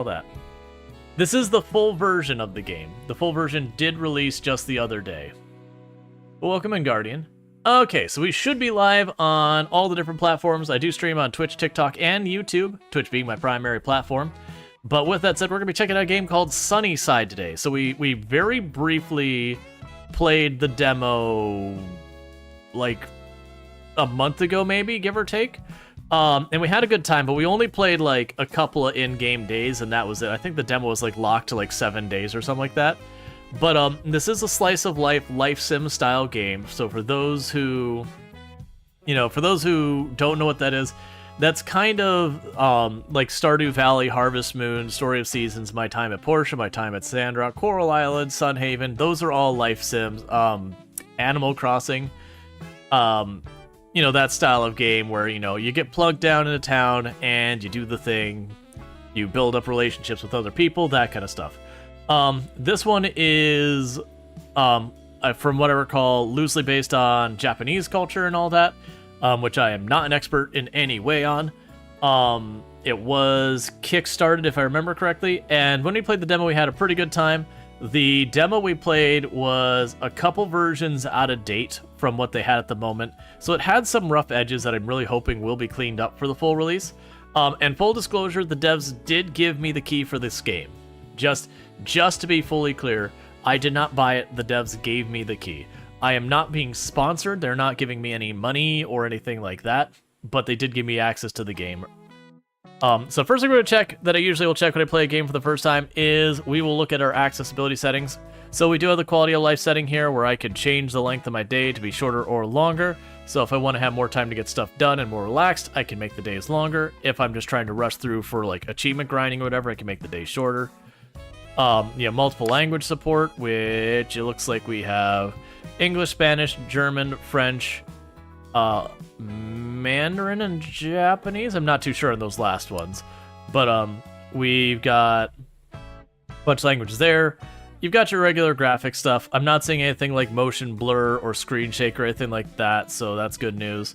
All that. This is the full version of the game. The full version did release just the other day. Welcome in, Guardian. Okay, so we should be live on all the different platforms. I do stream on Twitch, TikTok, and YouTube, Twitch being my primary platform. But with that said, we're going to be checking out a game called SunnySide today. So we very briefly played the demo like a month ago, maybe, give or take. And we had a good time, but we only played like a couple of in-game days, and that was it. I think the demo was like locked to like 7 days or something like that. But this is a slice of life sim style game. So for those who, for those who don't know what that is, that's kind of like Stardew Valley, Harvest Moon, Story of Seasons, My Time at Portia, My Time at Sandrock, Coral Island, Sunhaven. Those are all life sims. Animal Crossing. That style of game where, you get plugged down in a town and you do the thing, you build up relationships with other people, that kind of stuff. This one is, from what I recall, loosely based on Japanese culture and all that, which I am not an expert in any way on. It was kickstarted, if I remember correctly, and when we played the demo, we had a pretty good time. The demo we played was a couple versions out of date from what they had at the moment, so it had some rough edges that I'm really hoping will be cleaned up for the full release. And full disclosure, the devs did give me the key for this game. Just to be fully clear, I did not buy it, the devs gave me the key. I am not being sponsored, they're not giving me any money or anything like that, but they did give me access to the game. So first thing we're going to check, that I usually will check when I play a game for the first time, is we will look at our accessibility settings. So we do have the quality of life setting here, where I can change the length of my day to be shorter or longer. So if I want to have more time to get stuff done and more relaxed, I can make the days longer. If I'm just trying to rush through for like achievement grinding or whatever, I can make the days shorter. Multiple language support, which it looks like we have English, Spanish, German, French, Mandarin, and Japanese. I'm not too sure on those last ones, but we've got a bunch of languages there. You've got your regular graphic stuff. I'm not seeing anything like motion blur or screen shake or anything like that, so that's good news.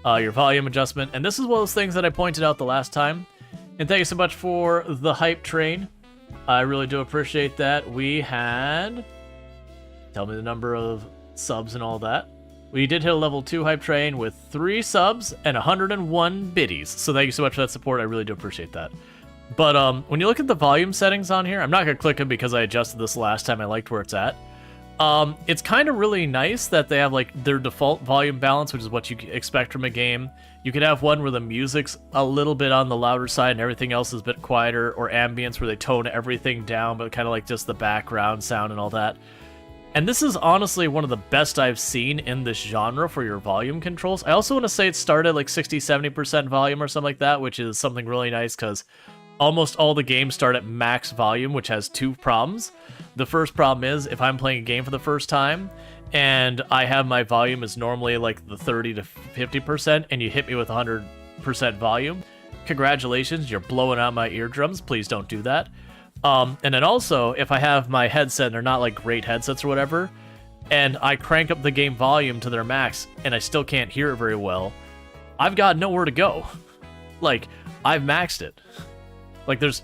Your volume adjustment, and this is one of those things that I pointed out the last time. And thank you so much for the hype train. I really do appreciate that. We had, tell me the number of subs and all that. We did hit a level 2 hype train with 3 subs and 101 biddies. So thank you so much for that support. I really do appreciate that. But when you look at the volume settings on here, I'm not going to click them because I adjusted this last time. I liked where it's at. It's kind of really nice that they have like their default volume balance, which is what you expect from a game. You could have one where the music's a little bit on the louder side and everything else is a bit quieter, or ambience where they tone everything down, but kind of like just the background sound and all that. And this is honestly one of the best I've seen in this genre for your volume controls. I also want to say it started like 60-70% volume or something like that, which is something really nice because almost all the games start at max volume, which has 2 problems. The first problem is if I'm playing a game for the first time and I have my volume is normally like the 30 to 50% and you hit me with 100% volume, congratulations, you're blowing out my eardrums. Please don't do that. And then also, if I have my headset, and they're not like great headsets or whatever, and I crank up the game volume to their max and I still can't hear it very well, I've got nowhere to go. Like, I've maxed it. Like, there's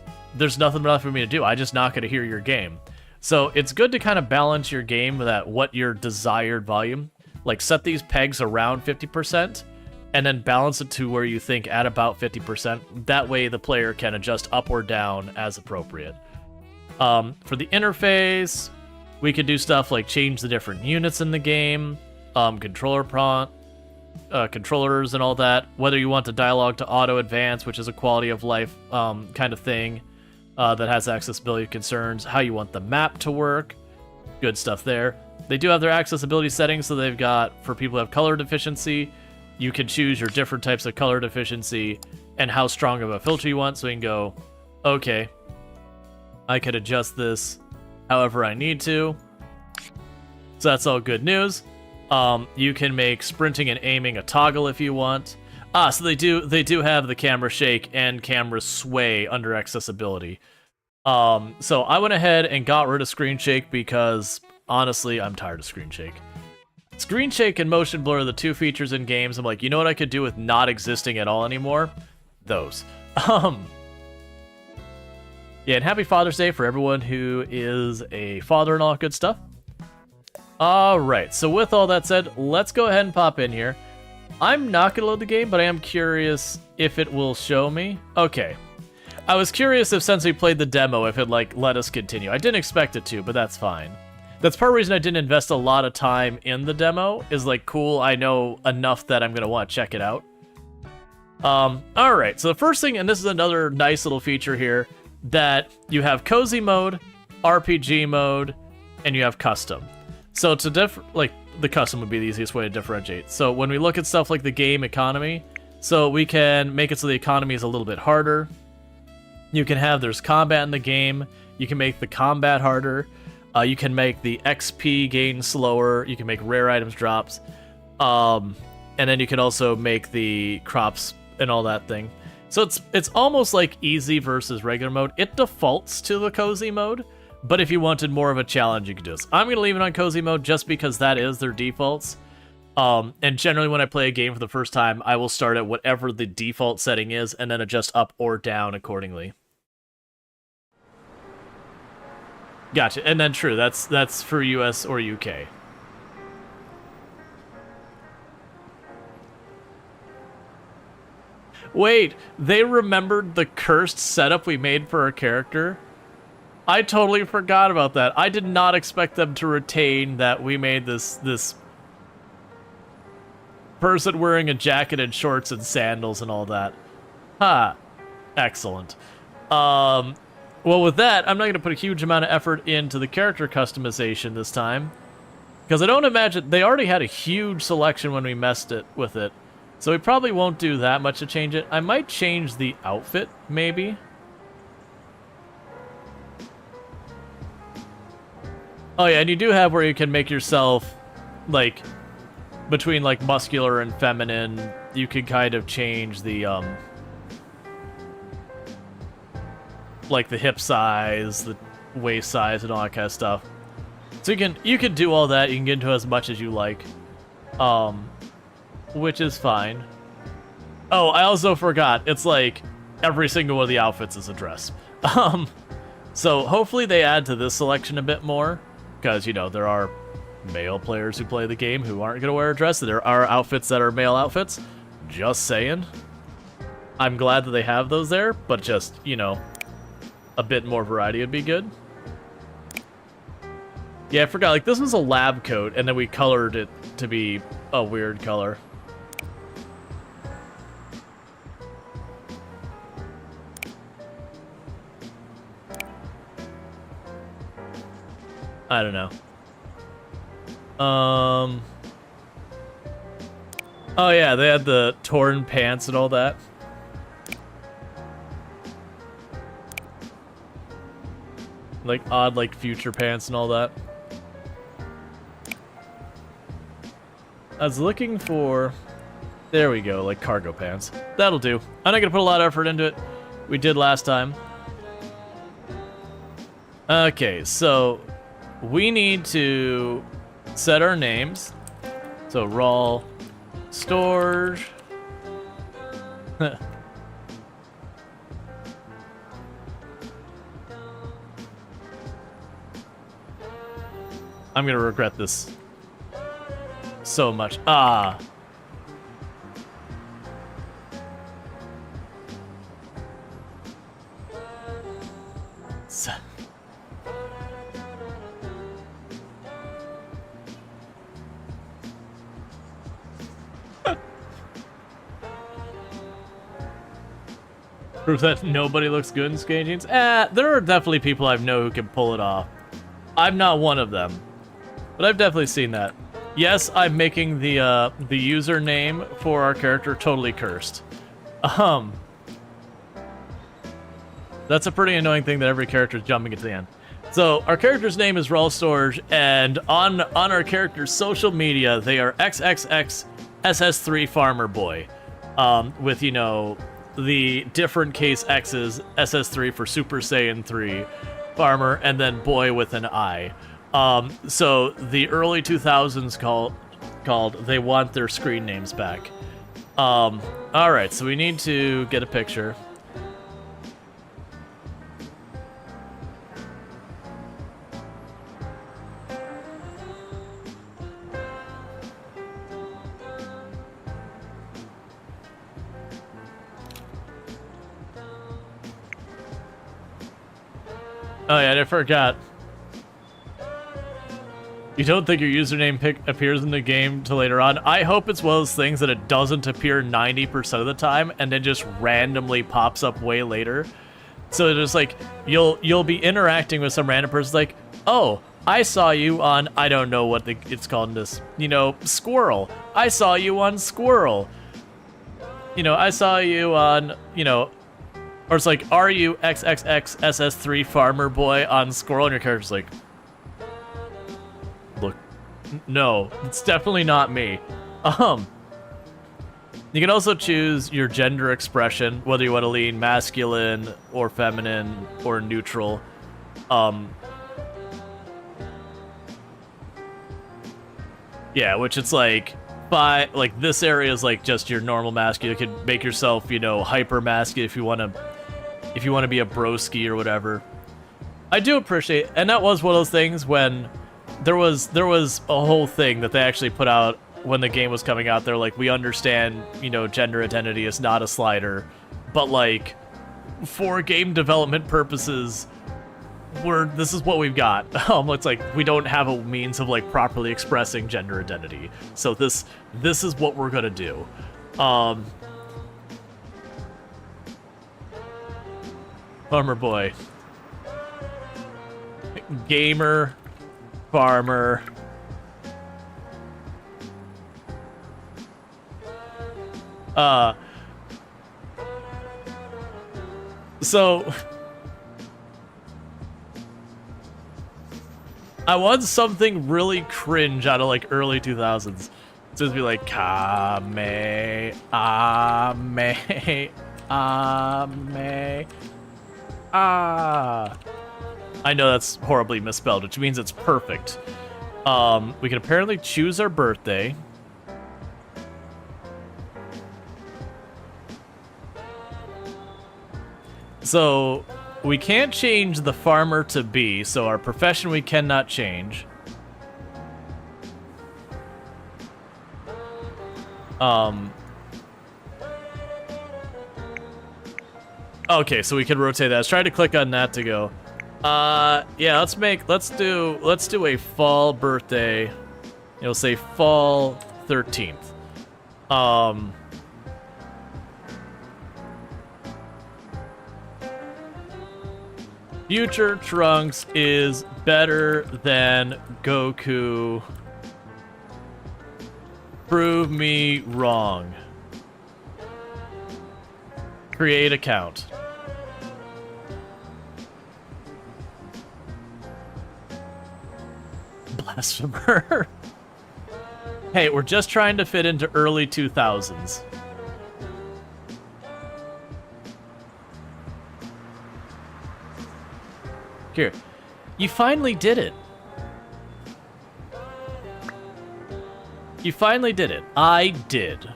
nothing left for me to do. I'm just not going to hear your game. So it's good to kind of balance your game with that, what your desired volume. Like, set these pegs around 50%, and then balance it to where you think at about 50%. That way the player can adjust up or down as appropriate. For the interface, we could do stuff like change the different units in the game, controllers and all that. Whether you want the dialogue to auto advance, which is a quality of life kind of thing that has accessibility concerns, how you want the map to work, good stuff there. They do have their accessibility settings, so they've got, for people who have color deficiency, you can choose your different types of color deficiency and how strong of a filter you want, so you can go, okay, I could adjust this however I need to. So that's all good news. You can make sprinting and aiming a toggle if you want. So they do have the camera shake and camera sway under accessibility. So I went ahead and got rid of screen shake because honestly, I'm tired of screen shake. Screen shake and motion blur are the 2 features in games. I'm like, you know what I could do with not existing at all anymore? Those. Yeah, and happy Father's Day for everyone who is a father and all that good stuff. Alright, so with all that said, let's go ahead and pop in here. I'm not going to load the game, but I am curious if it will show me. Okay. I was curious if since we played the demo, if it, like, let us continue. I didn't expect it to, but that's fine. That's part of the reason I didn't invest a lot of time in the demo, is, like, cool, I know enough that I'm going to want to check it out. Alright, so the first thing, and this is another nice little feature here, that you have cozy mode, RPG mode, and you have custom. So to the custom would be the easiest way to differentiate. So when we look at stuff like the game economy, so we can make it so the economy is a little bit harder. You can have, there's combat in the game, you can make the combat harder, you can make the XP gain slower, you can make rare items drops, and then you can also make the crops and all that thing. So it's almost like easy versus regular mode. It defaults to the cozy mode, but if you wanted more of a challenge, you could do this. I'm going to leave it on cozy mode just because that is their defaults. And generally when I play a game for the first time, I will start at whatever the default setting is and then adjust up or down accordingly. Gotcha. And then true, that's for US or UK. Wait, they remembered the cursed setup we made for our character? I totally forgot about that. I did not expect them to retain that we made this person wearing a jacket and shorts and sandals and all that. Ha. Excellent. Well, with that, I'm not going to put a huge amount of effort into the character customization this time. Because I don't imagine... They already had a huge selection when we messed with it. So we probably won't do that much to change it. I might change the outfit, maybe. Oh yeah, and you do have where you can make yourself, like, between, like, muscular and feminine, you can kind of change the, like, the hip size, the waist size, and all that kind of stuff. So you can do all that, you can get into as much as you like. Which is fine. Oh, I also forgot. It's like every single one of the outfits is a dress. So hopefully they add to this selection a bit more. Because, you know, there are male players who play the game who aren't going to wear a dress. There are outfits that are male outfits. Just saying. I'm glad that they have those there. But just, you know, a bit more variety would be good. Yeah, I forgot. Like, this was a lab coat. And then we colored it to be a weird color. I don't know. Oh yeah, they had the torn pants and all that. Like odd, like future pants and all that. I was looking for... There we go, like cargo pants. That'll do. I'm not gonna put a lot of effort into it. We did last time. Okay, so... We need to set our names. So, Rual, Storge. I'm gonna regret this so much. Ah. Proof that nobody looks good in skinny jeans? There are definitely people I know who can pull it off. I'm not one of them, but I've definitely seen that. Yes, I'm making the username for our character totally cursed. That's a pretty annoying thing that every character is jumping at the end. So our character's name is Rual Storge, and on our character's social media, they are XXX SS3 Farmer Boy, with, you know, the different case X's, SS3 for Super Saiyan 3 Farmer, and then Boy with an I. So the early 2000s called they want their screen names back. Alright, so we need to get a picture. Oh yeah, I forgot. You don't think your username appears in the game till later on? I hope it's one of those things that it doesn't appear 90% of the time and then just randomly pops up way later. So it's just like, you'll be interacting with some random person like, oh, I saw you on, I don't know what it's called in this, you know, Squirrel. I saw you on Squirrel. You know, I saw you on, you know, or it's like, are you XXXSS3 farmer boy on Squirrel? And your character's like, look, no, it's definitely not me. You can also choose your gender expression, whether you want to lean masculine or feminine or neutral. Yeah, which it's like, like this area is like just your normal masculine. You can make yourself, you know, hyper masculine if you want to be a broski or whatever. I do appreciate, and that was one of those things when there was a whole thing that they actually put out when the game was coming out. They're like, we understand, you know, gender identity is not a slider, but like for game development purposes, this is what we've got. It's like we don't have a means of like properly expressing gender identity, so this is what we're gonna do. Farmer boy, gamer, farmer. So I want something really cringe out of like early 2000s. So it'd be like Kame, Ame, Ame, Ah. I know that's horribly misspelled, which means it's perfect. We can apparently choose our birthday. So we can't change the farmer to B, so our profession we cannot change. Okay, so we can rotate that. I was trying to click on that to go. Yeah, let's do a fall birthday. It'll say fall 13th. Future Trunks is better than Goku. Prove me wrong. Create account. Blasphemer. Hey, we're just trying to fit into early 2000s. Here, you finally did it. You finally did it. I did.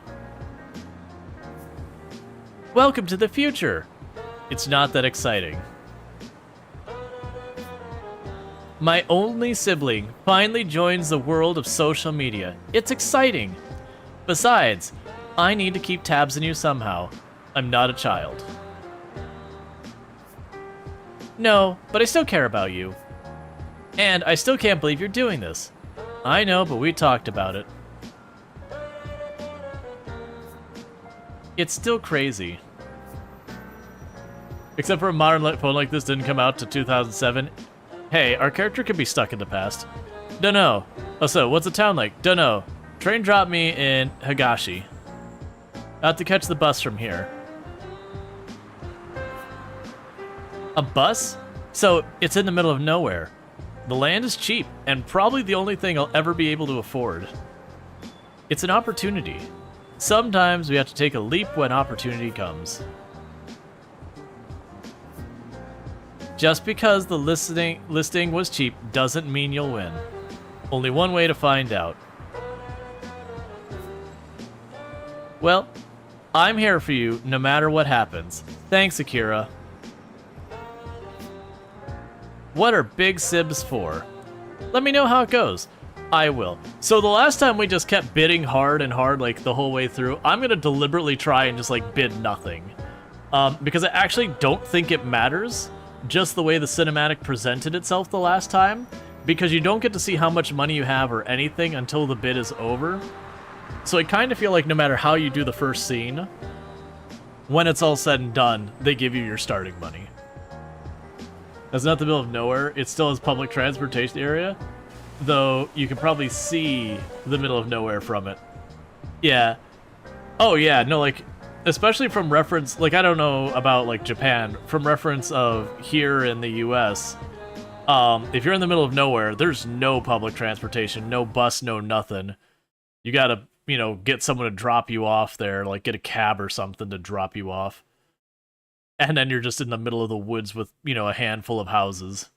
Welcome to the future. It's not that exciting. My only sibling finally joins the world of social media. It's exciting. Besides, I need to keep tabs on you somehow. I'm not a child. No, but I still care about you. And I still can't believe you're doing this. I know, but we talked about it. It's still crazy. Except for a modern phone like this didn't come out to 2007. Hey, our character could be stuck in the past. Dunno. Oh, so, what's the town like? Dunno. Train dropped me in Higashi. I have to catch the bus from here. A bus? So, it's in the middle of nowhere. The land is cheap, and probably the only thing I'll ever be able to afford. It's an opportunity. Sometimes we have to take a leap when opportunity comes. Just because the listing was cheap doesn't mean you'll win. Only one way to find out. Well, I'm here for you no matter what happens. Thanks, Akira. What are big sibs for? Let me know how it goes. I will. So the last time we just kept bidding hard and hard like the whole way through, I'm gonna deliberately try and just like bid nothing. Because I actually don't think it matters just the way the cinematic presented itself the last time, because you don't get to see how much money you have or anything until the bid is over. So I kind of feel like no matter how you do the first scene, when it's all said and done, they give you your starting money. It's not the middle of nowhere. It still has public transportation area, though you can probably see the middle of nowhere from it. Yeah. Oh yeah, no, like, especially from reference, like, I don't know about, like, Japan, from reference of here in the US, if you're in the middle of nowhere, there's no public transportation, no bus, no nothing. You gotta, you know, get someone to drop you off there, like, get a cab or something to drop you off. And then you're just in the middle of the woods with, you know, a handful of houses.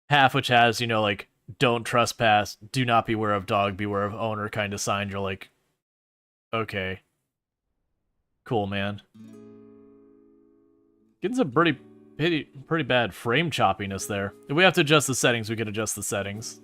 Half which has, you know, like, don't trespass, do not beware of dog, beware of owner kind of sign. You're like, okay. Cool, man. Getting some pretty bad frame choppiness there. If we have to adjust the settings, we can adjust the settings.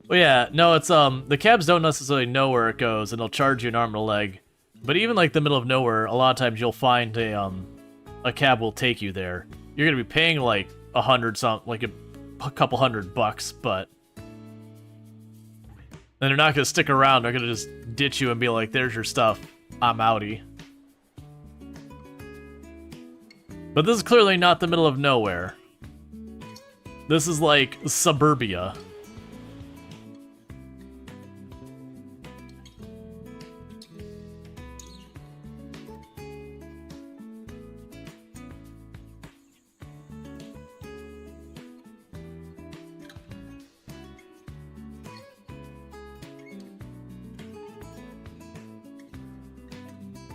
Well, yeah, no, it's, the cabs don't necessarily know where it goes, and they'll charge you an arm and a leg. But even, like, the middle of nowhere, a lot of times you'll find a cab will take you there. You're gonna be paying, like, a couple $100, but then they're not gonna stick around. They're gonna just ditch you and be like, there's your stuff. I'm outie. But this is clearly not the middle of nowhere. This is, like, suburbia.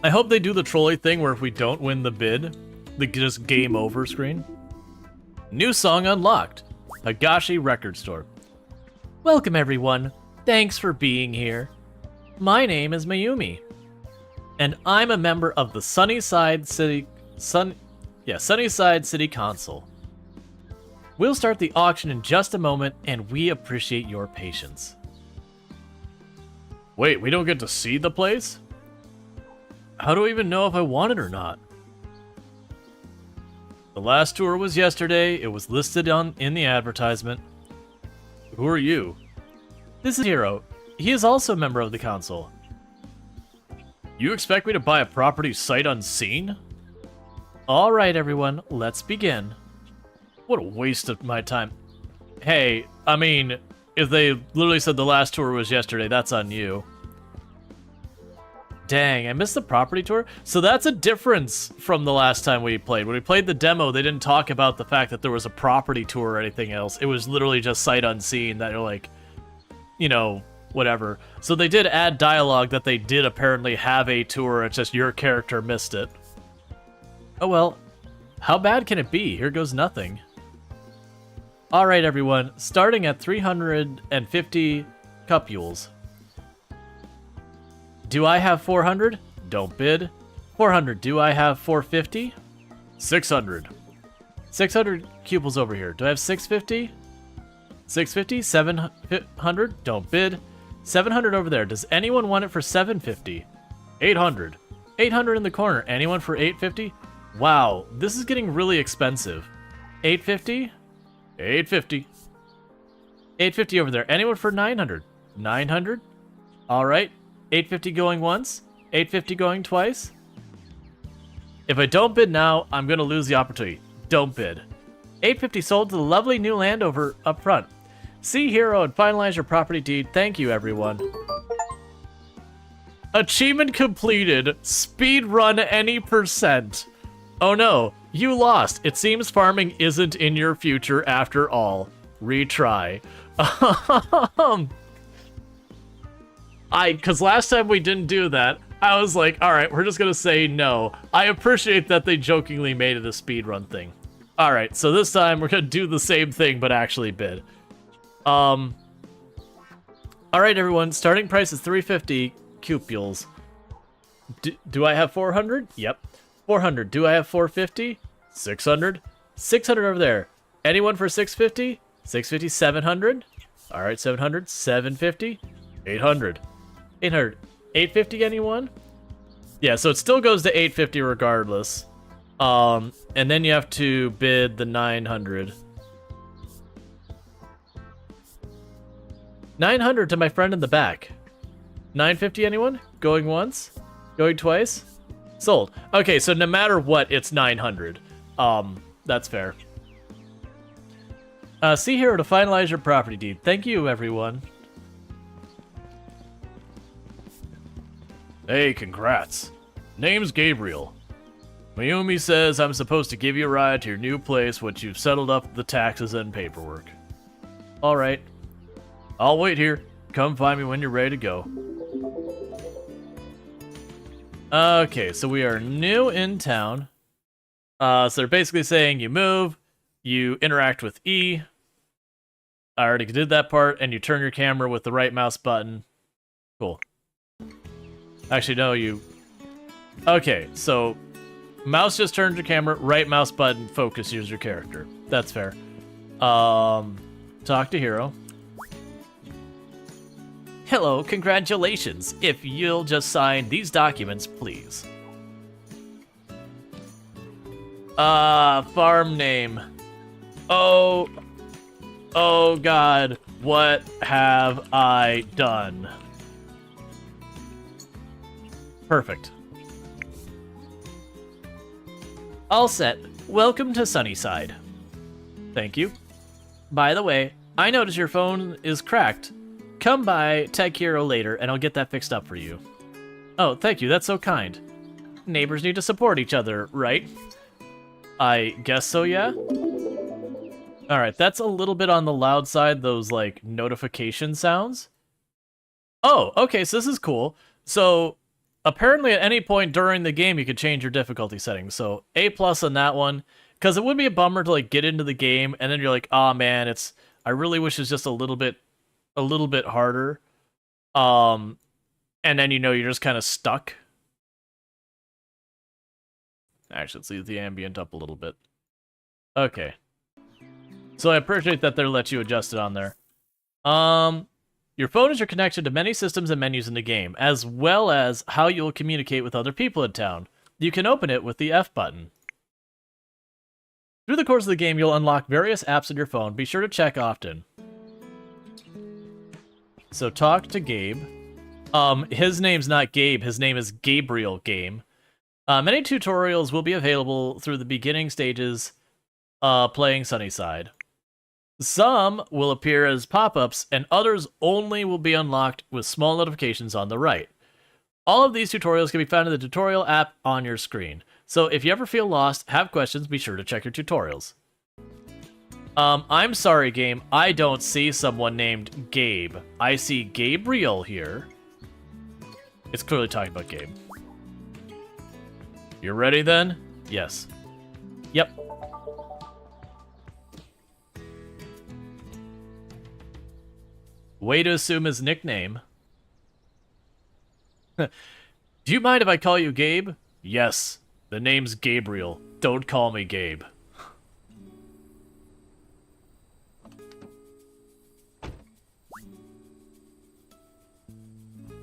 I hope they do the trolley thing where if we don't win the bid, the just game over screen. New song unlocked. Higashi Record Store. Welcome everyone. Thanks for being here. My name is Mayumi, and I'm a member of the SunnySide City Council. We'll start the auction in just a moment, and we appreciate your patience. Wait, we don't get to see the place? How do I even know if I want it or not? The last tour was yesterday. It was listed in the advertisement. Who are you? This is Hiro. He is also a member of the council. You expect me to buy a property sight unseen? All right, everyone, let's begin. What a waste of my time. Hey, I mean, if they literally said the last tour was yesterday, that's on you. Dang, I missed the property tour? So that's a difference from the last time we played. When we played the demo, they didn't talk about the fact that there was a property tour or anything else. It was literally just sight unseen that you're like, you know, whatever. So they did add dialogue that they did apparently have a tour, it's just your character missed it. Oh well, how bad can it be? Here goes nothing. Alright everyone, starting at 350 cupules. Do I have 400? Don't bid. 400. Do I have 450? 600. 600 cuples over here. Do I have 650? 650? 700? Don't bid. 700 over there. Does anyone want it for 750? 800. 800 in the corner. Anyone for 850? Wow, this is getting really expensive. 850? 850. 850 over there. Anyone for 900? 900? All right. 850 going once, 850 going twice. If I don't bid now, I'm going to lose the opportunity. Don't bid. 850 sold to the lovely new land over up front. See Hero and finalize your property deed. Thank you, everyone. Achievement completed. Speed run any percent. Oh no, you lost. It seems farming isn't in your future after all. Retry. Because last time we didn't do that, I was like, alright, we're just going to say no. I appreciate that they jokingly made it a speedrun thing. Alright, so this time we're going to do the same thing, but actually bid. Alright, everyone, starting price is 350 cupules. Do I have 400? Yep. 400. Do I have 450? 600. 600 over there. Anyone for 650? 650, 700. Alright, 700. 750. 800. 800. 850 anyone? Yeah, so it still goes to 850 regardless. And then you have to bid the 900. 900 to my friend in the back. 950 anyone? Going once? Going twice? Sold. Okay, so no matter what, it's 900. That's fair. See here to finalize your property deed. Thank you, everyone. Hey, congrats. Name's Gabriel. Mayumi says I'm supposed to give you a ride to your new place once you've settled up the taxes and paperwork. Alright. I'll wait here. Come find me when you're ready to go. Okay, so we are new in town. So they're basically saying you move, you interact with E. I already did that part, and you turn your camera with the right mouse button. Cool. Actually, no, you... Okay, so mouse just turns your camera, right mouse button, focus, use your character. That's fair. Talk to Hero. Hello, congratulations. If you'll just sign these documents, please. Farm name. Oh God, what have I done? Perfect. All set. Welcome to SunnySide. Thank you. By the way, I notice your phone is cracked. Come by Tech Hero later and I'll get that fixed up for you. Oh, thank you, that's so kind. Neighbors need to support each other, right? I guess so, yeah? Alright, that's a little bit on the loud side, those, like, notification sounds. Oh, okay, so this is cool. So, apparently at any point during the game you could change your difficulty settings. So, A+ on that one. Because it would be a bummer to, like, get into the game and then you're like, oh man, I really wish it's just a little bit harder. And then, you know, you're just kind of stuck. Actually, let's leave the ambient up a little bit. Okay. So I appreciate that they let you adjust it on there. Your phone is your connection to many systems and menus in the game, as well as how you'll communicate with other people in town. You can open it with the F button. Through the course of the game, you'll unlock various apps on your phone. Be sure to check often. So talk to Gabe. His name's not Gabe, his name is Gabriel Game. Many tutorials will be available through the beginning stages playing SunnySide. Some will appear as pop-ups, and others only will be unlocked with small notifications on the right. All of these tutorials can be found in the tutorial app on your screen. So if you ever feel lost, have questions, be sure to check your tutorials. I'm sorry, game. I don't see someone named Gabe. I see Gabriel here. It's clearly talking about Gabe. You're ready then? Yes. Yep. Way to assume his nickname. Do you mind if I call you Gabe? Yes. The name's Gabriel. Don't call me Gabe.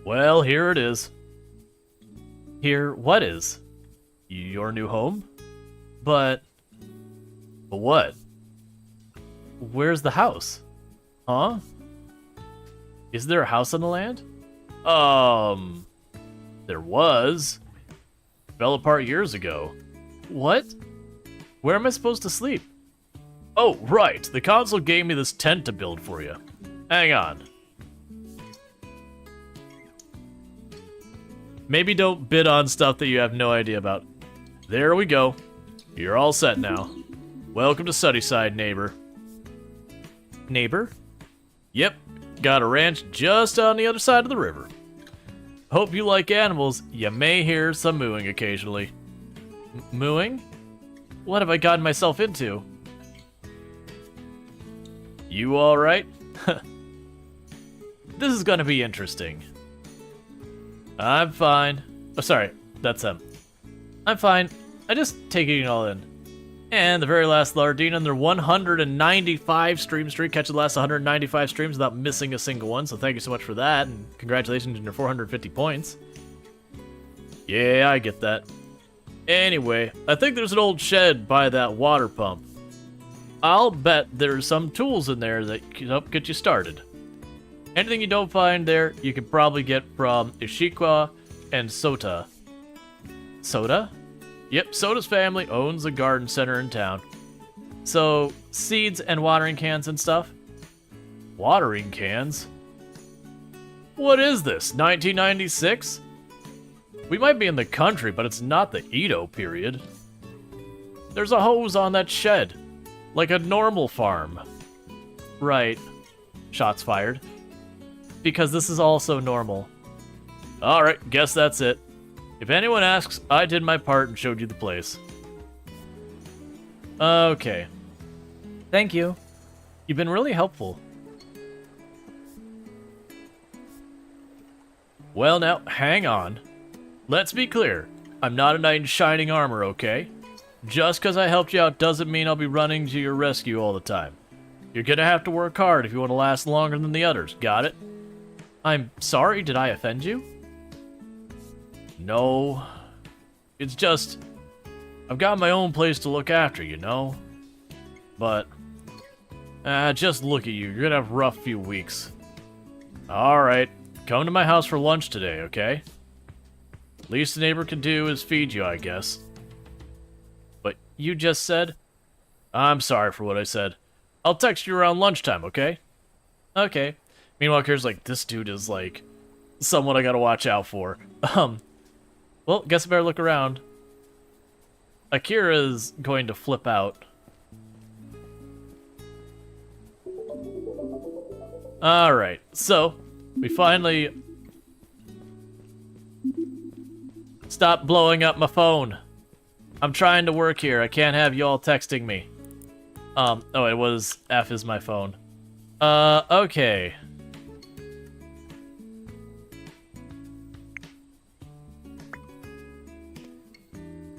Well, here it is. Here, what is? Your new home? But what? Where's the house? Huh? Is there a house on the land? There was. Fell apart years ago. What? Where am I supposed to sleep? Oh, right. The console gave me this tent to build for you. Hang on. Maybe don't bid on stuff that you have no idea about. There we go. You're all set now. Welcome to SunnySide, neighbor. Neighbor? Yep. Got a ranch just on the other side of the river. Hope you like animals. You may hear some mooing occasionally. Mooing? What have I gotten myself into? You alright? This is gonna be interesting. I'm fine. Oh, sorry. That's him. I'm fine. I just taking it all in. And the very last Lardine on their 195 stream streak, catch the last 195 streams without missing a single one, so thank you so much for that, and congratulations on your 450 points. Yeah, I get that. Anyway, I think there's an old shed by that water pump. I'll bet there's some tools in there that can help get you started. Anything you don't find there, you can probably get from Ishikawa and Sota. Sota? Yep, Sota's family owns a garden center in town. So, seeds and watering cans and stuff? Watering cans? What is this, 1996? We might be in the country, but it's not the Edo period. There's a hose on that shed, like a normal farm. Right. Shots fired. Because this is also normal. Alright, guess that's it. If anyone asks, I did my part and showed you the place. Okay. Thank you. You've been really helpful. Well now, hang on. Let's be clear. I'm not a knight in shining armor, okay? Just because I helped you out doesn't mean I'll be running to your rescue all the time. You're gonna have to work hard if you want to last longer than the others, got it? I'm sorry, did I offend you? No. It's just, I've got my own place to look after, you know? But, just look at you. You're gonna have a rough few weeks. Alright, come to my house for lunch today, okay? Least a neighbor can do is feed you, I guess. But you just said? I'm sorry for what I said. I'll text you around lunchtime, okay? Okay. Meanwhile, Kira's like, this dude is, like, someone I gotta watch out for. Well, guess I better look around. Akira's going to flip out. Alright, so, we finally... Stop blowing up my phone. I'm trying to work here. I can't have you all texting me. Oh, it was F is my phone. Okay.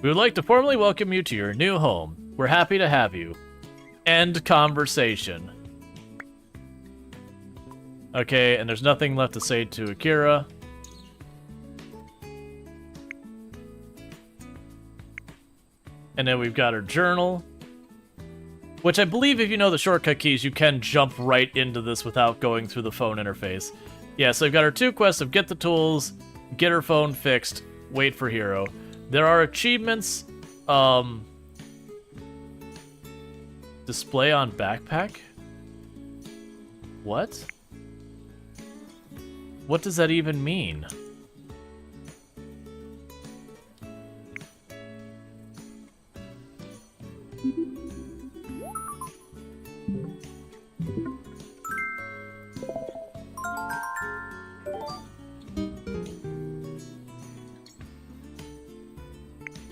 We would like to formally welcome you to your new home. We're happy to have you. End conversation. Okay, and there's nothing left to say to Akira. And then we've got her journal. Which I believe if you know the shortcut keys, you can jump right into this without going through the phone interface. Yeah, so we've got our 2 quests of get the tools, get her phone fixed, wait for Hero. There are achievements, display on backpack? What? What does that even mean?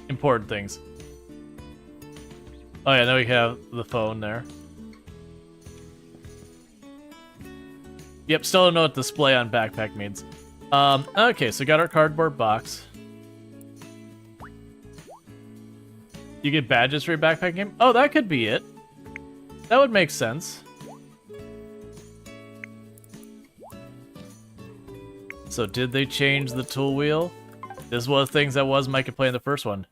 Important things. Oh yeah, now we have the phone there. Yep, still don't know what display on backpack means. Okay, so we got our cardboard box. You get badges for your backpack game? Oh, that could be it. That would make sense. So did they change the tool wheel? This was things that was my complaint in the first one.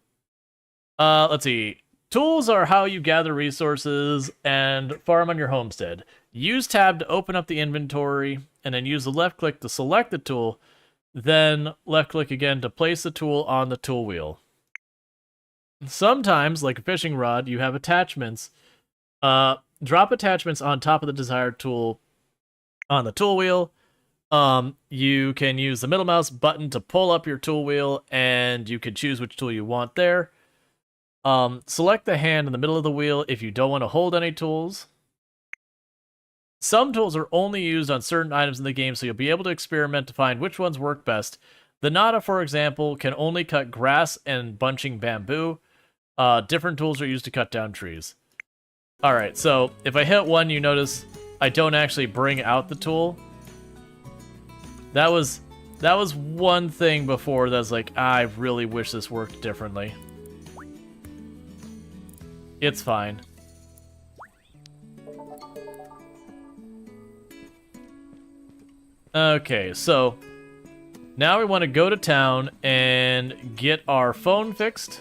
Let's see. Tools are how you gather resources and farm on your homestead. Use tab to open up the inventory, and then use the left click to select the tool, then left click again to place the tool on the tool wheel. Sometimes, like a fishing rod, you have attachments. Drop attachments on top of the desired tool on the tool wheel. You can use the middle mouse button to pull up your tool wheel, and you can choose which tool you want there. Select the hand in the middle of the wheel if you don't want to hold any tools. Some tools are only used on certain items in the game, so you'll be able to experiment to find which ones work best. The Nada, for example, can only cut grass and bunching bamboo. Different tools are used to cut down trees. Alright, so if I hit one, you notice I don't actually bring out the tool. That was one thing before that's like, I really wish this worked differently. It's fine. Okay, so Now we want to go to town and get our phone fixed,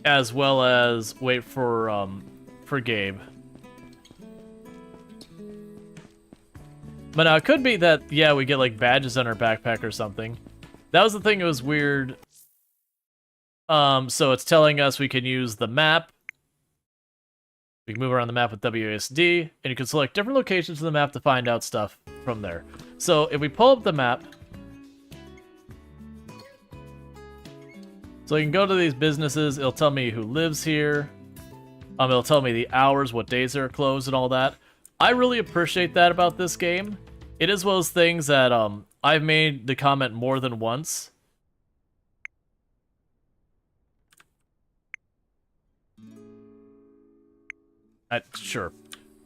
as well as wait for Gabe. But now it could be that, yeah, we get like badges on our backpack or something. That was the thing, it was weird. So it's telling us we can use the map. We can move around the map with WASD, and you can select different locations in the map to find out stuff from there. So if we pull up the map, so you can go to these businesses, it'll tell me who lives here. It'll tell me the hours, what days they're closed, and all that. I really appreciate that about this game. It is one of those things that I've made the comment more than once. Sure.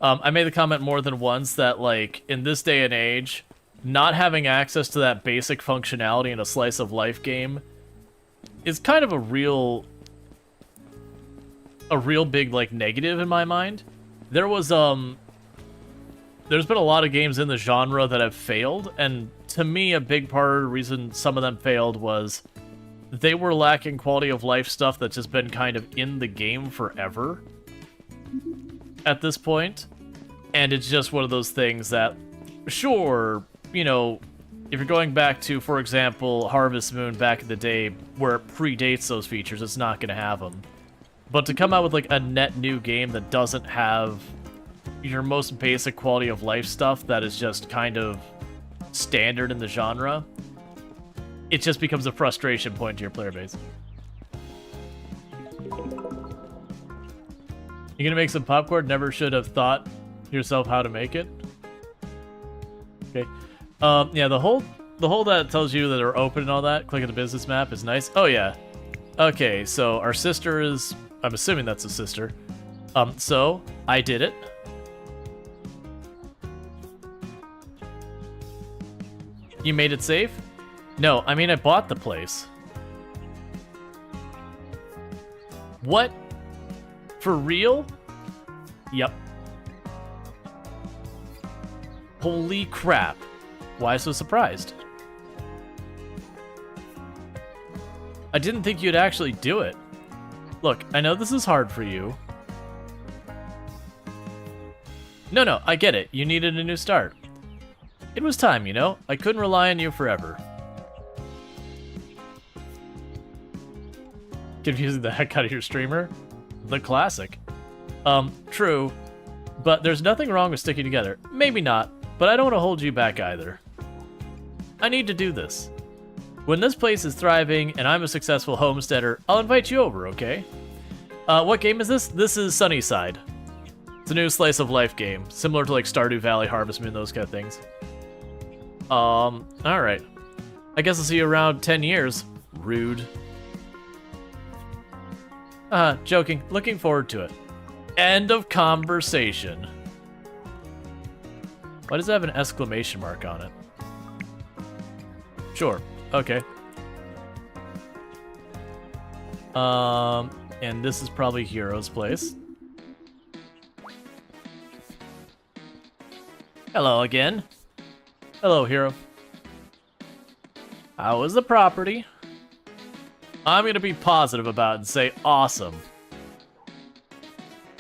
I made the comment more than once that, like, in this day and age, not having access to that basic functionality in a slice of life game is kind of a real big, like, negative in my mind. There's been a lot of games in the genre that have failed, and to me, a big part of the reason some of them failed was they were lacking quality of life stuff that's just been kind of in the game forever at this point. And it's just one of those things that, sure, you know, if you're going back to, for example, Harvest Moon back in the day, where it predates those features, it's not going to have them. But to come out with, like, a net new game that doesn't have your most basic quality of life stuff that is just kind of standard in the genre, it just becomes a frustration point to your player base. You gonna make some popcorn? Never should have thought yourself how to make it. Okay. Yeah, the whole that tells you that they're open and all that, click at the business map is nice. Oh yeah. Okay, so our sister is, I'm assuming that's a sister. So I did it. You made it safe? No, I mean I bought the place. What? For real? Yep. Holy crap. Why so surprised? I didn't think you'd actually do it. Look, I know this is hard for you. No, I get it. You needed a new start. It was time, you know? I couldn't rely on you forever. Confusing the heck out of your streamer? The classic. True. But there's nothing wrong with sticking together. Maybe not, but I don't want to hold you back either. I need to do this. When this place is thriving and I'm a successful homesteader, I'll invite you over, okay? What game is this? This is SunnySide. It's a new slice of life game, similar to like Stardew Valley, Harvest Moon, those kind of things. Alright. I guess I'll see you around 10 years. Rude. Joking. Looking forward to it. End of conversation. Why does it have an exclamation mark on it? Sure. Okay. And this is probably Hero's place. Hello again. Hello, Hero. How is the property? I'm gonna be positive about it and say awesome.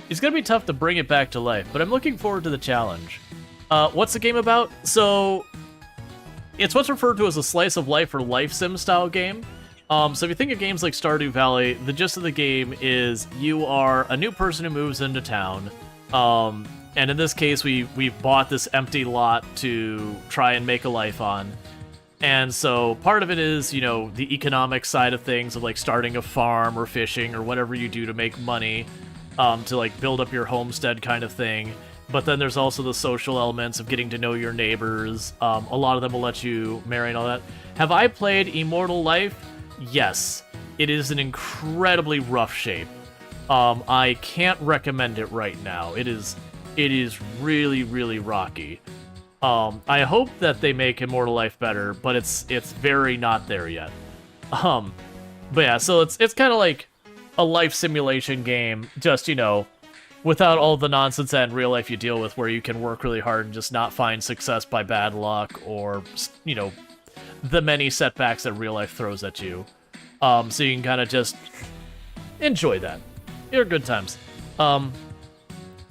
It's gonna be tough to bring it back to life, but I'm looking forward to the challenge. What's the game about? So, it's what's referred to as a slice of life or life sim style game. So if you think of games like Stardew Valley, the gist of the game is you are a new person who moves into town. And in this case, we've bought this empty lot to try and make a life on. And so part of it is, you know, the economic side of things of like starting a farm or fishing or whatever you do to make money, to like build up your homestead kind of thing. But then there's also the social elements of getting to know your neighbors. A lot of them will let you marry and all that. Have I played Immortal Life? Yes. It is an incredibly rough shape. I can't recommend it right now. It is really, really rocky. I hope that they make Immortal Life better, but it's very not there yet. But yeah, so it's kind of like a life simulation game, just, you know, without all the nonsense that in real life you deal with, where you can work really hard and just not find success by bad luck, or, you know, the many setbacks that real life throws at you. So you can kind of just enjoy that. They're good times. It's gonna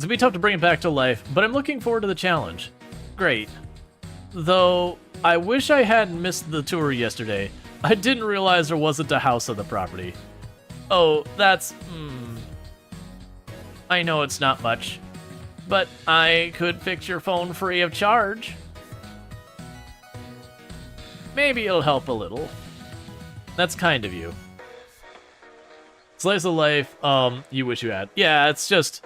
be tough to bring it back to life, but I'm looking forward to the challenge. Great. Though, I wish I hadn't missed the tour yesterday. I didn't realize there wasn't a house on the property. Oh, that's... I know it's not much, but I could fix your phone free of charge. Maybe it'll help a little. That's kind of you. Slice of life, you wish you had. Yeah, it's just...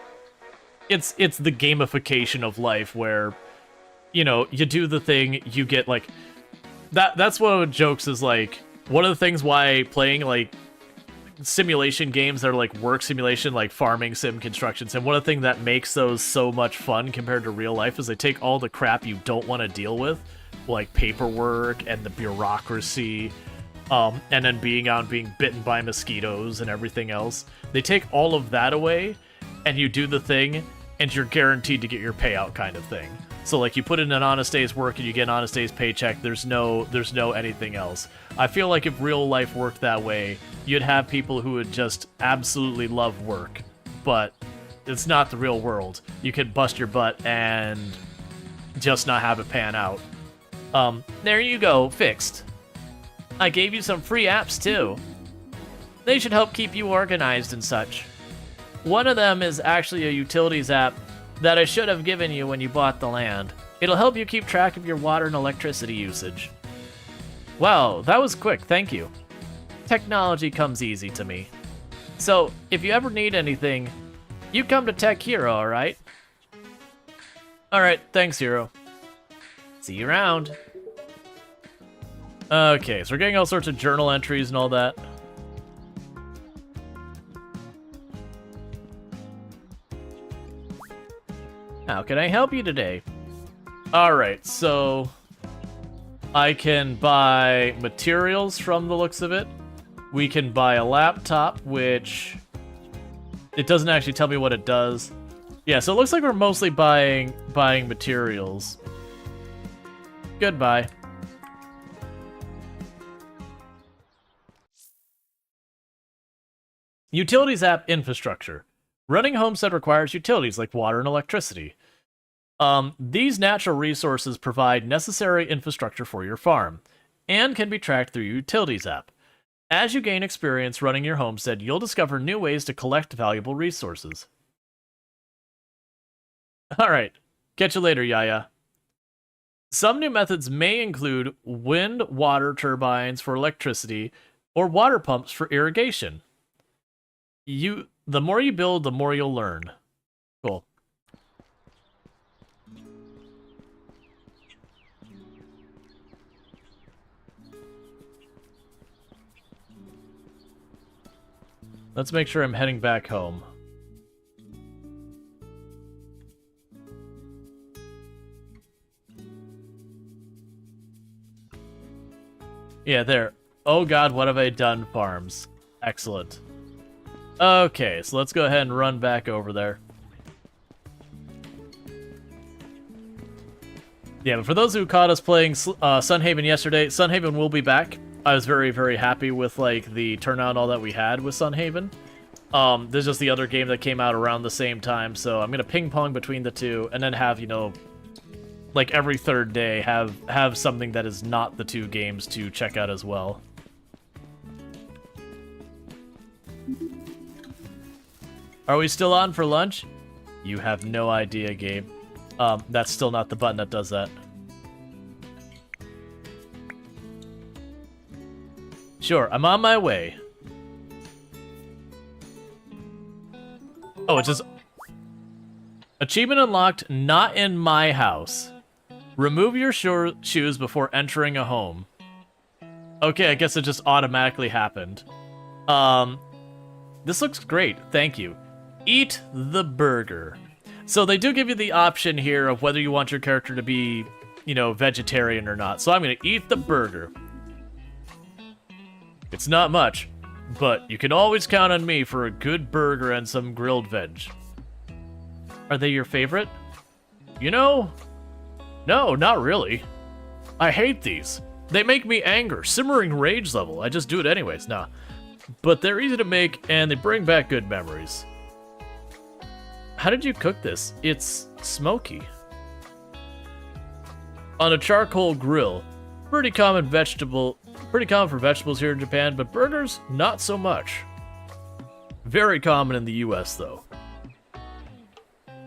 It's the gamification of life where, you know, you do the thing, you get, like... That's one of the jokes is, like, one of the things why playing, like, simulation games that are, like, work simulation, like farming sim, construction sim, one of the things that makes those so much fun compared to real life is they take all the crap you don't want to deal with, like paperwork and the bureaucracy, and then being bitten by mosquitoes and everything else. They take all of that away, and you do the thing, and you're guaranteed to get your payout kind of thing. So, like, you put in an honest day's work and you get an honest day's paycheck. There's no anything else. I feel like if real life worked that way, you'd have people who would just absolutely love work. But it's not the real world. You could bust your butt and just not have it pan out. There you go, fixed. I gave you some free apps, too. They should help keep you organized and such. One of them is actually a utilities app that I should have given you when you bought the land. It'll help you keep track of your water and electricity usage. Wow, that was quick, thank you. Technology comes easy to me. So, if you ever need anything, you come to Tech Hero, alright? Alright, thanks, Hero. See you around. Okay, so we're getting all sorts of journal entries and all that. How can I help you today? Alright, so I can buy materials from the looks of it. We can buy a laptop, which it doesn't actually tell me what it does. Yeah, so it looks like we're mostly buying materials. Goodbye. Utilities app infrastructure. Running Homestead requires utilities like water and electricity. These natural resources provide necessary infrastructure for your farm, and can be tracked through your Utilities app. As you gain experience running your homestead, you'll discover new ways to collect valuable resources. Alright, catch you later, Yaya. Some new methods may include wind water turbines for electricity, or water pumps for irrigation. The more you build, the more you'll learn. Cool. Let's make sure I'm heading back home. Yeah, there. Oh god, what have I done, farms? Excellent. Okay, so let's go ahead and run back over there. Yeah, but for those who caught us playing Sunhaven yesterday, Sunhaven will be back. I was very, very happy with, like, the turnout and all that we had with Sunhaven. There's just the other game that came out around the same time, so I'm gonna ping-pong between the two, and then have, you know, like, every third day, have something that is not the two games to check out as well. Are we still on for lunch? You have no idea, Gabe. That's still not the button that does that. Sure, I'm on my way. Oh, it's just... Achievement unlocked, not in my house. Remove your shoes before entering a home. Okay, I guess it just automatically happened. This looks great, thank you. Eat the burger. So they do give you the option here of whether you want your character to be, you know, vegetarian or not. So I'm gonna eat the burger. It's not much, but you can always count on me for a good burger and some grilled veg. Are they your favorite? You know, no, not really. I hate these. They make me anger, simmering rage level. I just do it anyways. Nah. But they're easy to make, and they bring back good memories. How did you cook this? It's smoky. On a charcoal grill. Pretty common for vegetables here in Japan, but burgers, not so much. Very common in the US, though.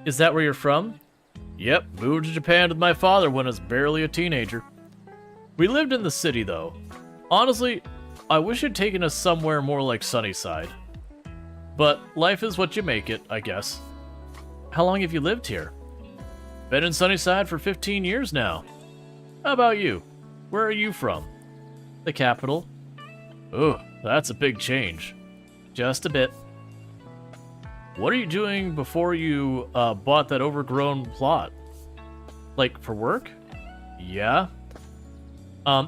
Is that where you're from? Yep, moved to Japan with my father when I was barely a teenager. We lived in the city, though. Honestly, I wish it'd taken us somewhere more like SunnySide. But life is what you make it, I guess. How long have you lived here? Been in SunnySide for 15 years now. How about you? Where are you from? The capital. Ooh, that's a big change. Just a bit. What are you doing before you bought that overgrown plot? Like, for work? Yeah.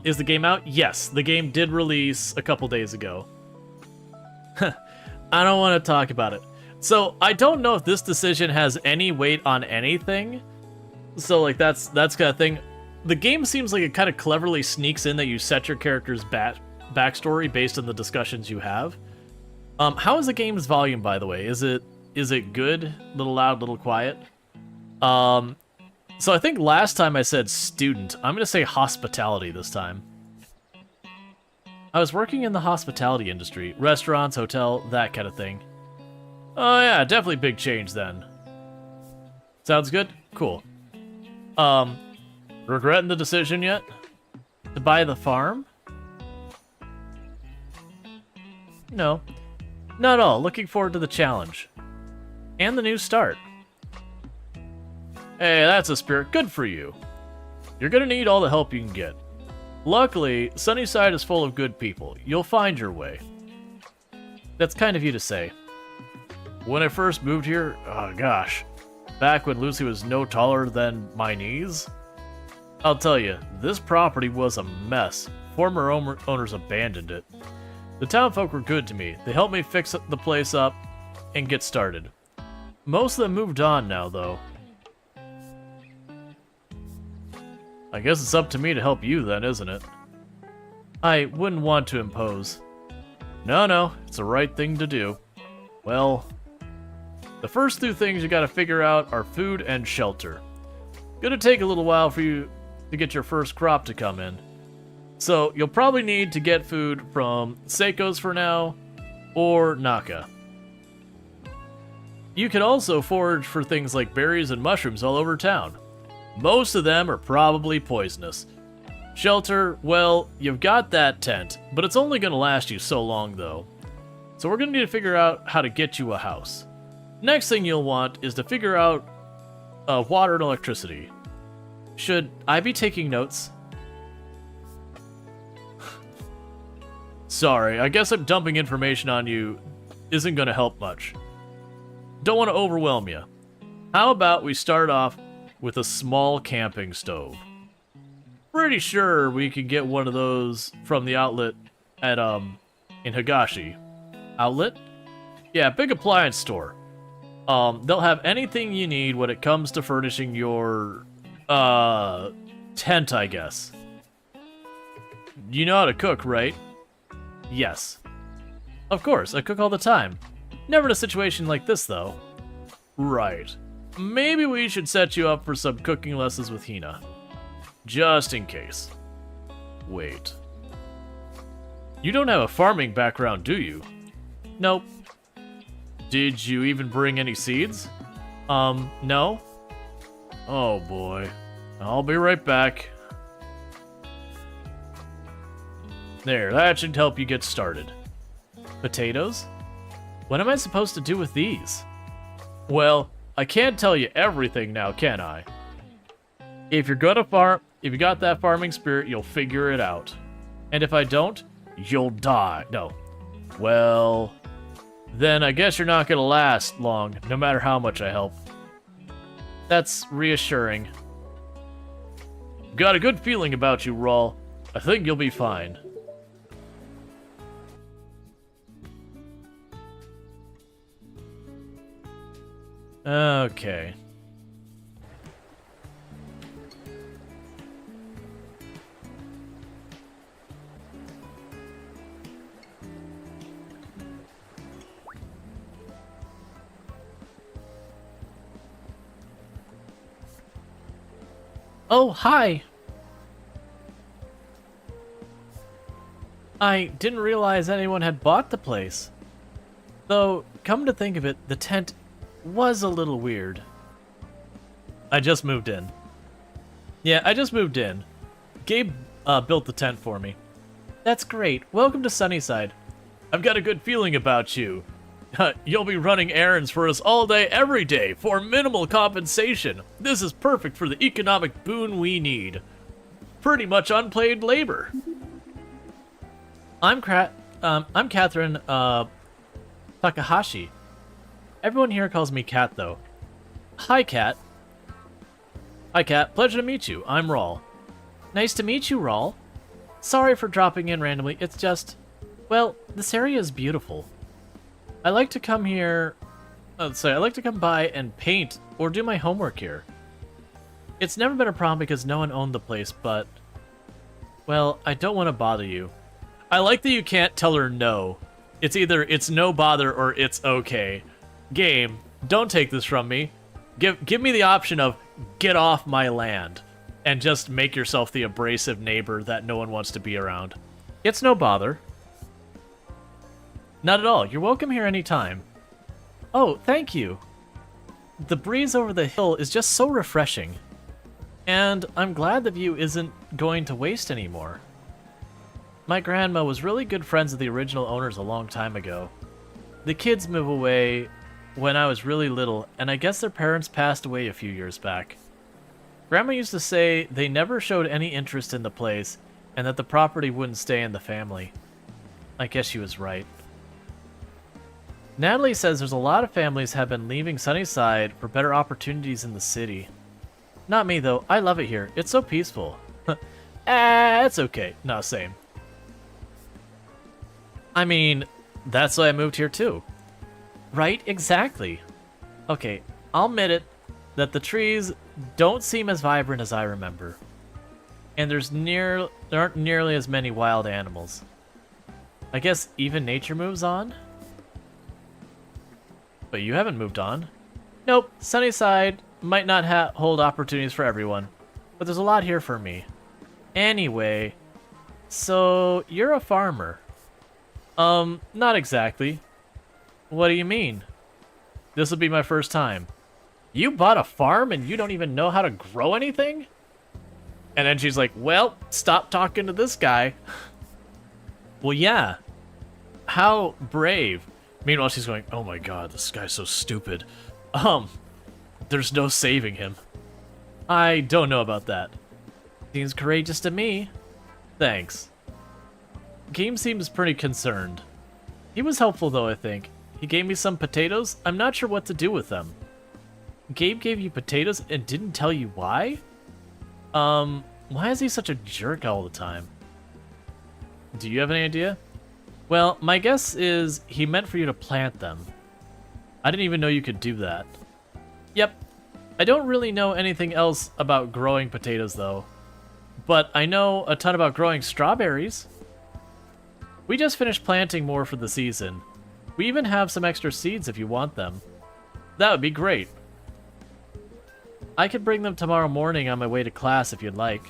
Is the game out? Yes, the game did release a couple days ago. I don't want to talk about it. So, I don't know if this decision has any weight on anything. So, like, that's kind of thing. The game seems like it kind of cleverly sneaks in that you set your character's backstory based on the discussions you have. How is the game's volume, by the way? Is it good? A little loud, a little quiet? So I think last time I said student. I'm going to say hospitality this time. I was working in the hospitality industry. Restaurants, hotel, that kind of thing. Oh yeah, definitely big change then. Sounds good? Cool. Regretting the decision yet? To buy the farm? No. Not at all. Looking forward to the challenge. And the new start. Hey, that's a spirit. Good for you. You're gonna need all the help you can get. Luckily, SunnySide is full of good people. You'll find your way. That's kind of you to say. When I first moved here, oh gosh, back when Lucy was no taller than my knees, I'll tell you, this property was a mess. Former owners abandoned it. The townfolk were good to me. They helped me fix the place up and get started. Most of them moved on now, though. I guess it's up to me to help you then, isn't it? I wouldn't want to impose. No, it's the right thing to do. Well, the first two things you gotta figure out are food and shelter. Gonna take a little while for you to get your first crop to come in. So, you'll probably need to get food from Seiko's for now, or Naka. You can also forage for things like berries and mushrooms all over town. Most of them are probably poisonous. Shelter, well, you've got that tent, but it's only going to last you so long though. So we're going to need to figure out how to get you a house. Next thing you'll want is to figure out water and electricity. Should I be taking notes? Sorry, I guess I'm dumping information on you isn't going to help much. Don't want to overwhelm you. How about we start off with a small camping stove? Pretty sure we can get one of those from the outlet at, in Higashi. Outlet? Yeah, big appliance store. They'll have anything you need when it comes to furnishing your, tent, I guess. You know how to cook, right? Yes. Of course, I cook all the time. Never in a situation like this, though. Right. Maybe we should set you up for some cooking lessons with Hina. Just in case. Wait. You don't have a farming background, do you? Nope. Did you even bring any seeds? No? Oh boy. I'll be right back. There, that should help you get started. Potatoes? What am I supposed to do with these? Well, I can't tell you everything now, can I? If you're gonna farm, if you got that farming spirit, you'll figure it out. And if I don't, you'll die. No. Well, then I guess you're not gonna last long, no matter how much I help. That's reassuring. Got a good feeling about you, Rual. I think you'll be fine. Okay. Oh, hi! I didn't realize anyone had bought the place. Though, come to think of it, the tent was a little weird. I just moved in. Yeah, I just moved in. Gabe built the tent for me. That's great. Welcome to SunnySide. I've got a good feeling about you. You'll be running errands for us all day, every day, for minimal compensation. This is perfect for the economic boon we need. Pretty much unpaid labor. I'm Catherine Takahashi. Everyone here calls me Kat, though. Hi, Kat. Hi, Kat. Pleasure to meet you. I'm Rual. Nice to meet you, Rual. Sorry for dropping in randomly. It's just, well, this area is beautiful. I like to come here. I like to come by and paint or do my homework here. It's never been a problem because no one owned the place, but, well, I don't want to bother you. I like that you can't tell her no. It's either it's no bother or it's okay. Game, don't take this from me. Give me the option of get off my land and just make yourself the abrasive neighbor that no one wants to be around. It's no bother. Not at all. You're welcome here anytime. Oh, thank you. The breeze over the hill is just so refreshing. And I'm glad the view isn't going to waste anymore. My grandma was really good friends with the original owners a long time ago. The kids moved away when I was really little, and I guess their parents passed away a few years back. Grandma used to say they never showed any interest in the place, and that the property wouldn't stay in the family. I guess she was right. Natalie says there's a lot of families have been leaving SunnySide for better opportunities in the city. Not me, though. I love it here. It's so peaceful. It's okay. No, same. I mean, that's why I moved here too. Right? Exactly. Okay, I'll admit it, that the trees don't seem as vibrant as I remember. And there aren't nearly as many wild animals. I guess even nature moves on? But you haven't moved on. Nope, SunnySide might not hold opportunities for everyone, but there's a lot here for me. Anyway, so you're a farmer. Not exactly. What do you mean? This will be my first time. You bought a farm and you don't even know how to grow anything? And then she's like, well, stop talking to this guy. Well, yeah. How brave. Meanwhile, she's going, oh my god, this guy's so stupid. There's no saving him. I don't know about that. Seems courageous to me. Thanks. Game seems pretty concerned. He was helpful, though, I think. He gave me some potatoes. I'm not sure what to do with them. Gabe gave you potatoes and didn't tell you why? Why is he such a jerk all the time? Do you have any idea? Well, my guess is he meant for you to plant them. I didn't even know you could do that. Yep. I don't really know anything else about growing potatoes, though. But I know a ton about growing strawberries. We just finished planting more for the season. We even have some extra seeds if you want them. That would be great. I could bring them tomorrow morning on my way to class if you'd like.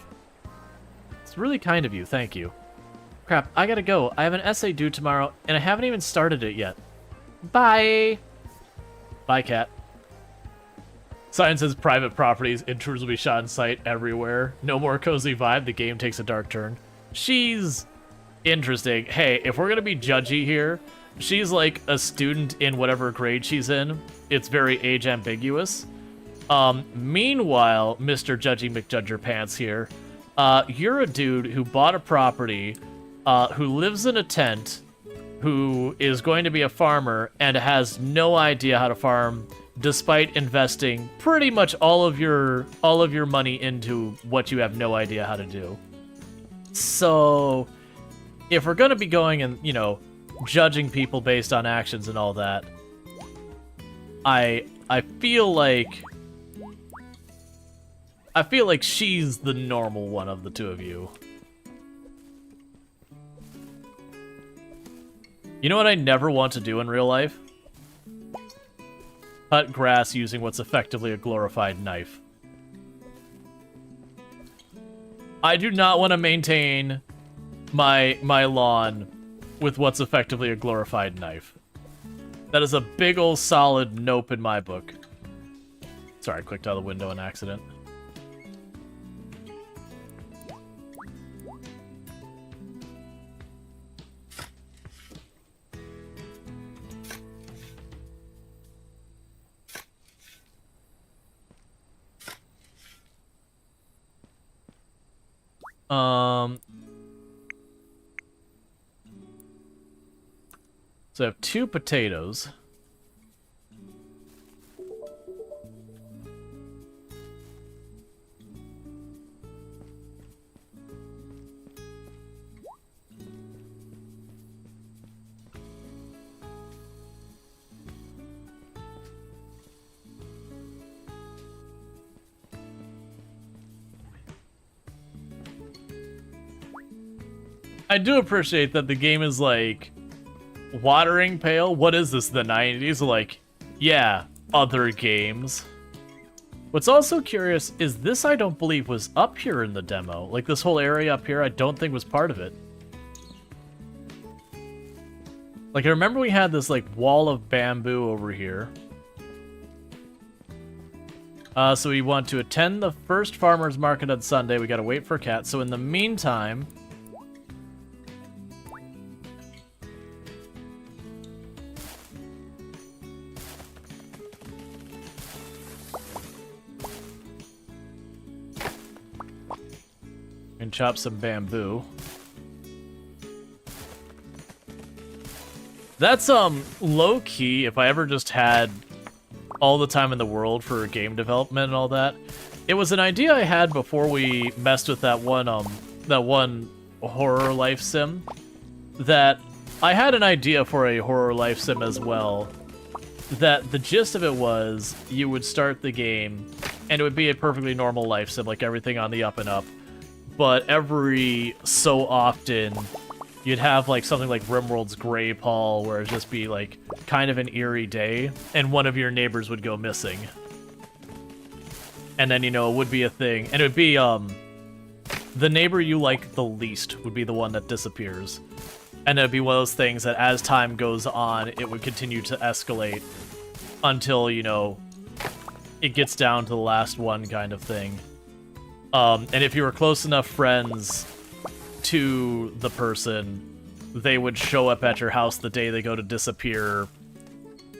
It's really kind of you, thank you. Crap, I gotta go. I have an essay due tomorrow, and I haven't even started it yet. Bye! Bye, Cat. Sign says private properties, intruders will be shot in sight everywhere. No more cozy vibe, the game takes a dark turn. She's interesting. Hey, if we're gonna be judgy here, she's like a student in whatever grade she's in. It's very age ambiguous. Meanwhile, Mr. Judgy McJudgerPants here, you're a dude who bought a property, who lives in a tent, who is going to be a farmer and has no idea how to farm, despite investing pretty much all of your money into what you have no idea how to do. So, if we're gonna be going and, you know, judging people based on actions and all that, I feel like she's the normal one of the two of you. You know what I never want to do in real life? Cut grass using what's effectively a glorified knife. I do not want to maintain my lawn with what's effectively a glorified knife. That is a big ol' solid nope in my book. Sorry, I clicked out of the window in accident. So I have 2 potatoes. I do appreciate that the game is like watering pail. What is this, the 90s? Like, yeah, other games. What's also curious is this, I don't believe, was up here in the demo. Like, this whole area up here, I don't think was part of it. Like, I remember we had this, like, wall of bamboo over here. So we want to attend the first farmer's market on Sunday. We gotta wait for Cat. So in the meantime... and chop some bamboo. That's low-key, if I ever just had all the time in the world for game development and all that. It was an idea I had before we messed with that one horror life sim. That I had an idea for a horror life sim as well. That the gist of it was you would start the game and it would be a perfectly normal life sim, like everything on the up and up. But every so often, you'd have like something like RimWorld's Grey Pall, where it'd just be like kind of an eerie day, and one of your neighbors would go missing. And then, you know, it would be a thing. And it would be, the neighbor you like the least would be the one that disappears. And it'd be one of those things that as time goes on, it would continue to escalate until, you know, it gets down to the last one kind of thing. And if you were close enough friends to the person, they would show up at your house the day they go to disappear,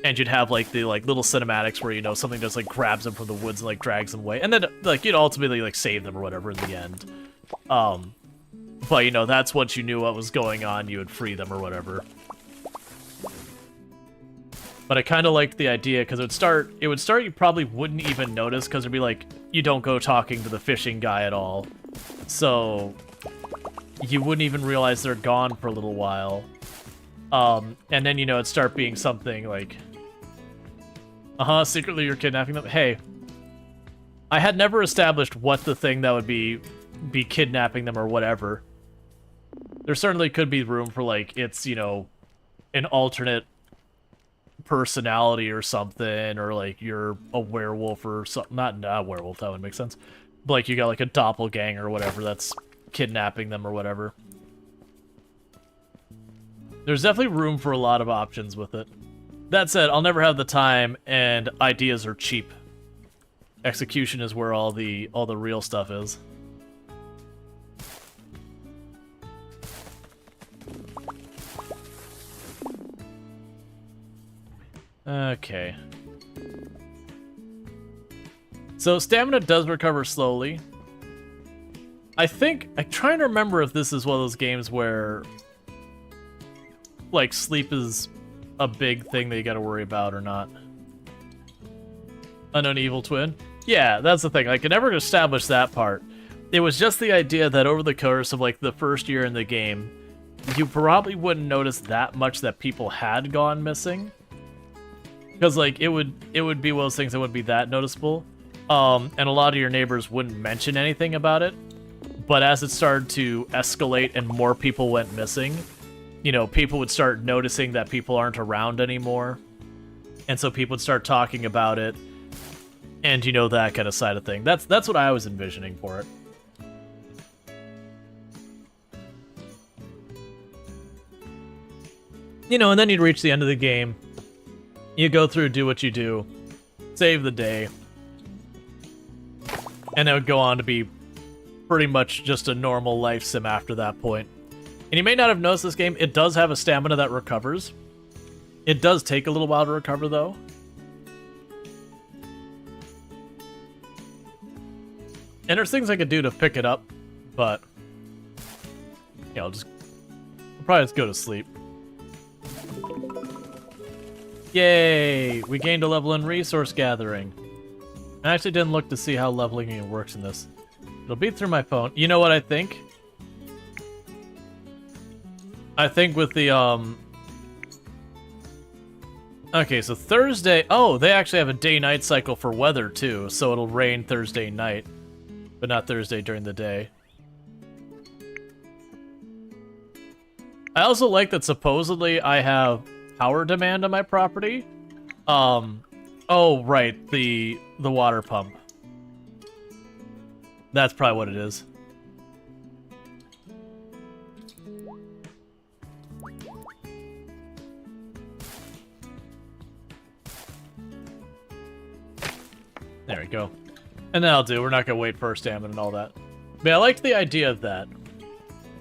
and you'd have like the little cinematics where, you know, something just like grabs them from the woods and like drags them away, and then like you'd ultimately like save them or whatever in the end. But you know, that's once you knew what was going on, you would free them or whatever. But I kind of liked the idea because it would start you probably wouldn't even notice because it'd be like, you don't go talking to the fishing guy at all. So you wouldn't even realize they're gone for a little while. And then, you know, it'd start being something like, secretly you're kidnapping them. Hey, I had never established what the thing that would be kidnapping them or whatever. There certainly could be room for like, it's, you know, an alternate personality or something, or like you're a werewolf or something. Not a werewolf, that would make sense. But like you got like a doppelganger or whatever that's kidnapping them or whatever. There's definitely room for a lot of options with it. That said, I'll never have the time, and ideas are cheap. Execution is where all the real stuff is. Okay. So stamina does recover slowly. I'm trying to remember if this is one of those games where like sleep is a big thing that you gotta worry about or not. Unknown evil twin? Yeah, that's the thing. I could never establish that part. It was just the idea that over the course of like the first year in the game, you probably wouldn't notice that much that people had gone missing. Because, like, it would be one of those things that wouldn't be that noticeable. And a lot of your neighbors wouldn't mention anything about it. But as it started to escalate and more people went missing, you know, people would start noticing that people aren't around anymore. And so people would start talking about it. And, you know, that kind of side of thing. That's what I was envisioning for it. You know, and then you'd reach the end of the game. You go through, do what you do, save the day, and it would go on to be pretty much just a normal life sim after that point. And you may not have noticed this game, it does have a stamina that recovers. It does take a little while to recover, though. And there's things I could do to pick it up, but yeah, I'll probably just go to sleep. Yay! We gained a level in resource gathering. I actually didn't look to see how leveling works in this. It'll be through my phone. You know what I think? I think with the, okay, so Thursday... Oh, they actually have a day-night cycle for weather, too, so it'll rain Thursday night, but not Thursday during the day. I also like that supposedly I have power demand on my property. Oh, right, the water pump. That's probably what it is. There we go. And that'll do. We're not going to wait for our stamina and all that. But I liked the idea of that.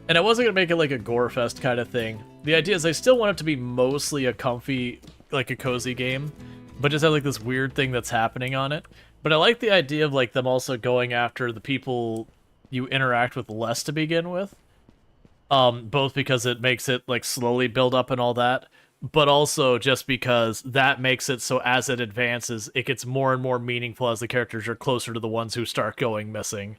And I wasn't going to make it like a gore fest kind of thing. The idea is I still want it to be mostly a comfy, like a cozy game, but just have like this weird thing that's happening on it. But I like the idea of like them also going after the people you interact with less to begin with. Both because it makes it like slowly build up and all that, but also just because that makes it so as it advances, it gets more and more meaningful as the characters are closer to the ones who start going missing.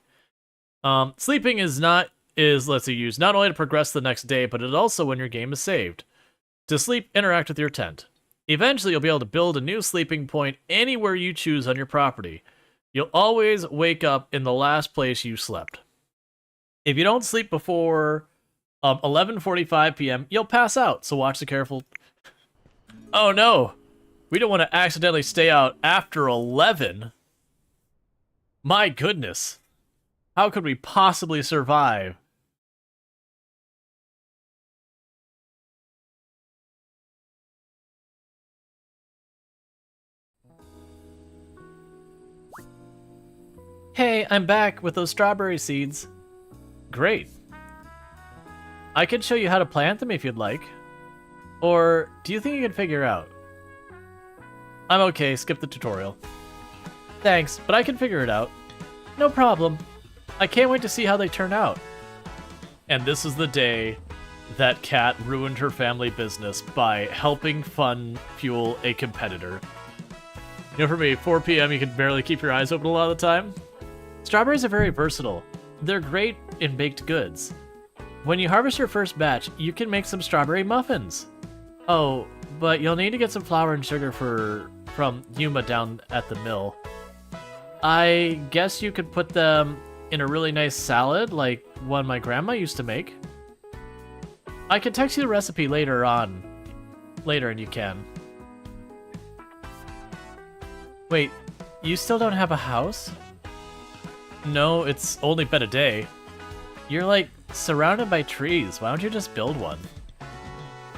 Sleeping is lets you use not only to progress the next day, but it also when your game is saved. To sleep, interact with your tent. Eventually, you'll be able to build a new sleeping point anywhere you choose on your property. You'll always wake up in the last place you slept. If you don't sleep before 11:45 p.m., you'll pass out, so watch the careful... Oh no! We don't want to accidentally stay out after 11. My goodness. How could we possibly survive? Hey, I'm back with those strawberry seeds. Great. I can show you how to plant them if you'd like. Or do you think you can figure out? I'm okay, skip the tutorial. Thanks, but I can figure it out. No problem. I can't wait to see how they turn out. And this is the day that Kat ruined her family business by helping fun fuel a competitor. You know, for me, 4 p.m. you can barely keep your eyes open a lot of the time. Strawberries are very versatile. They're great in baked goods. When you harvest your first batch, you can make some strawberry muffins. Oh, but you'll need to get some flour and sugar from Yuma down at the mill. I guess you could put them in a really nice salad like one my grandma used to make. I can text you the recipe later and you can. Wait, you still don't have a house? No, it's only been a day. You're like surrounded by trees. Why don't you just build one?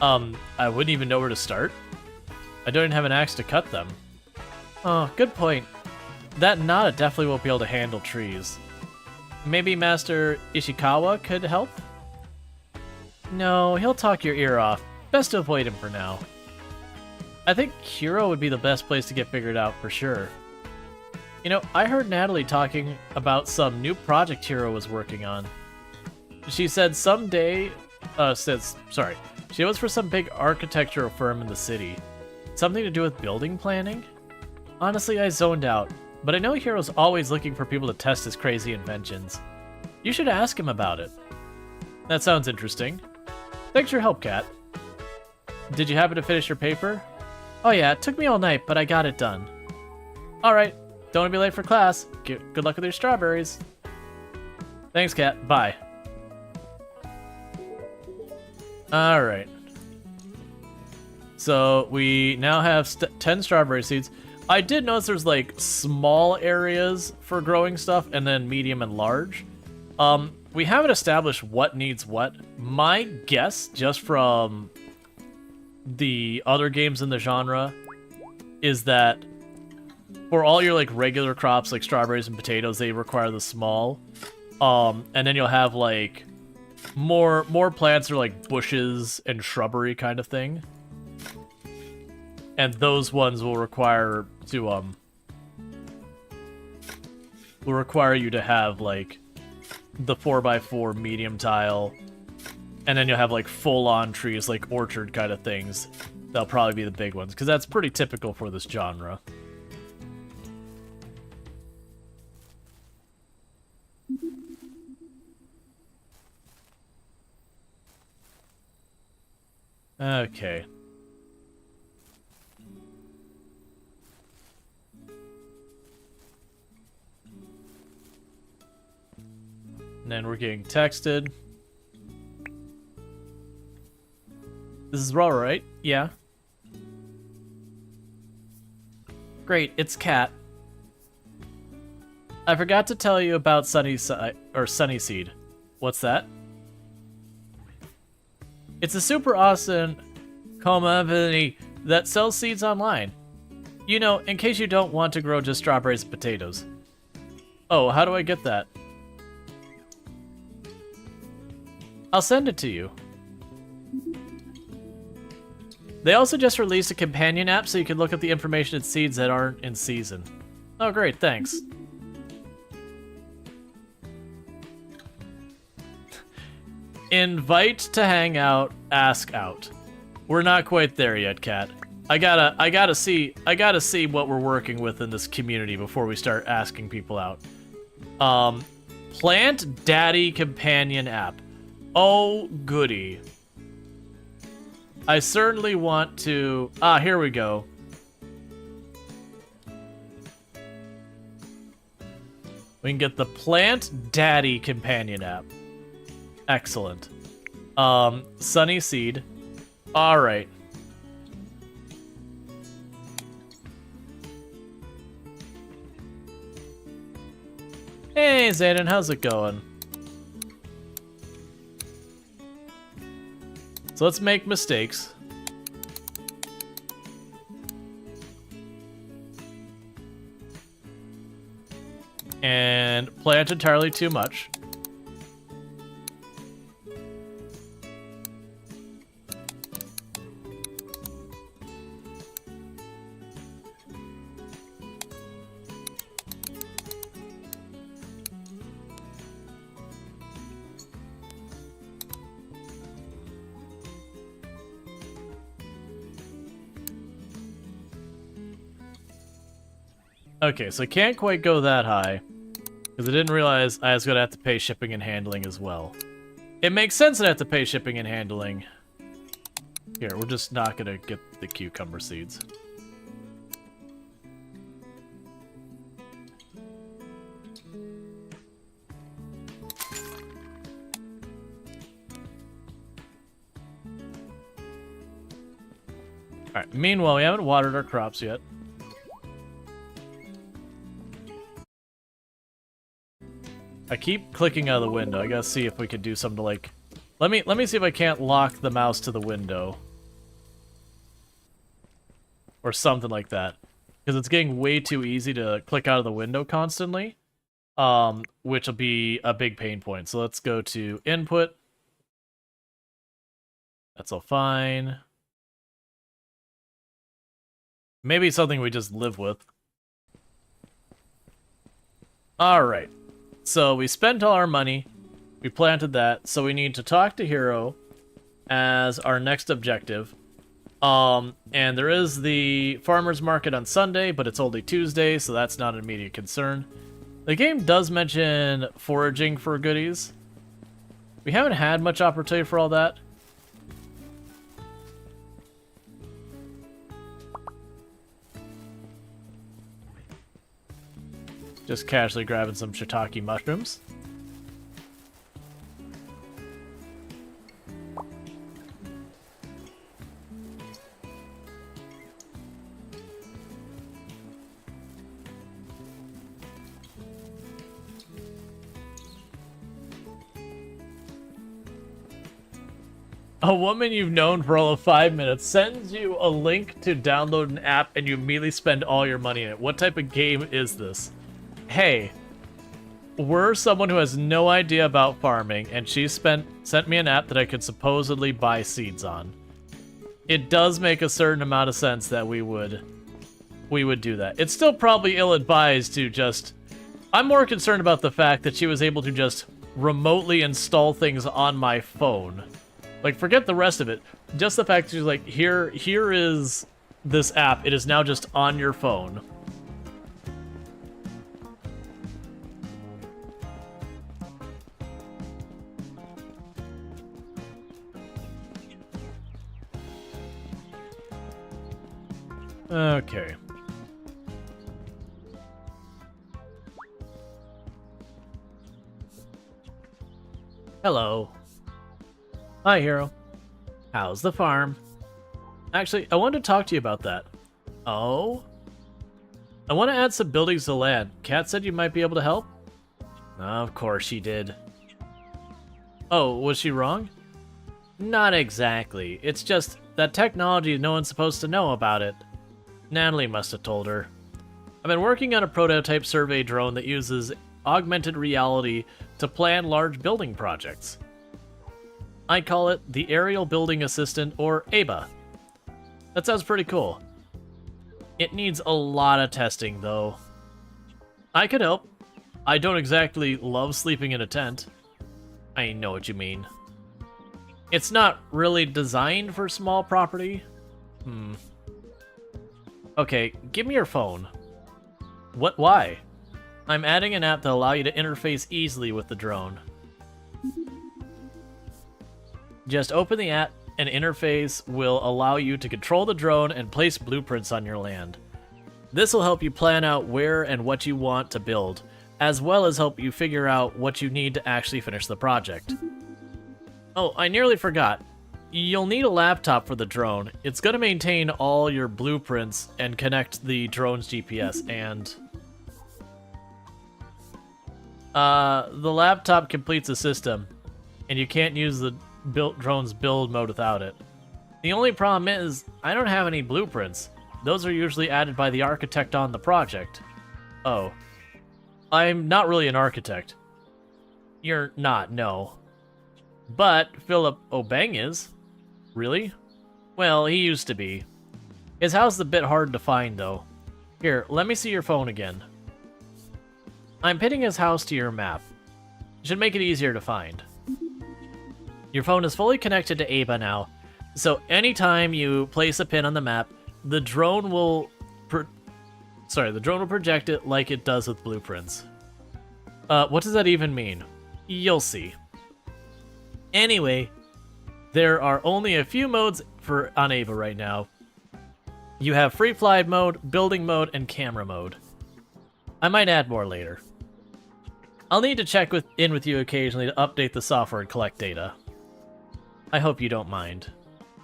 I wouldn't even know where to start. I don't even have an axe to cut them. Oh, good point. That Nada definitely won't be able to handle trees. Maybe Master Ishikawa could help? No, he'll talk your ear off. Best to avoid him for now. I think Hero would be the best place to get figured out for sure. You know, I heard Natalie talking about some new project Hero was working on. She said someday, she was for some big architectural firm in the city. Something to do with building planning? Honestly, I zoned out, but I know Hero's always looking for people to test his crazy inventions. You should ask him about it. That sounds interesting. Thanks for your help, Kat. Did you happen to finish your paper? Oh yeah, it took me all night, but I got it done. Alright, don't want to be late for class. Good luck with your strawberries. Thanks, Kat. Bye. Alright. So, we now have 10 strawberry seeds. I did notice there's, like, small areas for growing stuff, and then medium and large. We haven't established what needs what. My guess, just from the other games in the genre is that for all your like regular crops like strawberries and potatoes, they require the small. And then you'll have like more plants are like bushes and shrubbery kind of thing. And those ones will require to you to have like the 4x4 medium tile, and then you'll have like full-on trees like orchard kind of things. They'll probably be the big ones because that's pretty typical for this genre. Okay. And then we're getting texted. This is Rual, right? Yeah. Great, it's Cat. I forgot to tell you about SunnySide or SunnySide. What's that? It's a super awesome company that sells seeds online. You know, in case you don't want to grow just strawberries and potatoes. Oh, how do I get that? I'll send it to you. They also just released a companion app so you can look at the information in seeds that aren't in season. Oh great, thanks. Invite to hang out, ask out. We're not quite there yet, Kat. I gotta see what we're working with in this community before we start asking people out. Plant Daddy companion app. Oh goody. I certainly want to... Ah, here we go. We can get the Plant Daddy companion app. Excellent. SunnySide. Alright. Hey, Zayden, how's it going? So let's make mistakes. And plant entirely too much. Okay, so I can't quite go that high, because I didn't realize I was going to have to pay shipping and handling as well. It makes sense that I have to pay shipping and handling. Here, we're just not going to get the cucumber seeds. Alright, meanwhile, we haven't watered our crops yet. I keep clicking out of the window. I gotta see if we could do something to like... Let me see if I can't lock the mouse to the window. Or something like that. Because it's getting way too easy to click out of the window constantly. Which will be a big pain point. So let's go to input. That's all fine. Maybe something we just live with. Alright. So we spent all our money, we planted that, so we need to talk to Hero as our next objective. And there is the farmer's market on Sunday, but it's only Tuesday, so that's not an immediate concern. The game does mention foraging for goodies. We haven't had much opportunity for all that. Just casually grabbing some shiitake mushrooms. A woman you've known for all of 5 minutes sends you a link to download an app and you immediately spend all your money in it. What type of game is this? Hey, we're someone who has no idea about farming, and she sent me an app that I could supposedly buy seeds on. It does make a certain amount of sense that we would do that. It's still probably ill-advised to just... I'm more concerned about the fact that she was able to just remotely install things on my phone. Like, forget the rest of it. Just the fact that she's like, here is this app. It is now just on your phone. Okay. Hello. Hi, Hero. How's the farm? Actually, I wanted to talk to you about that. Oh? I want to add some buildings to land. Kat said you might be able to help? Of course she did. Oh, was she wrong? Not exactly. It's just that technology, no one's supposed to know about it. Natalie must have told her. I've been working on a prototype survey drone that uses augmented reality to plan large building projects. I call it the Aerial Building Assistant, or ABA. That sounds pretty cool. It needs a lot of testing, though. I could help. I don't exactly love sleeping in a tent. I know what you mean. It's not really designed for small property. Okay, give me your phone. What? Why? I'm adding an app that'll allow you to interface easily with the drone. Just open the app, and interface will allow you to control the drone and place blueprints on your land. This will help you plan out where and what you want to build, as well as help you figure out what you need to actually finish the project. Oh, I nearly forgot. You'll need a laptop for the drone. It's going to maintain all your blueprints and connect the drone's GPS, and... the laptop completes the system, and you can't use the drone's build mode without it. The only problem is, I don't have any blueprints. Those are usually added by the architect on the project. Oh. I'm not really an architect. You're not, no. But Philip Obeng is. Really? Well, he used to be. His house is a bit hard to find, though. Here, let me see your phone again. I'm pinning his house to your map. It should make it easier to find. Your phone is fully connected to ABA now, so anytime you place a pin on the map, the drone will project it like it does with blueprints. What does that even mean? You'll see. Anyway, there are only a few modes on ABA right now. You have free fly mode, building mode, and camera mode. I might add more later. I'll need to check in with you occasionally to update the software and collect data. I hope you don't mind.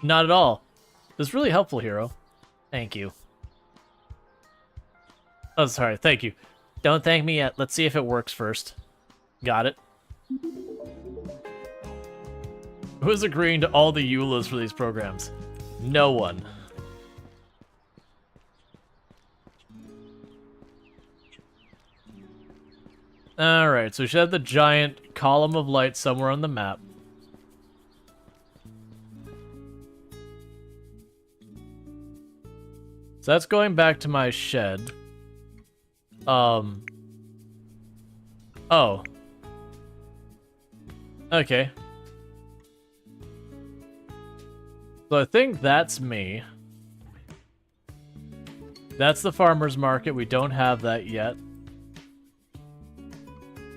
Not at all. This is really helpful, Hero. Thank you. Oh, sorry. Thank you. Don't thank me yet. Let's see if it works first. Got it. Who's agreeing to all the EULAs for these programs? No one. Alright, so we should have the giant column of light somewhere on the map. So that's going back to my shed. Oh. Okay. So I think that's me. That's the farmer's market. We don't have that yet.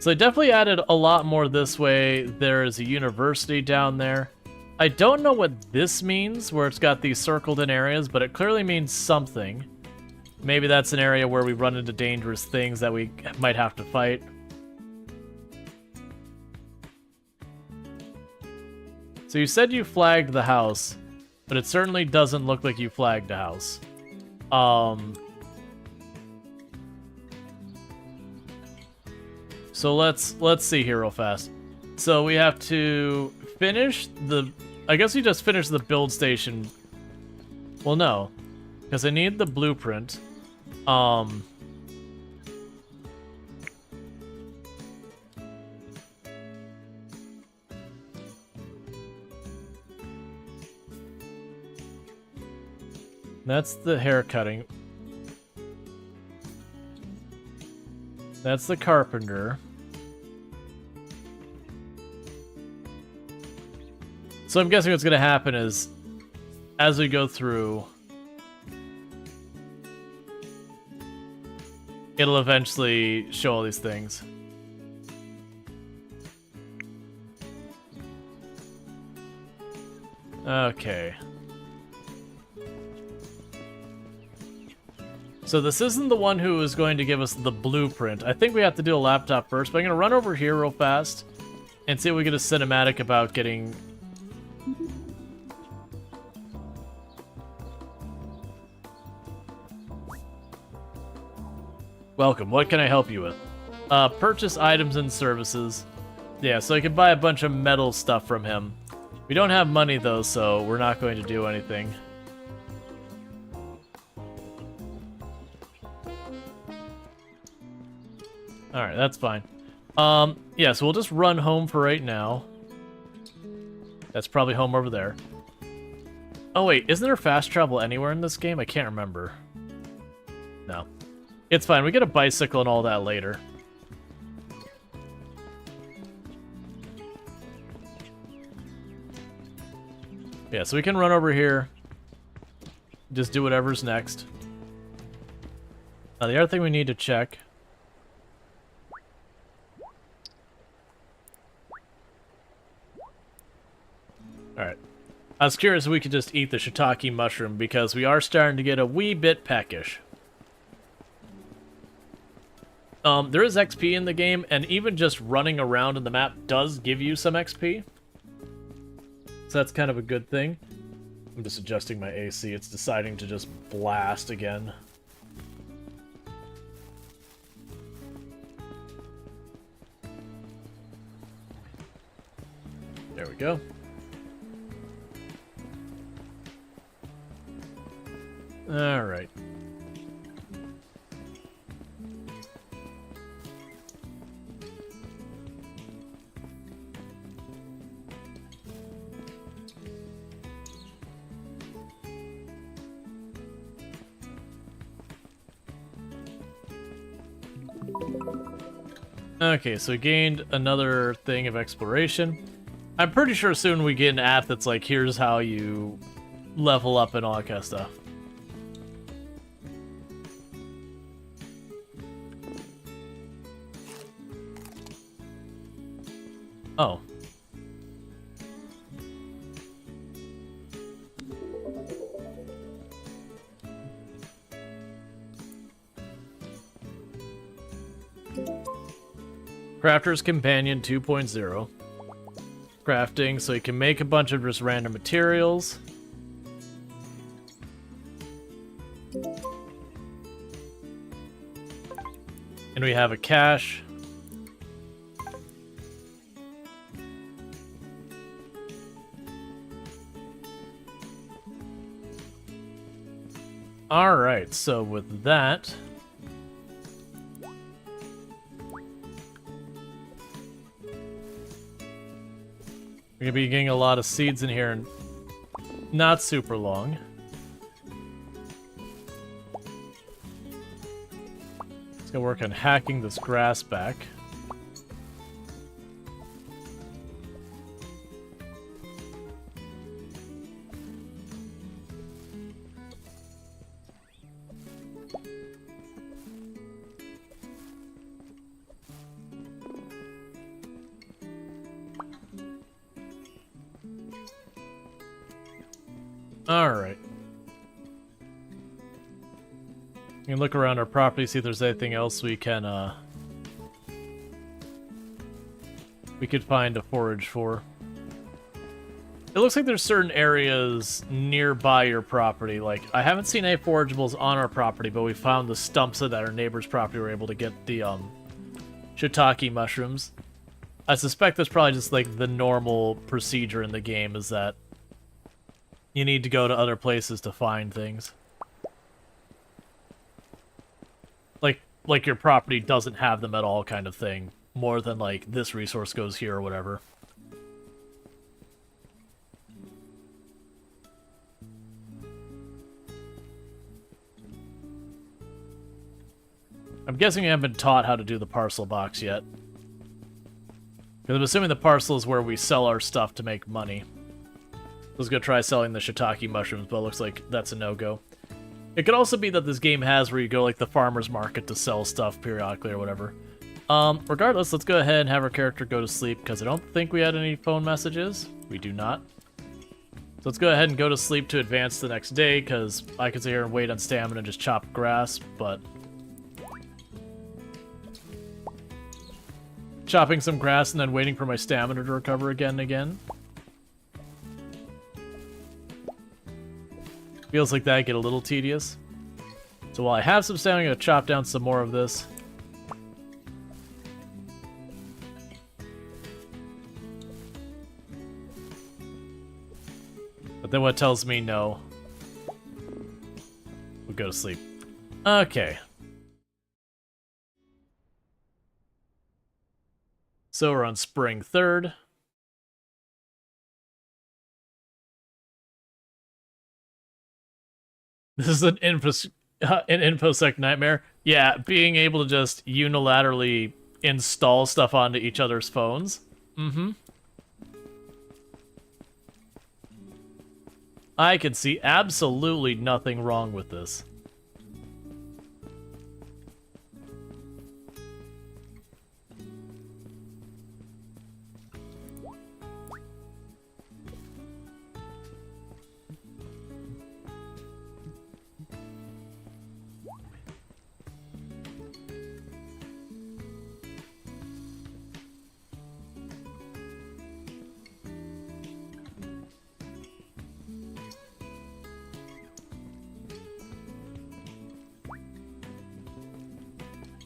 So they definitely added a lot more this way. There's a university down there. I don't know what this means, where it's got these circled in areas, but it clearly means something. Maybe that's an area where we run into dangerous things that we might have to fight. So you said you flagged the house, but it certainly doesn't look like you flagged a house. So let's see here real fast. So we have to finish the I guess we just finished the build station. Well, no. Because I need the blueprint. That's the hair cutting. That's the carpenter. So I'm guessing what's going to happen is, as we go through, it'll eventually show all these things. Okay. So this isn't the one who is going to give us the blueprint. I think we have to do a laptop first, but I'm going to run over here real fast and see if we get a cinematic about getting... Welcome, what can I help you with? Purchase items and services. Yeah, so I can buy a bunch of metal stuff from him. We don't have money though, so we're not going to do anything. Alright, that's fine. Yeah, so we'll just run home for right now. That's probably home over there. Oh wait, isn't there fast travel anywhere in this game? I can't remember. No. It's fine, we get a bicycle and all that later. Yeah, so we can run over here. Just do whatever's next. Now the other thing we need to check... Alright. I was curious if we could just eat the shiitake mushroom, because we are starting to get a wee bit peckish. There is XP in the game, and even just running around in the map does give you some XP. So that's kind of a good thing. I'm just adjusting my AC. It's deciding to just blast again. There we go. All right. Okay, so we gained another thing of exploration. I'm pretty sure soon we get an app that's like, here's how you level up and all that kind of stuff. Oh. Crafter's Companion 2.0. Crafting, so you can make a bunch of just random materials. And we have a cache. Alright, so with that... we're going to be getting a lot of seeds in here, and not super long. Let's go work on hacking this grass back. Alright. We can look around our property, see if there's anything else we can, we could find to forage for. It looks like there's certain areas nearby your property. Like, I haven't seen any forageables on our property, but we found the stumps of that our neighbor's property were able to get the, shiitake mushrooms. I suspect that's probably just, like, the normal procedure in the game, is that you need to go to other places to find things. Like your property doesn't have them at all kind of thing. More than, like, this resource goes here or whatever. I'm guessing you haven't been taught how to do the parcel box yet. Because I'm assuming the parcel is where we sell our stuff to make money. I was going to try selling the shiitake mushrooms, but it looks like that's a no-go. It could also be that this game has where you go, like, the farmer's market to sell stuff periodically or whatever. Regardless, let's go ahead and have our character go to sleep, because I don't think we had any phone messages. We do not. So let's go ahead and go to sleep to advance the next day, because I could sit here and wait on stamina and just chop grass, but... chopping some grass and then waiting for my stamina to recover again and again. Feels like that get a little tedious. So while I have some stamina, I'm going to chop down some more of this. But then what tells me no? We'll go to sleep. Okay. So we're on spring 3rd. This is an InfoSec nightmare. Yeah, being able to just unilaterally install stuff onto each other's phones. Mm-hmm. I can see absolutely nothing wrong with this.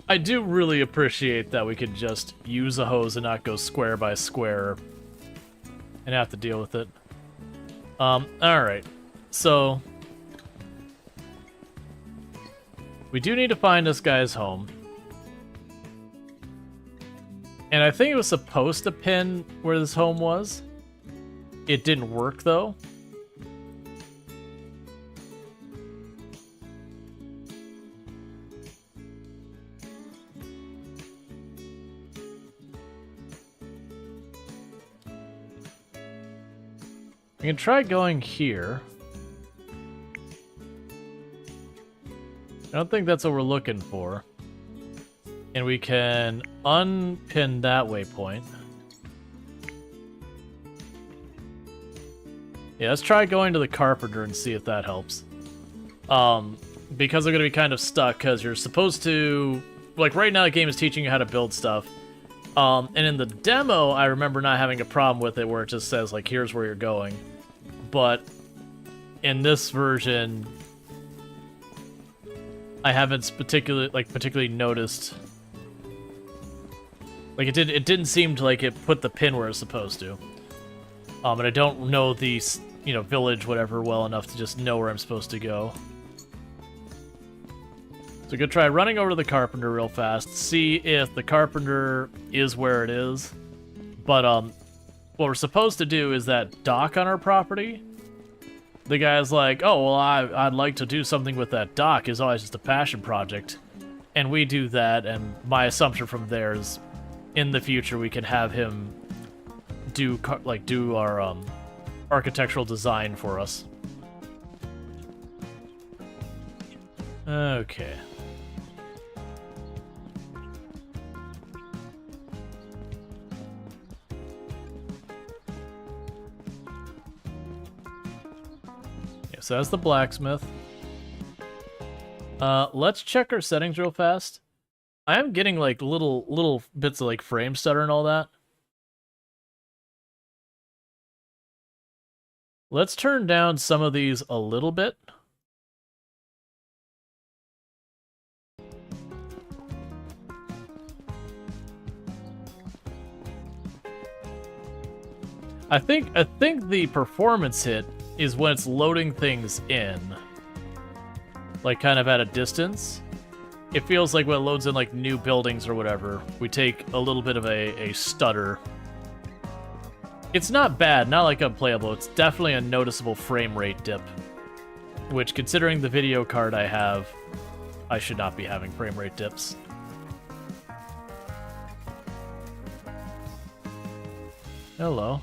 I do really appreciate that we could just use a hose and not go square by square and have to deal with it. Alright. So we do need to find this guy's home. And I think it was supposed to pin where this home was. It didn't work though. We can try going here. I don't think that's what we're looking for. And we can unpin that waypoint. Yeah, let's try going to the carpenter and see if that helps. Because I'm going to be kind of stuck, because you're supposed to... Like, right now the game is teaching you how to build stuff. And in the demo, I remember not having a problem with it, where it just says, like, here's where you're going. But in this version, I haven't particularly noticed. Like, it didn't seem to, like, it put the pin where it's supposed to. And I don't know the, you know, village, whatever, well enough to just know where I'm supposed to go. So I'm gonna try running over to the carpenter real fast, see if the carpenter is where it is. But, what we're supposed to do is that dock on our property. The guy's like, oh, well, I'd like to do something with that dock. It's always just a passion project. And we do that, and my assumption from there is in the future we can have him do our architectural design for us. Okay. So that's the blacksmith. Let's check our settings real fast. I am getting like little bits of like frame stutter and all that. Let's turn down some of these a little bit. I think the performance hit is when it's loading things in, like kind of at a distance. It feels like when it loads in like new buildings or whatever, we take a little bit of a stutter. It's not bad, not like unplayable. It's definitely a noticeable frame rate dip, which, considering the video card I have, I should not be having frame rate dips. Hello.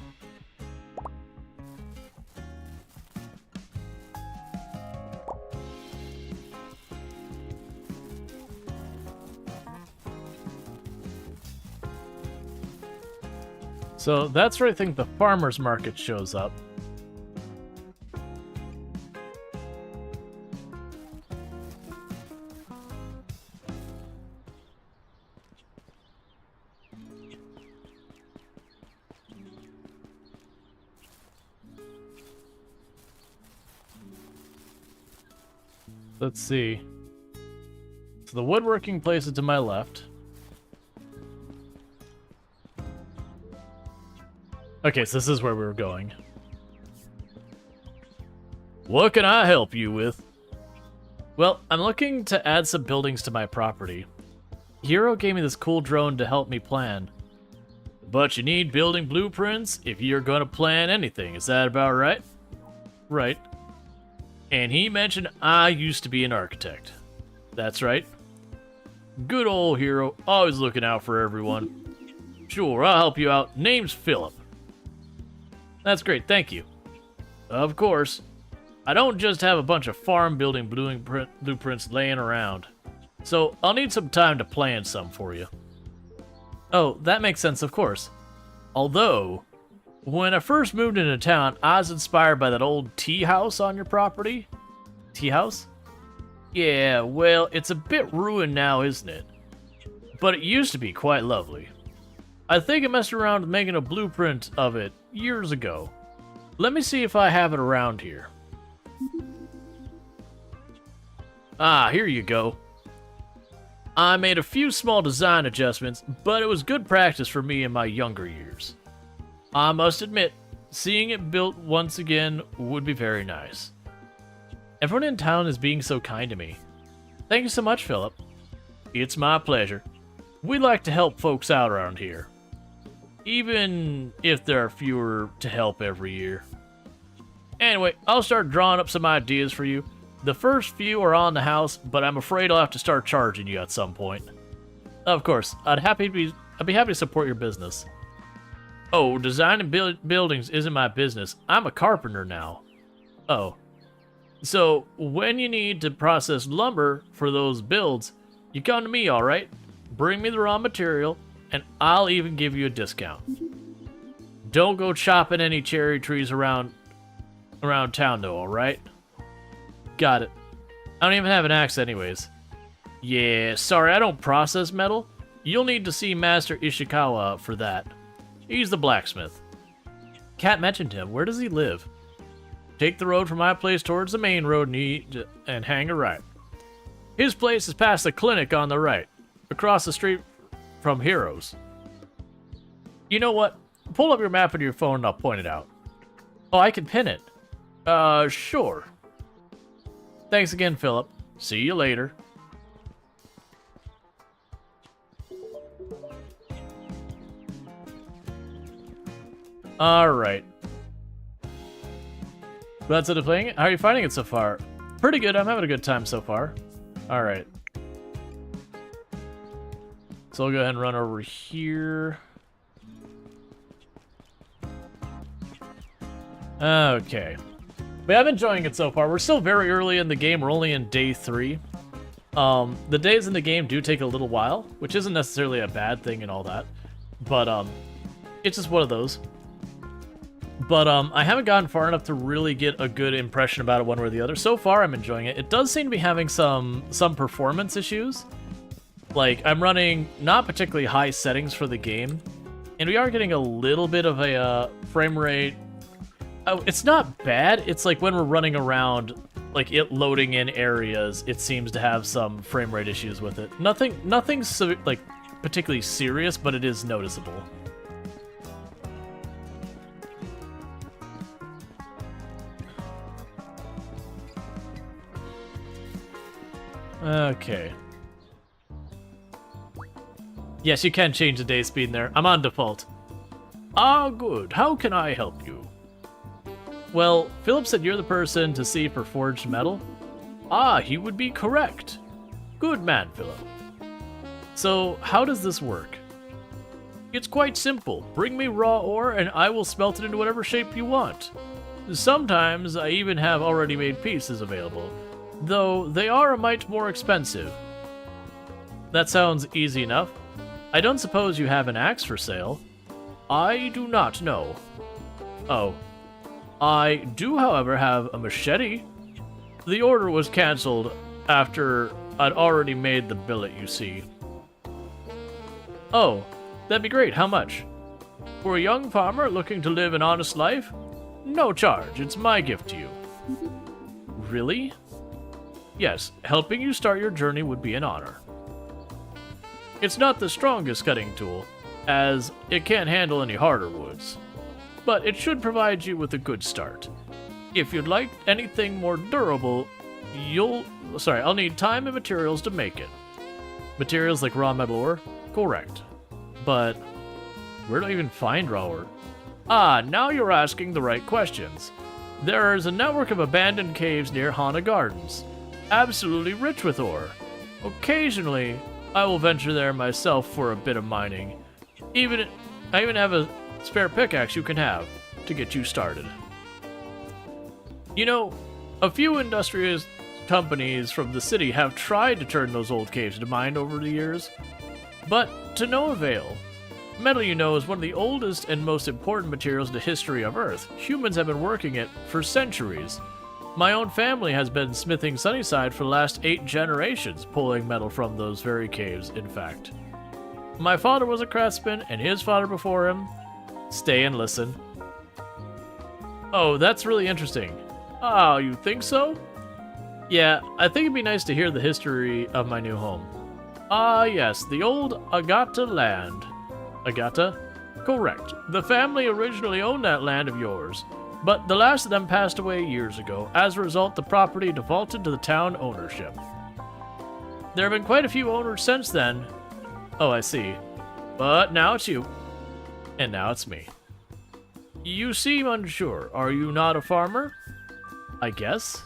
So that's where I think the farmer's market shows up. Let's see. So the woodworking place is to my left. Okay, so this is where we were going. What can I help you with? Well, I'm looking to add some buildings to my property. Hero gave me this cool drone to help me plan. But you need building blueprints if you're going to plan anything. Is that about right? Right. And he mentioned I used to be an architect. That's right. Good old Hero, always looking out for everyone. Sure, I'll help you out. Name's Philip. That's great, thank you. Of course. I don't just have a bunch of farm building blueprints laying around. So I'll need some time to plan some for you. Oh, that makes sense, of course. Although, when I first moved into town, I was inspired by that old tea house on your property. Tea house? Yeah, well, it's a bit ruined now, isn't it? But it used to be quite lovely. I think I messed around with making a blueprint of it years ago. Let me see if I have it around here. Ah, here you go. I made a few small design adjustments, but it was good practice for me in my younger years. I must admit, seeing it built once again would be very nice. Everyone in town is being so kind to me. Thank you so much, Philip. It's my pleasure. We like to help folks out around here, even if there are fewer to help every year. Anyway, I'll start drawing up some ideas for you. The first few are on the house, but I'm afraid I'll have to start charging you at some point. Of course, I'd be happy to support your business. Oh, designing buildings isn't my business. I'm a carpenter now. Oh. So, when you need to process lumber for those builds, you come to me, alright? Bring me the raw material, and I'll even give you a discount. Don't go chopping any cherry trees around town, though, alright? Got it. I don't even have an axe anyways. Yeah, sorry, I don't process metal. You'll need to see Master Ishikawa for that. He's the blacksmith. Cat mentioned him. Where does he live? Take the road from my place towards the main road and hang a right. His place is past the clinic on the right, across the street from Heroes. You know what? Pull up your map on your phone and I'll point it out. Oh, I can pin it. Sure. Thanks again, Philip. See you later. Alright. That's it of playing it? How are you finding it so far? Pretty good, I'm having a good time so far. Alright. So I'll go ahead and run over here. Okay. But I'm enjoying it so far. We're still very early in the game. We're only in day 3. The days in the game do take a little while, which isn't necessarily a bad thing and all that. But, it's just one of those. But, I haven't gotten far enough to really get a good impression about it one way or the other. So far, I'm enjoying it. It does seem to be having some performance issues. Like, I'm running not particularly high settings for the game. And we are getting a little bit of a, frame rate. Oh, it's not bad. It's like when we're running around, like it loading in areas, it seems to have some frame rate issues with it. Nothing so, like, particularly serious, but it is noticeable. Okay. Yes, you can change the day speed in there. I'm on default. Ah, good. How can I help you? Well, Philip said you're the person to see for forged metal. Ah, he would be correct. Good man, Philip. So, how does this work? It's quite simple. Bring me raw ore and I will smelt it into whatever shape you want. Sometimes I even have already made pieces available, though they are a mite more expensive. That sounds easy enough. I don't suppose you have an axe for sale? I do not know. Oh. I do, however, have a machete. The order was cancelled after I'd already made the billet, you see. Oh, that'd be great. How much? For a young farmer looking to live an honest life? No charge. It's my gift to you. Really? Yes, helping you start your journey would be an honor. It's not the strongest cutting tool, as it can't handle any harder woods, but it should provide you with a good start. If you'd like anything more durable, I'll need time and materials to make it. Materials like raw metal ore? Correct. But where do I even find raw ore? Ah, now you're asking the right questions. There is a network of abandoned caves near Hana Gardens, absolutely rich with ore. Occasionally, I will venture there myself for a bit of mining. I even have a spare pickaxe you can have to get you started. You know, a few industrious companies from the city have tried to turn those old caves into mine over the years, but to no avail. Metal, you know, is one of the oldest and most important materials in the history of Earth. Humans have been working it for centuries. My own family has been smithing SunnySide for the last 8 generations, pulling metal from those very caves, in fact. My father was a craftsman, and his father before him. Stay and listen. Oh, that's really interesting. Oh, you think so? Yeah, I think it'd be nice to hear the history of my new home. Ah, yes, the old Agata land. Agata? Correct. The family originally owned that land of yours, but the last of them passed away years ago. As a result, the property defaulted to the town ownership. There have been quite a few owners since then. Oh, I see. But now it's you. And now it's me. You seem unsure. Are you not a farmer? I guess.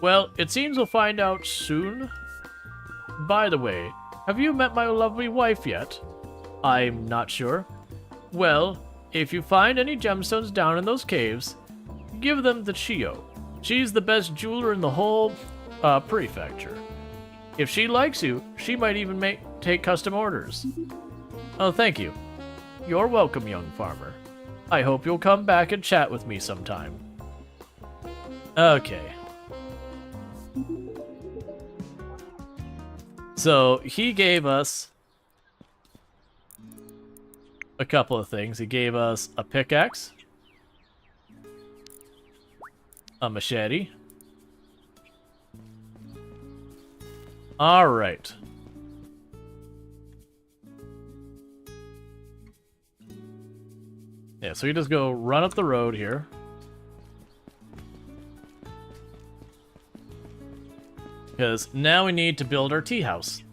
Well, it seems we'll find out soon. By the way, have you met my lovely wife yet? I'm not sure. Well, if you find any gemstones down in those caves, give them to Chio. She's the best jeweler in the whole prefecture. If she likes you, she might even take custom orders. Oh, thank you. You're welcome, young farmer. I hope you'll come back and chat with me sometime. Okay. So, he gave us a couple of things. He gave us a pickaxe, a machete. All right. Yeah, so we just go run up the road here. Because now we need to build our tea house.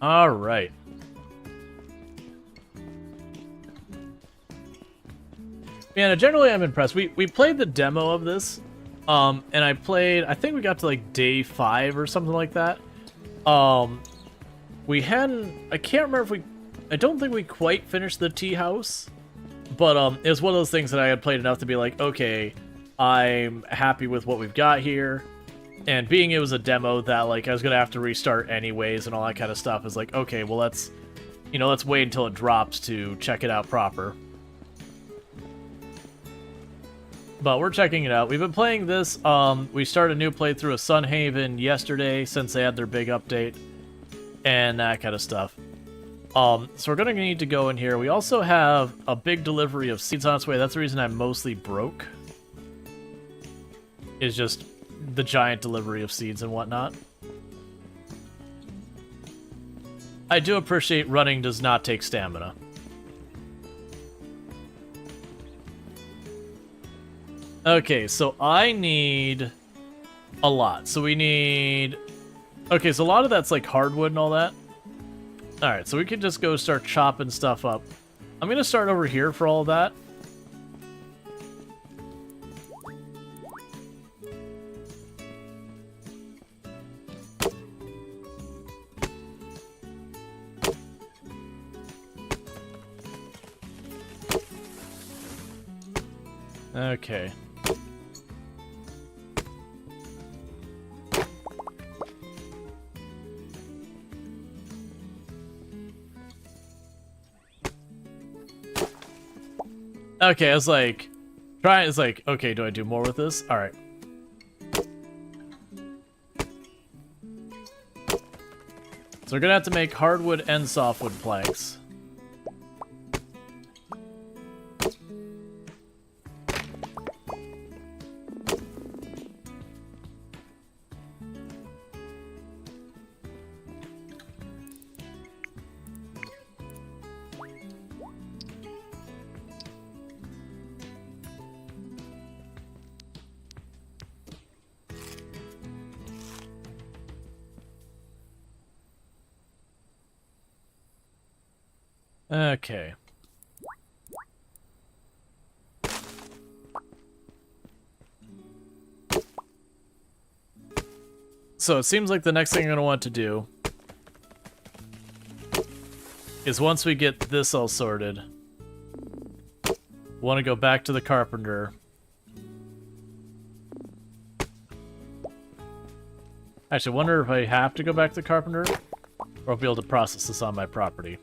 All right. Yeah, generally I'm impressed. We played the demo of this, and I think we got to like day 5 or something like that. We hadn't, I can't remember if I don't think we quite finished the tea house, but it was one of those things that I had played enough to be like, okay, I'm happy with what we've got here. And being it was a demo that like I was gonna have to restart anyways and all that kind of stuff, is like, okay, well let's wait until it drops to check it out proper. But we're checking it out. We've been playing this. We started a new playthrough of Sunhaven yesterday since they had their big update and that kind of stuff. So we're gonna need to go in here. We also have a big delivery of seeds on its way. That's the reason I'm mostly broke. Is just the giant delivery of seeds and whatnot. I do appreciate running does not take stamina. Okay, so I need a lot. So we need... Okay, so a lot of that's like hardwood and all that. Alright, so we can just go start chopping stuff up. I'm going to start over here for all of that. Okay. Okay, I was like, it's like, okay, do I do more with this? All right. So we're gonna have to make hardwood and softwood planks. Okay. So it seems like the next thing I'm going to want to do is once we get this all sorted, want to go back to the carpenter. Actually, I wonder if I have to go back to the carpenter or I'll be able to process this on my property.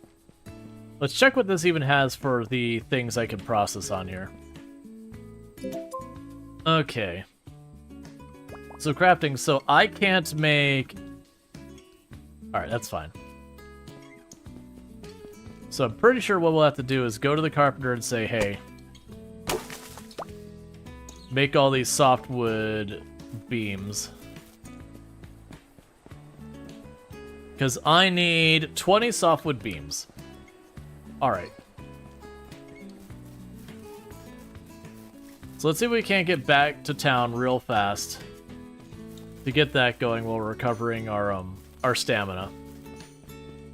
Let's check what this even has for the things I can process on here. Okay. So crafting, so I can't make... Alright, that's fine. So I'm pretty sure what we'll have to do is go to the carpenter and say, hey, make all these softwood beams. Because I need 20 softwood beams. Alright. So let's see if we can't get back to town real fast to get that going while we're recovering our stamina.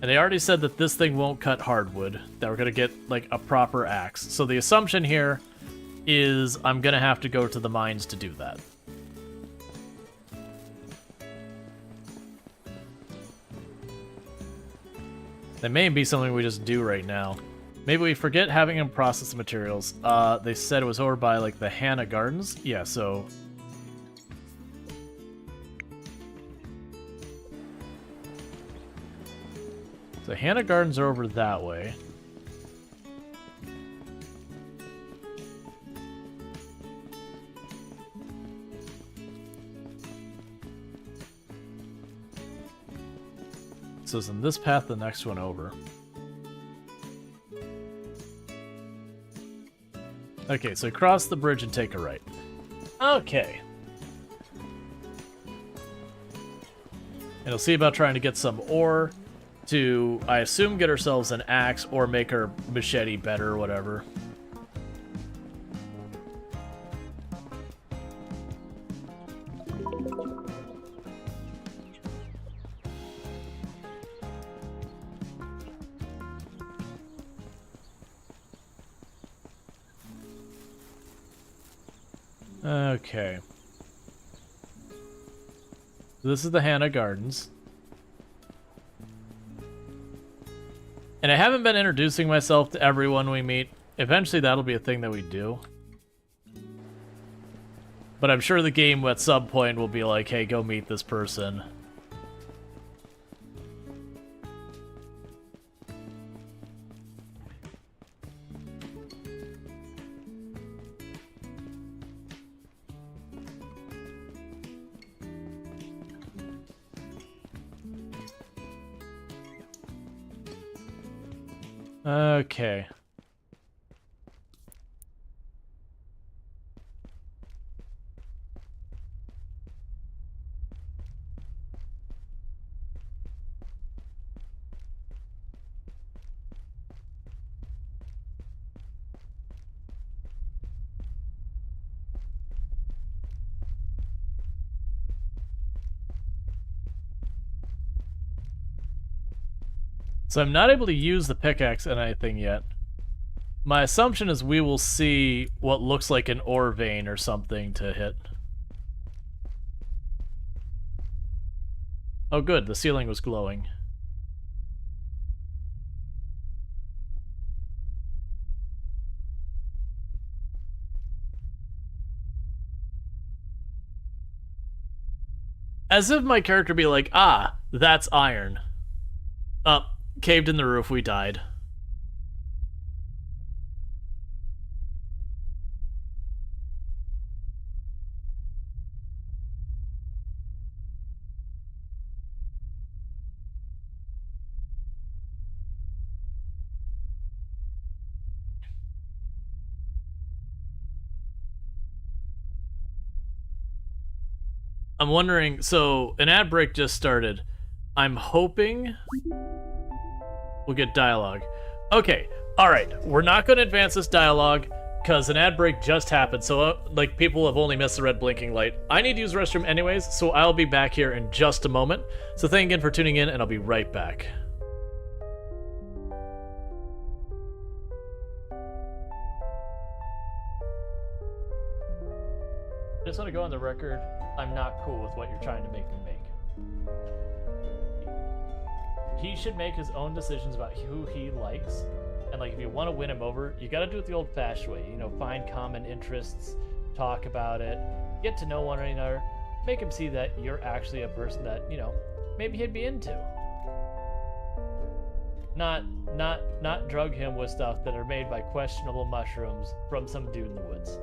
And they already said that this thing won't cut hardwood, that we're gonna get like a proper axe. So the assumption here is I'm gonna have to go to the mines to do that. That may be something we just do right now. Maybe we forget having him process the materials. They said it was over by, like, the Hannah Gardens? Yeah, so... The Hannah Gardens are over that way. So it's in this path, the next one over. Okay, so cross the bridge and take a right. Okay. And we'll see about trying to get some ore to, I assume, get ourselves an axe or make our machete better or whatever. Okay. So this is the Hannah Gardens. And I haven't been introducing myself to everyone we meet. Eventually that'll be a thing that we do. But I'm sure the game at some point will be like, hey, go meet this person. Okay. So I'm not able to use the pickaxe in anything yet. My assumption is we will see what looks like an ore vein or something to hit. Oh good, the ceiling was glowing. As if my character be like, ah, that's iron. Up, caved in the roof, we died. I'm wondering, so an ad break just started. I'm hoping we'll get dialogue. Okay, alright, we're not going to advance this dialogue because an ad break just happened, so like people have only missed the red blinking light. I need to use the restroom anyways, so I'll be back here in just a moment. So thank you again for tuning in, and I'll be right back. I just want to go on the record, I'm not cool with what you're trying to make me make. He should make his own decisions about who he likes, and like if you want to win him over, you got to do it the old-fashioned way. You know, find common interests, talk about it, get to know one another, make him see that you're actually a person that, you know, maybe he'd be into. Not drug him with stuff that are made by questionable mushrooms from some dude in the woods.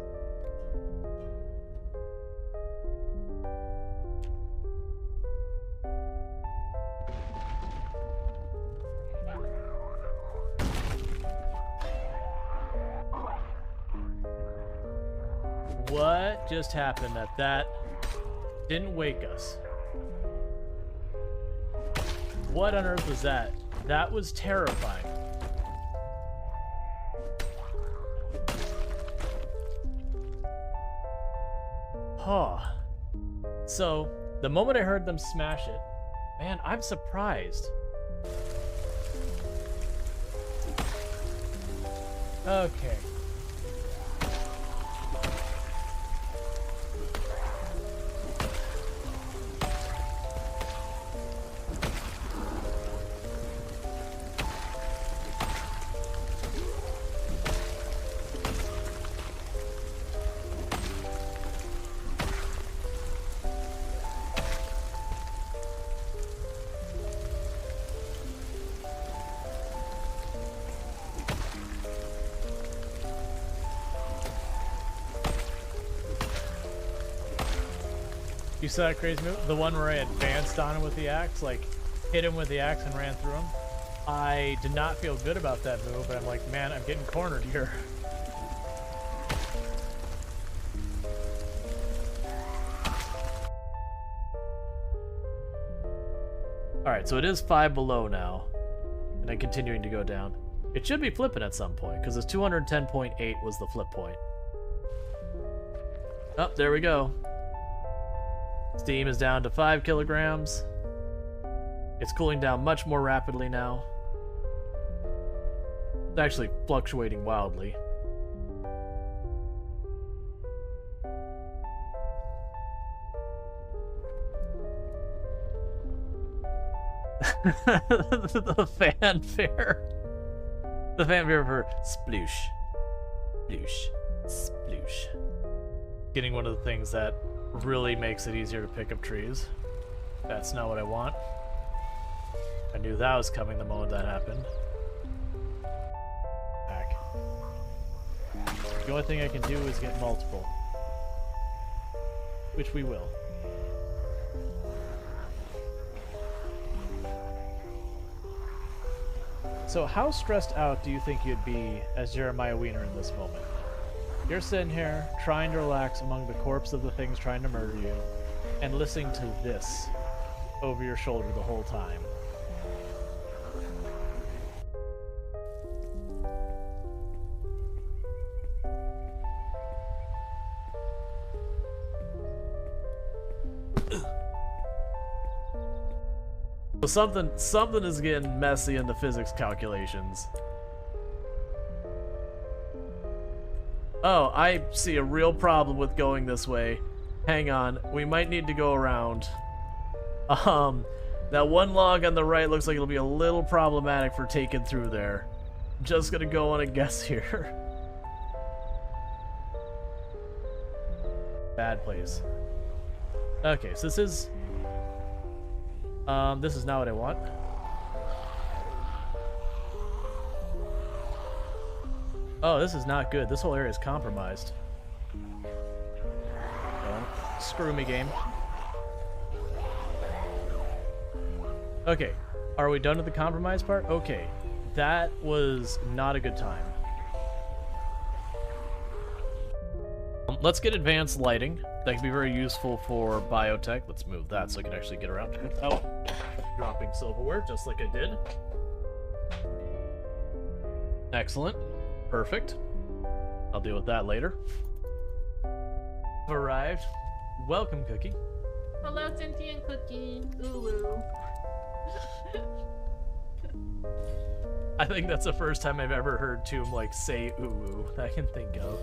What just happened that didn't wake us? What on earth was that? That was terrifying. Huh. So, the moment I heard them smash it, man, I'm surprised. Okay. You saw that crazy move? The one where I advanced on him with the axe, like hit him with the axe and ran through him. I did not feel good about that move, but I'm like, man, I'm getting cornered here. Alright, so it is 5 below now, and then continuing to go down. It should be flipping at some point, because it's 210.8 was the flip point. Oh, there we go. Steam is down to 5 kilograms. It's cooling down much more rapidly now. It's actually fluctuating wildly. The fanfare. The fanfare for sploosh. Sploosh. Sploosh. Getting one of the things that really makes it easier to pick up trees. That's not what I want. I knew that was coming the moment that happened. Back. The only thing I can do is get multiple. Which we will. So how stressed out do you think you'd be as Jeremiah Wiener in this moment? You're sitting here, trying to relax among the corpse of the things trying to murder you, and listening to this over your shoulder the whole time. So something is getting messy in the physics calculations. Oh, I see a real problem with going this way. Hang on, we might need to go around. That one log on the right looks like it'll be a little problematic for taking through there. Just gonna go on a guess here. Bad place. Okay, so this is not what I want. Oh, this is not good. This whole area is compromised. Oh, screw me, game. Okay, are we done with the compromise part? Okay, that was not a good time. Let's get advanced lighting. That can be very useful for biotech. Let's move that so I can actually get around without dropping silverware, just like I did. Excellent. Perfect. I'll deal with that later. Arrived. Welcome, Cookie. Hello, sentient cookie. Ooh. I think that's the first time I've ever heard Tomb like say ooh that I can think of.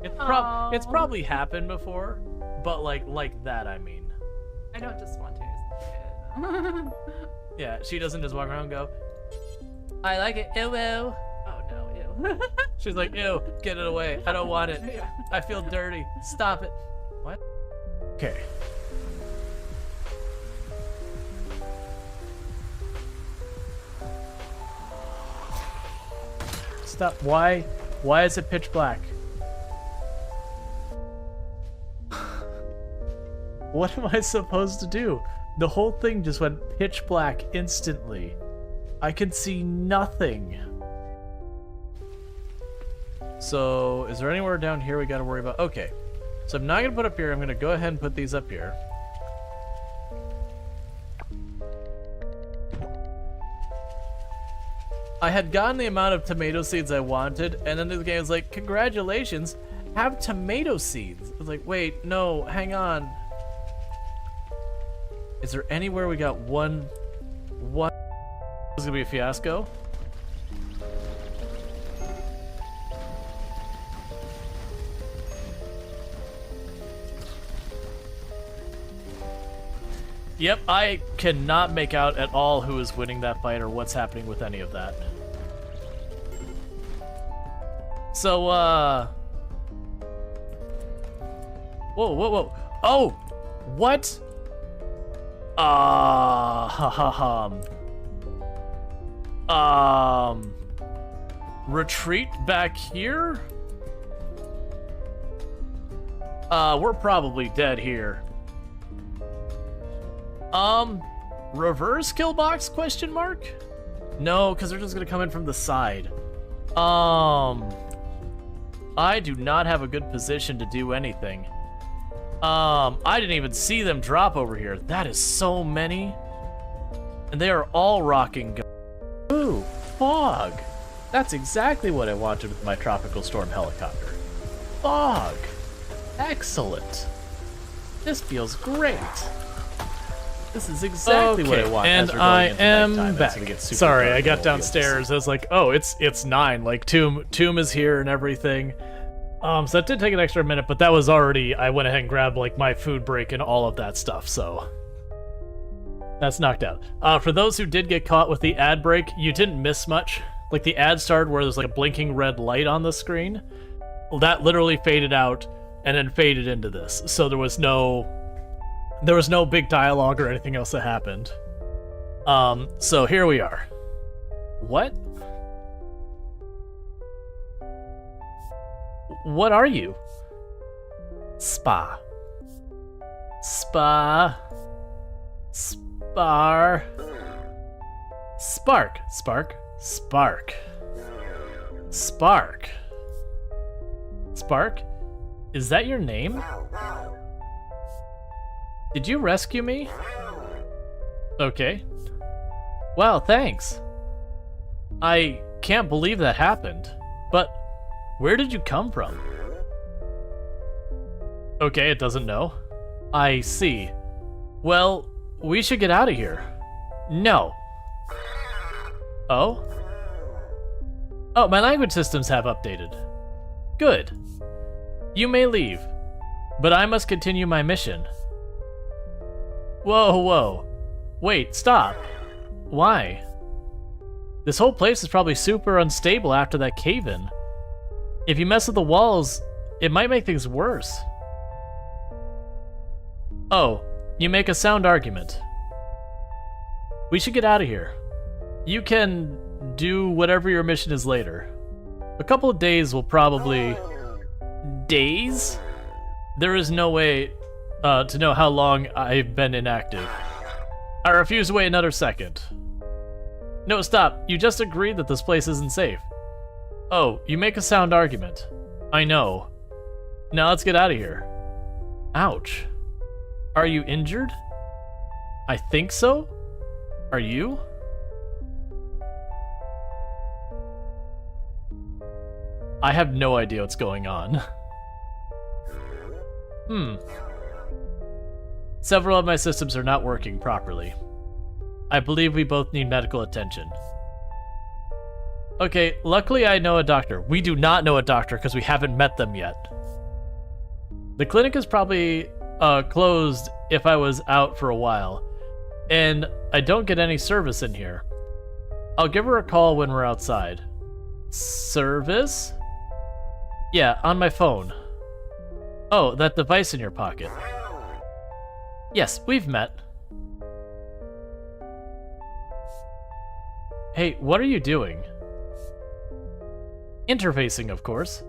It's probably happened before, but like that, I mean. I don't just want to. Yeah, she doesn't just walk around and go, I like it, ew, ew. Oh no, ew. She's like, ew, get it away. I don't want it. Yeah. I feel dirty. Stop it. What? Okay. Stop. Why is it pitch black? What am I supposed to do? The whole thing just went pitch black instantly. I can see nothing. So, is there anywhere down here we gotta worry about? Okay. So I'm not gonna put up here. I'm gonna go ahead and put these up here. I had gotten the amount of tomato seeds I wanted, and then the game was like, congratulations, have tomato seeds. I was like, wait, no, hang on. Is there anywhere we got one? This is gonna be a fiasco. Yep, I cannot make out at all who is winning that fight or what's happening with any of that. So, Whoa. Oh! What? Retreat back here? We're probably dead here. Reverse kill box, question mark? No, because they're just gonna come in from the side. I do not have a good position to do anything. I didn't even see them drop over here. That is so many. And they are all rocking. Ooh, fog. That's exactly what I wanted with my tropical storm helicopter. Fog. Excellent. This feels great. This is exactly what I want. And I am back. Sorry, I got downstairs. I was like, oh, it's 9. Like Tomb is here and everything. So that did take an extra minute, but that was already, I went ahead and grabbed like my food break and all of that stuff, so that's knocked out. For those who did get caught with the ad break, you didn't miss much. Like the ad started where there's like a blinking red light on the screen. Well, that literally faded out and then faded into this. So there was no big dialogue or anything else that happened. So here we are. What? What are you? Spa. Spa. Spar. Spark. Spark. Spark. Spark. Spark? Is that your name? Did you rescue me? Okay. Wow, thanks. I can't believe that happened. But where did you come from? Okay, it doesn't know. I see. Well, we should get out of here. No. Oh? Oh, my language systems have updated. Good. You may leave, but I must continue my mission. Whoa, whoa. Wait, stop. Why? This whole place is probably super unstable after that cave-in. If you mess with the walls, it might make things worse. Oh, you make a sound argument. We should get out of here. You can do whatever your mission is later. A couple of days will probably... Days? There is no way to know how long I've been inactive. I refuse to wait another second. No, stop. You just agreed that this place isn't safe. Oh, you make a sound argument. I know. Now let's get out of here. Ouch. Are you injured? I think so. Are you? I have no idea what's going on. Several of my systems are not working properly. I believe we both need medical attention. Okay, luckily I know a doctor. We do not know a doctor because we haven't met them yet. The clinic is probably closed if I was out for a while, and I don't get any service in here. I'll give her a call when we're outside. Service? Yeah, on my phone. Oh, that device in your pocket. Yes, we've met. Hey, what are you doing? Interfacing, of course.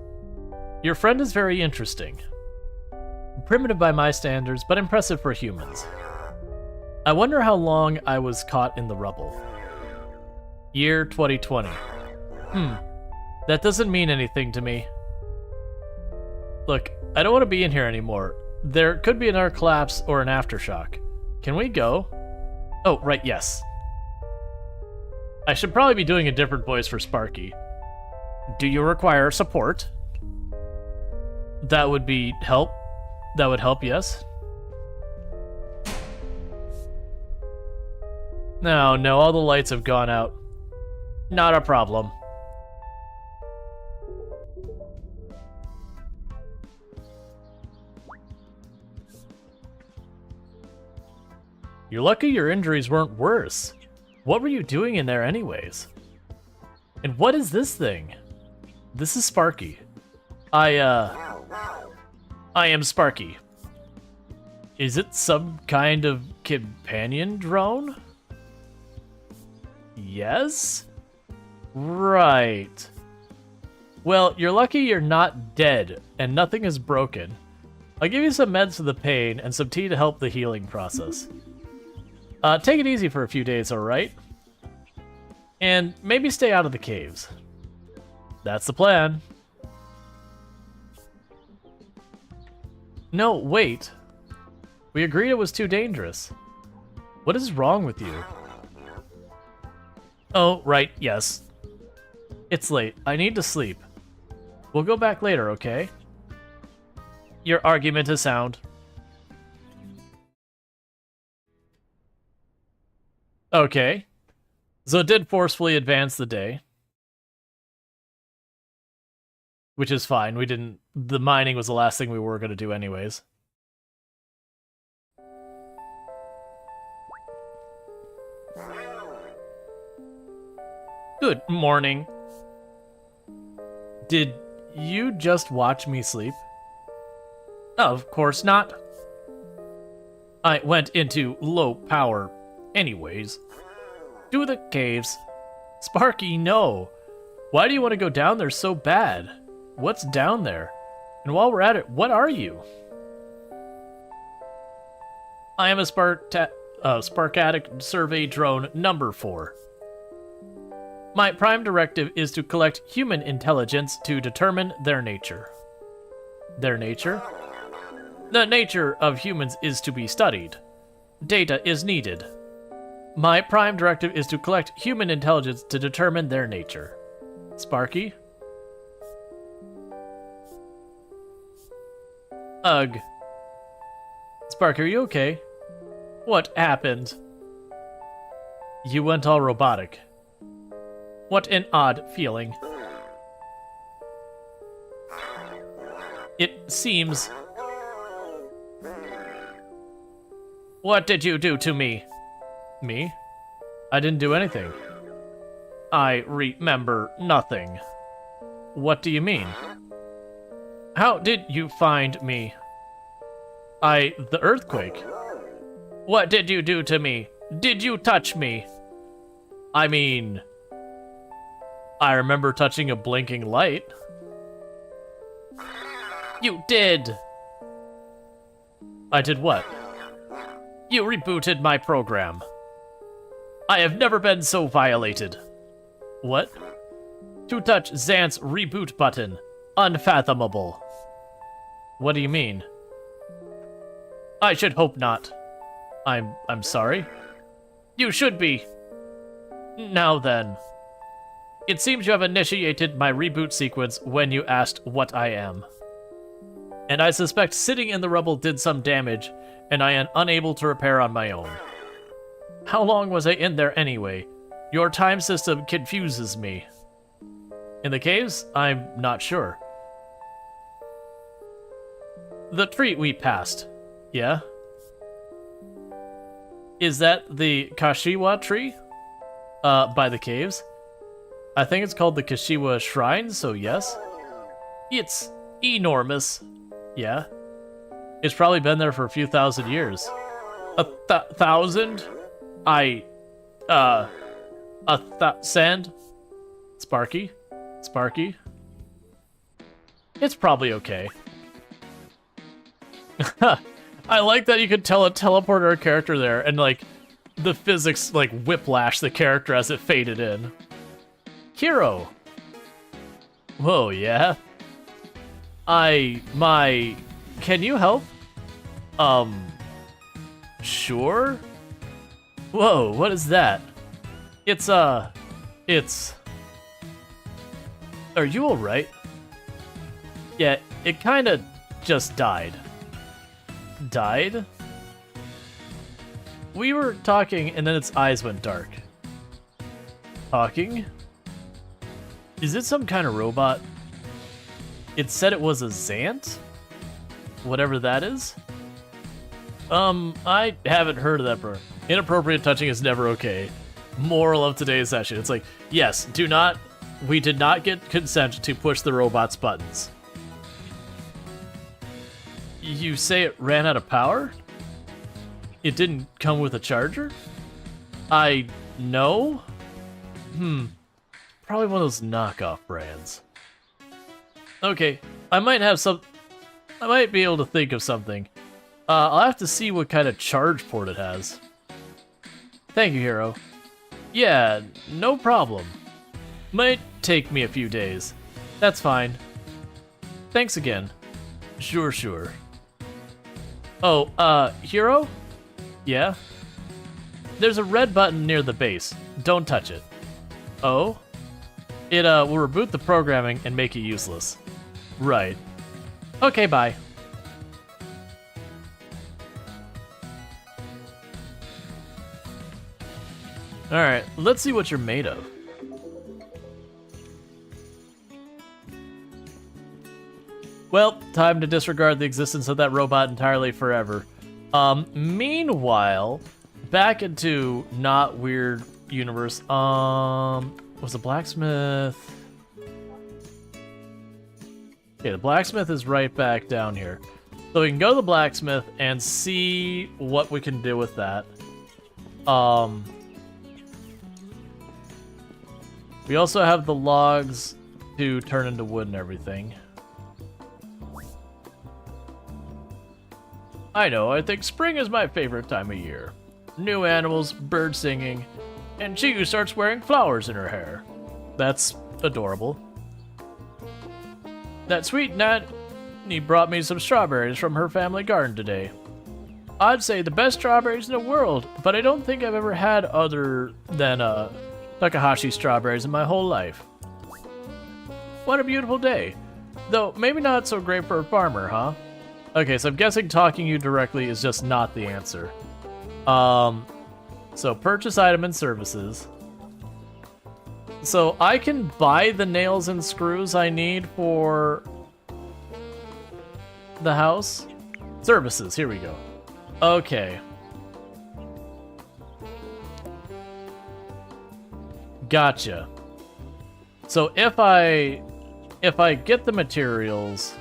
Your friend is very interesting. Primitive by my standards, but impressive for humans. I wonder how long I was caught in the rubble. Year 2020. That doesn't mean anything to me. Look, I don't want to be in here anymore. There could be another collapse or an aftershock. Can we go? Oh, right, yes. I should probably be doing a different voice for Sparky. Do you require support? That would be help. That would help, yes. No, all the lights have gone out. Not a problem. You're lucky your injuries weren't worse. What were you doing in there anyways? And what is this thing? This is Sparky. I am Sparky. Is it some kind of companion drone? Yes? Right. Well, you're lucky you're not dead and nothing is broken. I'll give you some meds for the pain and some tea to help the healing process. Take it easy for a few days, alright? And maybe stay out of the caves. That's the plan. No, wait. We agreed it was too dangerous. What is wrong with you? Oh, right, yes. It's late. I need to sleep. We'll go back later, okay? Your argument is sound. Okay. So it did forcefully advance the day. Which is fine. We didn't... The mining was the last thing we were going to do anyways. Good morning. Did you just watch me sleep? Of course not. I went into low power anyways. To the caves. Sparky, no. Why do you want to go down there so bad? What's down there? And while we're at it, what are you? I am a Sparkatic Survey Drone number 4. My prime directive is to collect human intelligence to determine their nature. Their nature? The nature of humans is to be studied. Data is needed. My prime directive is to collect human intelligence to determine their nature. Sparky? Ugh. Sparky, are you okay? What happened? You went all robotic. What an odd feeling. It seems... What did you do to me? Me? I didn't do anything. I remember nothing. What do you mean? How did you find me? The earthquake. What did you do to me? Did you touch me? I mean... I remember touching a blinking light. You did! I did what? You rebooted my program. I have never been so violated. What? To touch Xant's reboot button. Unfathomable. What do you mean? I should hope not. I'm sorry? You should be. Now then. It seems you have initiated my reboot sequence when you asked what I am. And I suspect sitting in the rubble did some damage, and I am unable to repair on my own. How long was I in there anyway? Your time system confuses me. In the caves? I'm not sure. The tree we passed. Yeah? Is that the Kashiwa tree? By the caves? I think it's called the Kashiwa Shrine, so yes. It's enormous. Yeah? It's probably been there for a few thousand years. A thousand? Sand? Sparky? Sparky? It's probably okay. I like that you could teleport our character there and, like, the physics, like, whiplash the character as it faded in. Hero! Whoa, yeah? Can you help? Sure? Whoa, what is that? It's... Are you alright? Yeah, it kinda just died. Died? We were talking and then its eyes went dark. Talking? Is it some kind of robot? It said it was a Xant? Whatever that is? I haven't heard of that, bro. Inappropriate touching is never okay. Moral of today's session. It's like, yes, we did not get consent to push the robot's buttons. You say it ran out of power? It didn't come with a charger? No? Probably one of those knockoff brands. Okay, I might be able to think of something. I'll have to see what kind of charge port it has. Thank you, Hero. Yeah, no problem. Might take me a few days. That's fine. Thanks again. Sure. Oh, Hero? Yeah? There's a red button near the base. Don't touch it. Oh? It, will reboot the programming and make it useless. Right. Okay, bye. Alright, let's see what you're made of. Well, time to disregard the existence of that robot entirely forever. Meanwhile, back into not weird universe, was the blacksmith... Okay, the blacksmith is right back down here. So we can go to the blacksmith and see what we can do with that. We also have the logs to turn into wood and everything. I know, I think spring is my favorite time of year. New animals, birds singing, and she who starts wearing flowers in her hair. That's adorable. That sweet Nanny brought me some strawberries from her family garden today. I'd say the best strawberries in the world, but I don't think I've ever had other than Takahashi strawberries in my whole life. What a beautiful day. Though maybe not so great for a farmer, huh? Okay, so I'm guessing talking to you directly is just not the answer. So purchase item and services. So I can buy the nails and screws I need for the house. Services, here we go. Okay. Gotcha. So if I get the materials,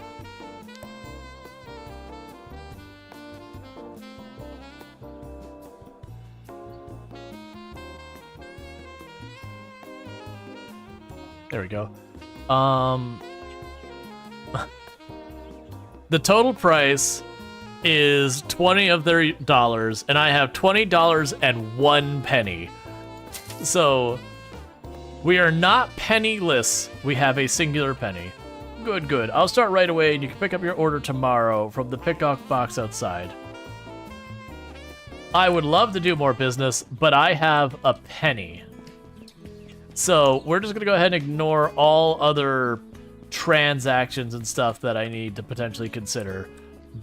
there we go. The total price is $20 of their dollars, and I have $20 and 1 penny. So we are not penniless. We have a singular penny. Good, good. I'll start right away, and you can pick up your order tomorrow from the pick-off box outside. I would love to do more business, but I have a penny. So we're just going to go ahead and ignore all other transactions and stuff that I need to potentially consider,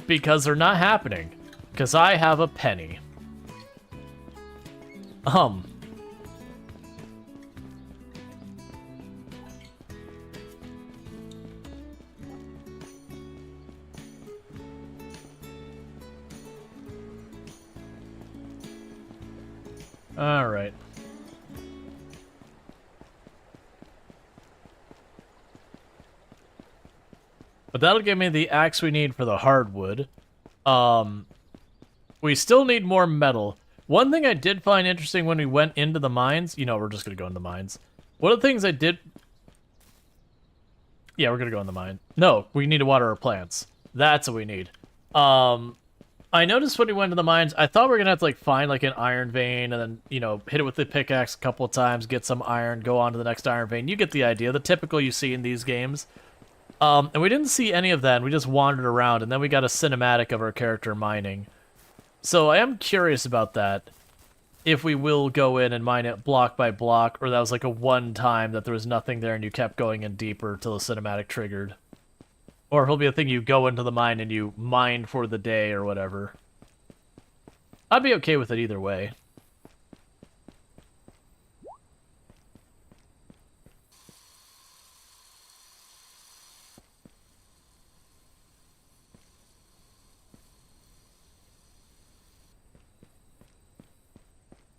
because they're not happening, because I have a penny. All right. But that'll give me the axe we need for the hardwood. We still need more metal. One thing I did find interesting when we went into the mines, you know, we're just going to go in the mines. One of the things I did... Yeah, we're going to go in the mine. No, we need to water our plants. That's what we need. I noticed when we went to the mines, I thought we were going to have to, like, find, like, an iron vein and then, you know, hit it with the pickaxe a couple of times, get some iron, go on to the next iron vein. You get the idea. The typical you see in these games. And we didn't see any of that, and we just wandered around, and then we got a cinematic of our character mining. So I am curious about that, if we will go in and mine it block by block, or that was like a one time that there was nothing there and you kept going in deeper till the cinematic triggered. Or it'll be a thing you go into the mine and you mine for the day or whatever. I'd be okay with it either way.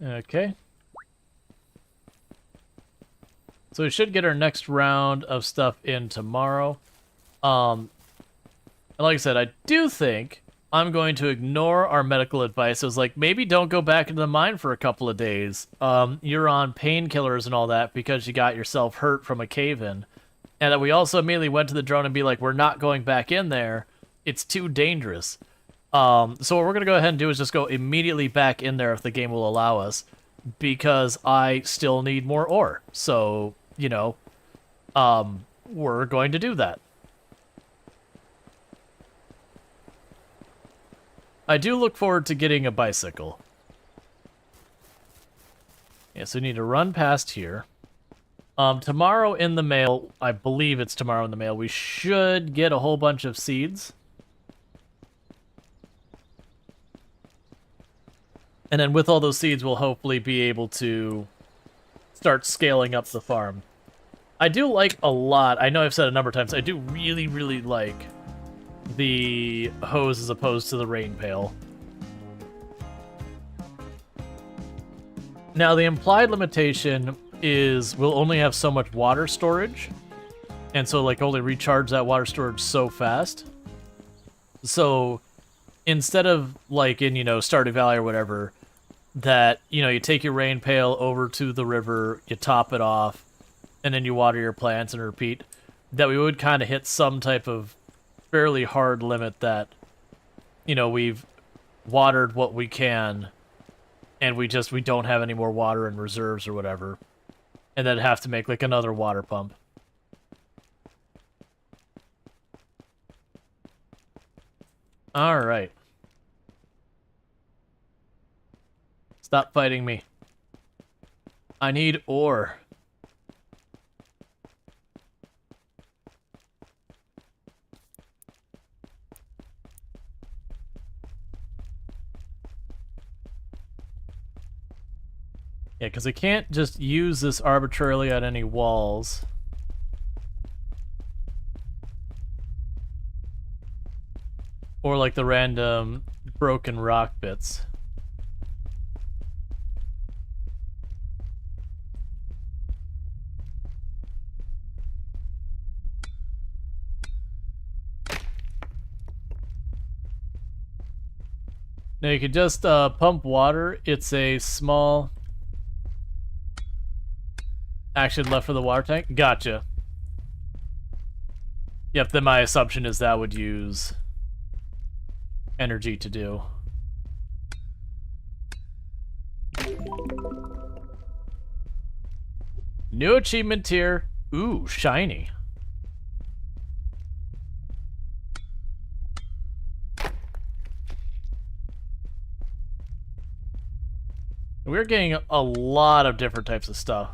Okay. So we should get our next round of stuff in tomorrow. And like I said, I do think I'm going to ignore our medical advice. It was like, maybe don't go back into the mine for a couple of days. You're on painkillers and all that because you got yourself hurt from a cave-in. And that we also immediately went to the drone and be like, we're not going back in there. It's too dangerous. So what we're going to go ahead and do is just go immediately back in there if the game will allow us, because I still need more ore. So, you know, we're going to do that. I do look forward to getting a bicycle. Yeah, so we need to run past here. Tomorrow in the mail, I believe it's tomorrow in the mail, we should get a whole bunch of seeds. And then with all those seeds, we'll hopefully be able to start scaling up the farm. I do like a lot, I know I've said a number of times, I do really, really like the hose as opposed to the rain pail. Now, the implied limitation is we'll only have so much water storage, and so, like, only recharge that water storage so fast. So, instead of, like, in, you know, Stardew Valley or whatever, that, you know, you take your rain pail over to the river, you top it off, and then you water your plants and repeat, that we would kind of hit some type of fairly hard limit that, you know, we've watered what we can, and we don't have any more water in reserves or whatever, and then have to make, like, another water pump. Alright. Stop fighting me. I need ore. Yeah, because I can't just use this arbitrarily on any walls. Or like the random broken rock bits. Now you can just pump water. It's a small action left for the water tank. Gotcha. Yep, then my assumption is that would use energy to do. New achievement tier. Ooh, shiny. We're getting a lot of different types of stuff.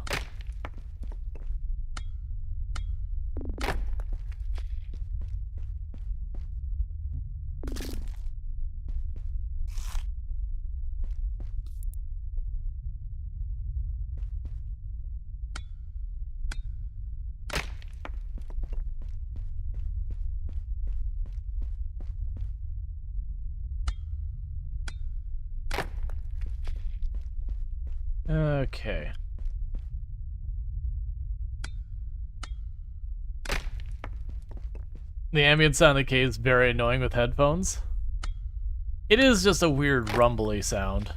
Okay. The ambient sound of the cave is very annoying with headphones. It is just a weird rumbly sound.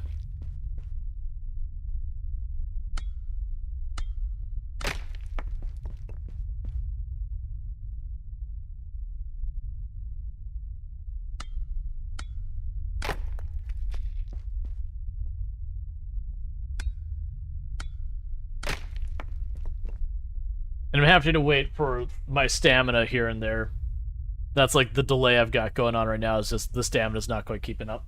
And I'm having to wait for my stamina here and there. That's like the delay I've got going on right now, is just the stamina's not quite keeping up.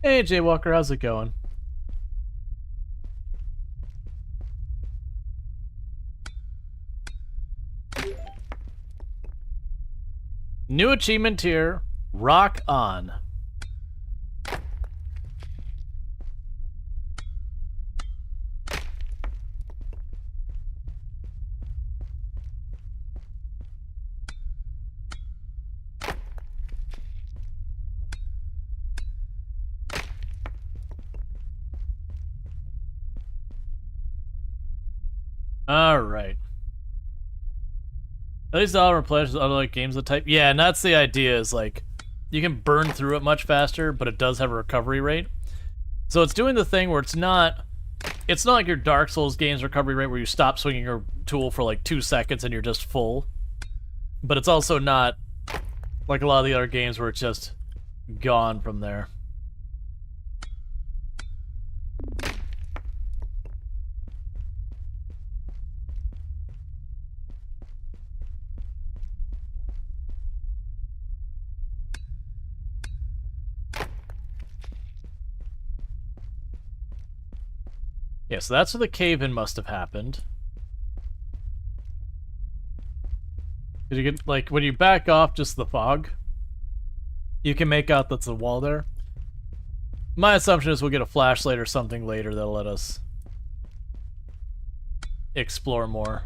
Hey, Jay Walker, how's it going? New achievement tier, rock on. Alright. At least I'll replenish other like games of the type. Yeah, and that's the idea, is like you can burn through it much faster, but it does have a recovery rate. So it's doing the thing where it's not like your Dark Souls games recovery rate where you stop swinging your tool for like 2 seconds and you're just full. But it's also not like a lot of the other games where it's just gone from there. Yeah, so that's where the cave-in must have happened. Did you get, like, when you back off just the fog, you can make out that's a wall there. My assumption is we'll get a flashlight or something later that'll let us explore more.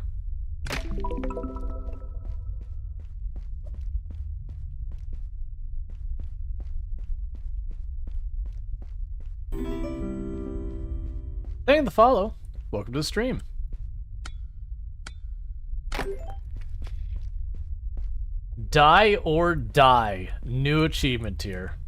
Thank you for the follow. Welcome to the stream. Die or Die. New achievement tier.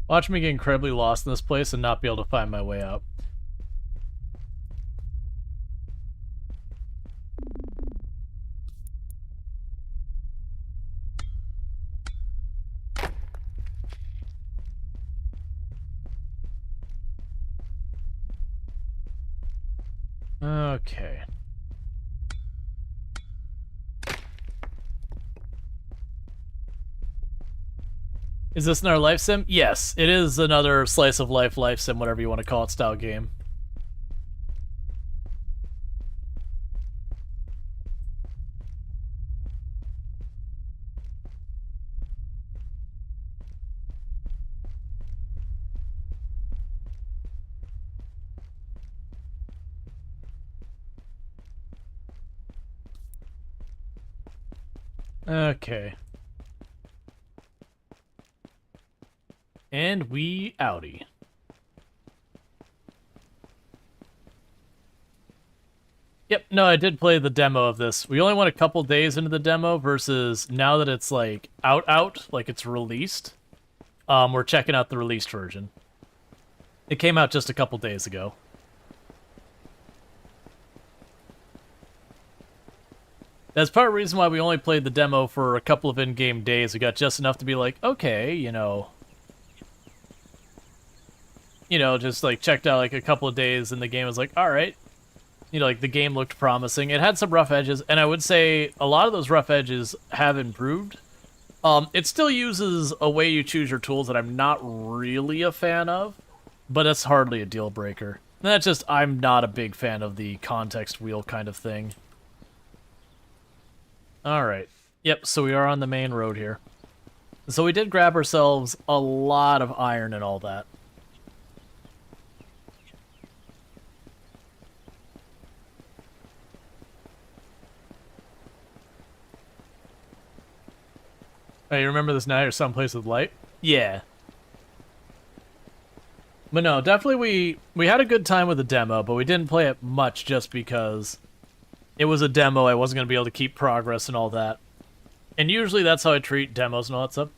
Watch me get incredibly lost in this place and not be able to find my way out. Okay. Is this another life sim? Yes, it is another slice of life sim, whatever you want to call it, style game. Okay. And we outie. Yep, no, I did play the demo of this. We only went a couple days into the demo versus now that it's like out, like it's released. We're checking out the released version. It came out just a couple days ago. That's part of the reason why we only played the demo for a couple of in-game days. We got just enough to be like, okay, you know, just like checked out like a couple of days and the game was like, all right. Like the game looked promising. It had some rough edges, and I would say a lot of those rough edges have improved. It still uses a way you choose your tools that I'm not really a fan of, but it's hardly a deal breaker. And that's just, I'm not a big fan of the context wheel kind of thing. Alright. Yep, so we are on the main road here. So we did grab ourselves a lot of iron and all that. Hey, you remember this night or someplace with light? Yeah. But no, definitely we had a good time with the demo, but we didn't play it much just because it was a demo. I wasn't going to be able to keep progress and all that. And usually that's how I treat demos and all that stuff.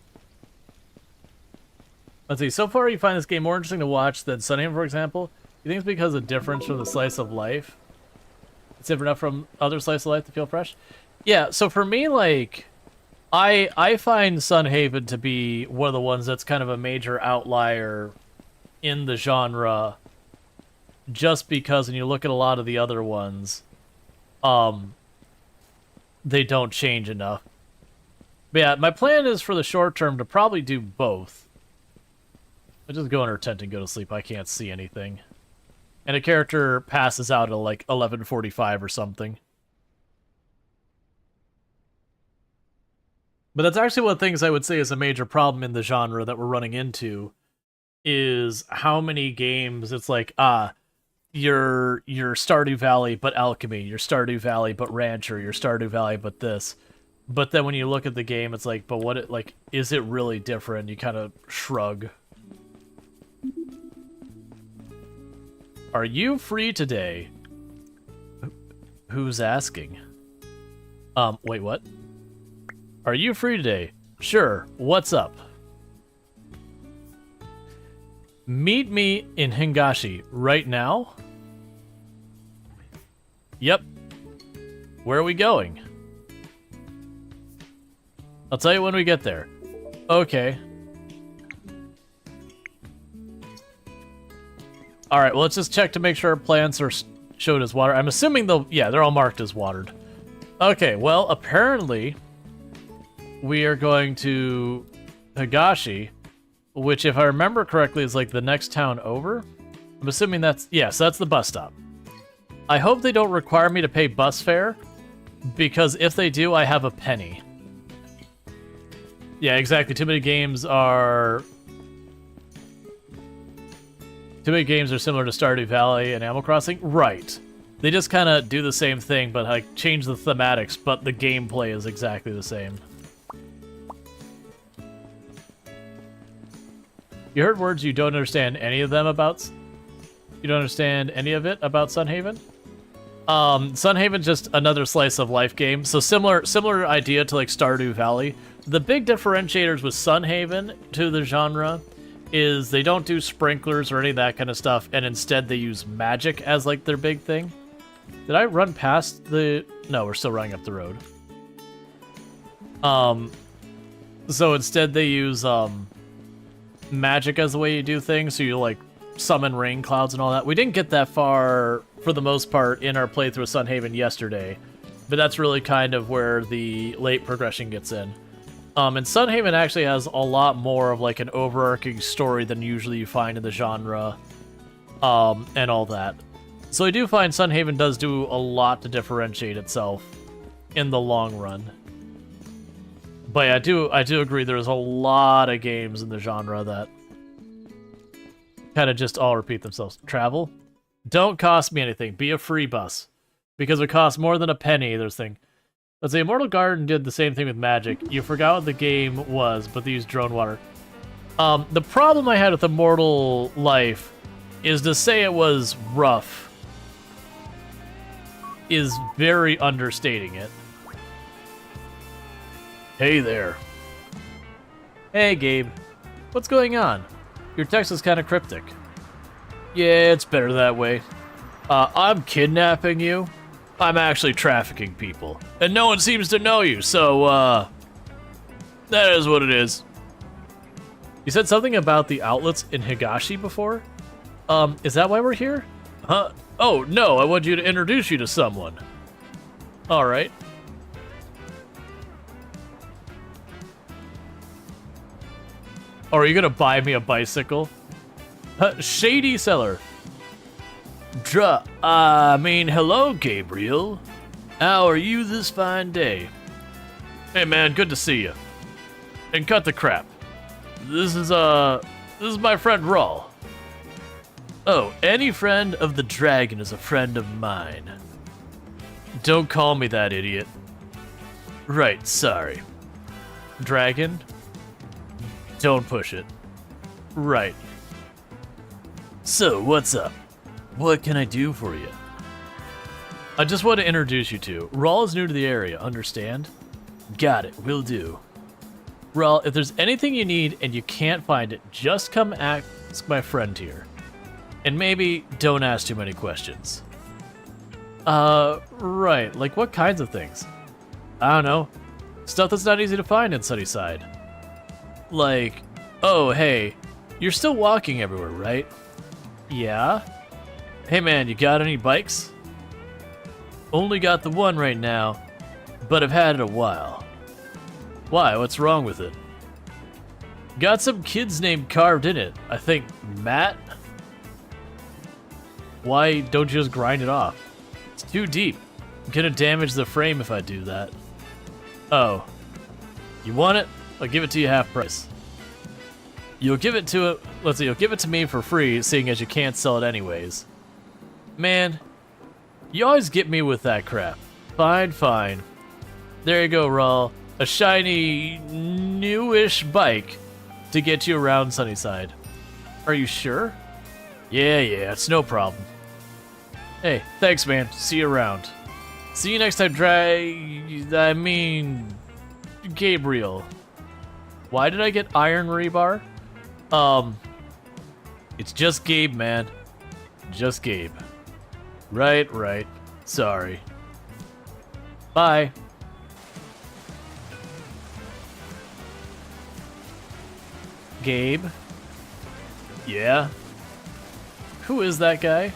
Let's see, so far you find this game more interesting to watch than SunnySide, for example. You think it's because of the difference from the slice of life? It's different enough from other slice of life to feel fresh? Yeah, so for me, like, I find Sunhaven to be one of the ones that's kind of a major outlier in the genre, just because when you look at a lot of the other ones, they don't change enough. But yeah, my plan is for the short term to probably do both. I just go in her tent and go to sleep. I can't see anything. And a character passes out at like 11:45 or something. But that's actually one of the things I would say is a major problem in the genre that we're running into, is how many games it's like, you're Stardew Valley but Alchemy, you're Stardew Valley but Rancher, you're Stardew Valley but this. But then when you look at the game, it's like, but what it, like, is it really different? You kind of shrug. Are you free today? Who's asking? Wait, what? Are you free today? Sure, what's up? Meet me in Hingashi right now? Yep. Where are we going? I'll tell you when we get there. Okay. Alright, well, let's just check to make sure our plants are showed as water. I'm assuming they're all marked as watered. Okay, well, apparently we are going to Higashi, which, if I remember correctly, is like the next town over. I'm assuming that's... yes, that's the bus stop. I hope they don't require me to pay bus fare, because if they do, I have a penny. Yeah, exactly. Too many games are similar to Stardew Valley and Animal Crossing. Right. They just kind of do the same thing, but like change the thematics, but the gameplay is exactly the same. You heard words you don't understand any of them about... you don't understand any of it about Sunhaven? Sunhaven's just another slice of life game. So similar idea to like Stardew Valley. The big differentiators with Sunhaven to the genre is they don't do sprinklers or any of that kind of stuff, and instead they use magic as like their big thing. Did I run past the... no, we're still running up the road. So instead they use magic as the way you do things. So you like summon rain clouds and all that. We didn't get that far, for the most part, in our playthrough of Sunhaven yesterday, but that's really kind of where the late progression gets in. And Sunhaven actually has a lot more of like an overarching story than usually you find in the genre, and all that. So I do find Sunhaven does do a lot to differentiate itself in the long run. But yeah, I do agree there's a lot of games in the genre that kind of just all repeat themselves. Travel? Don't cost me anything. Be a free bus. Because it costs more than a penny, there's thing. Let's say Immortal Garden did the same thing with Magic. You forgot what the game was, but they used drone water. The problem I had with Immortal Life is to say it was rough is very understating it. Hey there. Hey, Gabe. What's going on? Your text is kind of cryptic. Yeah, it's better that way. I'm kidnapping you. I'm actually trafficking people. And no one seems to know you, so, that is what it is. You said something about the outlets in Higashi before? Is that why we're here? Huh? Oh, no, I want you to introduce you to someone. Alright. Oh, are you gonna buy me a bicycle? Shady seller. Hello, Gabriel. How are you this fine day? Hey, man, good to see you. And cut the crap. This is my friend Rual. Oh, any friend of the dragon is a friend of mine. Don't call me that, idiot. Right, sorry. Dragon? Don't push it. Right. So, what's up? What can I do for you? I just want to introduce you to. Rual is new to the area, understand? Got it, will do. Rual, if there's anything you need and you can't find it, just come ask my friend here. And maybe don't ask too many questions. Right, like what kinds of things? I don't know. Stuff that's not easy to find in SunnySide. Like, oh, hey, you're still walking everywhere, right? Yeah? Hey man, you got any bikes? Only got the one right now, but I've had it a while. Why, what's wrong with it? Got some kid's name carved in it. I think Matt? Why don't you just grind it off? It's too deep. I'm gonna damage the frame if I do that. Oh. You want it? I'll give it to you half price. You'll give it to you'll give it to me for free, seeing as you can't sell it anyways. Man, you always get me with that crap. Fine, fine. There you go, Rual. A shiny, newish bike to get you around SunnySide. Are you sure? Yeah, it's no problem. Hey, thanks, man. See you around. See you next time, Gabriel. Why did I get iron rebar? It's just Gabe, man. Just Gabe. Right. Sorry. Bye. Gabe? Yeah? Who is that guy?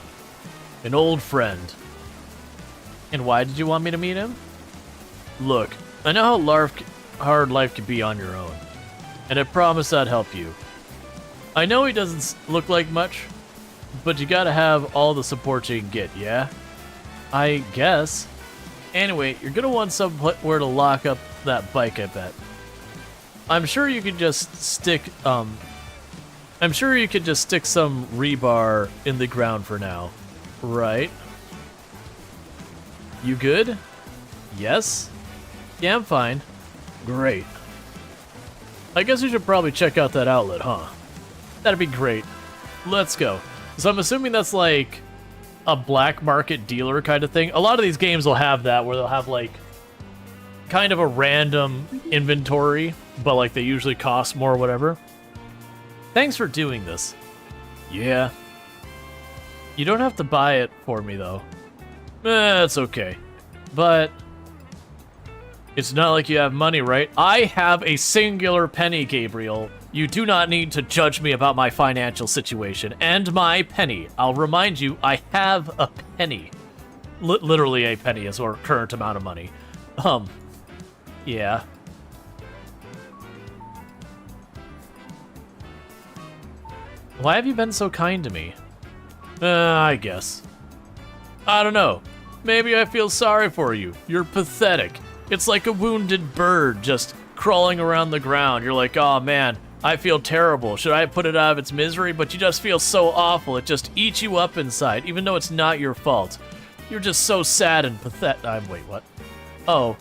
An old friend. And why did you want me to meet him? Look, I know how hard life can be on your own, and I promise I'd help you. I know he doesn't look like much, but you gotta have all the support you can get, yeah? I guess. Anyway, you're gonna want somewhere to lock up that bike, I bet. I'm sure you could just stick some rebar in the ground for now. Right? You good? Yes? Yeah, I'm fine. Great. I guess we should probably check out that outlet, huh? That'd be great. Let's go. So I'm assuming that's like a black market dealer kind of thing. A lot of these games will have that, where they'll have like kind of a random inventory, but like they usually cost more or whatever. Thanks for doing this. Yeah. You don't have to buy it for me though. It's okay. But it's not like you have money, right? I have a singular penny, Gabriel. You do not need to judge me about my financial situation and my penny. I'll remind you, I have a penny. Literally a penny is our current amount of money. Yeah. Why have you been so kind to me? I guess. I don't know. Maybe I feel sorry for you. You're pathetic. It's like a wounded bird just crawling around the ground. You're like, oh man, I feel terrible. Should I put it out of its misery? But you just feel so awful. It just eats you up inside, even though it's not your fault. You're just so sad and pathetic. Wait, what? Oh.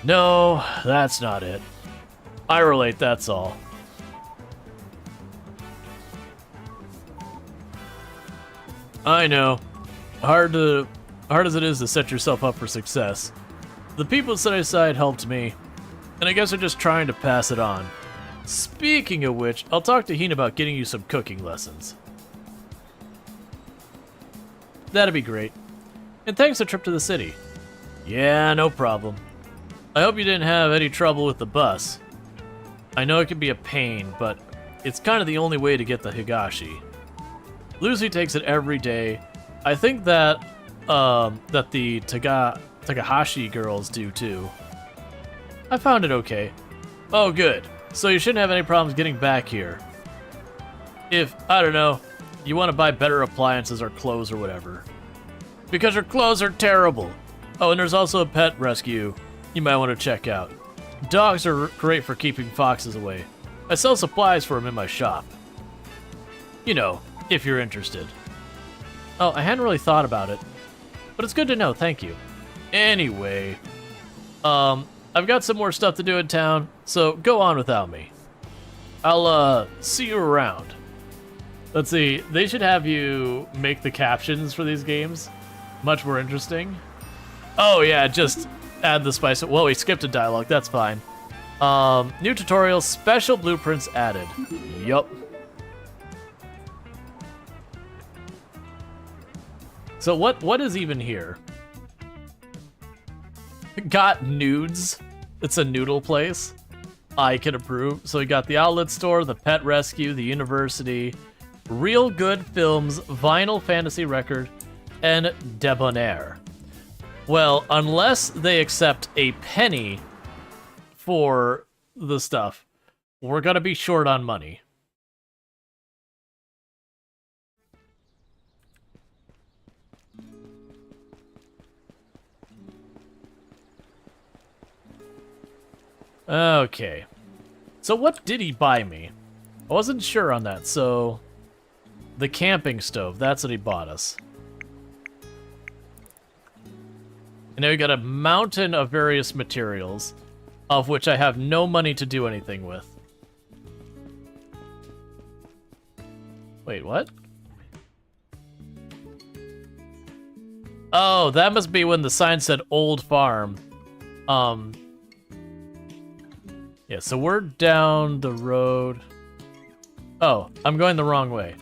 No, that's not it. I relate, that's all. I know. Hard as it is to set yourself up for success. The people at SunnySide helped me, and I guess they're just trying to pass it on. Speaking of which, I'll talk to Heen about getting you some cooking lessons. That'd be great. And thanks for the trip to the city. Yeah, no problem. I hope you didn't have any trouble with the bus. I know it can be a pain, but it's kind of the only way to get the Higashi. Lucy takes it every day. I think that the Takahashi girls do too. I found it okay. Oh, good. So you shouldn't have any problems getting back here. If, I don't know, you want to buy better appliances or clothes or whatever. Because her clothes are terrible. Oh, and there's also a pet rescue you might want to check out. Dogs are great for keeping foxes away. I sell supplies for them in my shop. You know, if you're interested. Oh, I hadn't really thought about it. But it's good to know, thank you. Anyway, I've got some more stuff to do in town, so go on without me. I'll, see you around. Let's see, they should have you make the captions for these games. Much more interesting. Oh yeah, just add the spice. Well, we skipped a dialogue, that's fine. New tutorial, special blueprints added. Yup. So what is even here? Got nudes. It's a noodle place. I can approve. So we got the outlet store, the pet rescue, the university, Real Good Films, Vinyl Fantasy Record, and Debonair. Well, unless they accept a penny for the stuff, we're gonna be short on money. Okay. So what did he buy me? I wasn't sure on that, so... The camping stove, that's what he bought us. And now we got a mountain of various materials, of which I have no money to do anything with. Wait, what? Oh, that must be when the sign said Old Farm. Yeah, so we're down the road. Oh, I'm going the wrong way.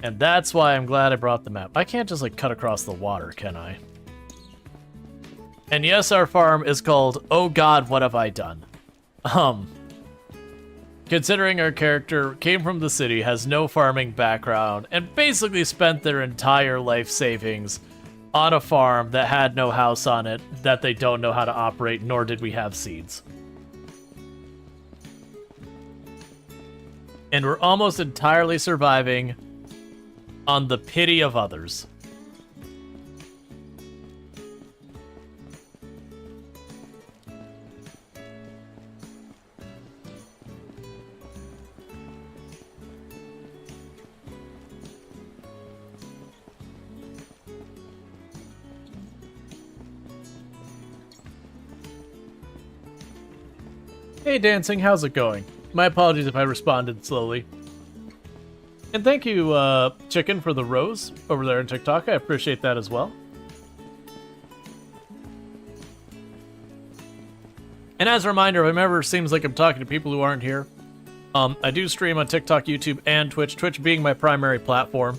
And that's why I'm glad I brought the map. I can't just, like, cut across the water, can I? And yes, our farm is called Oh God, What Have I Done? Considering our character came from the city, has no farming background, and basically spent their entire life savings on a farm that had no house on it, that they don't know how to operate, nor did we have seeds. And we're almost entirely surviving on the pity of others. Hey Dancing, how's it going? My apologies if I responded slowly. And thank you, Chicken, for the rose over there on TikTok. I appreciate that as well. And as a reminder, if it ever seems like I'm talking to people who aren't here, I do stream on TikTok, YouTube, and Twitch. Twitch being my primary platform.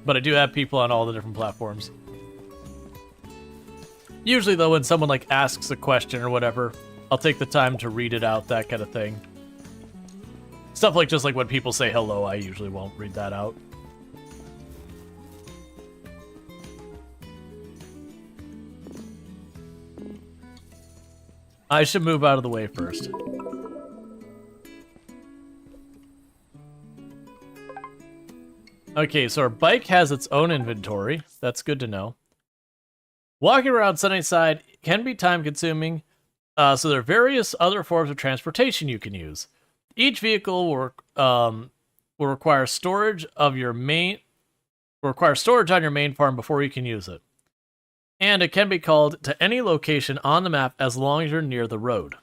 But I do have people on all the different platforms. Usually, though, when someone like asks a question or whatever, I'll take the time to read it out, that kind of thing. Stuff like just like when people say hello, I usually won't read that out. I should move out of the way first. Okay, so our bike has its own inventory. That's good to know. Walking around SunnySide can be time-consuming, so there are various other forms of transportation you can use. Each vehicle will require storage on your main farm before you can use it. And it can be called to any location on the map as long as you're near the road.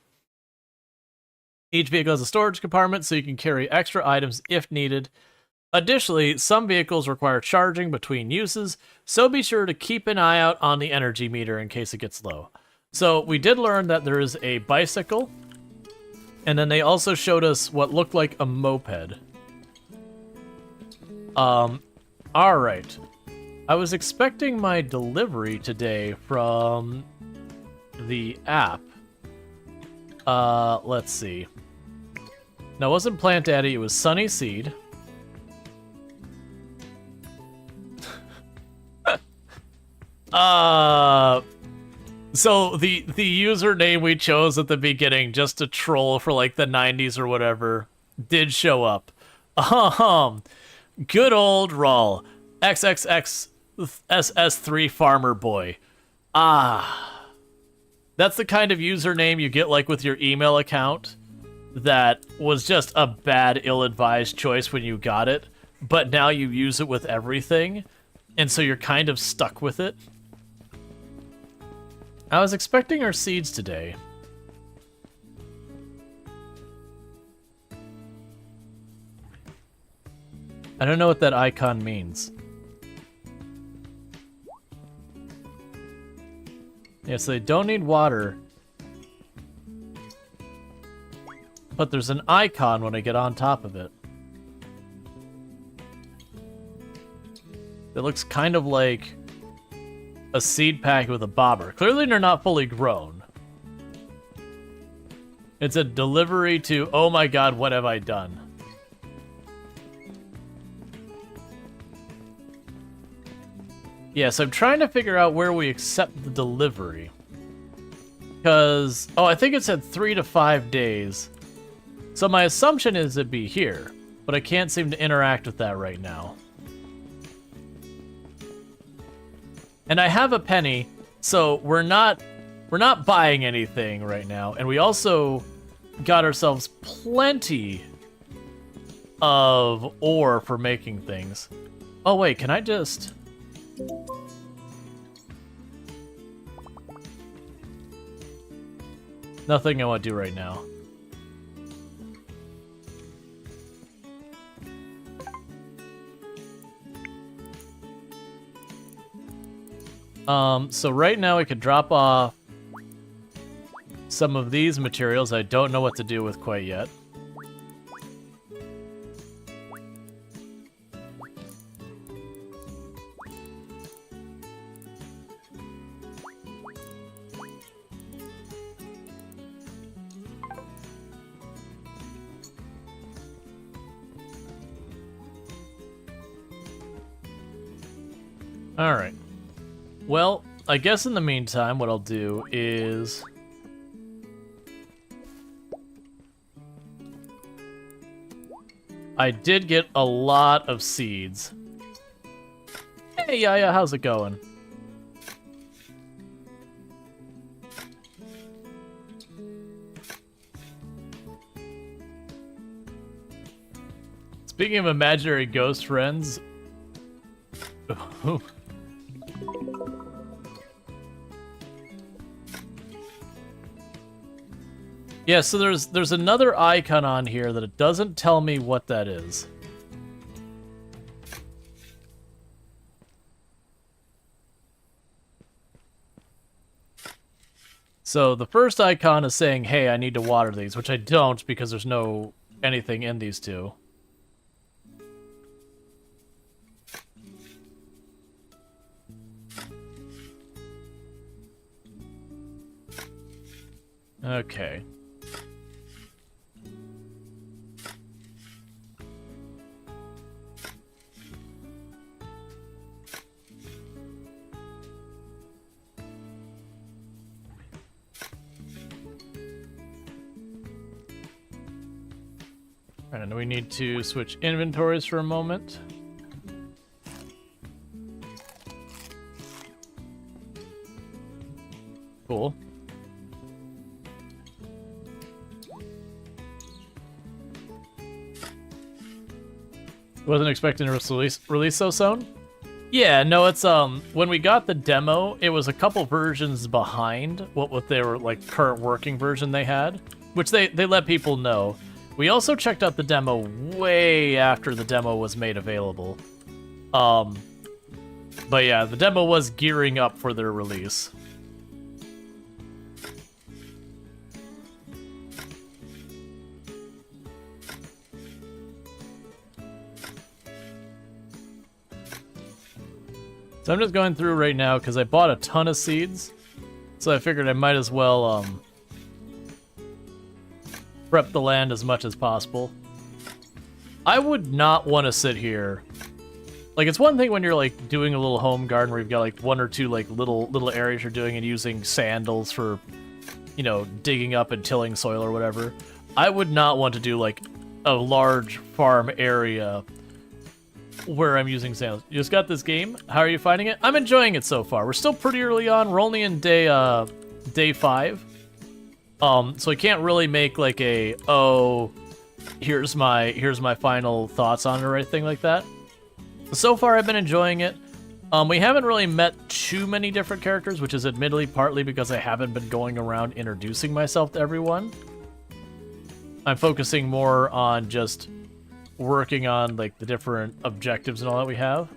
Each vehicle has a storage compartment so you can carry extra items if needed. Additionally, some vehicles require charging between uses, so be sure to keep an eye out on the energy meter in case it gets low. So we did learn that there is a bicycle, and then they also showed us what looked like a moped. Alright. I was expecting my delivery today from the app. Let's see. No, it wasn't Plant Daddy, it was SunnySide. So the username we chose at the beginning just to troll for like the 90s or whatever did show up. Good old Rual. XXX SS3 Farmer Boy. That's the kind of username you get like with your email account that was just a bad, ill-advised choice when you got it, but now you use it with everything, and so you're kind of stuck with it. I was expecting our seeds today. I don't know what that icon means. Yeah, so they don't need water. But there's an icon when I get on top of it. It looks kind of like a seed pack with a bobber. Clearly they're not fully grown. It's a delivery to, oh my god, what have I done? Yeah, so I'm trying to figure out where we accept the delivery. Because, oh, I think it said 3 to 5 days. So my assumption is it'd be here, but I can't seem to interact with that right now. And I have a penny, so we're not buying anything right now. And we also got ourselves plenty of ore for making things. Oh wait, can I just... Nothing I want to do right now. So right now I could drop off some of these materials I don't know what to do with quite yet. Alright. Well, I guess in the meantime, what I'll do is... I did get a lot of seeds. Hey, Yaya, how's it going? Speaking of imaginary ghost friends... Yeah, so there's another icon on here that it doesn't tell me what that is. So the first icon is saying, hey, I need to water these, which I don't because there's no anything in these two. Okay. And we need to switch inventories for a moment. Cool. Wasn't expecting to release so soon. Yeah, no, it's when we got the demo, it was a couple versions behind what they were like current working version they had, which they let people know. We also checked out the demo way after the demo was made available. But yeah, the demo was gearing up for their release. So I'm just going through right now because I bought a ton of seeds. So I figured I might as well prep the land as much as possible. I would not want to sit here. Like, it's one thing when you're like doing a little home garden where you've got like one or two like little areas you're doing and using sandals for, you know, digging up and tilling soil or whatever. I would not want to do like a large farm area where I'm using sandals. You just got this game. How are you finding it? I'm enjoying it so far. We're still pretty early on. We're only in day 5. So I can't really make like a here's my final thoughts on it or anything like that. So far I've been enjoying it. We haven't really met too many different characters, which is admittedly partly because I haven't been going around introducing myself to everyone. I'm focusing more on just working on like the different objectives and all that we have.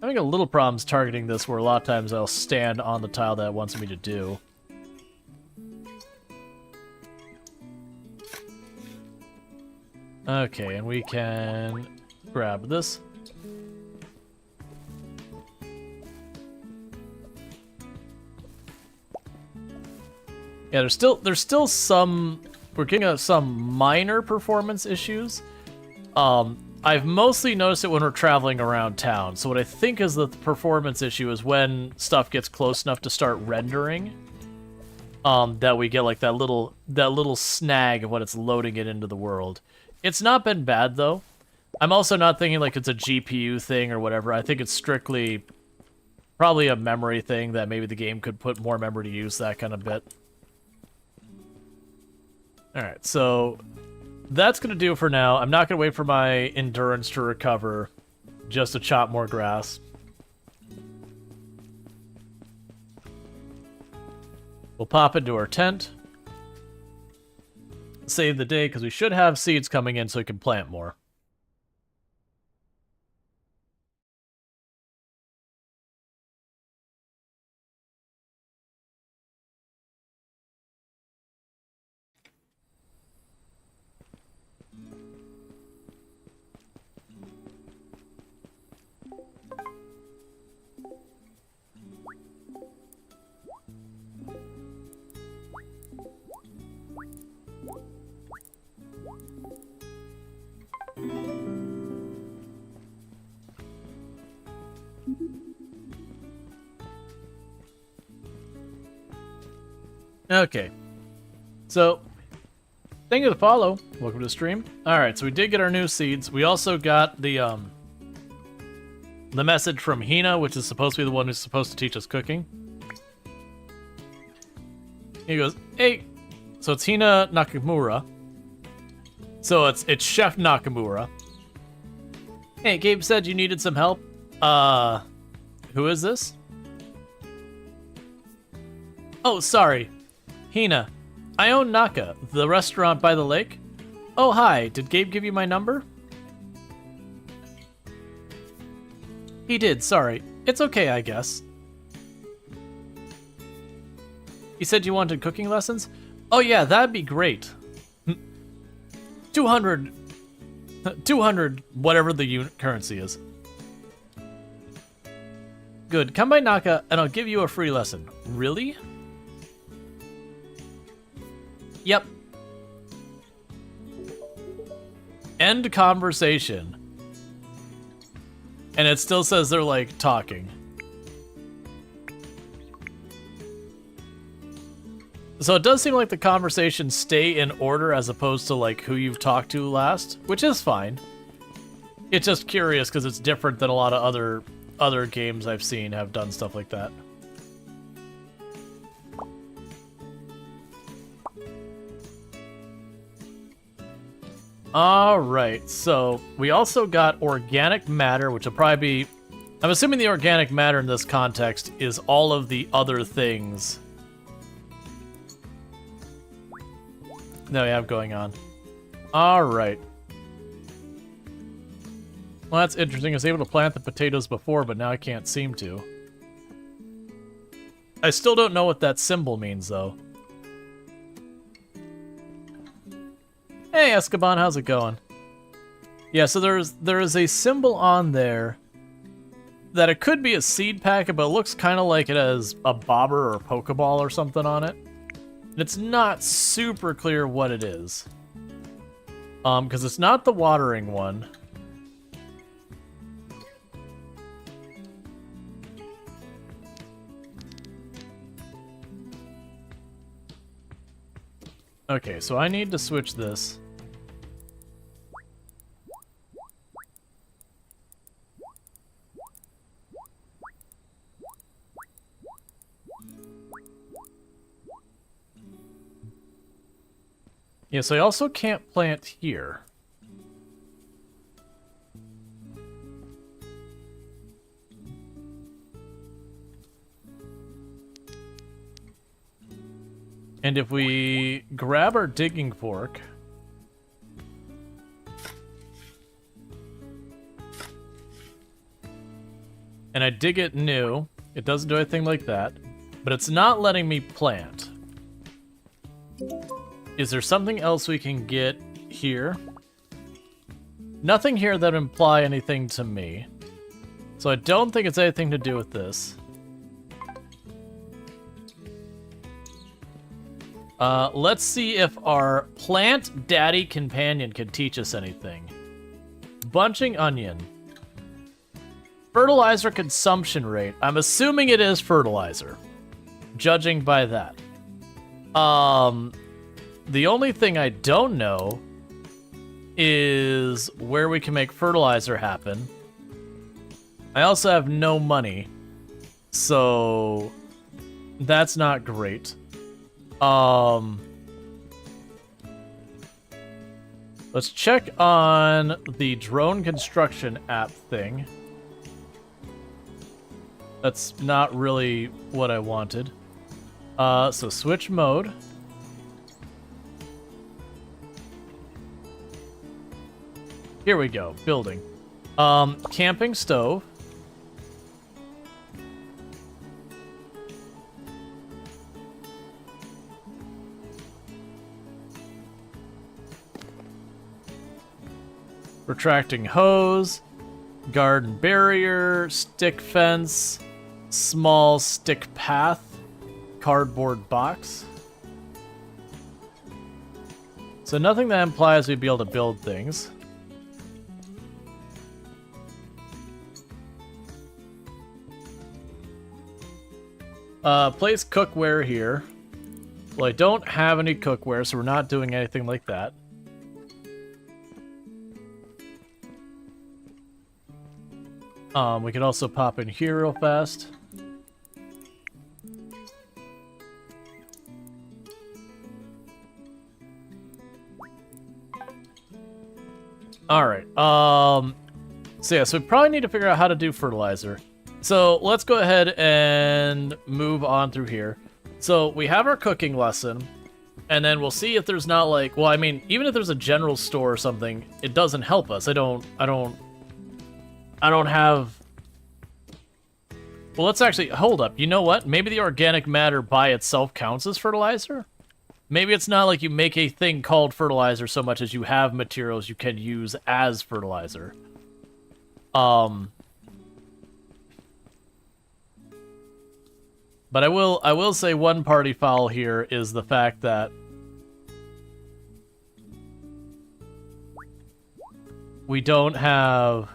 Having a little problems targeting this where a lot of times I'll stand on the tile that it wants me to do. Okay, and we can grab this. Yeah, there's still some, we're getting some minor performance issues. I've mostly noticed it when we're traveling around town. So what I think is the performance issue is when stuff gets close enough to start rendering, that we get like that little snag of when it's loading it into the world. It's not been bad though. I'm also not thinking like it's a GPU thing or whatever. I think it's strictly probably a memory thing that maybe the game could put more memory to use, that kind of bit. Alright, so that's going to do it for now. I'm not going to wait for my endurance to recover just to chop more grass. We'll pop into our tent. Save the day, because we should have seeds coming in so we can plant more. Okay, so thank you to follow. Welcome to the stream. All right, so we did get our new seeds. We also got the message from Hina, which is supposed to be the one who's supposed to teach us cooking. He goes, "Hey," so it's Hina Nakamura. So it's Chef Nakamura. "Hey, Gabe said you needed some help. Who is this?" "Oh, sorry. Hina, I own Naka, the restaurant by the lake." "Oh, hi. Did Gabe give you my number?" "He did, sorry. It's okay, I guess." "He said you wanted cooking lessons?" "Oh yeah, that'd be great." 200, whatever the unit currency is. "Good, come by Naka and I'll give you a free lesson." "Really?" "Yep." End conversation. And it still says they're like talking. So it does seem like the conversations stay in order as opposed to like who you've talked to last, which is fine. It's just curious because it's different than a lot of other games I've seen have done stuff like that. Alright, so we also got organic matter, which will probably be... I'm assuming the organic matter in this context is all of the other things that we have going on. Alright. Well, that's interesting. I was able to plant the potatoes before, but now I can't seem to. I still don't know what that symbol means, though. Hey, Escoban, how's it going? Yeah, so there is a symbol on there that it could be a seed packet, but it looks kind of like it has a bobber or a Pokeball or something on it. And it's not super clear what it is. Because it's not the watering one. Okay, so I need to switch this. Yeah, so I also can't plant here. And if we grab our digging fork, and I dig it new, it doesn't do anything like that, but it's not letting me plant. Is there something else we can get here? Nothing here that would imply anything to me. So I don't think it's anything to do with this. Let's see if our plant daddy companion can teach us anything. Bunching onion. Fertilizer consumption rate. I'm assuming it is fertilizer, judging by that. The only thing I don't know is where we can make fertilizer happen. I also have no money, so that's not great. Let's check on the drone construction app thing. That's not really what I wanted. So switch mode. Here we go, building. Camping stove. Retracting hose, garden barrier, stick fence, small stick path, cardboard box. So nothing that implies we'd be able to build things. Place cookware here. Well, I don't have any cookware, so we're not doing anything like that. We can also pop in here real fast. Alright, so yeah, so we probably need to figure out how to do fertilizer. So let's go ahead and move on through here. So we have our cooking lesson, and then we'll see if there's not like, well, I mean, even if there's a general store or something, it doesn't help us. I don't have... Well, let's actually, hold up. You know what? Maybe the organic matter by itself counts as fertilizer? Maybe it's not like you make a thing called fertilizer so much as you have materials you can use as fertilizer. But I will say one party foul here is the fact that we don't have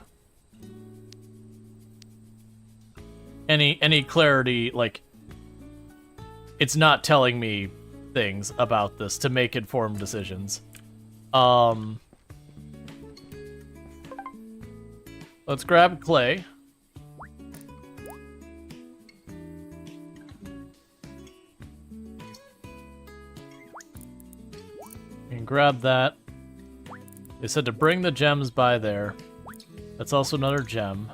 any clarity, like, it's not telling me things about this to make informed decisions. Let's grab clay. And grab that. They said to bring the gems by there. That's also another gem.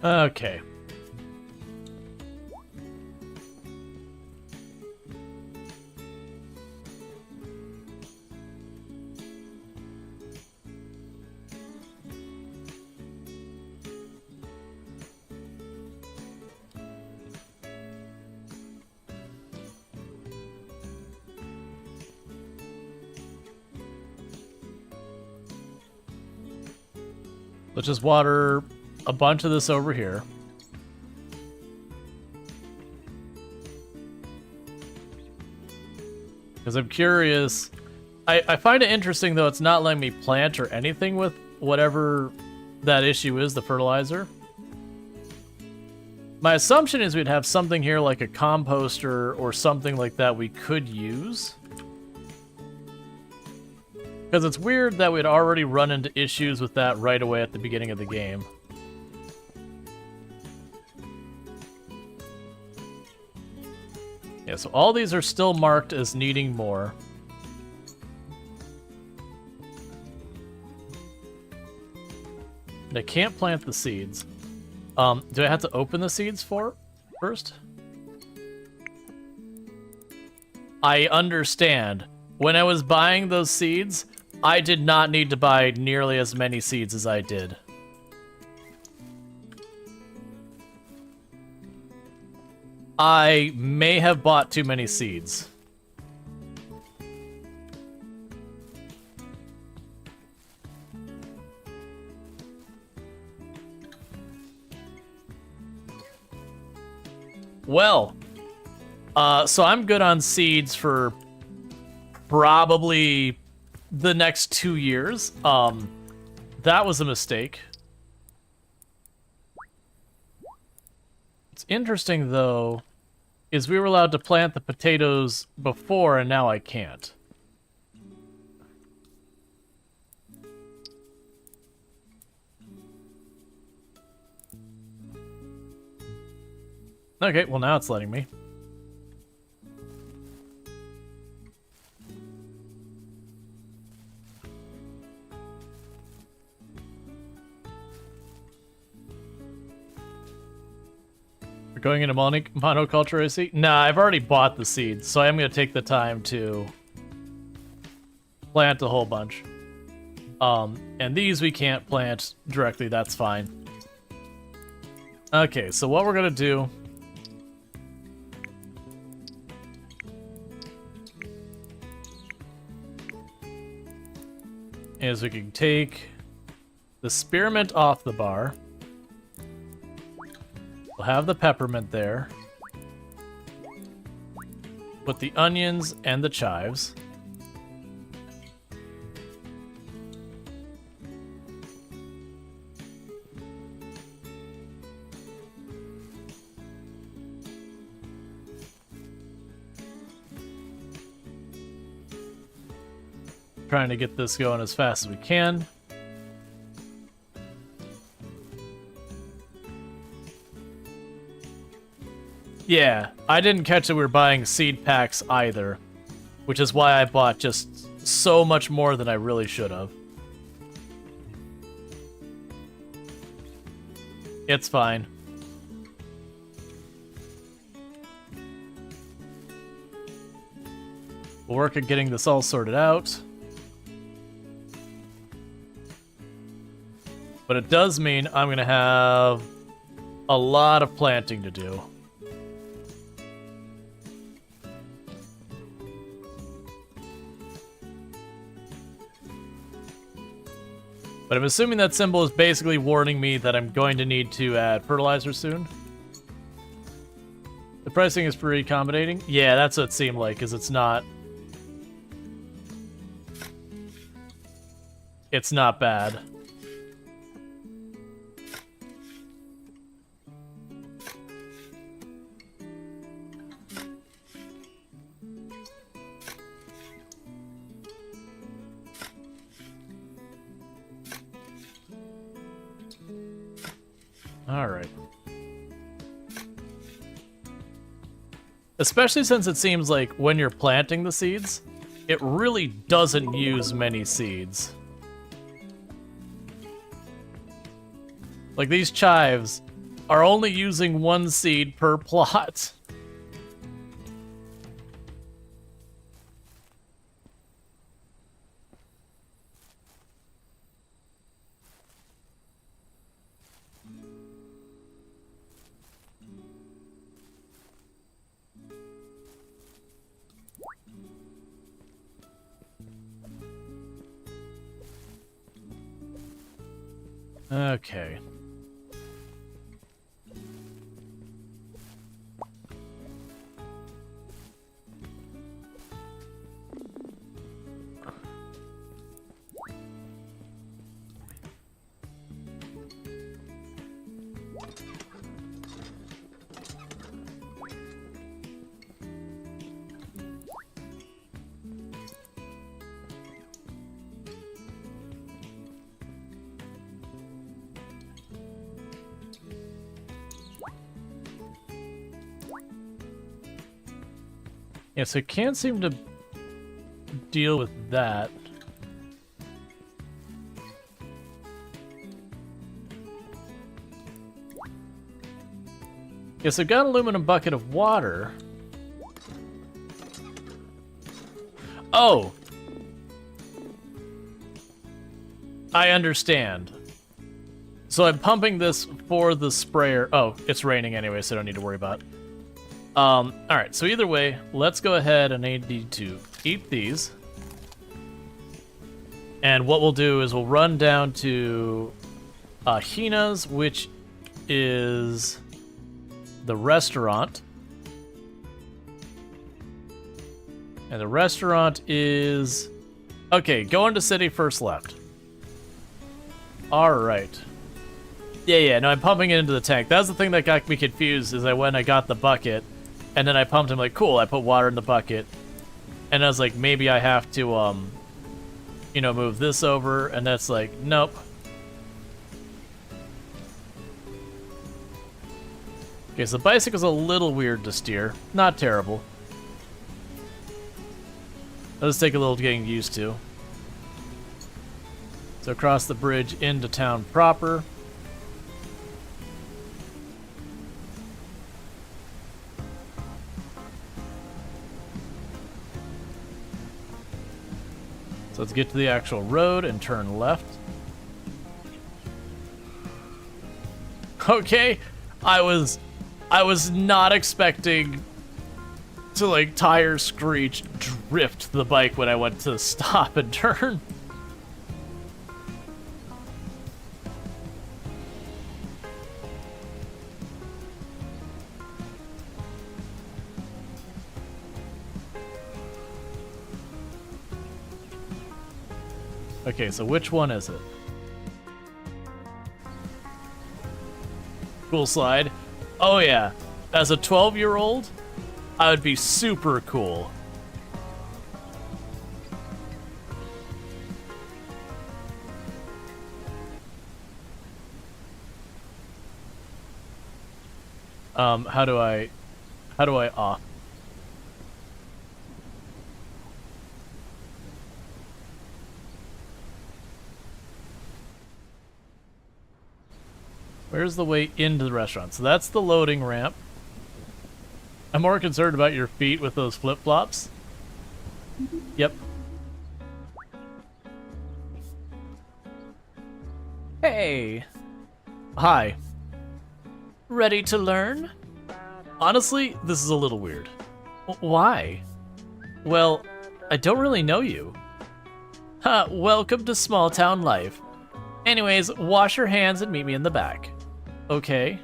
Okay. Let's just water a bunch of this over here. Because I'm curious. I find it interesting, though, it's not letting me plant or anything with whatever that issue is, the fertilizer. My assumption is we'd have something here like a composter or something like that we could use. Because it's weird that we'd already run into issues with that right away at the beginning of the game. Yeah, so all these are still marked as needing more. And I can't plant the seeds. Do I have to open the seeds first? I understand. When I was buying those seeds, I did not need to buy nearly as many seeds as I did. I may have bought too many seeds. Well, so I'm good on seeds for probably the next 2 years. That was a mistake. What's interesting, though, is we were allowed to plant the potatoes before, and now I can't. Okay, well now it's letting me. We're going into monoculture, I see? Nah, I've already bought the seeds, so I'm going to take the time to plant a whole bunch. And these we can't plant directly, that's fine. Okay, so what we're going to do... is we can take the spearmint off the bar. We'll have the peppermint there. Put the onions and the chives. Trying to get this going as fast as we can. Yeah, I didn't catch that we were buying seed packs either, which is why I bought just so much more than I really should have. It's fine. We'll work at getting this all sorted out. But it does mean I'm going to have a lot of planting to do. But I'm assuming that symbol is basically warning me that I'm going to need to add fertilizer soon. The pricing is pretty accommodating. Yeah, that's what it seemed like, because it's not it's not bad. All right. Especially since it seems like when you're planting the seeds, it really doesn't use many seeds. Like these chives are only using 1 seed per plot. Okay. Yeah, so it can't seem to deal with that. Yeah, so got an aluminum bucket of water. Oh! I understand. So I'm pumping this for the sprayer. Oh, it's raining anyway, so I don't need to worry about it. Alright, so either way, let's go ahead and need to eat these. And what we'll do is we'll run down to Hina's, which is the restaurant. And the restaurant is... Okay, go into city first left. Alright. Yeah, no, I'm pumping it into the tank. That was the thing that got me confused, is when I got the bucket, and then I pumped him like, cool, I put water in the bucket. And I was like, maybe I have to, you know, move this over, and that's like, nope. Okay, so the bicycle's a little weird to steer. Not terrible. That'll just take a little getting used to. So across the bridge into town proper. So let's get to the actual road and turn left. Okay, I was not expecting to like tire screech drift the bike when I went to stop and turn. Okay, so which one is it? Cool slide. Oh yeah, as a 12-year-old, I would be super cool. How do I off? Where's the way into the restaurant? So that's the loading ramp. I'm more concerned about your feet with those flip-flops. Yep. Hey. Hi. Ready to learn? Honestly, this is a little weird. Why? Well, I don't really know you. Welcome to small town life. Anyways, wash your hands and meet me in the back. Okay.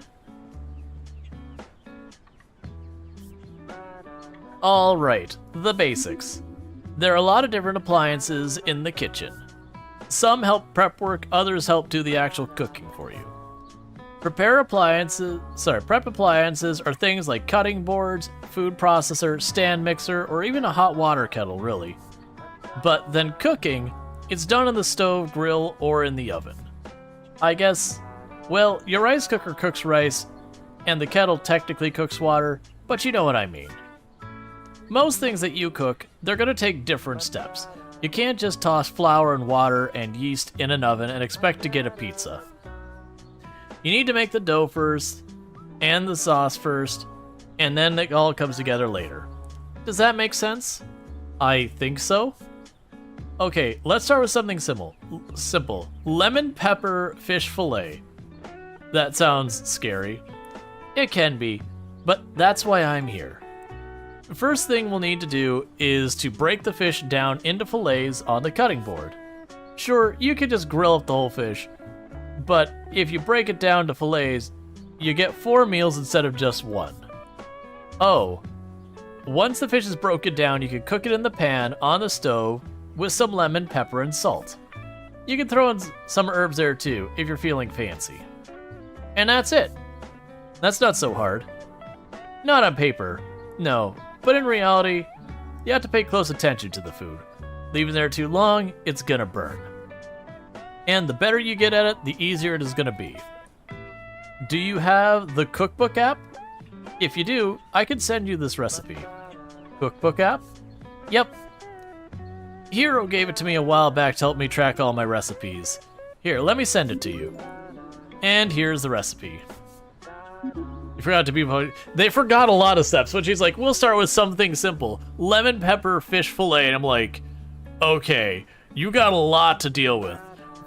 All right, the basics. There are a lot of different appliances in the kitchen. Some help prep work, others help do the actual cooking for you. Prep appliances are things like cutting boards, food processor, stand mixer, or even a hot water kettle, really. But then cooking, it's done on the stove, grill, or in the oven. I guess, well, your rice cooker cooks rice, and the kettle technically cooks water, but you know what I mean. Most things that you cook, they're gonna take different steps. You can't just toss flour and water and yeast in an oven and expect to get a pizza. You need to make the dough first, and the sauce first, and then it all comes together later. Does that make sense? I think so. Okay, let's start with something simple. Lemon pepper fish fillet. That sounds scary. It can be, but that's why I'm here. The first thing we'll need to do is to break the fish down into fillets on the cutting board. Sure, you could just grill up the whole fish, but if you break it down to fillets, you get 4 meals instead of just 1. Oh, once the fish is broken down, you can cook it in the pan on the stove with some lemon, pepper, and salt. You can throw in some herbs there too, if you're feeling fancy. And that's it. That's not so hard. Not on paper, no. But in reality, you have to pay close attention to the food. Leaving there too long, it's gonna burn. And the better you get at it, the easier it is gonna be. Do you have the cookbook app? If you do, I can send you this recipe. Cookbook app? Yep. Hero gave it to me a while back to help me track all my recipes. Here, let me send it to you. And here's the recipe. You forgot to be... They forgot a lot of steps, when she's like, we'll start with something simple. Lemon pepper fish fillet, and I'm like, okay, you got a lot to deal with.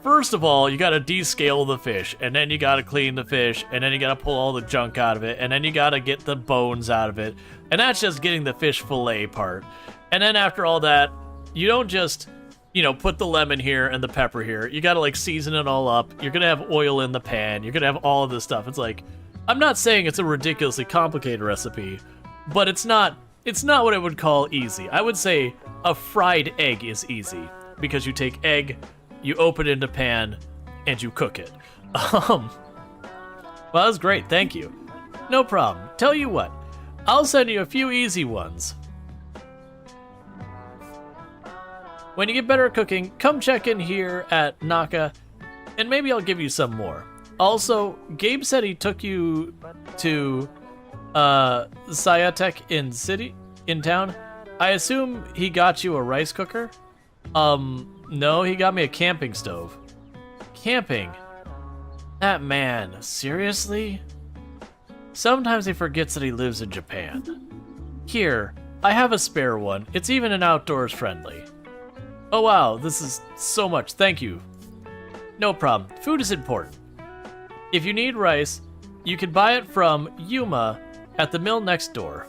First of all, you gotta descale the fish, and then you gotta clean the fish, and then you gotta pull all the junk out of it, and then you gotta get the bones out of it. And that's just getting the fish fillet part. And then after all that, you don't just, put the lemon here and the pepper here. You gotta, season it all up. You're gonna have oil in the pan. You're gonna have all of this stuff. It's like... I'm not saying it's a ridiculously complicated recipe, but it's not what I would call easy. I would say a fried egg is easy, because you take egg, you open it in a pan, and you cook it. Well, that was great, thank you. No problem. Tell you what, I'll send you a few easy ones. When you get better at cooking, come check in here at Naka, and maybe I'll give you some more. Also, Gabe said he took you to Sayatek in town. I assume he got you a rice cooker? No, he got me a camping stove. Camping? That man, seriously? Sometimes he forgets that he lives in Japan. Here, I have a spare one. It's even an outdoors friendly. Oh wow, this is so much, thank you. No problem, food is important. If you need rice, you can buy it from Yuma at the mill next door.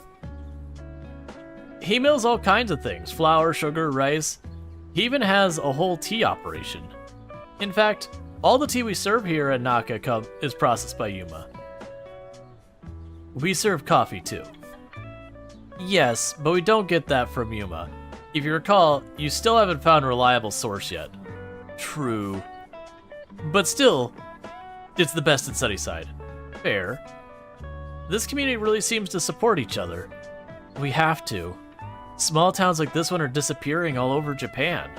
He mills all kinds of things, flour, sugar, rice. He even has a whole tea operation. In fact, all the tea we serve here at Naka is processed by Yuma. We serve coffee too. Yes, but we don't get that from Yuma. If you recall, you still haven't found a reliable source yet. True. But still, it's the best in SunnySide. Fair. This community really seems to support each other. We have to. Small towns like this one are disappearing all over Japan.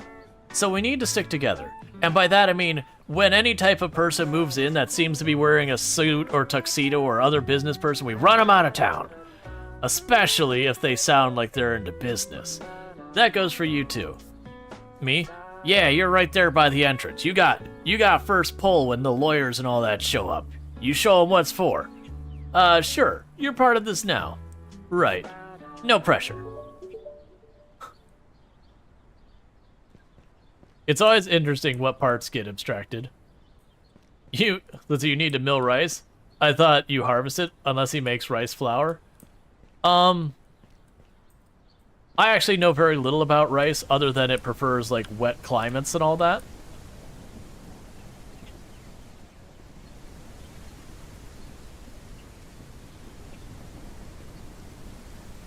So we need to stick together. And by that I mean, when any type of person moves in that seems to be wearing a suit or tuxedo or other business person, we run them out of town. Especially if they sound like they're into business. That goes for you too. Me? Yeah, you're right there by the entrance. You got first pull when the lawyers and all that show up. You show them what's for. Sure. You're part of this now. Right. No pressure. It's always interesting what parts get abstracted. You need to mill rice? I thought you harvest it unless he makes rice flour. I actually know very little about rice other than it prefers wet climates and all that.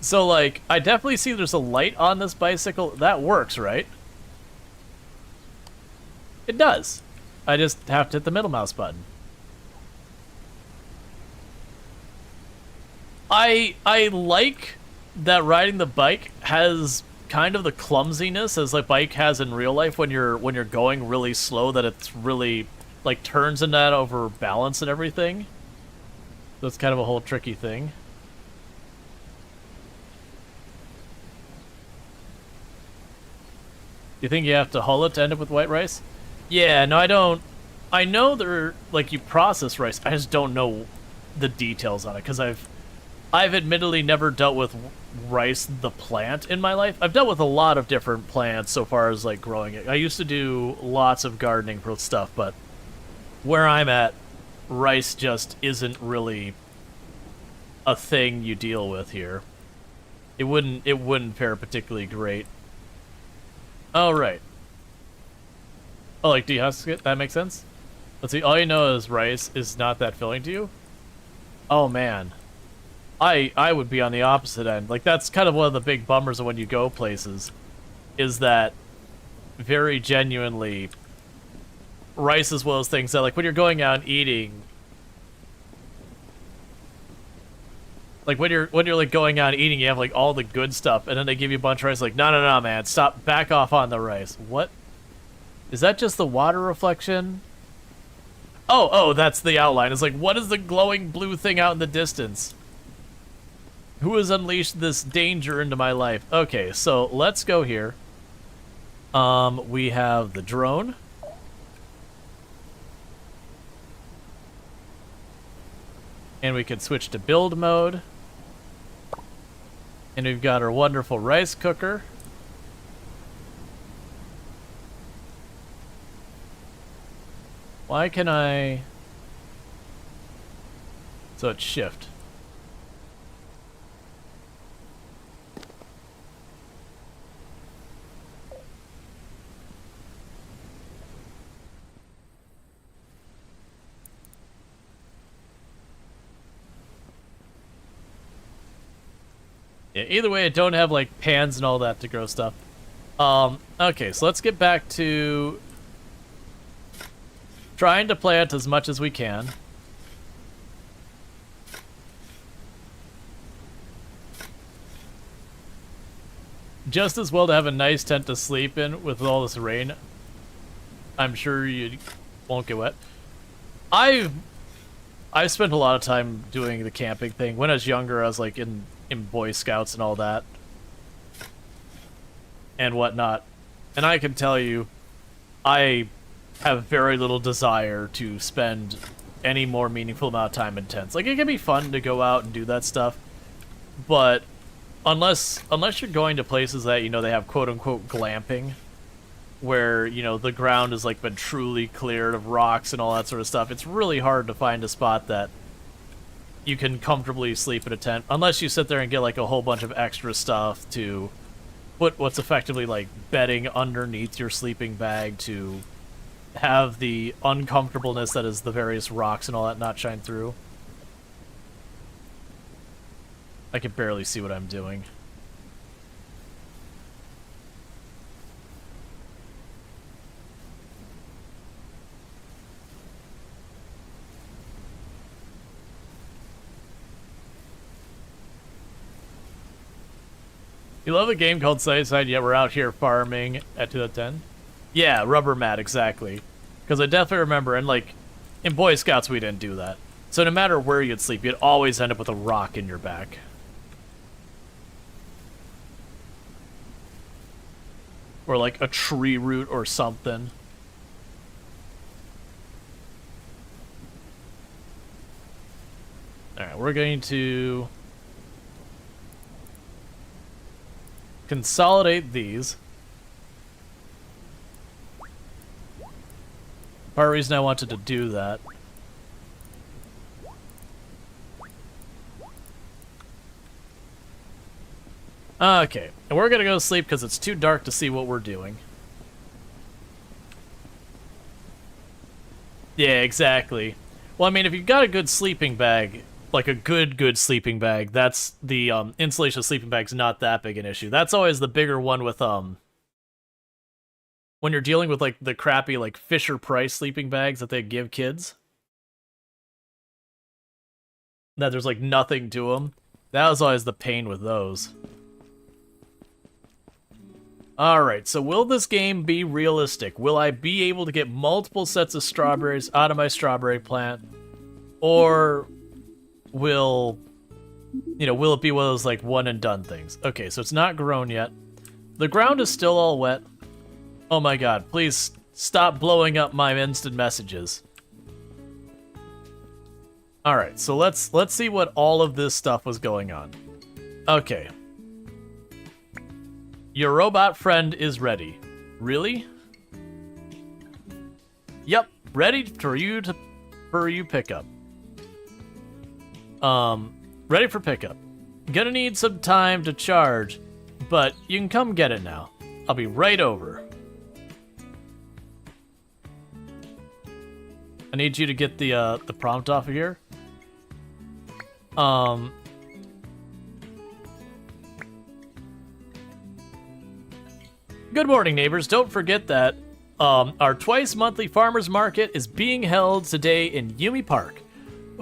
So I definitely see there's a light on this bicycle. That works, right? It does. I just have to hit the middle mouse button. I like that riding the bike has kind of the clumsiness as like bike has in real life when you're going really slow, that it's really like turns in that over balance and everything. That's kind of a whole tricky thing. You think you have to hull it to end up with white rice? Yeah, no, I don't. I know they're like you process rice. I just don't know the details on it because I've admittedly never dealt with rice, the plant, in my life. I've dealt with a lot of different plants so far as like growing it. I used to do lots of gardening for stuff, but where I'm at, rice just isn't really a thing you deal with here. It wouldn't fare particularly great. Oh, right. Oh, like dehusk it? That makes sense? Let's see, all you know is rice is not that filling to you? Oh, man. I would be on the opposite end. Like, that's kind of one of the big bummers of when you go places, is that very genuinely, rice is one of those things that, like, when you're going out and eating, like, when you're like going out and eating, you have like all the good stuff, and then they give you a bunch of rice. Like, no, man, stop, back off on the rice. What? Is that just the water reflection? Oh, that's the outline. It's like, what is the glowing blue thing out in the distance? Who has unleashed this danger into my life? Okay, so let's go here. We have the drone. And we can switch to build mode. And we've got our wonderful rice cooker. Why can I... So it's shift. Yeah, either way, I don't have like pans and all that to grow stuff. Okay, so let's get back to trying to plant as much as we can. Just as well to have a nice tent to sleep in with all this rain. I'm sure you won't get wet. I've spent a lot of time doing the camping thing. When I was younger, I was like in Boy Scouts and all that and whatnot, and I can tell you I have very little desire to spend any more meaningful amount of time in tents. Like, it can be fun to go out and do that stuff, but unless you're going to places that, you know, they have quote-unquote glamping, where, you know, the ground has like been truly cleared of rocks and all that sort of stuff, it's really hard to find a spot that you can comfortably sleep in a tent, unless you sit there and get like a whole bunch of extra stuff to put what's effectively like bedding underneath your sleeping bag to have the uncomfortableness that is the various rocks and all that not shine through. I can barely see what I'm doing. You love a game called SunnySide, yet we're out here farming at 2010? Yeah, rubber mat, exactly. Because I definitely remember, and like, in Boy Scouts we didn't do that. So no matter where you'd sleep, you'd always end up with a rock in your back. Or like a tree root or something. Alright, we're going to consolidate these. Part of the reason I wanted to do that. Okay, and we're gonna go to sleep because it's too dark to see what we're doing. Yeah, exactly. Well, I mean, if you've got a good sleeping bag, like a good sleeping bag, that's the insulation of sleeping bag's not that big an issue. That's always the bigger one with when you're dealing with like the crappy like Fisher Price sleeping bags that they give kids. That there's like nothing to them. That was always the pain with those. Alright, so will this game be realistic? Will I be able to get multiple sets of strawberries out of my strawberry plant? Or will it be one of those like one and done things? Okay, so it's not grown yet. The ground is still all wet. Oh my god, please stop blowing up my instant messages. Alright, so let's see what all of this stuff was going on. Okay. Your robot friend is ready. Really? Yep, ready for you pickup. Ready for pickup. Gonna need some time to charge, but you can come get it now. I'll be right over. I need you to get the prompt off of here. Good morning, neighbors. Don't forget that our twice monthly farmers market is being held today in Yumi Park.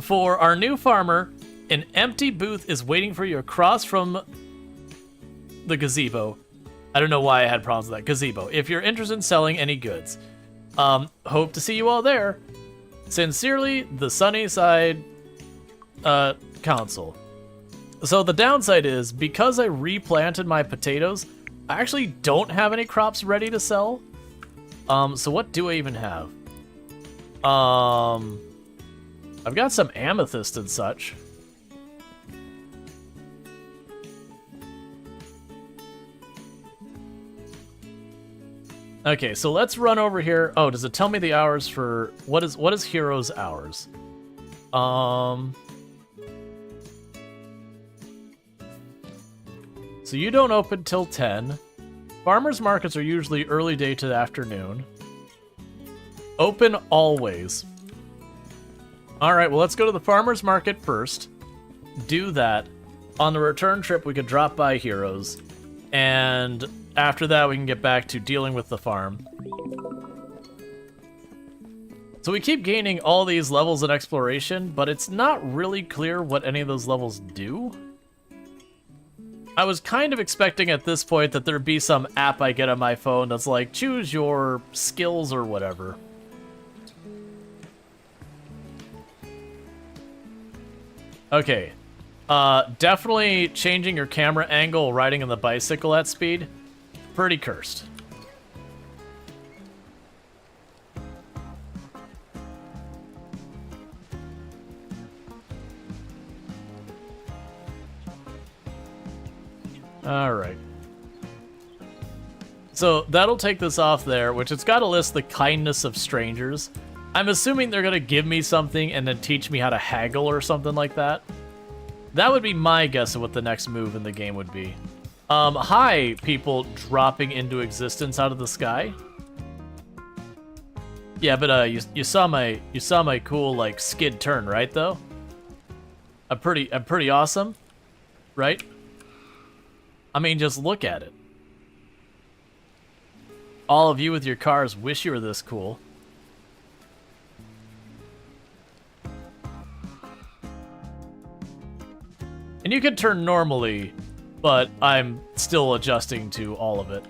For our new farmer, an empty booth is waiting for you across from the gazebo. I don't know why I had problems with that. Gazebo. If you're interested in selling any goods. Hope to see you all there. Sincerely, the SunnySide Council. So the downside is, because I replanted my potatoes, I actually don't have any crops ready to sell. So what do I even have? I've got some amethyst and such. Okay, so let's run over here. Oh, does it tell me the hours for what is Heroes hours? So you don't open till 10. Farmers markets are usually early day to the afternoon. Open always. All right, well, let's go to the farmers market first. Do that. On the return trip, we could drop by Heroes. And after that, we can get back to dealing with the farm. So we keep gaining all these levels in exploration, but it's not really clear what any of those levels do. I was kind of expecting at this point that there'd be some app I get on my phone that's like, choose your skills or whatever. Okay. Definitely changing your camera angle riding on the bicycle at speed. Pretty cursed. Alright. So that'll take this off there, which it's got to list the kindness of strangers. I'm assuming they're going to give me something and then teach me how to haggle or something like that. That would be my guess of what the next move in the game would be. Hi, people dropping into existence out of the sky. Yeah, but you saw my cool like skid turn, right? Though. I'm pretty awesome, right? I mean, just look at it. All of you with your cars wish you were this cool. And you can turn normally, but I'm still adjusting to all of it.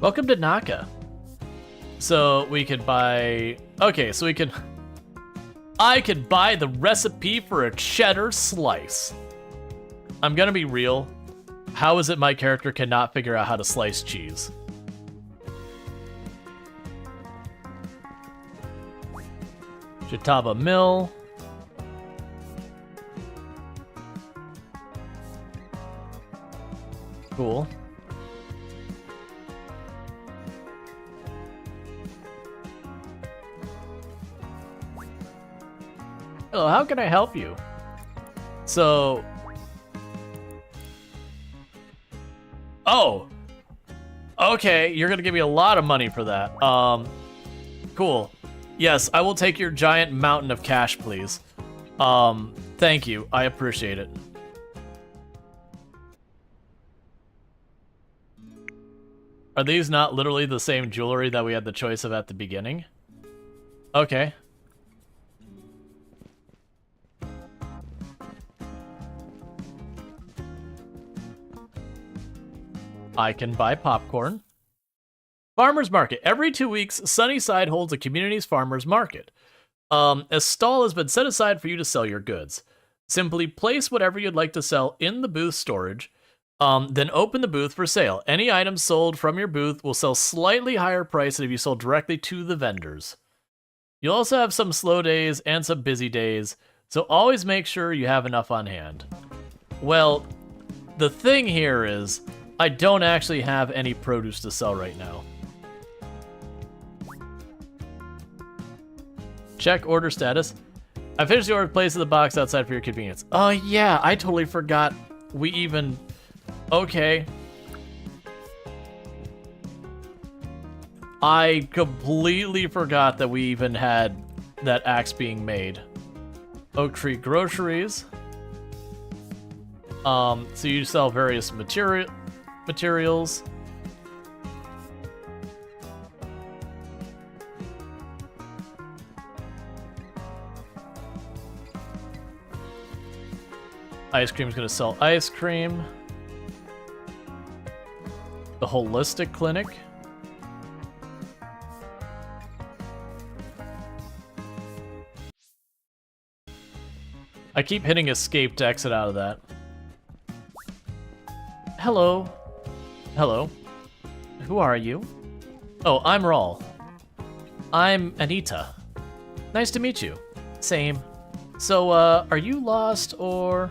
Welcome to Naka. So we could buy... Okay, so we could... I could buy the recipe for a cheddar slice. I'm gonna be real. How is it my character cannot figure out how to slice cheese? Chautauqua Mill. Cool. Hello, how can I help you? So... Okay, you're gonna give me a lot of money for that. Cool. Yes, I will take your giant mountain of cash, please. Thank you. I appreciate it. Are these not literally the same jewelry that we had the choice of at the beginning? Okay. I can buy popcorn. Farmer's Market. Every 2 weeks, SunnySide holds a community's farmer's market. A stall has been set aside for you to sell your goods. Simply place whatever you'd like to sell in the booth storage, then open the booth for sale. Any items sold from your booth will sell slightly higher price than if you sold directly to the vendors. You'll also have some slow days and some busy days, so always make sure you have enough on hand. Well, the thing here is, I don't actually have any produce to sell right now. Check order status. I finished the order, place in the box outside for your convenience. Oh yeah, I totally forgot we even... Okay. I completely forgot that we even had that axe being made. Oak Tree Groceries. So you sell various materials. Ice Cream's gonna sell ice cream. The Holistic Clinic. I keep hitting escape to exit out of that. Hello. Hello. Who are you? Oh, I'm Rual. I'm Anita. Nice to meet you. Same. So, are you lost or...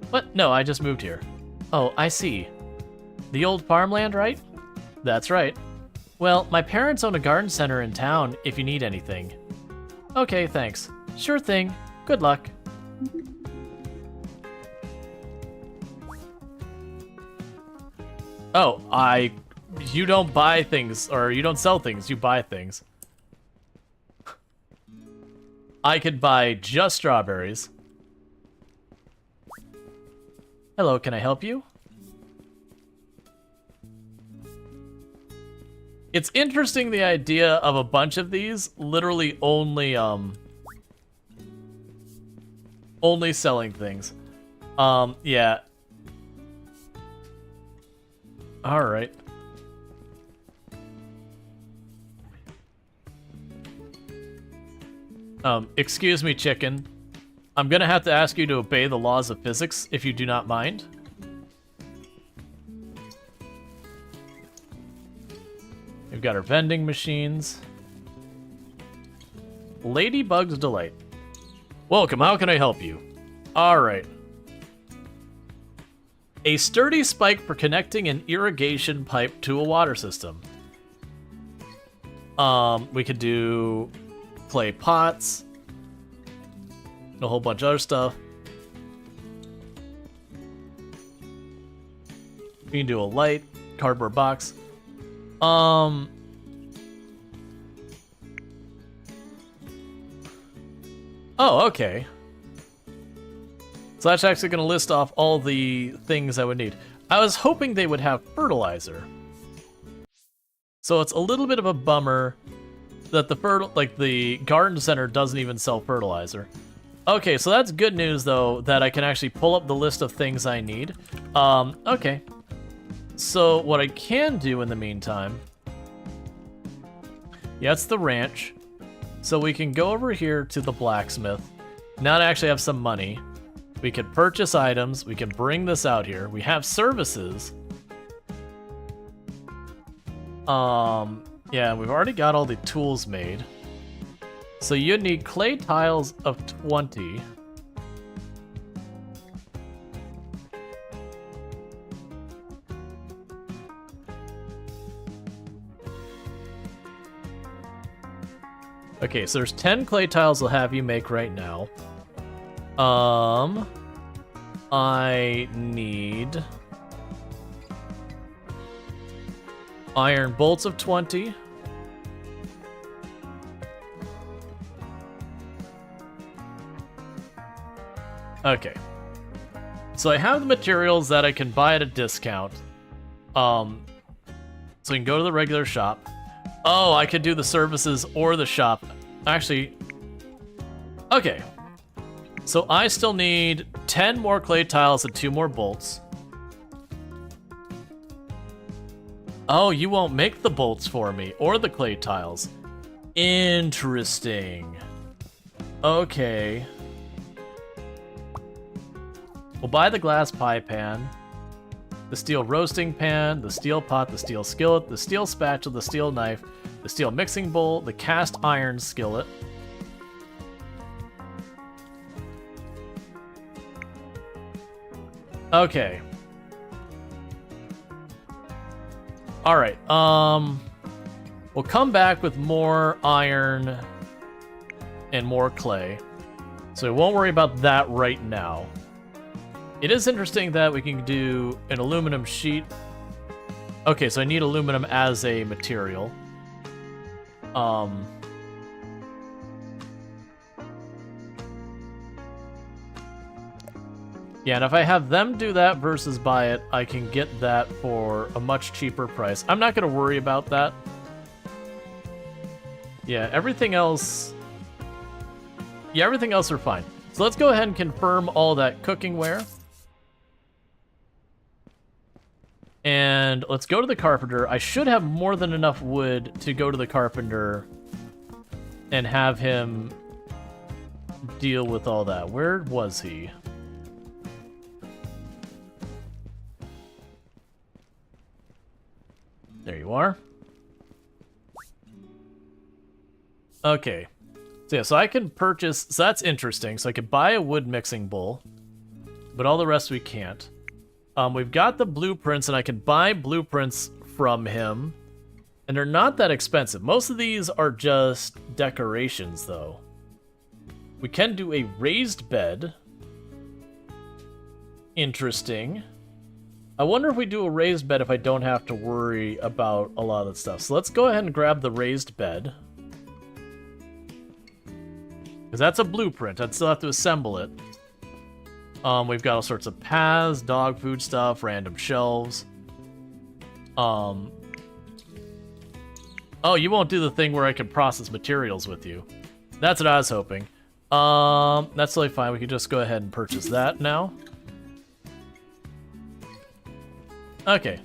What? No, I just moved here. Oh, I see. The old farmland, right? That's right. Well, my parents own a garden center in town if you need anything. Okay, thanks. Sure thing. Good luck. Oh, you don't buy things, or you don't sell things, you buy things. I could buy just strawberries. Hello, can I help you? It's interesting, the idea of a bunch of these literally only selling things. Yeah. All right. Excuse me, chicken. I'm gonna have to ask you to obey the laws of physics, if you do not mind. We've got our vending machines. Ladybug's Delight. Welcome, how can I help you? Alright. A sturdy spike for connecting an irrigation pipe to a water system. We could do clay pots. A whole bunch of other stuff. We can do a light, cardboard box. Oh, okay. So that's actually going to list off all the things I would need. I was hoping they would have fertilizer. So it's a little bit of a bummer that the garden center doesn't even sell fertilizer. Okay, so that's good news though, that I can actually pull up the list of things I need. Okay. So what I can do in the meantime, yeah, it's the ranch. So we can go over here to the blacksmith. Now to actually have some money. We can purchase items. We can bring this out here. We have services. Yeah, we've already got all the tools made. So you'd need clay tiles of 20. Okay, so there's 10 clay tiles I'll have you make right now. I need Iron bolts of 20. Okay. So I have the materials that I can buy at a discount. So we can go to the regular shop. Oh, I could do the services or the shop. Actually, okay. So I still need 10 more clay tiles and 2 more bolts. Oh, you won't make the bolts for me or the clay tiles. Interesting. Okay. We'll buy the glass pie pan, the steel roasting pan, the steel pot, the steel skillet, the steel spatula, the steel knife, the steel mixing bowl, the cast iron skillet. Okay. All right. We'll come back with more iron and more clay. So we won't worry about that right now. It is interesting that we can do an aluminum sheet. Okay, so I need aluminum as a material. Yeah, and if I have them do that versus buy it, I can get that for a much cheaper price. I'm not going to worry about that. Yeah, everything else... Yeah, everything else are fine. So let's go ahead and confirm all that cooking ware. And let's go to the carpenter. I should have more than enough wood to go to the carpenter and have him deal with all that. Where was he? There you are. Okay. So yeah, so I can purchase... So that's interesting. So I could buy a wood mixing bowl, but all the rest we can't. We've got the blueprints, and I can buy blueprints from him. And they're not that expensive. Most of these are just decorations, though. We can do a raised bed. Interesting. I wonder if we do a raised bed if I don't have to worry about a lot of that stuff. So let's go ahead and grab the raised bed. Because that's a blueprint. I'd still have to assemble it. We've got all sorts of paths, dog food stuff, random shelves. Oh, you won't do the thing where I can process materials with you. That's what I was hoping. That's totally fine. We can just go ahead and purchase that now. Okay.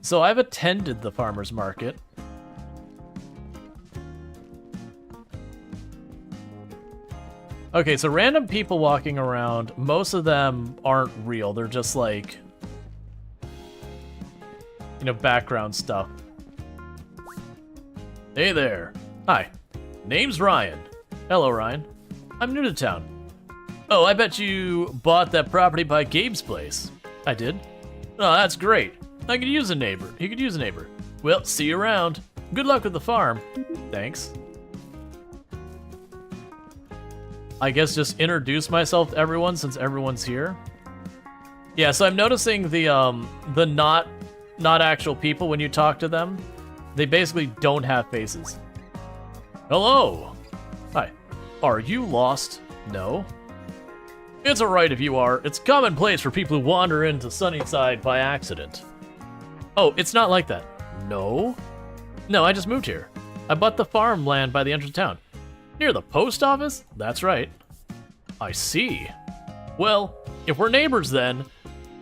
So I've attended the farmer's market. Okay, so random people walking around, most of them aren't real. They're just like, you know, background stuff. Hey there. Hi. Name's Ryan. Hello, Ryan. I'm new to town. Oh, I bet you bought that property by Gabe's place. I did. Oh, that's great. I could use a neighbor. He could use a neighbor. Well, see you around. Good luck with the farm. Thanks. I guess just introduce myself to everyone since everyone's here. Yeah, so I'm noticing the not actual people when you talk to them. They basically don't have faces. Hello. Hi. Are you lost? No. It's alright if you are. It's commonplace for people who wander into SunnySide by accident. Oh, it's not like that. No? No, I just moved here. I bought the farmland by the entrance of town. Near the post office? That's right. I see. Well, if we're neighbors then,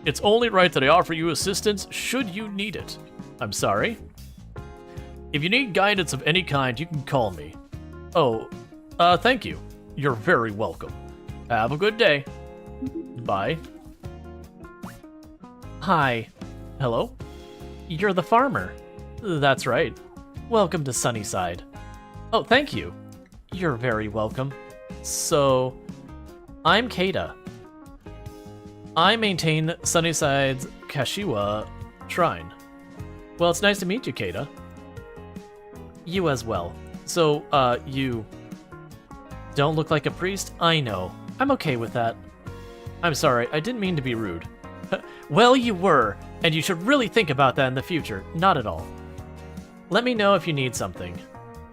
it's only right that I offer you assistance should you need it. I'm sorry. If you need guidance of any kind, you can call me. Oh, thank you. You're very welcome. Have a good day. Bye. Hi. Hello? You're the farmer. That's right. Welcome to SunnySide. Oh, thank you. You're very welcome. So, I'm Keita. I maintain SunnySide's Kashiwa Shrine. Well, it's nice to meet you, Keita. You as well. So, you don't look like a priest? I know. I'm okay with that. I'm sorry, I didn't mean to be rude. Well, you were, and you should really think about that in the future. Not at all. Let me know if you need something.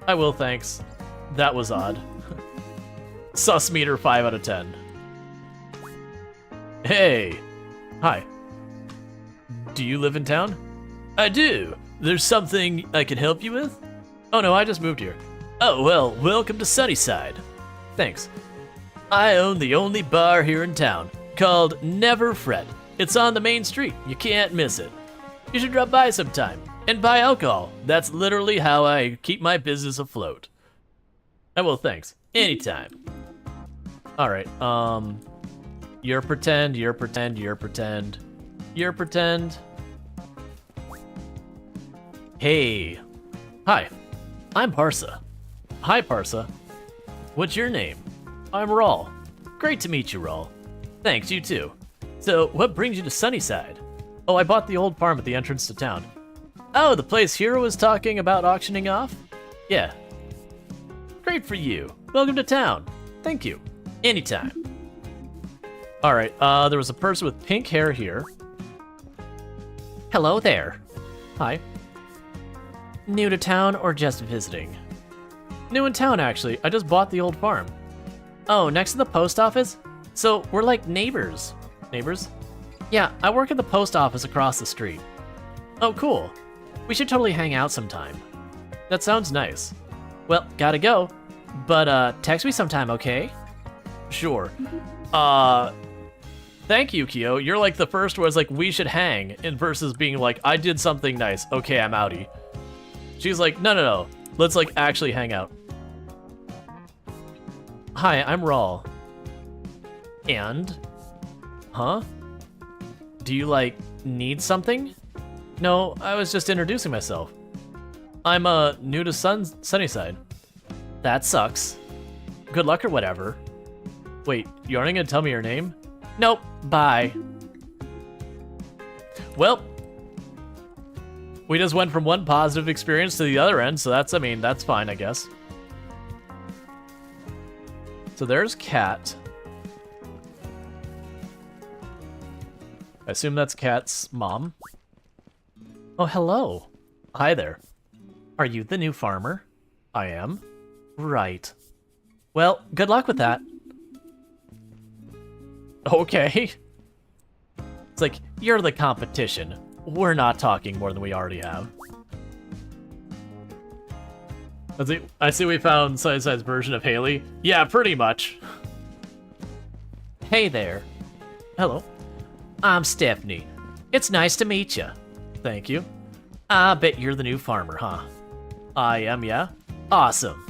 I will, thanks. That was odd. Sus meter 5 out of 10. Hey. Hi. Do you live in town? I do. There's something I can help you with? Oh no, I just moved here. Oh, well, welcome to SunnySide. Thanks. I own the only bar here in town, called Never Fret. It's on the main street. You can't miss it. You should drop by sometime and buy alcohol. That's literally how I keep my business afloat. I will, thanks. Anytime. Alright, you're pretend, you're pretend, you're pretend. You're pretend. Hey. Hi. I'm Parsa. Hi, Parsa. What's your name? I'm Rual. Great to meet you, Rual. Thanks, you too. So, what brings you to SunnySide? Oh, I bought the old farm at the entrance to town. Oh, the place Hero was talking about auctioning off? Yeah. Great for you. Welcome to town. Thank you. Anytime. Alright, there was a person with pink hair here. Hello there. Hi. New to town or just visiting? New in town, actually. I just bought the old farm. Oh, next to the post office? So, we're like neighbors. Neighbors? Yeah, I work at the post office across the street. Oh, cool. We should totally hang out sometime. That sounds nice. Well, gotta go. But, text me sometime, okay? Sure. Thank you, Kyo. You're like the first where it's like, we should hang, in versus being like, I did something nice. Okay, I'm outie. She's like, no. Let's like actually hang out. Hi, I'm Rual. And? Huh? Do you like need something? No, I was just introducing myself. I'm new to SunnySide. That sucks. Good luck or whatever. Wait, you aren't gonna tell me your name? Nope, bye. Well, we just went from one positive experience to the other end, so that's, I mean, that's fine, I guess. So there's Cat. I assume that's Cat's mom. Oh, hello. Hi there. Are you the new farmer? I am. Right. Well, good luck with that. Okay. It's like, you're the competition. We're not talking more than we already have. I see we found SunnySide's version of Haley. Yeah, pretty much. Hey there. Hello. I'm Stephanie. It's nice to meet you. Thank you. I bet you're the new farmer, huh? I am, yeah. Awesome.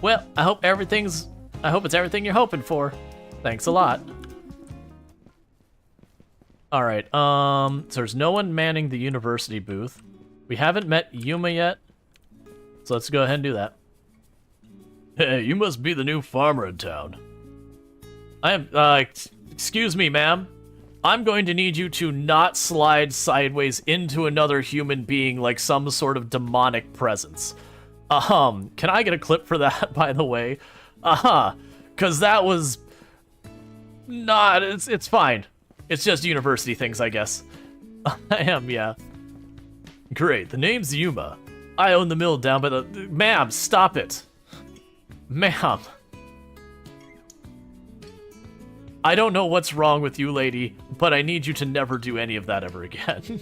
Well, I hope it's everything you're hoping for. Thanks a lot. All right, so there's no one manning the university booth. We haven't met Yuma yet, so let's go ahead and do that. Hey, you must be the new farmer in town. I am, excuse me, ma'am. I'm going to need you to not slide sideways into another human being like some sort of demonic presence. Can I get a clip for that, by the way? Cause that was not, it's fine. It's just university things, I guess. I am, yeah. Great, the name's Yuma. I own the mill down by the... Ma'am, stop it. Ma'am. I don't know what's wrong with you, lady, but I need you to never do any of that ever again.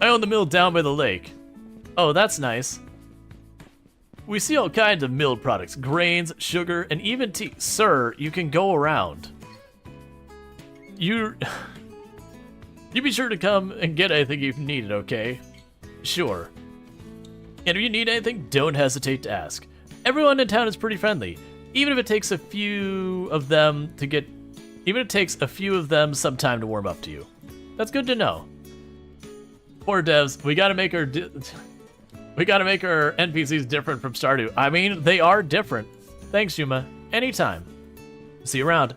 I own the mill down by the lake. Oh, that's nice. We see all kinds of milled products, grains, sugar, and even tea. Sir, you can go around. You be sure to come and get anything you've needed, okay? Sure. And if you need anything, don't hesitate to ask. Everyone in town is pretty friendly, even if it takes a few of them some time to warm up to you. That's good to know. Poor devs, we gotta make our NPCs different from Stardew. I mean, they are different. Thanks, Yuma. Anytime. See you around.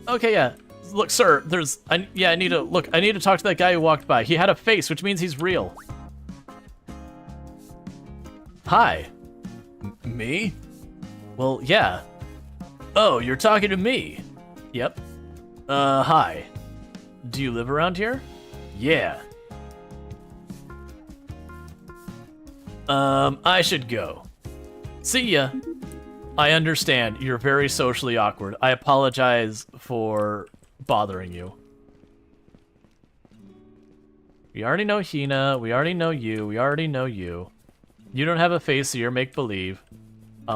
Okay, yeah. Look, sir, I need to talk to that guy who walked by. He had a face, which means he's real. Hi. Me? Well, yeah. Oh, you're talking to me. Yep. Hi. do you live around here? Yeah. I should go. See ya. I understand. You're very socially awkward. I apologize for bothering you. We already know Hina. We already know you. We already know you. You don't have a face, so you're make-believe.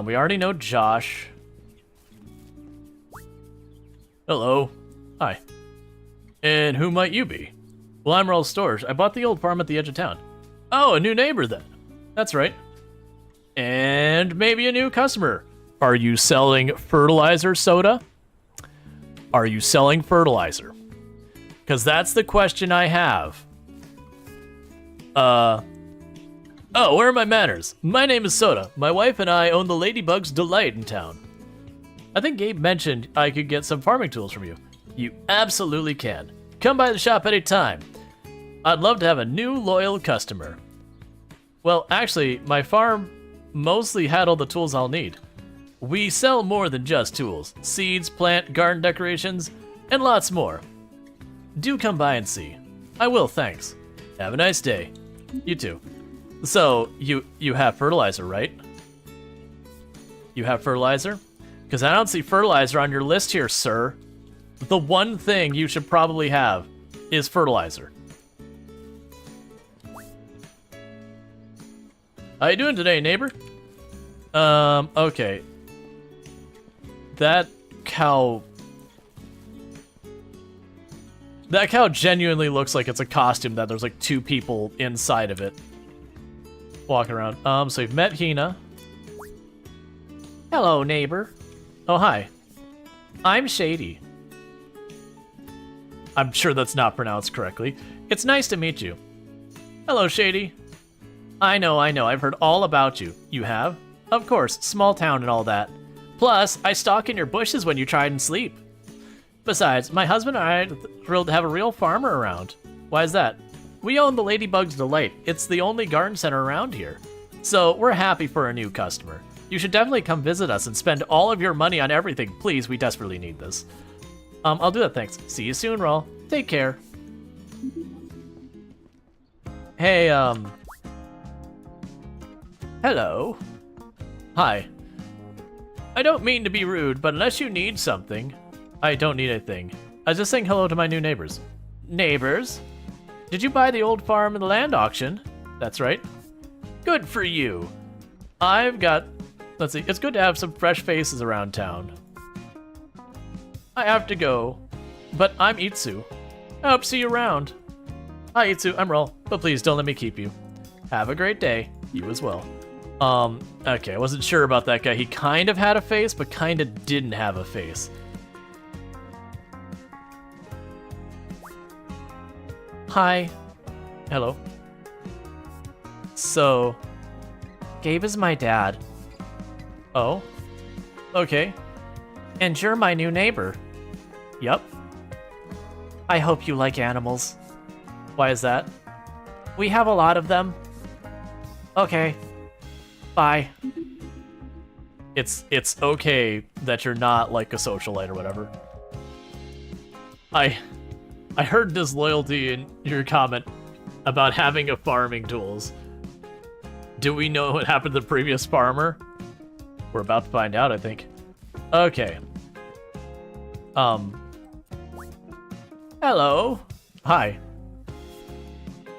We already know Josh. Hello. Hi. And who might you be? Well, I'm Rual Storge. I bought the old farm at the edge of town. Oh, a new neighbor then. That's right. And maybe a new customer. Are you selling fertilizer soda? Are you selling fertilizer? Because that's the question I have. Oh, where are my manners? My name is Soda. My wife and I own the Ladybug's Delight in town. I think Gabe mentioned I could get some farming tools from you. You absolutely can. Come by the shop anytime. I'd love to have a new loyal customer. Well, actually, my farm mostly had all the tools I'll need. We sell more than just tools. Seeds, plant, garden decorations, and lots more. Do come by and see. I will, thanks. Have a nice day. You too. So, you have fertilizer, right? You have fertilizer? Because I don't see fertilizer on your list here, sir. The one thing you should probably have is fertilizer. How you doing today, neighbor? Okay. That cow genuinely looks like it's a costume that there's like two people inside of it walking around. So you've met Hina. Hello, neighbor. Oh, hi. I'm Shady. I'm sure that's not pronounced correctly. It's nice to meet you. Hello, Shady. I know. I've heard all about you. You have? Of course, small town and all that. Plus, I stalk in your bushes when you try and sleep. Besides, my husband and I are thrilled to have a real farmer around. Why is that? We own the Ladybug's Delight. It's the only garden center around here. So, we're happy for a new customer. You should definitely come visit us and spend all of your money on everything. Please, we desperately need this. I'll do that, thanks. See you soon, Rual. Take care. Hey, hello. Hi. I don't mean to be rude, but unless you need something... I don't need anything. I was just saying hello to my new neighbors. Neighbors? Did you buy the old farm in the land auction? That's right. Good for you. I've got... Let's see, it's good to have some fresh faces around town. I have to go, but I'm Itsu. I hope to see you around. Hi, Itsu, I'm Rual, but please don't let me keep you. Have a great day. You as well. Okay, I wasn't sure about that guy. He kind of had a face, but kind of didn't have a face. Hi. Hello. So, Gabe is my dad. Oh? Okay. And you're my new neighbor. Yep. I hope you like animals. Why is that? We have a lot of them. Okay. Bye. It's okay that you're not like a socialite or whatever. I heard disloyalty in your comment about having a farming tools. Do we know what happened to the previous farmer? We're about to find out, I think. Okay. Hello. Hi.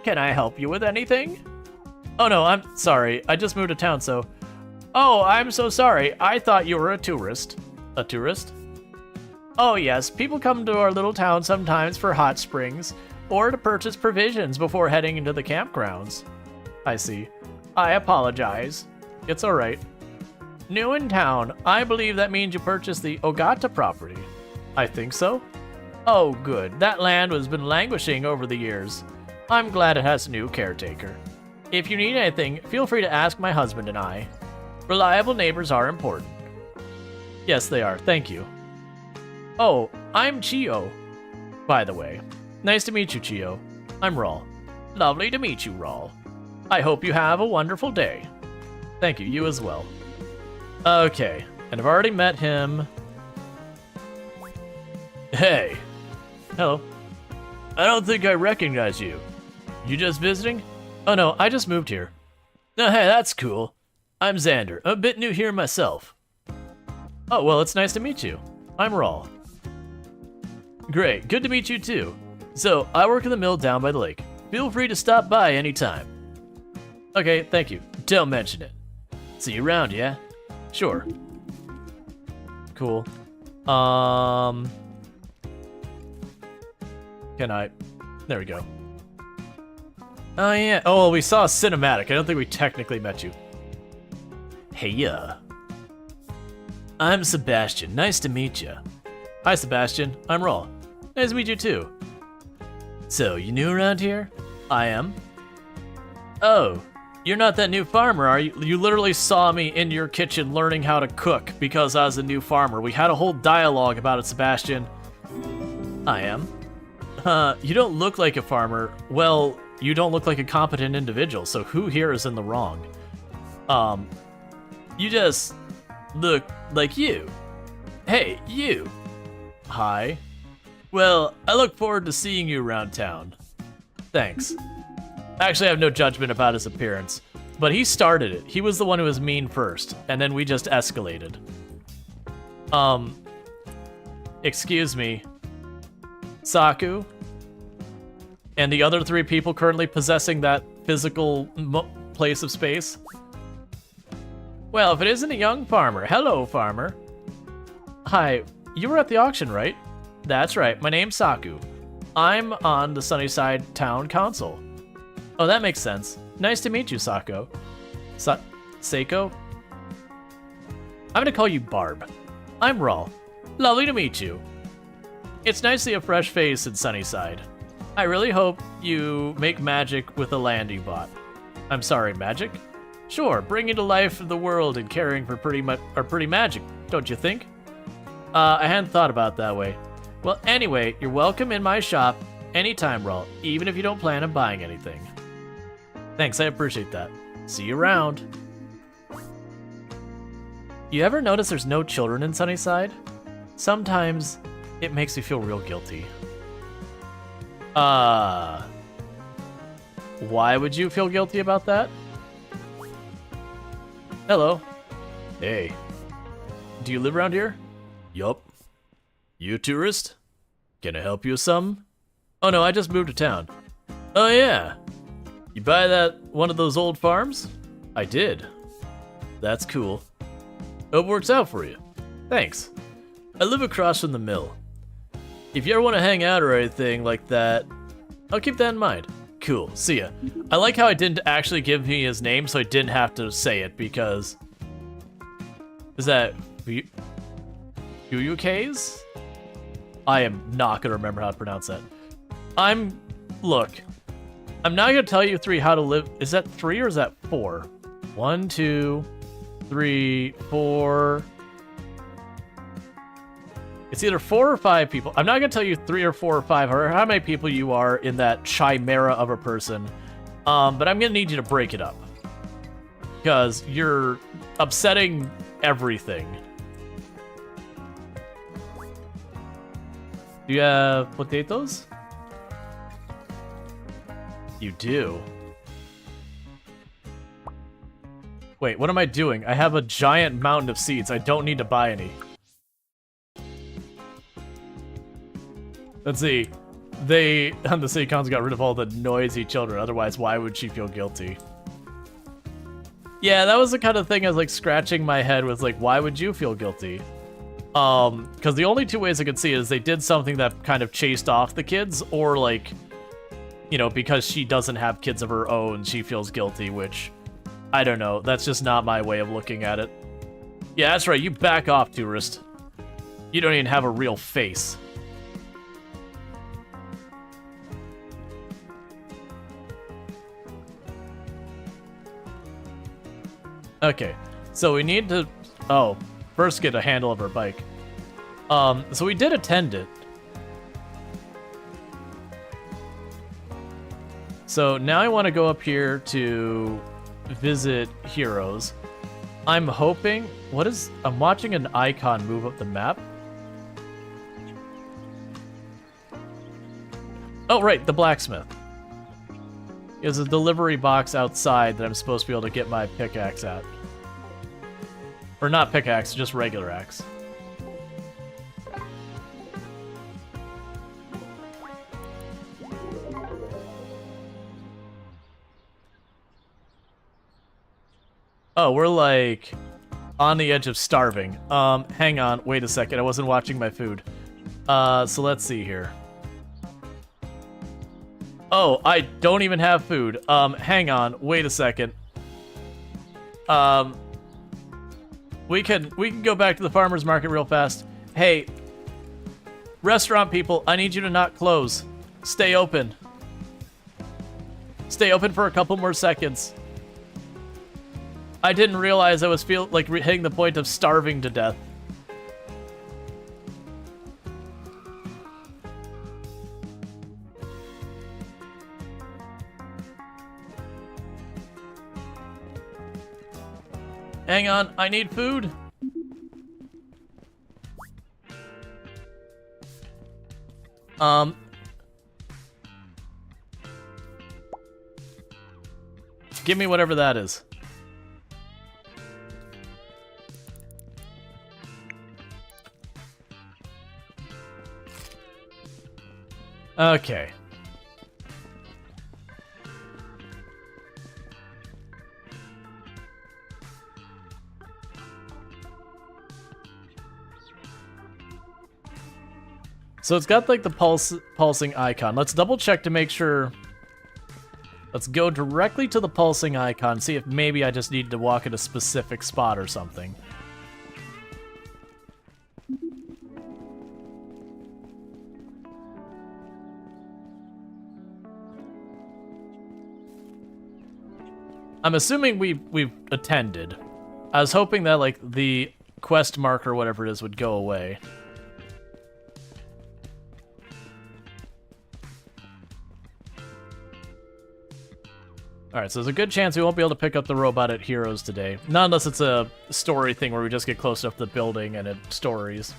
Can I help you with anything? Oh no, I'm sorry. I just moved to town, so... Oh, I'm so sorry. I thought you were a tourist. A tourist? Oh yes, people come to our little town sometimes for hot springs, or to purchase provisions before heading into the campgrounds. I see. I apologize. It's alright. New in town, I believe that means you purchased the Ogata property. I think so. Oh good, that land has been languishing over the years. I'm glad it has a new caretaker. If you need anything, feel free to ask my husband and I. Reliable neighbors are important. Yes, they are. Thank you. Oh, I'm Chio, by the way. Nice to meet you, Chio. I'm Rual. Lovely to meet you, Rual. I hope you have a wonderful day. Thank you, you as well. Okay, and I've already met him. Hey. Hello. I don't think I recognize you. You just visiting? Oh no, I just moved here. Oh, hey, that's cool. I'm Xander, a bit new here myself. Oh, well, it's nice to meet you. I'm Rual. Great, good to meet you too. So, I work in the mill down by the lake. Feel free to stop by anytime. Okay, thank you. Don't mention it. See you around, yeah? Sure. Cool. Can I? There we go. Oh, yeah. Oh, well, we saw a cinematic. I don't think we technically met you. Hey, I'm Sebastian. Nice to meet you. Hi, Sebastian. I'm Rual. Nice to meet you, too. So, you new around here? I am. Oh, you're not that new farmer, are you? You literally saw me in your kitchen learning how to cook because I was a new farmer. We had a whole dialogue about it, Sebastian. I am. You don't look like a farmer. Well, you don't look like a competent individual, so who here is in the wrong? You just look like you. Hey, you. Hi. Well, I look forward to seeing you around town. Thanks. Actually, I have no judgment about his appearance, but he started it. He was the one who was mean first, and then we just escalated. Excuse me. Saku? And the other 3 people currently possessing that physical place of space? Well, if it isn't a young farmer. Hello, farmer. Hi, you were at the auction, right? That's right, my name's Saku. I'm on the SunnySide Town Council. Oh, that makes sense. Nice to meet you, Sako. Seiko? I'm gonna call you Barb. I'm Rual. Lovely to meet you. It's nice to see a fresh face in SunnySide. I really hope you make magic with the land you bought. I'm sorry, magic? Sure, bringing to life the world and caring for pretty magic, don't you think? I hadn't thought about it that way. Well, anyway, you're welcome in my shop anytime, Rual, even if you don't plan on buying anything. Thanks, I appreciate that. See you around. You ever notice there's no children in SunnySide? Sometimes it makes me feel real guilty. Why would you feel guilty about that? Hello. Hey. Do you live around here? Yup. You a tourist? Can I help you with something? Oh no, I just moved to town. Oh yeah. You buy that one of those old farms? I did. That's cool. Hope it works out for you. Thanks. I live across from the mill. If you ever want to hang out or anything like that, I'll keep that in mind. Cool, see ya. I like how I didn't actually give me his name, so I didn't have to say it because... Is that... Yuyuke's? I am not gonna remember how to pronounce that. Look. I'm not gonna tell you 3 how to live... Is that 3 or is that 4? 1, 2, 3, 4... It's either 4 or 5 people. I'm not gonna tell you 3 or 4 or 5 or how many people you are in that chimera of a person. But I'm gonna need you to break it up. Because you're upsetting everything. Do you have potatoes? You do. Wait, what am I doing? I have a giant mountain of seeds. I don't need to buy any. Let's see. They, on the city council, got rid of all the noisy children. Otherwise, why would she feel guilty? Yeah, that was the kind of thing I was like scratching my head with, like, why would you feel guilty? Because the only 2 ways I could see is they did something that kind of chased off the kids, or like, you know, because she doesn't have kids of her own, she feels guilty, which, I don't know. That's just not my way of looking at it. Yeah, that's right. You back off, tourist. You don't even have a real face. Okay, so we need to, first get a handle of her bike. So we did attend it. So now I want to go up here to visit heroes. I'm hoping, I'm watching an icon move up the map. Oh, right, the blacksmith. There's a delivery box outside that I'm supposed to be able to get my pickaxe at. Or not pickaxe, just regular axe. Oh, we're like on the edge of starving. Hang on, wait a second, I wasn't watching my food. So let's see here. Oh, I don't even have food. Hang on, wait a second. We can go back to the farmer's market real fast. Hey, restaurant people, I need you to not close. Stay open. Stay open for a couple more seconds. I didn't realize I was hitting the point of starving to death. Hang on, I need food. Give me whatever that is. Okay. So it's got like the pulsing icon. Let's double check to make sure. Let's go directly to the pulsing icon, see if maybe I just need to walk at a specific spot or something. I'm assuming we've attended. I was hoping that like the quest mark or whatever it is would go away. Alright, so there's a good chance we won't be able to pick up the robot at Heroes today. Not unless it's a story thing where we just get close enough to the building and it stories.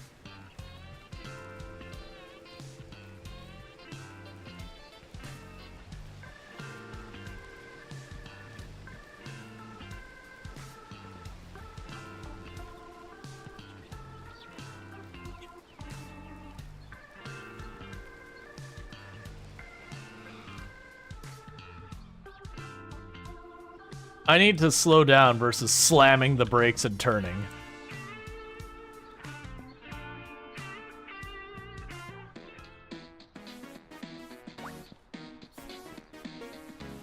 I need to slow down versus slamming the brakes and turning.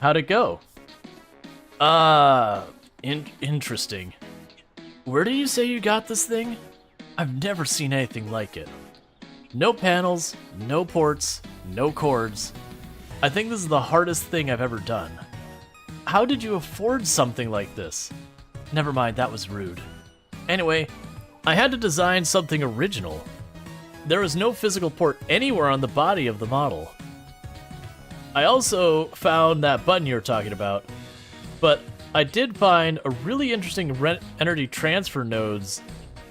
How'd it go? Interesting. Where do you say you got this thing? I've never seen anything like it. No panels, no ports, no cords. I think this is the hardest thing I've ever done. How did you afford something like this? Never mind, that was rude. Anyway, I had to design something original. There was no physical port anywhere on the body of the model. I also found that button you're talking about, but I did find a really interesting energy transfer nodes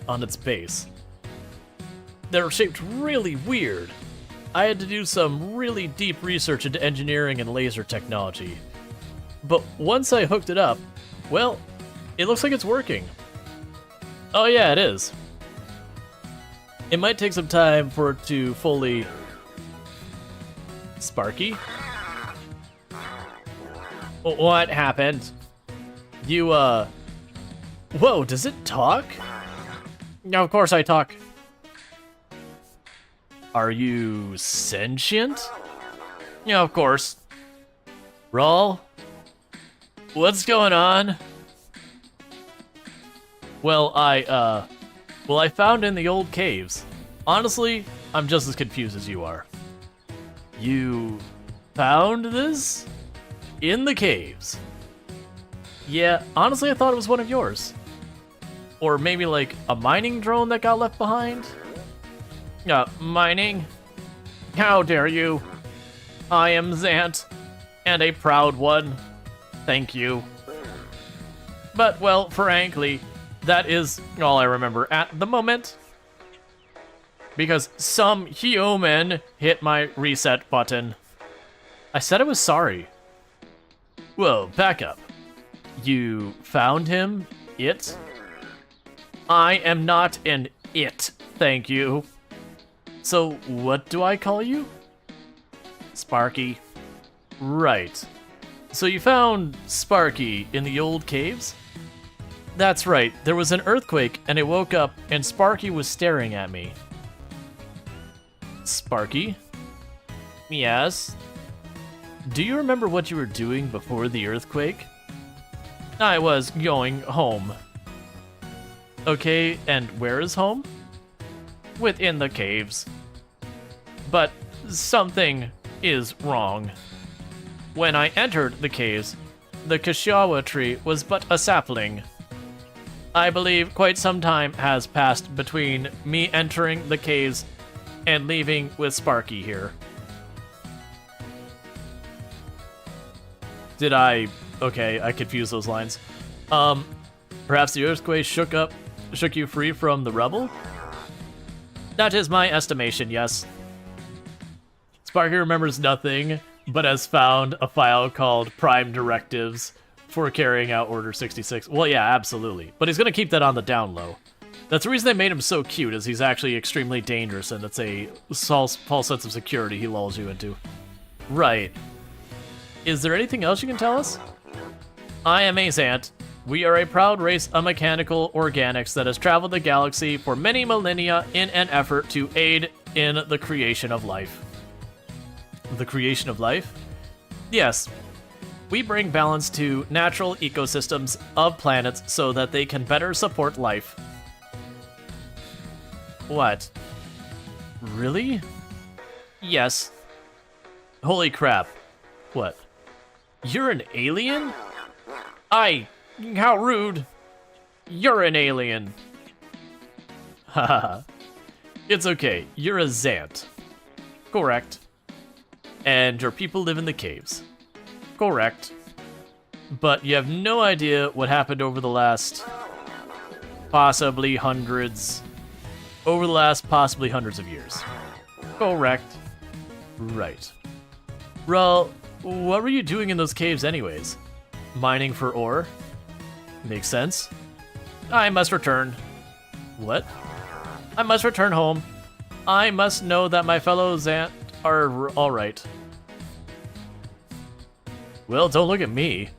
on its base. They're shaped really weird. I had to do some really deep research into engineering and laser technology. But once I hooked it up, well, it looks like it's working. Oh yeah, it is. It might take some time for it to fully... Sparky? What happened? You, Whoa, does it talk? No, of course I talk. Are you sentient? Yeah, of course. Rual? What's going on? Well, I found in the old caves. Honestly, I'm just as confused as you are. You found this? In the caves? Yeah, honestly, I thought it was one of yours. Or maybe like a mining drone that got left behind? Mining? How dare you? I am Zant, and a proud one. Thank you. But, well, frankly, that is all I remember at the moment. Because some human hit my reset button. I said I was sorry. Whoa, back up. You found him? It? I am not an it, thank you. So, what do I call you? Sparky. Right. So you found Sparky in the old caves? That's right, there was an earthquake and I woke up and Sparky was staring at me. Sparky? Yes? Do you remember what you were doing before the earthquake? I was going home. Okay, and where is home? Within the caves. But something is wrong. When I entered the caves, the Kashiawa tree was but a sapling. I believe quite some time has passed between me entering the caves and leaving with Sparky here. Did I... Okay, I confused those lines. Perhaps the earthquake shook you free from the rubble? That is my estimation, yes. Sparky remembers nothing, but has found a file called Prime Directives for carrying out Order 66. Well, yeah, absolutely. But he's going to keep that on the down low. That's the reason they made him so cute, is he's actually extremely dangerous, and it's a false sense of security he lulls you into. Right. Is there anything else you can tell us? I am Azant. We are a proud race of mechanical organics that has traveled the galaxy for many millennia in an effort to aid in the creation of life. The creation of life? Yes. We bring balance to natural ecosystems of planets so that they can better support life. What? Really? Yes. Holy crap. What? You're an alien? How rude. You're an alien. Haha. It's okay. You're a Zant. Correct. And your people live in the caves. Correct. But you have no idea what happened over the last possibly hundreds of years. Correct. Right. Rual, what were you doing in those caves anyways? Mining for ore? Makes sense. I must return. What? I must return home. I must know that my fellow Zant are alright. Well, don't look at me.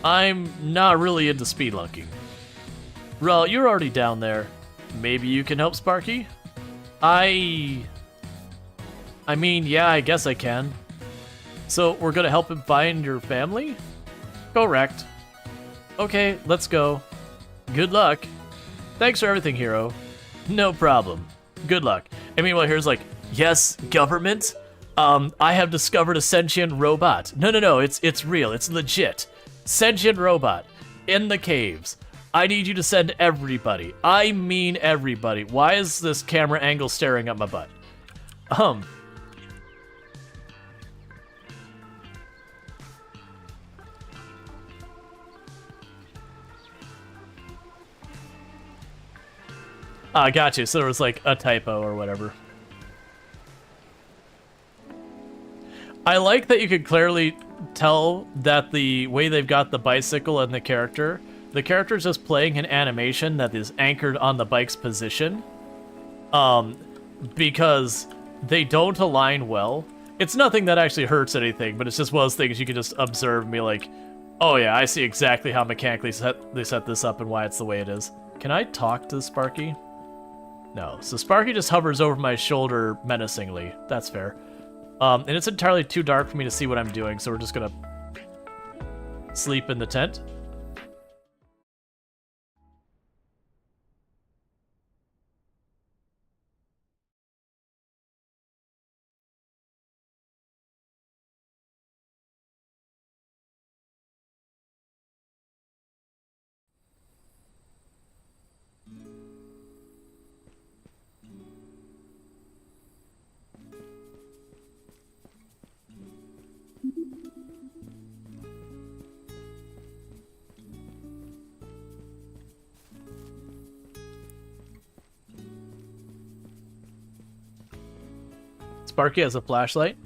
I'm not really into speedlunking. Rual, you're already down there. Maybe you can help Sparky? I mean, yeah, I guess I can. So, we're gonna help him find your family? Correct. Okay, let's go. Good luck. Thanks for everything, hero. No problem. Good luck. And meanwhile, here's like, yes, government? I have discovered a sentient robot. No, it's real. It's legit. Sentient robot. In the caves. I need you to send everybody. I mean everybody. Why is this camera angle staring at my butt? Gotcha. So there was like a typo or whatever. I like that you could clearly tell that the way they've got the bicycle and the character's just playing an animation that is anchored on the bike's position. Because they don't align well. It's nothing that actually hurts anything, but it's just one of those things you can just observe and be like, oh yeah, I see exactly how mechanically they set this up and why it's the way it is. Can I talk to Sparky? No. So Sparky just hovers over my shoulder menacingly. That's fair. And it's entirely too dark for me to see what I'm doing, so we're just gonna sleep in the tent. Sparky has a flashlight.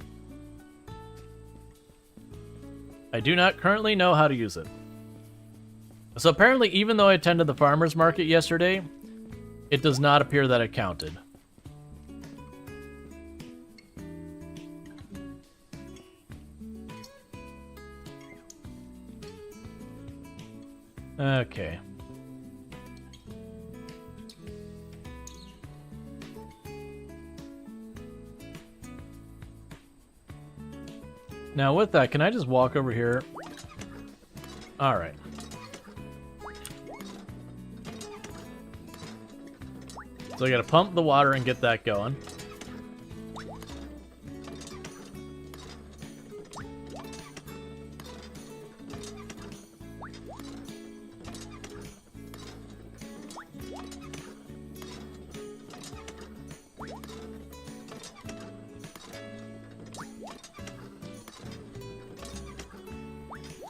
I do not currently know how to use it. So apparently, even though I attended the farmer's market yesterday, it does not appear that it counted. Okay. Now with that, can I just walk over here? All right. So I gotta pump the water and get that going.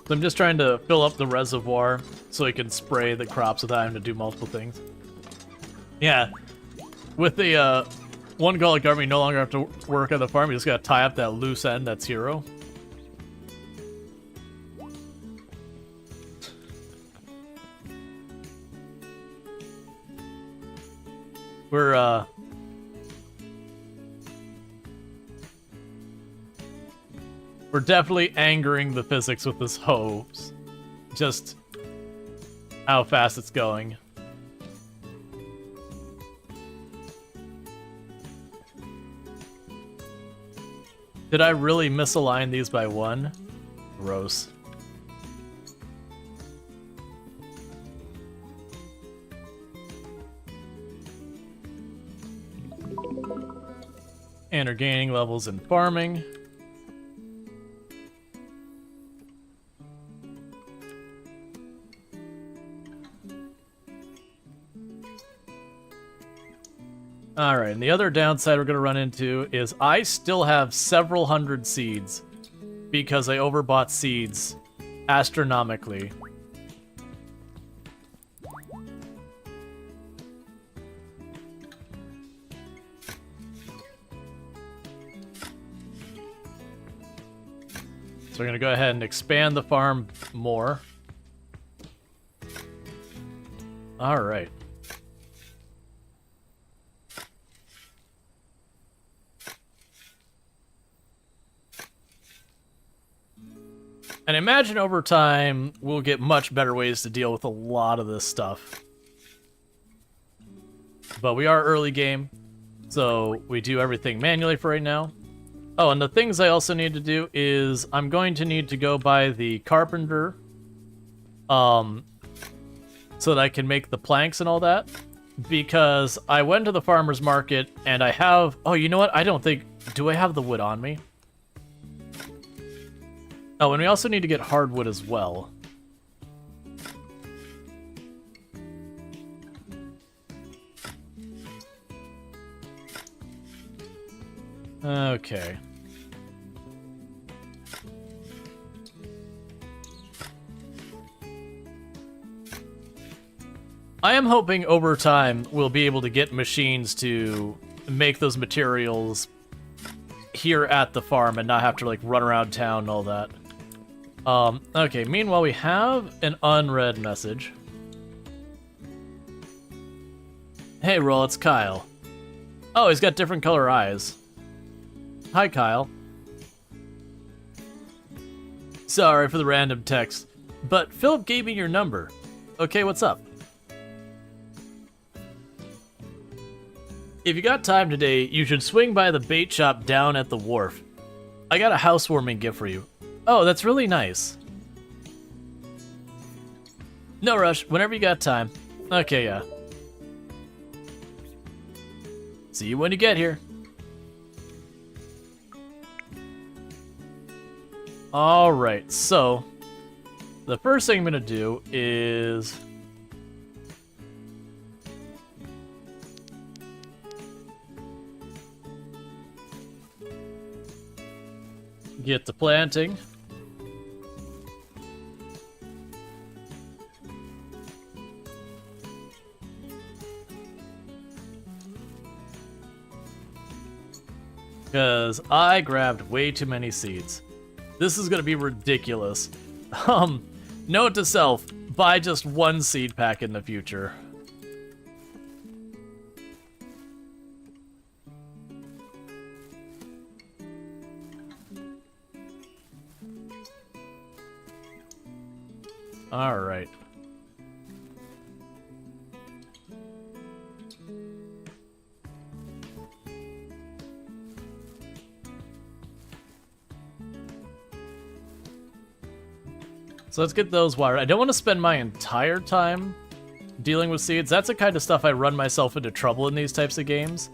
So I'm just trying to fill up the reservoir so I can spray the crops without having to do multiple things. Yeah. With the one garlic garden, you no longer have to work on the farm. You just gotta tie up that loose end that's hero. We're definitely angering the physics with this hose. Just how fast it's going. Did I really misalign these by one? Gross. And are gaining levels in farming. Alright, and the other downside we're going to run into is I still have several hundred seeds because I overbought seeds astronomically. So we're going to go ahead and expand the farm more. Alright. And imagine over time, we'll get much better ways to deal with a lot of this stuff. But we are early game, so we do everything manually for right now. Oh, and the things I also need to do is I'm going to need to go by the carpenter, so that I can make the planks and all that. Because I went to the farmer's market and I have... Oh, you know what? I don't think... Do I have the wood on me? Oh, and we also need to get hardwood as well. Okay. I am hoping over time we'll be able to get machines to make those materials here at the farm and not have to like run around town and all that. Okay, meanwhile we have an unread message. Hey Rual, it's Kyle. Oh, he's got different color eyes. Hi Kyle. Sorry for the random text, but Philip gave me your number. Okay, what's up? If you got time today, you should swing by the bait shop down at the wharf. I got a housewarming gift for you. Oh, that's really nice. No rush, whenever you got time. Okay, yeah. See you when you get here. Alright, so the first thing I'm gonna do is get to planting. Because I grabbed way too many seeds. This is gonna be ridiculous. Note to self, buy just one seed pack in the future. All right. So let's get those watered. I don't want to spend my entire time dealing with seeds. That's the kind of stuff I run myself into trouble in these types of games.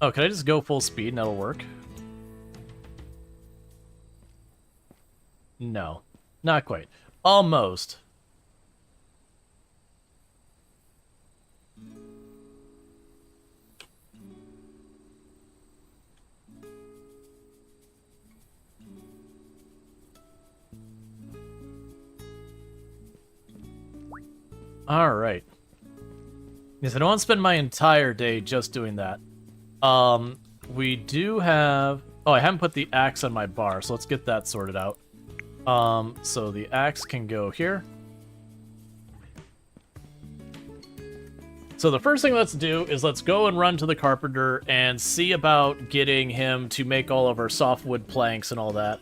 Oh, can I just go full speed and that'll work? No, not quite. Almost. All right. Yes, I don't want to spend my entire day just doing that. We do have... Oh, I haven't put the axe on my bar, so let's get that sorted out. So the axe can go here. So the first thing let's do is let's go and run to the carpenter and see about getting him to make all of our softwood planks and all that.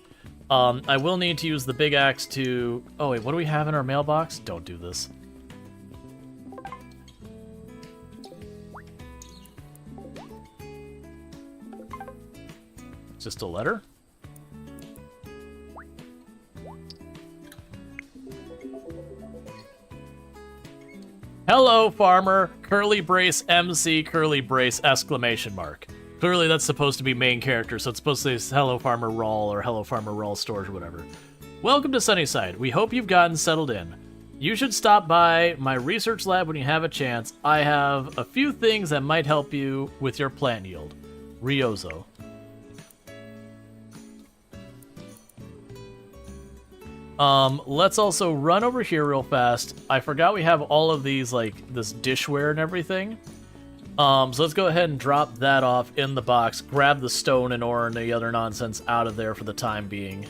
I will need to use the big axe to... Oh, wait, what do we have in our mailbox? Don't do this. Just a letter? Hello, farmer! Curly brace MC, curly brace, exclamation mark. Clearly that's supposed to be main character, so it's supposed to say Hello Farmer Rual or Hello Farmer Rual Storge or whatever. Welcome to SunnySide. We hope you've gotten settled in. You should stop by my research lab when you have a chance. I have a few things that might help you with your plant yield. Riozo. Let's also run over here real fast. I forgot we have all of these, like, this dishware and everything. So let's go ahead and drop that off in the box. Grab the stone and ore and the other nonsense out of there for the time being.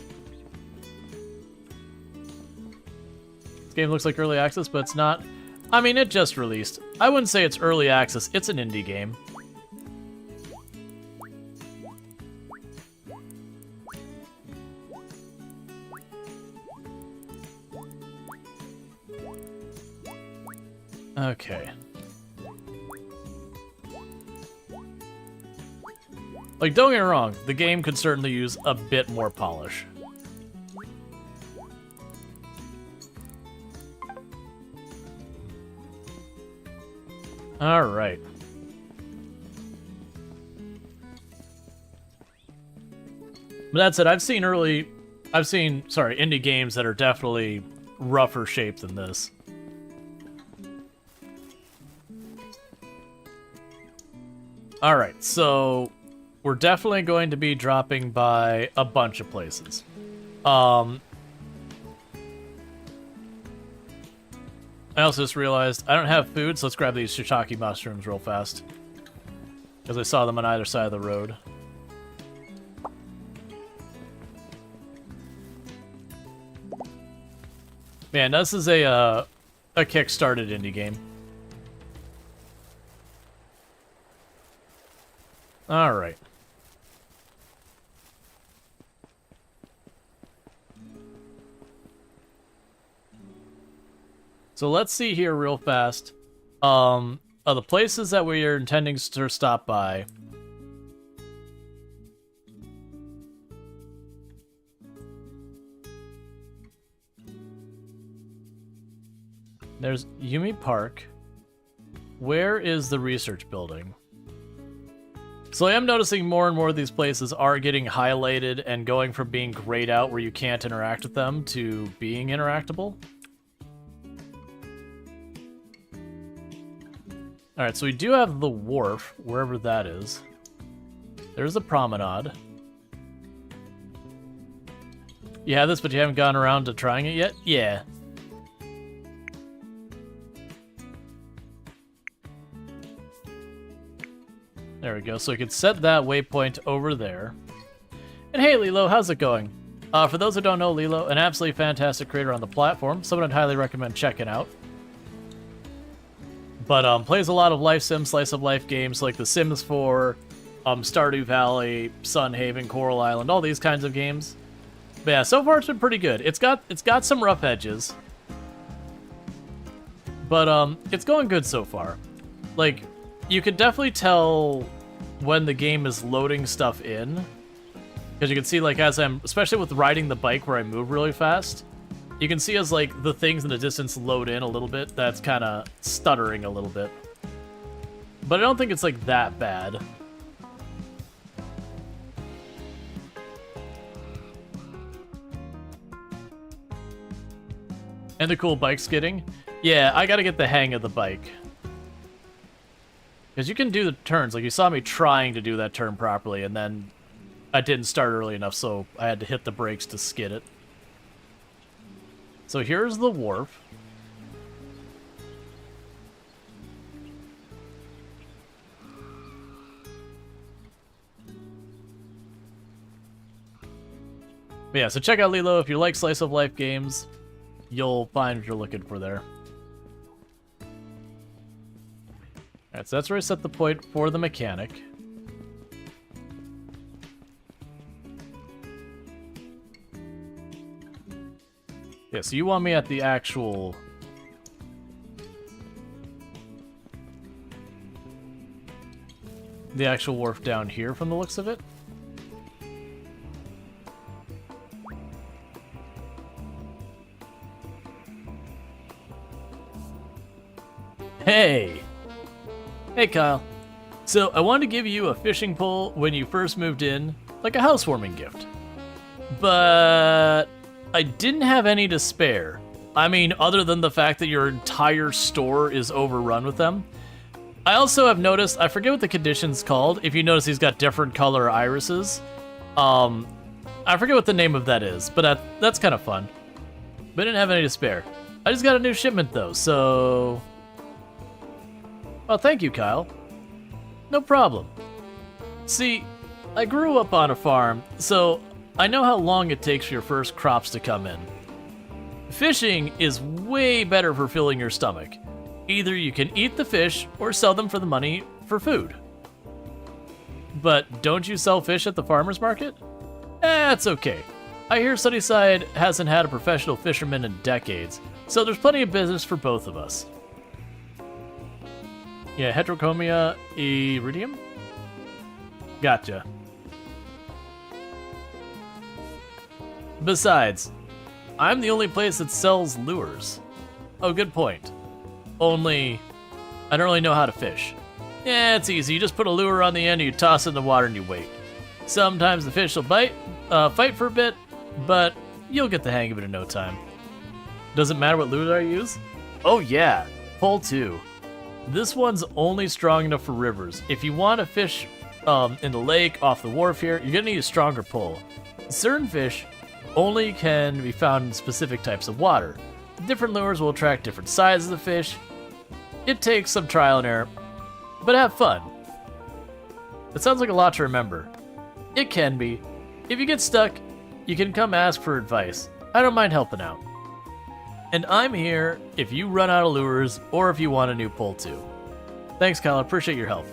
This game looks like early access, but it's not. I mean, it just released. I wouldn't say it's early access. It's an indie game. Okay. Like, don't get me wrong, the game could certainly use a bit more polish. Alright. But that's it, I've seen indie games that are definitely rougher shaped than this. Alright, so we're definitely going to be dropping by a bunch of places. I also just realized I don't have food, so let's grab these shiitake mushrooms real fast. Because I saw them on either side of the road. Man, this is a kick-started indie game. Alright. So let's see here real fast. Of the places that we are intending to stop by. There's Yumi Park. Where is the research building? So I am noticing more and more of these places are getting highlighted and going from being grayed out where you can't interact with them to being interactable. Alright, so we do have the wharf, wherever that is. There's the promenade. You have this, but you haven't gotten around to trying it yet? Yeah. There we go. So we could set that waypoint over there. And hey, Lilo, how's it going? For those who don't know, Lilo, an absolutely fantastic creator on the platform, someone I'd highly recommend checking out. But plays a lot of life sim, slice of life games like The Sims 4, Stardew Valley, Sunhaven, Coral Island, all these kinds of games. But yeah, so far it's been pretty good. It's got some rough edges, but it's going good so far. Like, you can definitely tell when the game is loading stuff in, because you can see, like, as I'm, especially with riding the bike where I move really fast, you can see as, like, the things in the distance load in a little bit, that's kind of stuttering a little bit. But I don't think it's, like, that bad. And the cool bike skidding. Yeah, I gotta get the hang of the bike. Because you can do the turns. Like, you saw me trying to do that turn properly, and then I didn't start early enough, so I had to hit the brakes to skid it. So here's the wharf. But yeah, so check out Lilo if you like slice of life games. You'll find what you're looking for there. Alright, so that's where I set the point for the mechanic. Yeah, so you want me at the actual... wharf down here from the looks of it? Hey! Hey, Kyle. So, I wanted to give you a fishing pole when you first moved in, like a housewarming gift. But I didn't have any to spare. I mean, other than the fact that your entire store is overrun with them. I also have noticed, I forget what the condition's called, if you notice he's got different color irises. I forget what the name of that is, but that's kind of fun. But I didn't have any to spare. I just got a new shipment though, so... Well, thank you, Kyle. No problem. See, I grew up on a farm, so I know how long it takes for your first crops to come in. Fishing is way better for filling your stomach. Either you can eat the fish or sell them for the money for food. But don't you sell fish at the farmer's market? That's okay. I hear SunnySide hasn't had a professional fisherman in decades, so there's plenty of business for both of us. Yeah, Heterochromia iridium? Gotcha. Besides, I'm the only place that sells lures. Oh, good point. Only, I don't really know how to fish. Yeah, it's easy. You just put a lure on the end, and you toss it in the water, and you wait. Sometimes the fish will fight for a bit, but you'll get the hang of it in no time. Doesn't matter what lure I use? Oh yeah, pull 2. This one's only strong enough for rivers. If you want to fish in the lake off the wharf here, you're gonna need a stronger pull. Certain fish only can be found in specific types of water. Different lures will attract different sizes of fish. It takes some trial and error, but have fun. It sounds like a lot to remember. It can be. If you get stuck, you can come ask for advice. I don't mind helping out. And I'm here if you run out of lures or if you want a new pull too. Thanks, Kyle. I appreciate your help.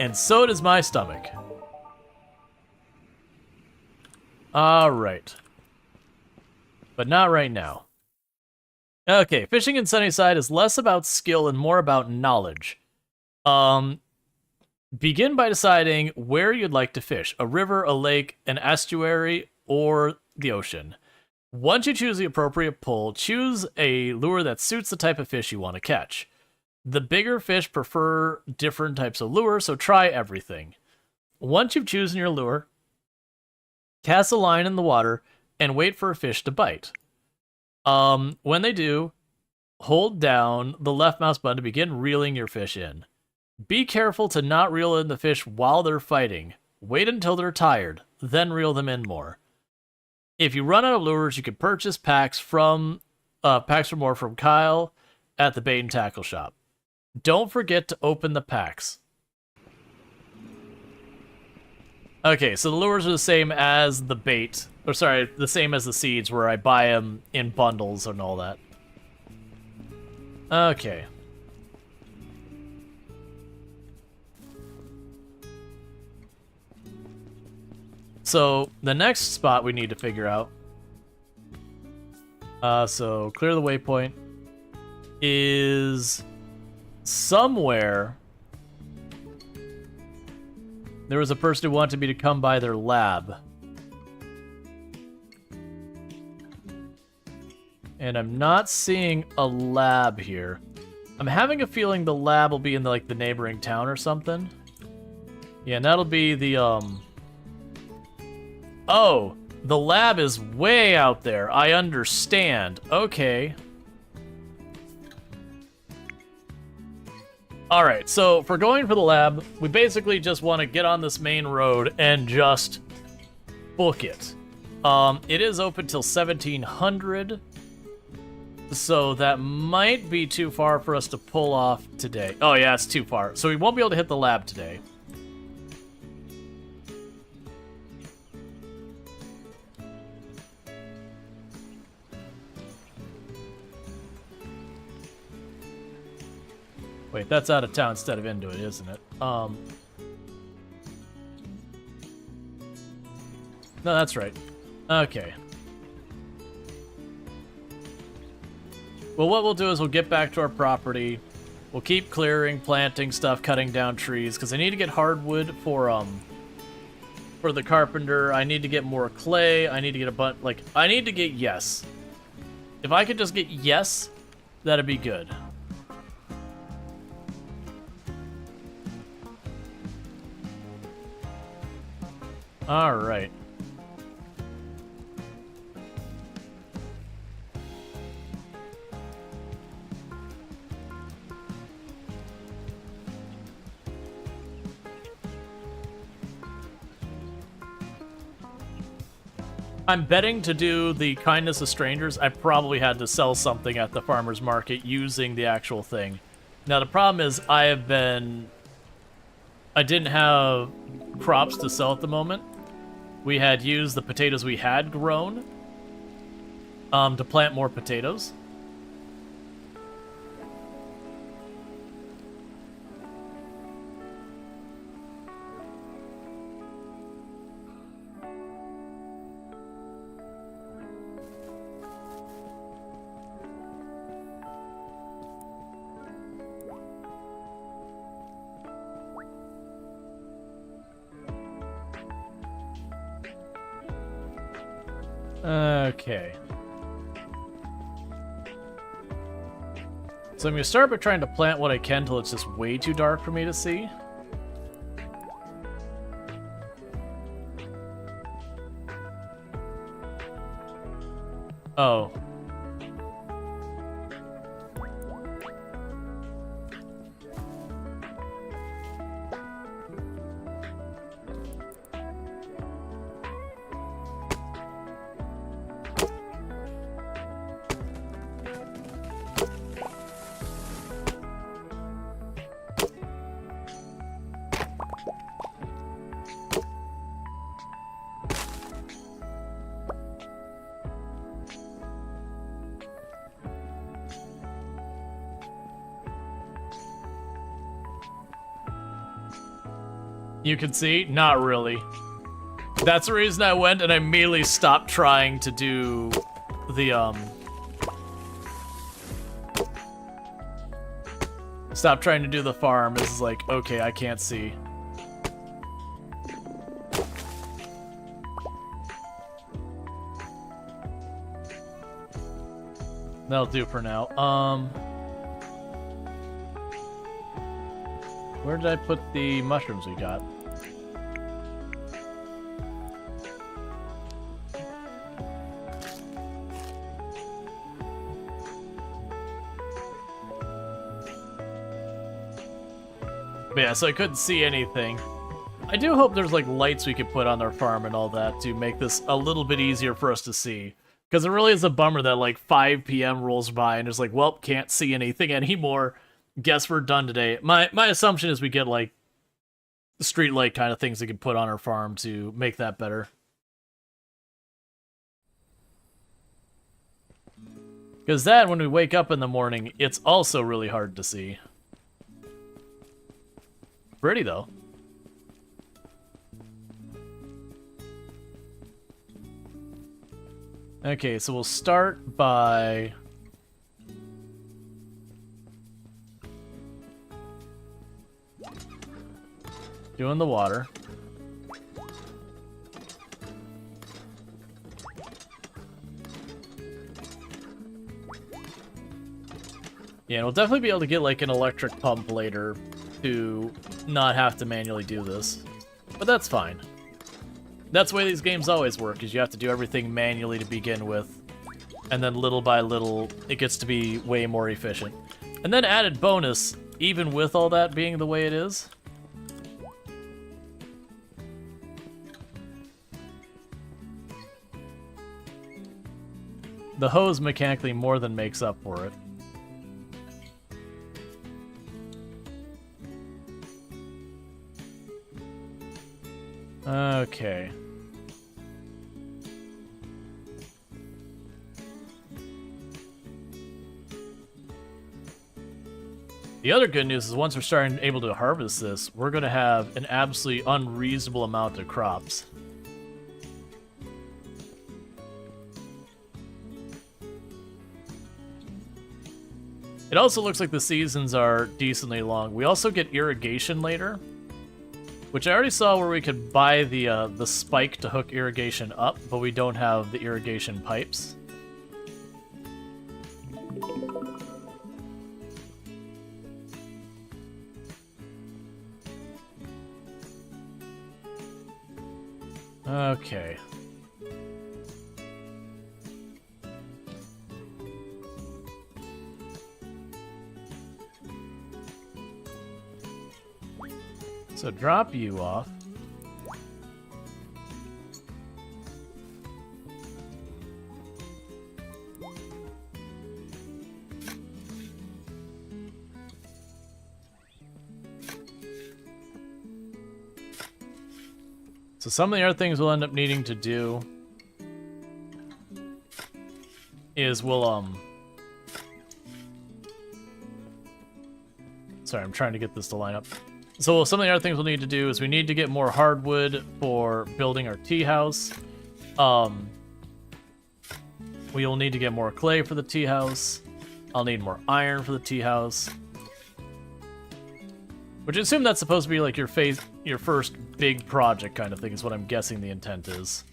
And so does my stomach. Alright. But not right now. Okay, fishing in SunnySide is less about skill and more about knowledge. Begin by deciding where you'd like to fish. A river, a lake, an estuary, or the ocean. Once you choose the appropriate pull, choose a lure that suits the type of fish you want to catch. The bigger fish prefer different types of lure, so try everything. Once you've chosen your lure, cast a line in the water and wait for a fish to bite. When they do, hold down the left mouse button to begin reeling your fish in. Be careful to not reel in the fish while they're fighting. Wait until they're tired, then reel them in more. If you run out of lures, you can purchase packs for more from Kyle at the bait and tackle shop. Don't forget to open the packs. Okay, so the lures are the same as the bait. Or sorry, the same as the seeds where I buy them in bundles and all that. Okay. So, the next spot we need to figure out. So, clear the waypoint is somewhere. There was a person who wanted me to come by their lab. And I'm not seeing a lab here. I'm having a feeling the lab will be in the neighboring town or something. Yeah, and that'll be the, Oh, the lab is way out there. I understand. Okay. Alright, so for going for the lab, we basically just want to get on this main road and just book it. It is open till 1700, so that might be too far for us to pull off today. Oh yeah, it's too far. So we won't be able to hit the lab today. Wait, that's out of town instead of into it, isn't it? No, that's right. Okay. Well, what we'll do is we'll get back to our property. We'll keep clearing, planting stuff, cutting down trees, because I need to get hardwood for the carpenter. I need to get more clay. I need to get a bunch, I need to get yes. If I could just get yes, that'd be good. All right. I'm betting to do the kindness of strangers, I probably had to sell something at the farmer's market using the actual thing. Now, the problem is I didn't have crops to sell at the moment. We had used the potatoes we had grown to plant more potatoes. Okay. So I'm going to start by trying to plant what I can till it's just way too dark for me to see. Oh. You can see? Not really. That's the reason I went and I immediately stopped trying to do the, Stop trying to do the farm. This is like, okay, I can't see. That'll do for now. Where did I put the mushrooms we got? But yeah, so I couldn't see anything. I do hope there's like lights we could put on our farm and all that to make this a little bit easier for us to see. Because it really is a bummer that like 5 p.m. rolls by and it's like, well, can't see anything anymore. Guess we're done today. My assumption is we get like street light kind of things we can put on our farm to make that better. Because that, when we wake up in the morning, it's also really hard to see. Pretty, though. Okay, so we'll start by... doing the water. Yeah, and we'll definitely be able to get, like, an electric pump later to not have to manually do this. But that's fine. That's the way these games always work, is you have to do everything manually to begin with. And then little by little, it gets to be way more efficient. And then added bonus, even with all that being the way it is, the hose mechanically more than makes up for it. Okay. The other good news is once we're starting able to harvest this, we're going to have an absolutely unreasonable amount of crops. It also looks like the seasons are decently long. We also get irrigation later, which I already saw where we could buy the spike to hook irrigation up, but we don't have the irrigation pipes. Okay. So drop you off. So some of the other things we'll end up needing to do is we'll sorry, I'm trying to get this to line up. So some of the other things we'll need to do is we need to get more hardwood for building our tea house. We'll need to get more clay for the tea house. I'll need more iron for the tea house. Which I assume that's supposed to be like your first big project kind of thing is what I'm guessing the intent is.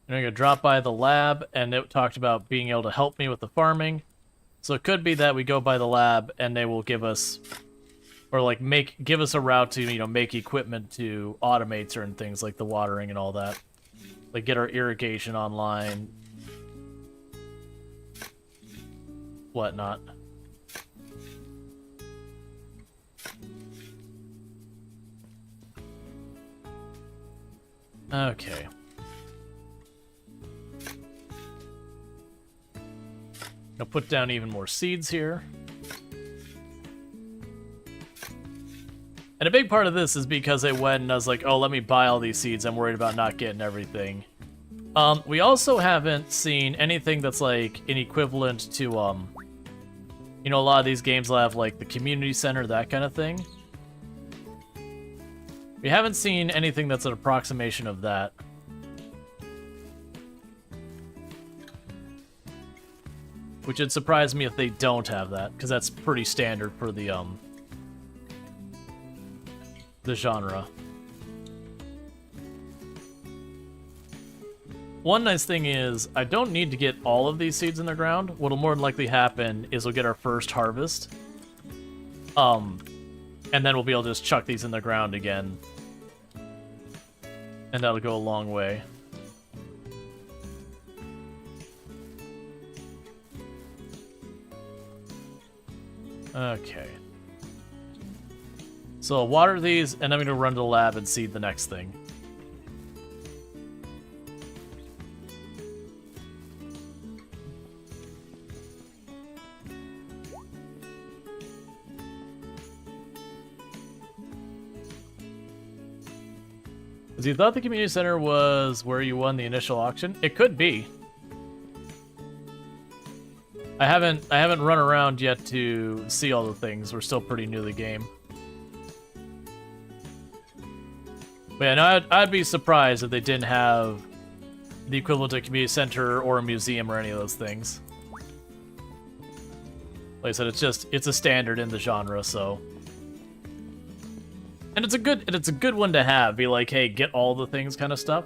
And I'm gonna drop by the lab, and it talked about being able to help me with the farming. So it could be that we go by the lab and they will give us, or like give us a route to, you know, make equipment to automate certain things like the watering and all that. Like get our irrigation online, whatnot. Okay. I'll put down even more seeds here. And a big part of this is because I went and I was like, oh, let me buy all these seeds. I'm worried about not getting everything. We also haven't seen anything that's like an equivalent to, you know, a lot of these games will have like the community center, that kind of thing. We haven't seen anything that's an approximation of that. Which would surprise me if they don't have that, because that's pretty standard for the genre. One nice thing is, I don't need to get all of these seeds in the ground. What'll more than likely happen is we'll get our first harvest. And then we'll be able to just chuck these in the ground again. And that'll go a long way. Okay. So I'll water these, and I'm going to run to the lab and seed the next thing. Because you thought the community center was where you won the initial auction? It could be. I haven't run around yet to see all the things. We're still pretty new to the game. But yeah, no, I'd be surprised if they didn't have the equivalent of a community center or a museum or any of those things. Like I said, it's a standard in the genre, so. And it's a good one to have. Be like, hey, get all the things kind of stuff.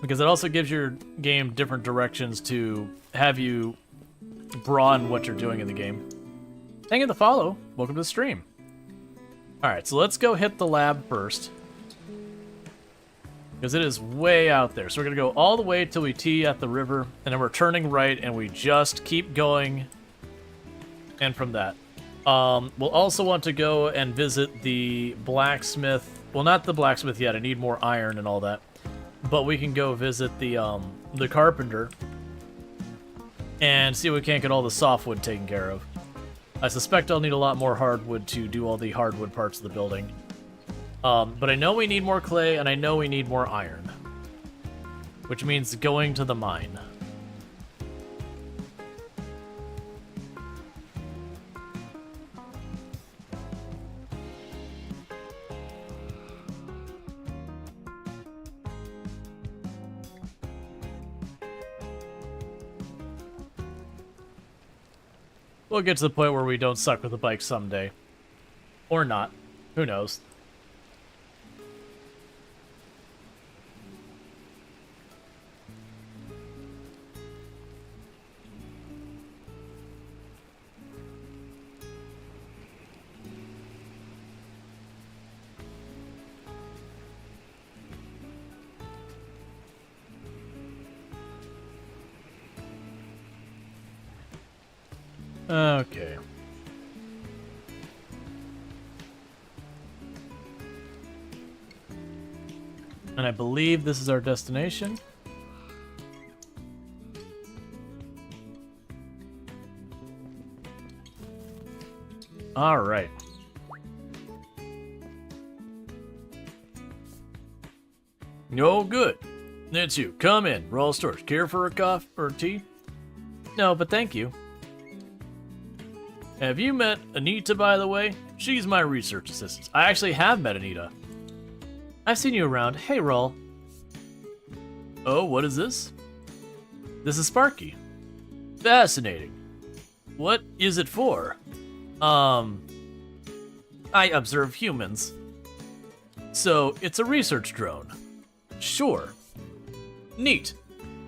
Because it also gives your game different directions to have you broaden what you're doing in the game. Thank you for the follow. Welcome to the stream. Alright, so let's go hit the lab first. Because it is way out there. So we're going to go all the way till we tee at the river. And then we're turning right and we just keep going. And from that. We'll also want to go and visit the blacksmith. Well, not the blacksmith yet. I need more iron and all that. But we can go visit the carpenter and see if we can't get all the softwood taken care of. I suspect I'll need a lot more hardwood to do all the hardwood parts of the building. But I know we need more clay and I know we need more iron. Which means going to the mine. We'll get to the point where we don't suck with the bike someday. Or not. Who knows? Okay. And I believe this is our destination. All right. No good. It's you. Come in. Rual Storge. Care for a coffee or tea? No, but thank you. Have you met Anita, by the way? She's my research assistant. I actually have met Anita. I've seen you around. Hey, Rual. Oh, what is this? This is Sparky. Fascinating. What is it for? I observe humans. So, it's a research drone. Sure. Neat.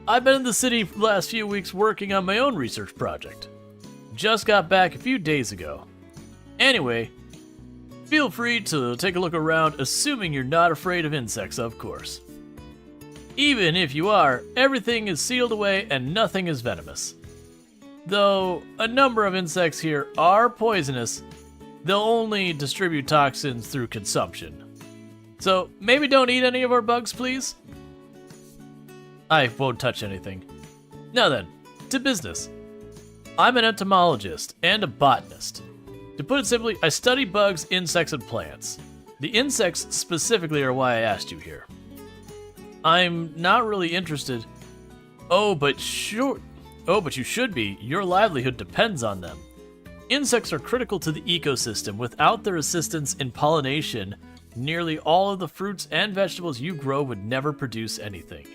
I've been in the city for the last few weeks working on my own research project. Just got back a few days ago. Anyway, feel free to take a look around, assuming you're not afraid of insects, of course. Even if you are, everything is sealed away and nothing is venomous. Though a number of insects here are poisonous, they'll only distribute toxins through consumption. So maybe don't eat any of our bugs, please? I won't touch anything. Now then, to business. I'm an entomologist and a botanist. To put it simply, I study bugs, insects, and plants. The insects specifically are why I asked you here. I'm not really interested. Oh, but you should be. Your livelihood depends on them. Insects are critical to the ecosystem. Without their assistance in pollination, nearly all of the fruits and vegetables you grow would never produce anything.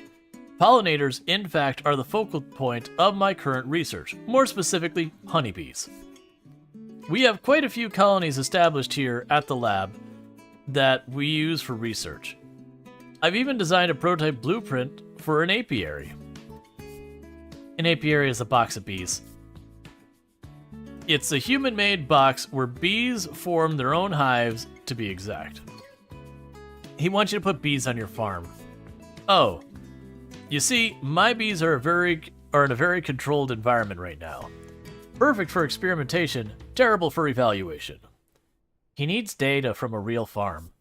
Pollinators, in fact, are the focal point of my current research, more specifically, honeybees. We have quite a few colonies established here at the lab that we use for research. I've even designed a prototype blueprint for an apiary. An apiary is a box of bees. It's a human-made box where bees form their own hives, to be exact. He wants you to put bees on your farm. Oh. You see, my bees are in a very controlled environment right now. Perfect for experimentation, terrible for evaluation. He needs data from a real farm.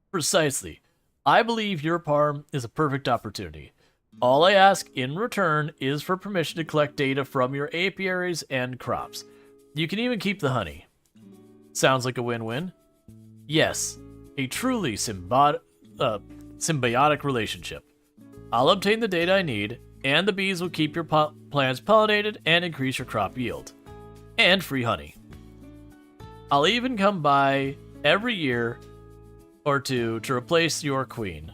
Precisely. I believe your farm is a perfect opportunity. All I ask in return is for permission to collect data from your apiaries and crops. You can even keep the honey. Sounds like a win-win. Yes, a truly symbiotic relationship. I'll obtain the data I need, and the bees will keep your plants pollinated and increase your crop yield. And free honey. I'll even come by every year or two to replace your queen.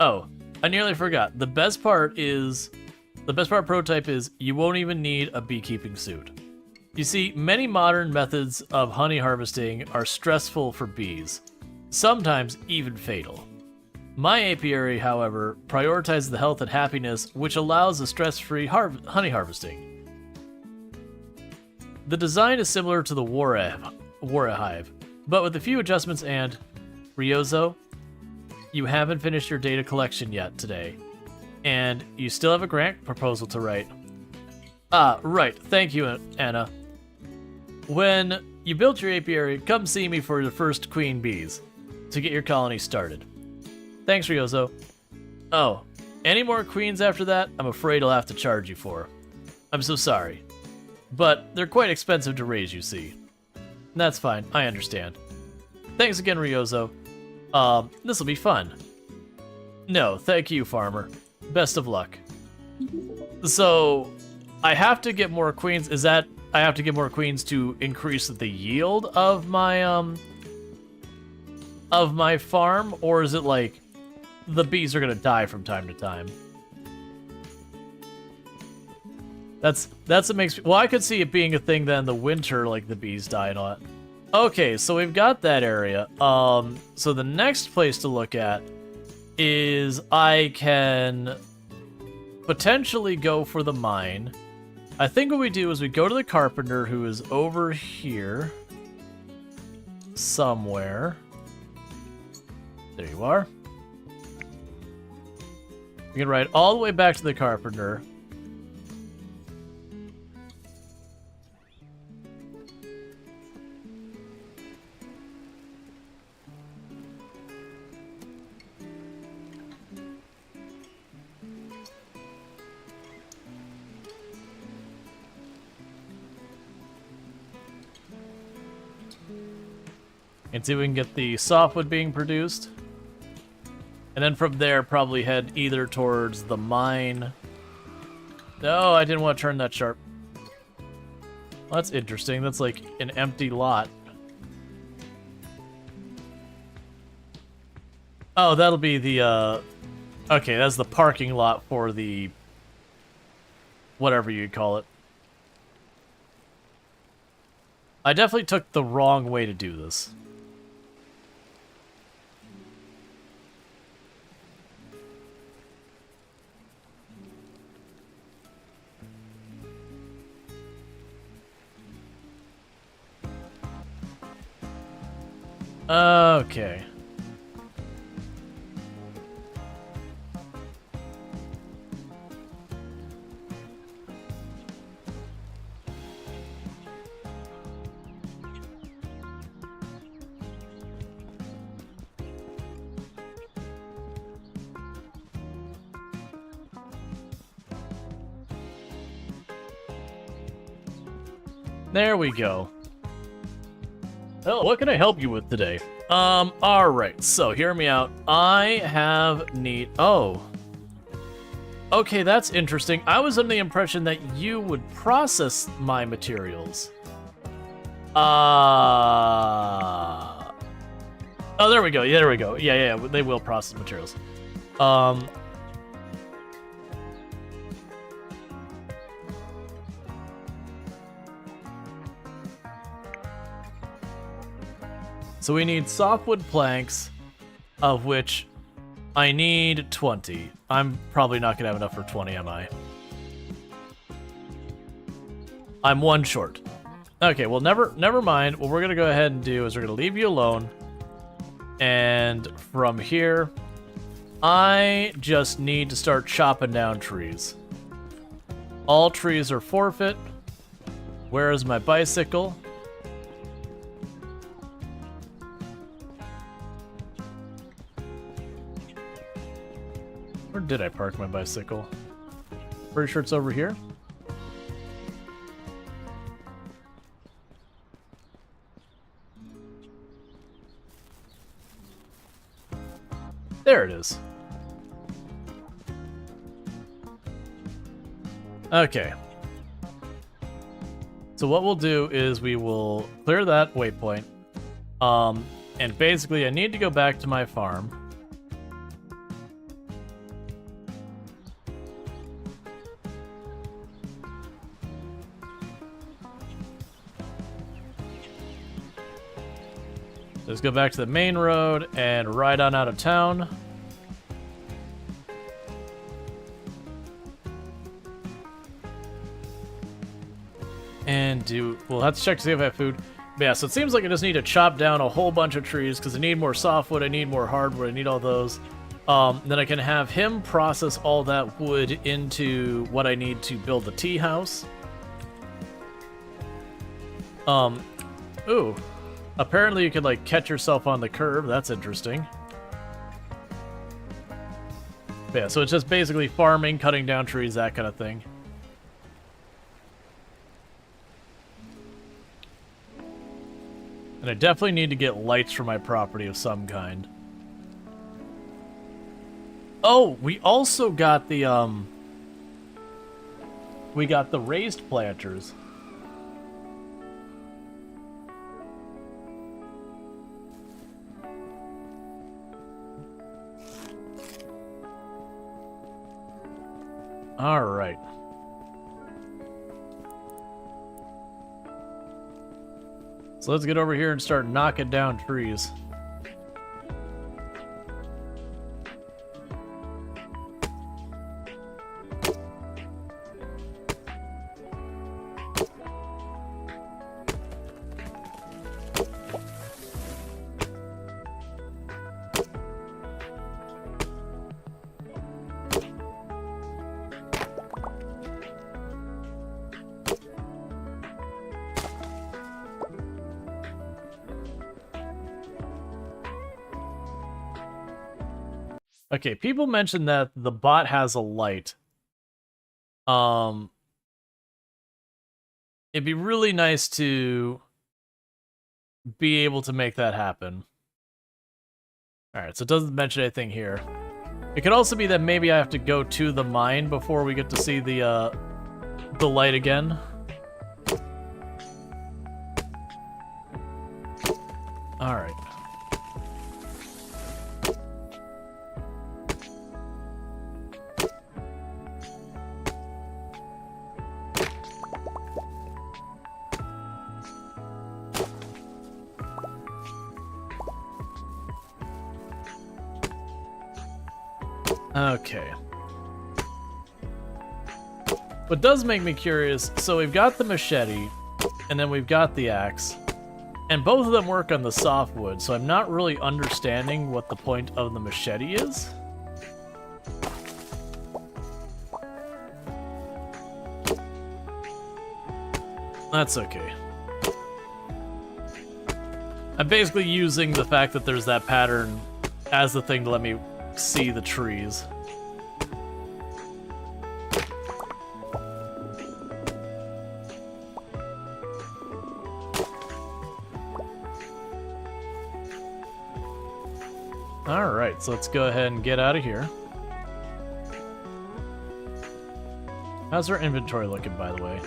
Oh, I nearly forgot. The best part prototype is you won't even need a beekeeping suit. You see, many modern methods of honey harvesting are stressful for bees, sometimes even fatal. My apiary, however, prioritizes the health and happiness, which allows a stress-free honey harvesting. The design is similar to the Rual hive, but with a few adjustments and... Ryozo, you haven't finished your data collection yet today, and you still have a grant proposal to write. Ah, right, thank you, Anna. When you build your apiary, come see me for the first queen bees, to get your colony started. Thanks, Ryozo. Oh, any more queens after that, I'm afraid I'll have to charge you for. I'm so sorry. But they're quite expensive to raise, you see. That's fine, I understand. Thanks again, Ryozo. This'll be fun. No, thank you, farmer. Best of luck. So, I have to get more queens. Is that I have to get more queens to increase the yield of my farm, or is it like the bees are gonna die from time to time? That's what makes me... Well, I could see it being a thing that in the winter, like, the bees die and all that. Okay, so we've got that area. So the next place to look at is I can potentially go for the mine. I think what we do is we go to the carpenter, who is over here somewhere. There you are. We can ride all the way back to the carpenter. And see if we can get the softwood being produced. And then from there, probably head either towards the mine. No, I didn't want to turn that sharp. Well, that's interesting. That's like an empty lot. Oh, that'll be the, okay, that's the parking lot for the... whatever you'd call it. I definitely took the wrong way to do this. Okay. There we go. Well, what can I help you with today? Alright, so hear me out. I have need... Oh. Okay, that's interesting. I was under the impression that you would process my materials. Oh, there we go. Yeah, there we go. Yeah, they will process materials. So we need softwood planks, of which I need 20. I'm probably not gonna have enough for 20, am I? I'm one short. Okay, well, never mind. What we're gonna go ahead and do is we're gonna leave you alone. And from here, I just need to start chopping down trees. All trees are forfeit. Where is my bicycle? Where did I park my bicycle? Pretty sure it's over here. There it is. Okay. So what we'll do is we will clear that waypoint. And basically I need to go back to my farm. Let's go back to the main road and ride on out of town. And we'll have to check to see if I have food. But yeah, so it seems like I just need to chop down a whole bunch of trees because I need more softwood, I need more hardwood, I need all those. Then I can have him process all that wood into what I need to build the tea house. Ooh. Apparently you could, like, catch yourself on the curb. That's interesting. But yeah, so it's just basically farming, cutting down trees, that kind of thing. And I definitely need to get lights for my property of some kind. Oh, we also got the, we got the raised planters. All right. So let's get over here and start knocking down trees. Okay, people mentioned that the bot has a light. It'd be really nice to be able to make that happen. Alright, so it doesn't mention anything here. It could also be that maybe I have to go to the mine before we get to see the light again. Alright. Okay. What does make me curious, so we've got the machete, and then we've got the axe, and both of them work on the softwood, so I'm not really understanding what the point of the machete is. That's okay. I'm basically using the fact that there's that pattern as the thing to let me see the trees. Alright, so let's go ahead and get out of here. How's our inventory looking, by the way?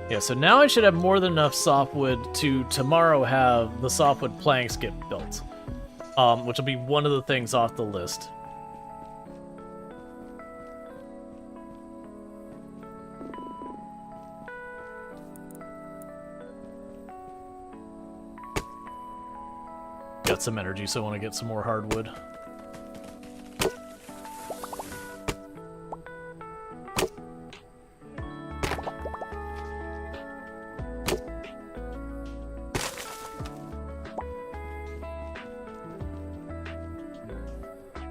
Yeah, so now I should have more than enough softwood to tomorrow have the softwood planks get built. Which will be one of the things off the list. Got some energy, so I want to get some more hardwood.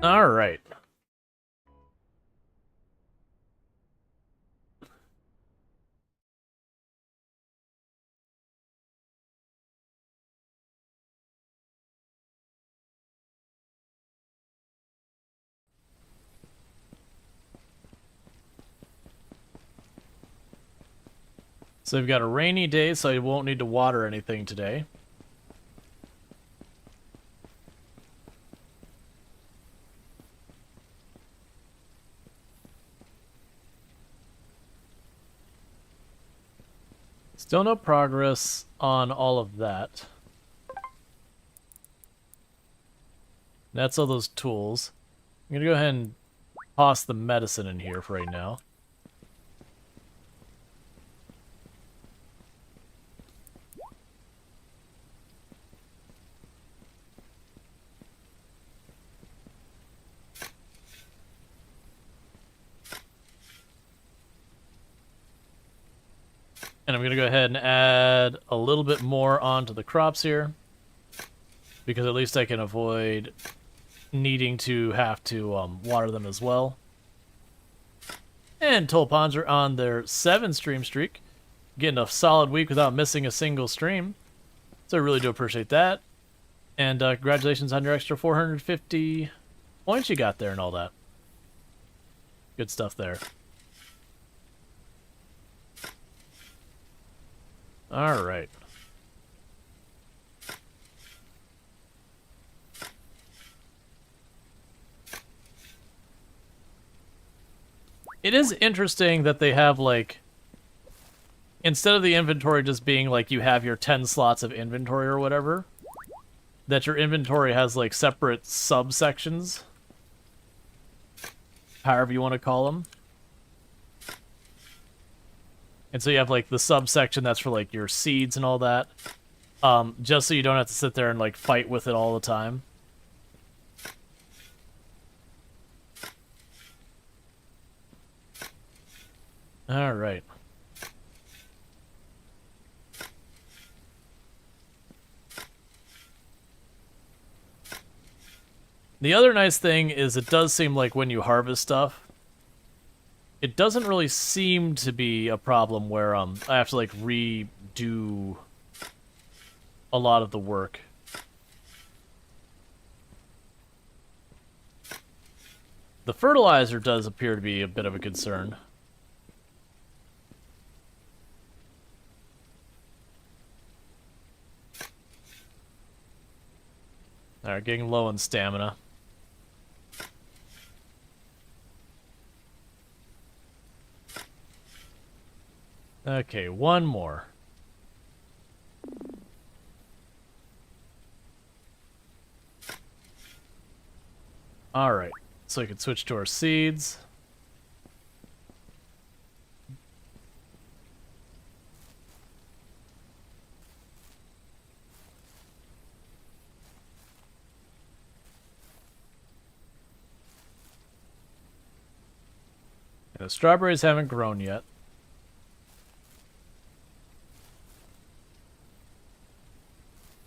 All right. So we've got a rainy day, so I won't need to water anything today. Still no progress on all of that. That's all those tools. I'm gonna go ahead and toss the medicine in here for right now. And I'm going to go ahead and add a little bit more onto the crops here, because at least I can avoid needing to have to water them as well. And Tulpons are on their 7-stream streak, getting a solid week without missing a single stream. So I really do appreciate that. And congratulations on your extra 450 points you got there and all that. Good stuff there. All right. It is interesting that they have, like, instead of the inventory just being like you have your 10 slots of inventory or whatever, that your inventory has, like, separate subsections, however you want to call them. And so you have, like, the subsection that's for, like, your seeds and all that. Just so you don't have to sit there and, like, fight with it all the time. Alright. The other nice thing is it does seem like when you harvest stuff, it doesn't really seem to be a problem where I have to, like, redo a lot of the work. The fertilizer does appear to be a bit of a concern. Alright, getting low on stamina. Okay, one more. Alright, so we can switch to our seeds. And the strawberries haven't grown yet.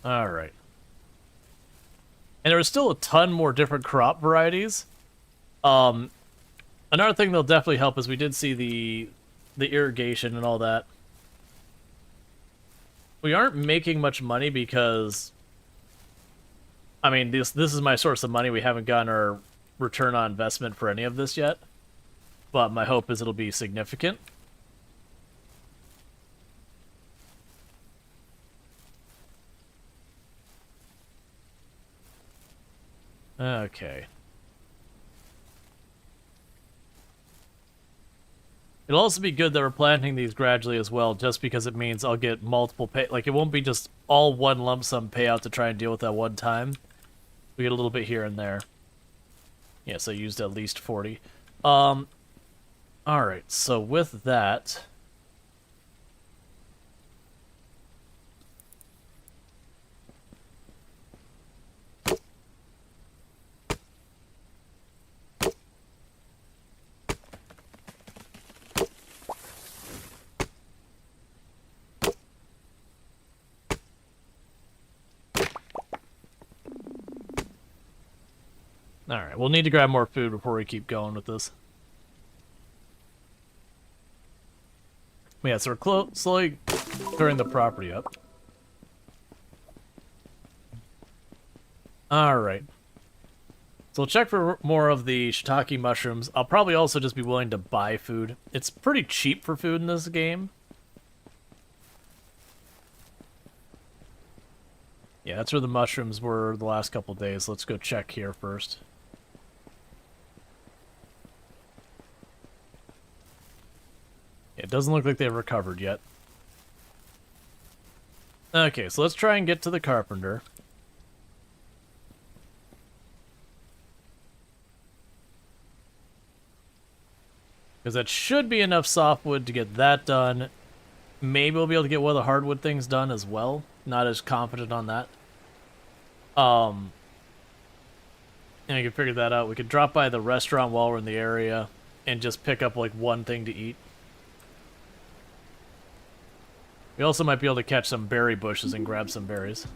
Alright. And there are still a ton more different crop varieties. Another thing that'll definitely help is we did see the irrigation and all that. We aren't making much money because, I mean, this is my source of money. We haven't gotten our return on investment for any of this yet. But my hope is it'll be significant. Okay. It'll also be good that we're planting these gradually as well, just because it means I'll get multiple pay. Like, it won't be just all one lump sum payout to try and deal with that one time. We get a little bit here and there. Yeah, so I used at least 40. Alright, so with that... Alright, we'll need to grab more food before we keep going with this. Yeah, so we're slowly clearing the property up. Alright. So we'll check for more of the shiitake mushrooms. I'll probably also just be willing to buy food. It's pretty cheap for food in this game. Yeah, that's where the mushrooms were the last couple days. Let's go check here first. It doesn't look like they've recovered yet. Okay, so let's try and get to the carpenter. Because that should be enough softwood to get that done. Maybe we'll be able to get one of the hardwood things done as well. Not as confident on that. And we can figure that out. We could drop by the restaurant while we're in the area and just pick up like one thing to eat. We also might be able to catch some berry bushes and grab some berries.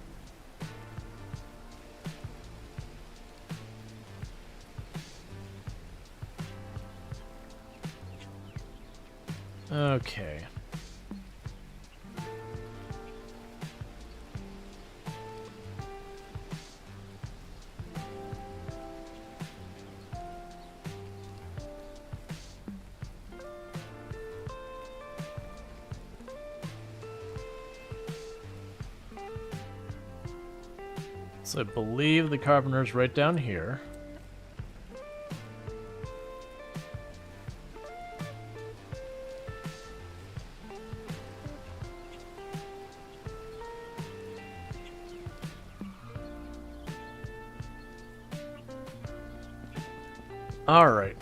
Okay. So I believe the carpenter's right down here. Alright.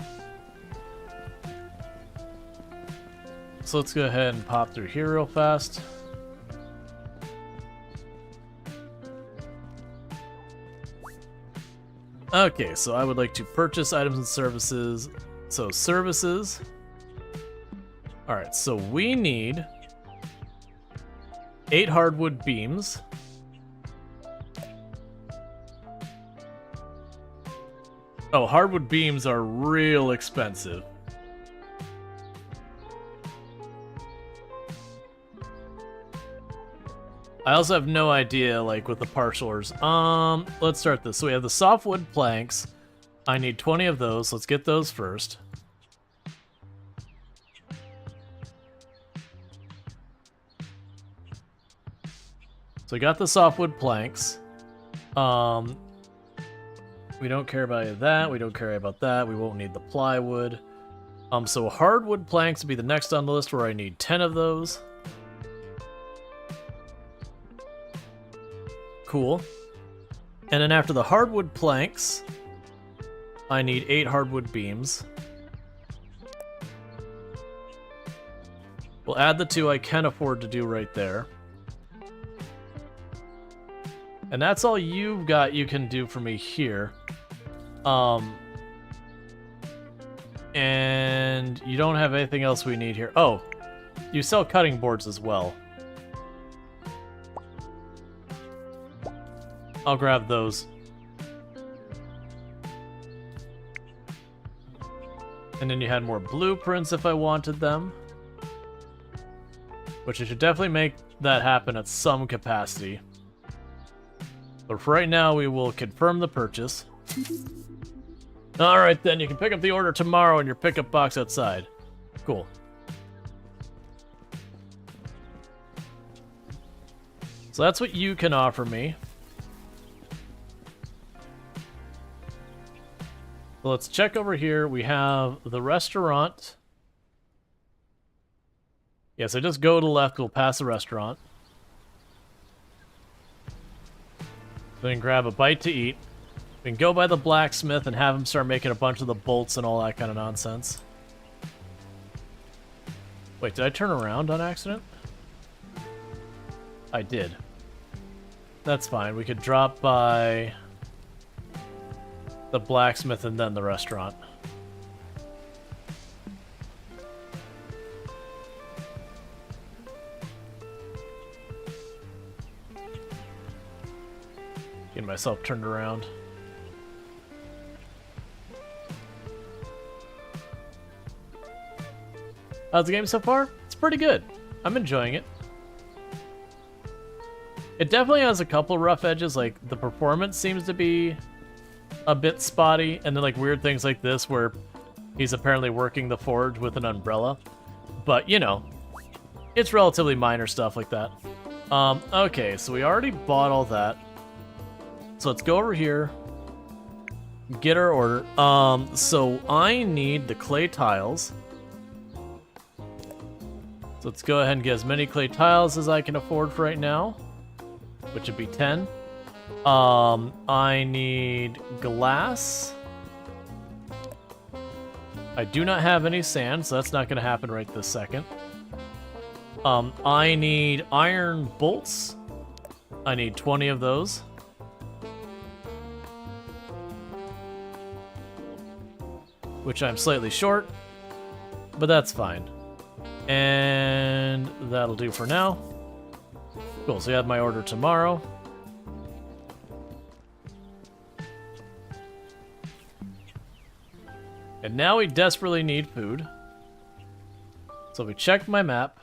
So let's go ahead and pop through here real fast. Okay, so I would like to purchase items and services. So services. Alright, so we need 8 hardwood beams. Oh, hardwood beams are real expensive. I also have no idea, like, with the partialers. Let's start this. So we have the softwood planks. I need 20 of those. Let's get those first. So we got the softwood planks. We don't care about any of that. We don't care about that. We won't need the plywood. So hardwood planks would be the next on the list, where I need 10 of those. Cool. And then after the hardwood planks, I need 8 hardwood beams. We'll add the 2 I can afford to do right there. And that's all you've got you can do for me here. And you don't have anything else we need here. Oh, you sell cutting boards as well. I'll grab those. And then you had more blueprints if I wanted them. Which I should definitely make that happen at some capacity. But for right now, we will confirm the purchase. Alright then, you can pick up the order tomorrow in your pickup box outside. Cool. So that's what you can offer me. So let's check over here. We have the restaurant. Yeah, so just go to the left, we'll pass the restaurant. We can grab a bite to eat. We can go by the blacksmith and have him start making a bunch of the bolts and all that kind of nonsense. Wait, did I turn around on accident? I did. That's fine. We could drop by the blacksmith and then the restaurant. Getting myself turned around. How's the game so far? It's pretty good. I'm enjoying it. It definitely has a couple rough edges, like the performance seems to be a bit spotty, and then like weird things like this where he's apparently working the forge with an umbrella. But, you know, it's relatively minor stuff like that. Okay, so we already bought all that. So let's go over here, get our order. So I need the clay tiles. So let's go ahead and get as many clay tiles as I can afford for right now. which would be 10. I need glass. I do not have any sand, so that's not going to happen right this second. I need iron bolts. I need 20 of those. Which I'm slightly short, but that's fine. And that'll do for now. Cool, so you have my order tomorrow. And now we desperately need food. So we checked my map.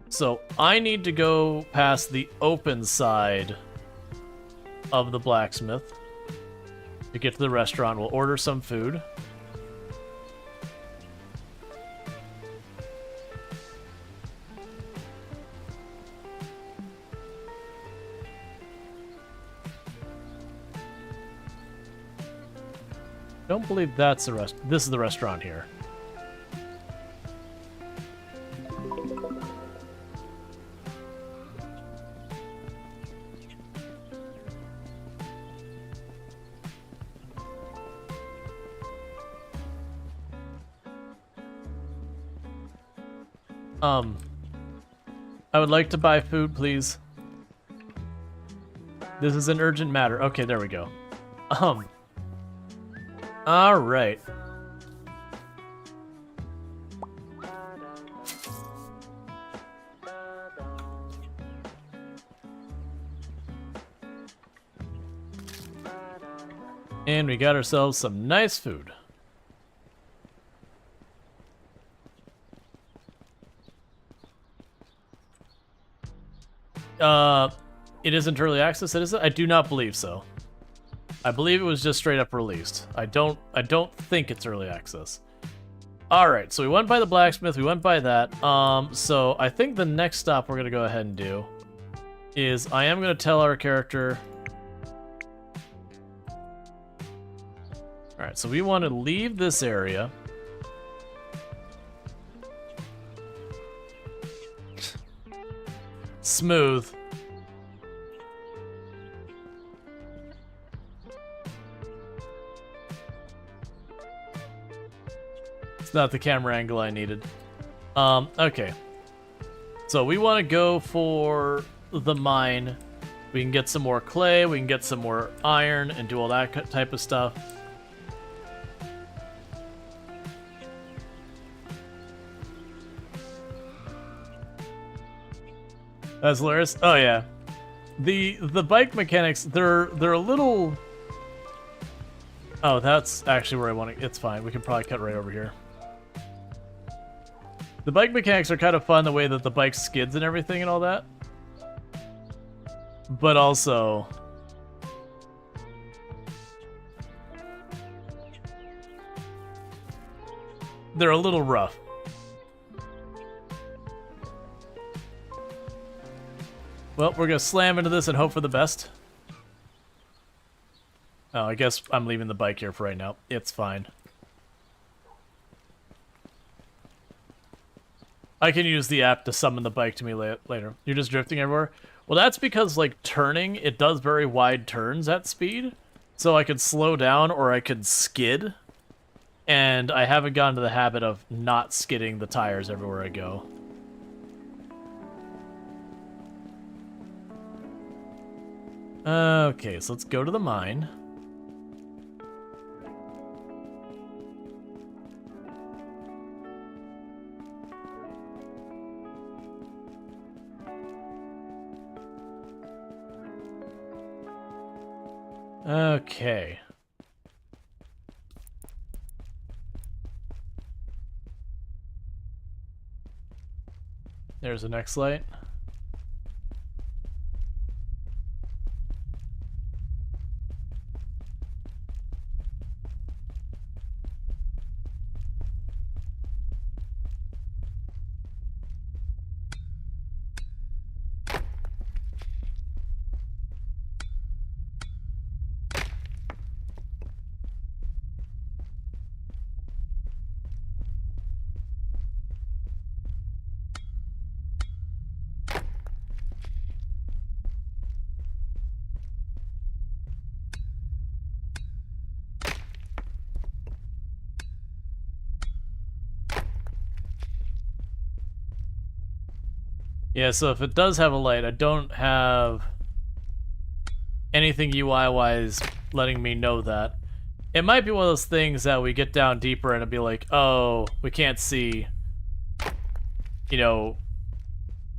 So I need to go past the open side of the blacksmith to get to the restaurant. We'll order some food. Don't believe that's the rest. This is the restaurant here. I would like to buy food, please. This is an urgent matter. Okay, there we go. All right. And we got ourselves some nice food. It isn't early access, is it? I do not believe so. I believe it was just straight up released. I don't think it's early access. Alright, so we went by the blacksmith, we went by that. So I think the next stop we're gonna go ahead and do is I am gonna tell our character. Alright, so we want to leave this area. Smooth. It's not the camera angle I needed. Okay. So we want to go for the mine. We can get some more clay, we can get some more iron, and do all that type of stuff. That's hilarious. Oh yeah, the bike mechanics they're a little. Oh, that's actually where I want to. It's fine. We can probably cut right over here. The bike mechanics are kind of fun, the way that the bike skids and everything and all that. But also, they're a little rough. Well, we're gonna slam into this and hope for the best. Oh, I guess I'm leaving the bike here for right now. It's fine. I can use the app to summon the bike to me later. You're just drifting everywhere? Well, that's because, like, turning, it does very wide turns at speed. So I could slow down or I could skid. And I haven't gotten to the habit of not skidding the tires everywhere I go. Okay, so let's go to the mine. Okay. There's the next light. Yeah, so if it does have a light, I don't have anything UI-wise letting me know that. It might be one of those things that we get down deeper and it'll be like, oh, we can't see. You know,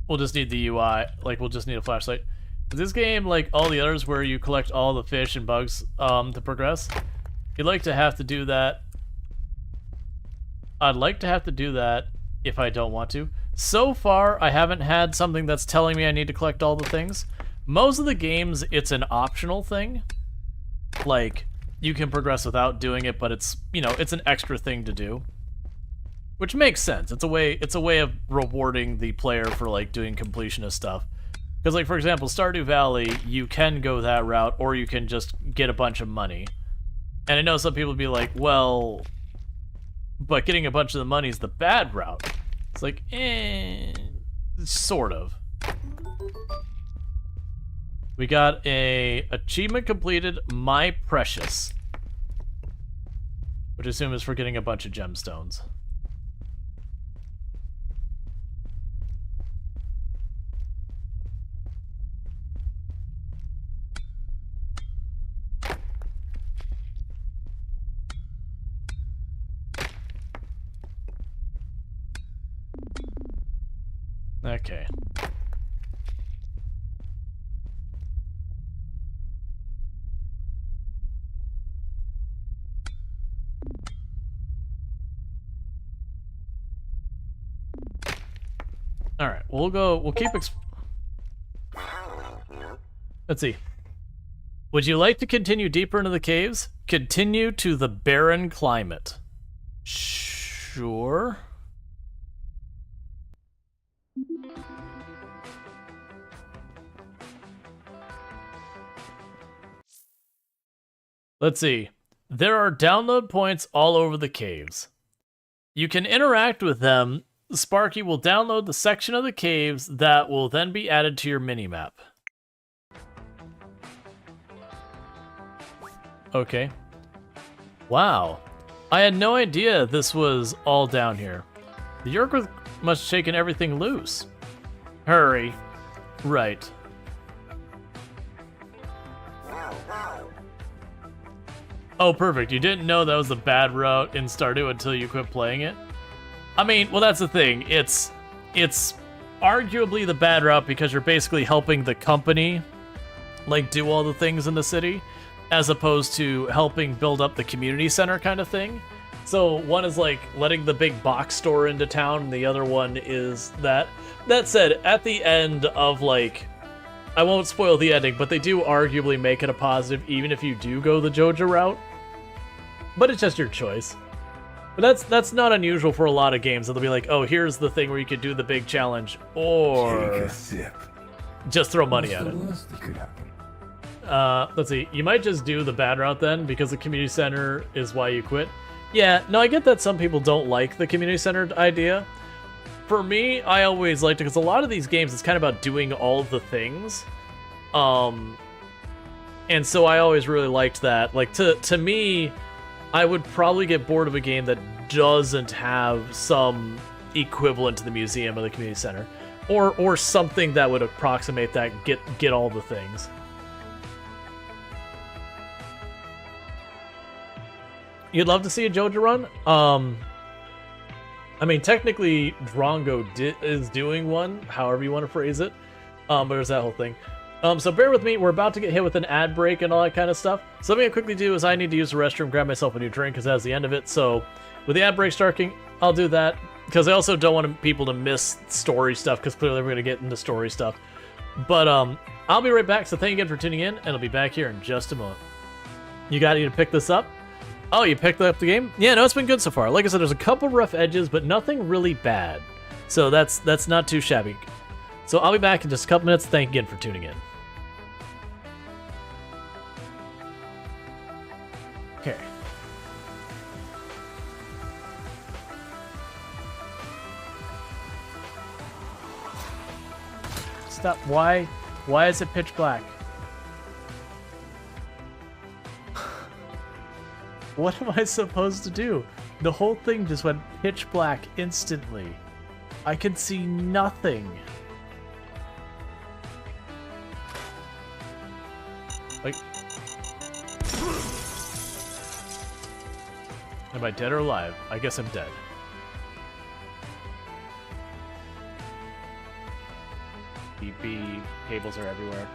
we'll just need the UI. Like, we'll just need a flashlight. This game, like all the others where you collect all the fish and bugs to progress, you'd like to have to do that. I'd like to have to do that if I don't want to. So far, I haven't had something that's telling me I need to collect all the things. Most of the games, it's an optional thing. Like, you can progress without doing it, but it's, you know, it's an extra thing to do. Which makes sense. It's a way of rewarding the player for, like, doing completionist stuff. Because, like, for example, Stardew Valley, you can go that route, or you can just get a bunch of money. And I know some people be like, well, but getting a bunch of the money is the bad route. It's like, sort of. We got a achievement completed, My Precious. Which I assume is for getting a bunch of gemstones. Okay. All right, we'll keep let's see. Would you like to continue deeper into the caves? Continue to the barren climate. Sure. Let's see. There are download points all over the caves. You can interact with them. Sparky will download the section of the caves that will then be added to your minimap. Okay. Wow. I had no idea this was all down here. The earthquake must have shaken everything loose. Hurry. Right. Oh, perfect. You didn't know that was the bad route in Stardew until you quit playing it? I mean, well, that's the thing. It's arguably the bad route because you're basically helping the company, like, do all the things in the city, as opposed to helping build up the community center kind of thing. So one is, like, letting the big box store into town, and the other one is that. That said, at the end of, like, I won't spoil the ending, but they do arguably make it a positive, even if you do go the Joja route. But it's just your choice. But that's not unusual for a lot of games. They'll be like, oh, here's the thing where you could do the big challenge, or Take a sip. just throw money at it. What's the worst that could happen? Let's see. You might just do the bad route then, because the community center is why you quit. Yeah, no, I get that some people don't like the community centered idea. For me, I always liked it, because a lot of these games, it's kind of about doing all the things. And so I always really liked that. Like, to me, I would probably get bored of a game that doesn't have some equivalent to the museum or the community center. Or something that would approximate that, get all the things. You'd love to see a Joja run? I mean, technically, Drongo is doing one, however you want to phrase it. But there's that whole thing. So bear with me, we're about to get hit with an ad break and all that kind of stuff. So what I'm going to quickly do is I need to use the restroom, grab myself a new drink, because that's the end of it. So with the ad break starting, I'll do that. Because I also don't want people to miss story stuff, because clearly we're going to get into story stuff. But I'll be right back, so thank you again for tuning in, and I'll be back here in just a moment. You got to pick this up? Oh, you picked up the game? Yeah, no, it's been good so far. Like I said, there's a couple rough edges, but nothing really bad. So that's not too shabby. So I'll be back in just a couple minutes. Thank you again for tuning in. Okay. Stop. Why is it pitch black? What am I supposed to do? The whole thing just went pitch black instantly. I can see nothing. Like, am I dead or alive? I guess I'm dead. BP cables are everywhere.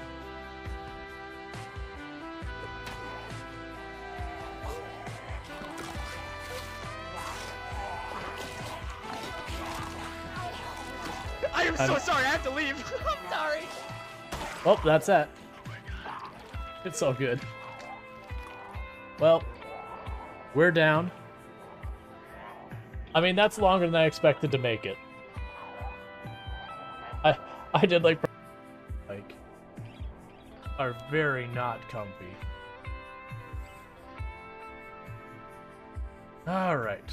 I am so sorry, I have to leave. I'm sorry. Oh, that's that. It's so good. Well, we're down. I mean, that's longer than I expected to make it. I did like are very not comfy. All right.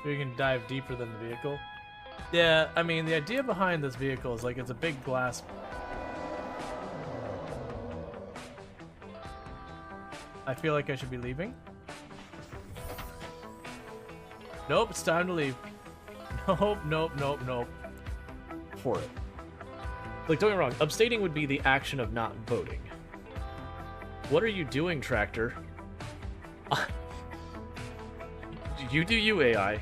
We can dive deeper than the vehicle. Yeah, I mean, the idea behind this vehicle is like it's a big glass. I feel like I should be leaving. Nope, it's time to leave. Nope, nope, nope, nope. For it. Like, don't get me wrong, abstaining would be the action of not voting. What are you doing, Tractor? You do you, AI.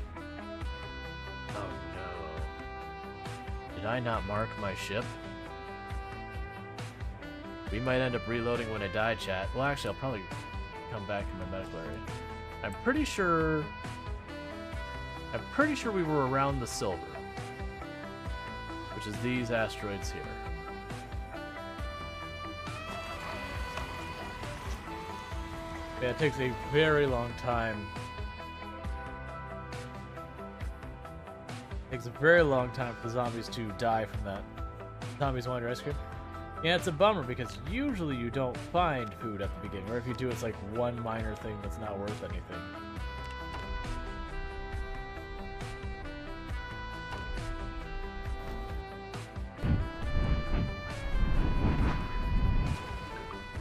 Oh no. Did I not mark my ship? We might end up reloading when I die, chat. Well, actually, I'll probably come back in my medical area. I'm pretty sure we were around the silver, which is these asteroids here. Yeah, it takes a very long time. Takes a very long time for the zombies to die from that. Zombies want your ice cream? Yeah, it's a bummer because usually you don't find food at the beginning, or if you do, it's like one minor thing that's not worth anything.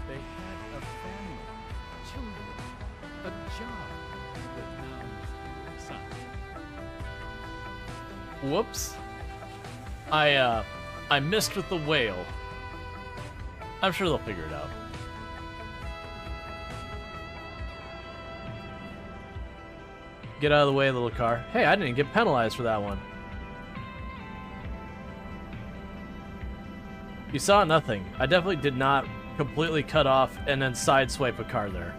They had a family, children, a job, but now son. Whoops. I missed with the whale. I'm sure they'll figure it out. Get out of the way, little car. Hey, I didn't get penalized for that one. You saw nothing. I definitely did not completely cut off and then sideswipe a car there.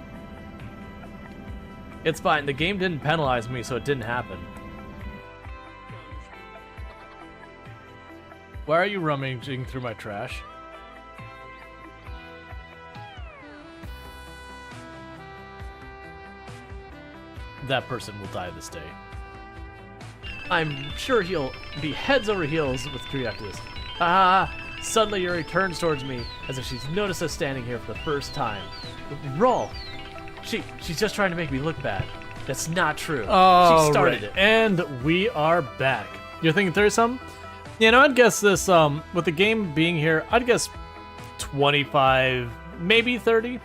It's fine. The game didn't penalize me, so it didn't happen. Why are you rummaging through my trash? That person will die this day. I'm sure he'll be heads over heels with curiosity after this. Ah! Suddenly Yuri turns towards me as if she's noticed us standing here for the first time. Rual! She's just trying to make me look bad. That's not true. She started it. And we are back. You're thinking 30 something? You know, I'd guess this, with the game being here, I'd guess 25, maybe 30.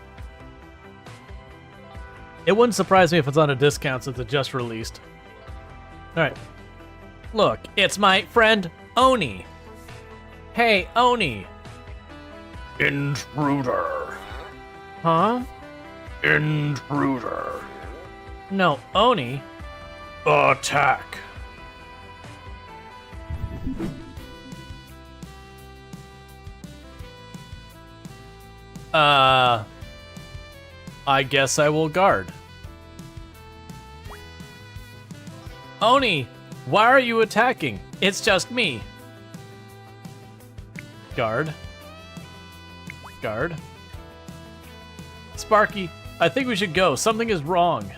It wouldn't surprise me if it's on a discount since it just released. Alright. Look, it's my friend Oni. Hey, Oni. Intruder. Huh? Intruder. No, Oni. Attack. I guess I will guard. Oni, why are you attacking? It's just me. Guard. Guard. Sparky, I think we should go. Something is wrong.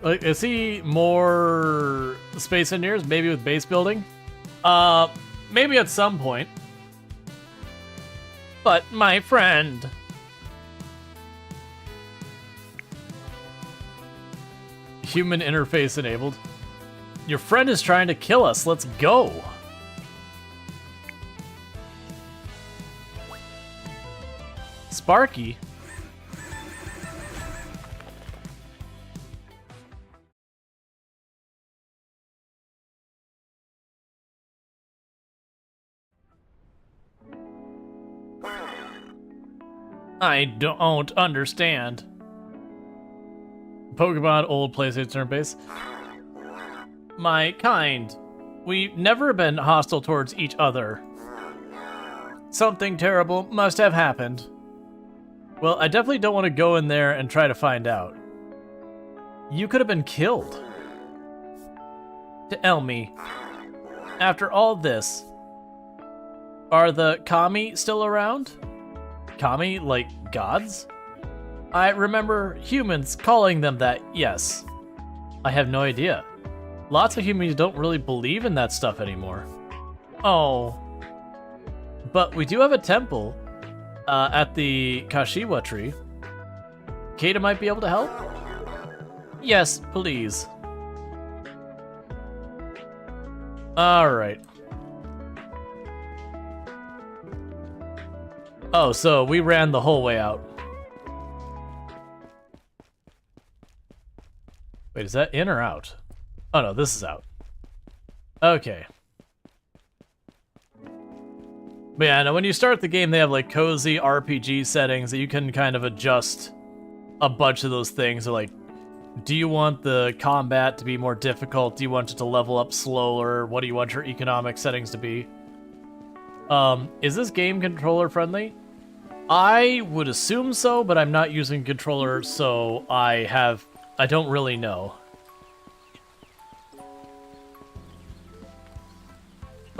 Like, is he more Space Engineers? Maybe with base building? Maybe at some point. But my friend. Human interface enabled. Your friend is trying to kill us. Let's go. Sparky? I don't understand. Pokemon old PlayStation turn-based. My kind. We've never been hostile towards each other. Something terrible must have happened. Well, I definitely don't want to go in there and try to find out. You could have been killed. To Elmi. After all this, are the kami still around? Kami, like gods? I remember humans calling them that, yes. I have no idea. Lots of humans don't really believe in that stuff anymore. Oh. But we do have a temple at the Kashiwa tree. Kata might be able to help? Yes, please. Alright. Oh, so we ran the whole way out. Wait, is that in or out? Oh no, this is out. Okay. But yeah, no, when you start the game, they have like cozy RPG settings that you can kind of adjust a bunch of those things. So like, do you want the combat to be more difficult? Do you want it to level up slower? What do you want your economic settings to be? Is this game controller friendly? I would assume so, but I'm not using controller, so I don't really know.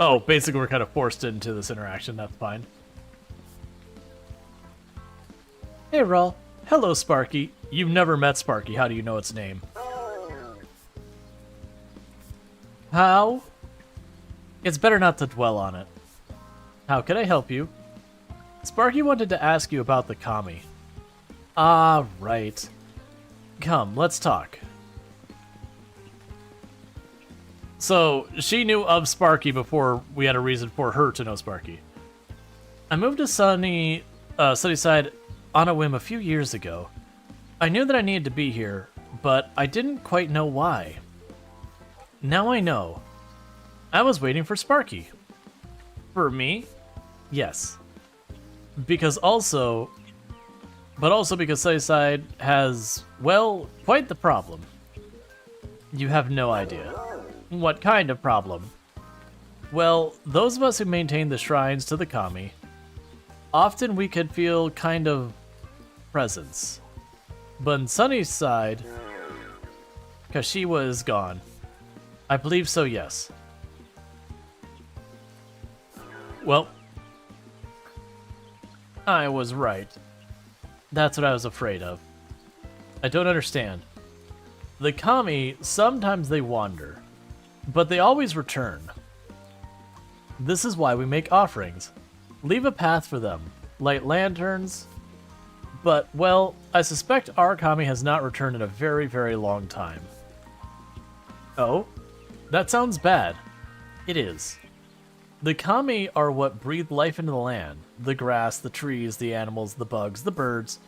Oh, basically we're kind of forced into this interaction, that's fine. Hey, Rual. Hello, Sparky. You've never met Sparky, how do you know its name? How? It's better not to dwell on it. How can I help you? Sparky wanted to ask you about the kami. Ah, right. Come, let's talk. So, she knew of Sparky before we had a reason for her to know Sparky. I moved to SunnySide on a whim a few years ago. I knew that I needed to be here, but I didn't quite know why. Now I know. I was waiting for Sparky. For me? Yes. Because also because SunnySide has, well, quite the problem. You have no idea. What kind of problem? Well, those of us who maintain the shrines to the kami, often we could feel kind of presence. But in SunnySide, Kashiwa is gone. I believe so, yes. Well, I was right. That's what I was afraid of. I don't understand. The kami, sometimes they wander, but they always return. This is why we make offerings. Leave a path for them, light lanterns. But, well, I suspect our kami has not returned in a very, very long time. Oh? That sounds bad. It is. The kami are what breathe life into the land. The grass, the trees, the animals, the bugs, the birds.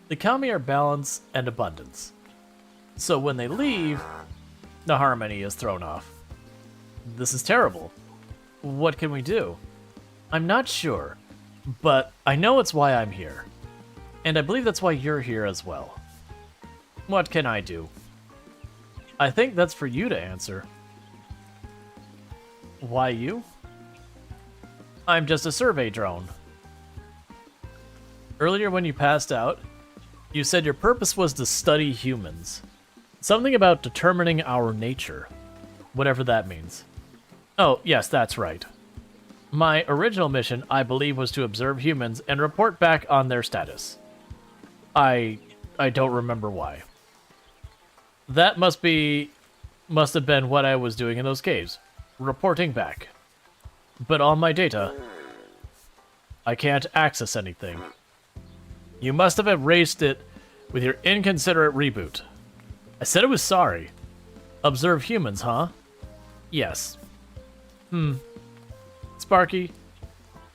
The kami are balance and abundance. So when they leave, the harmony is thrown off. This is terrible. What can we do? I'm not sure, but I know it's why I'm here. And I believe that's why you're here as well. What can I do? I think that's for you to answer. Why you? I'm just a survey drone. Earlier when you passed out, you said your purpose was to study humans. Something about determining our nature. Whatever that means. Oh, yes, that's right. My original mission, I believe, was to observe humans and report back on their status. I don't remember why. That must have been what I was doing in those caves. Reporting back. But all my data, I can't access anything. You must have erased it with your inconsiderate reboot. I said I was sorry. Observe humans, huh? Yes. Sparky,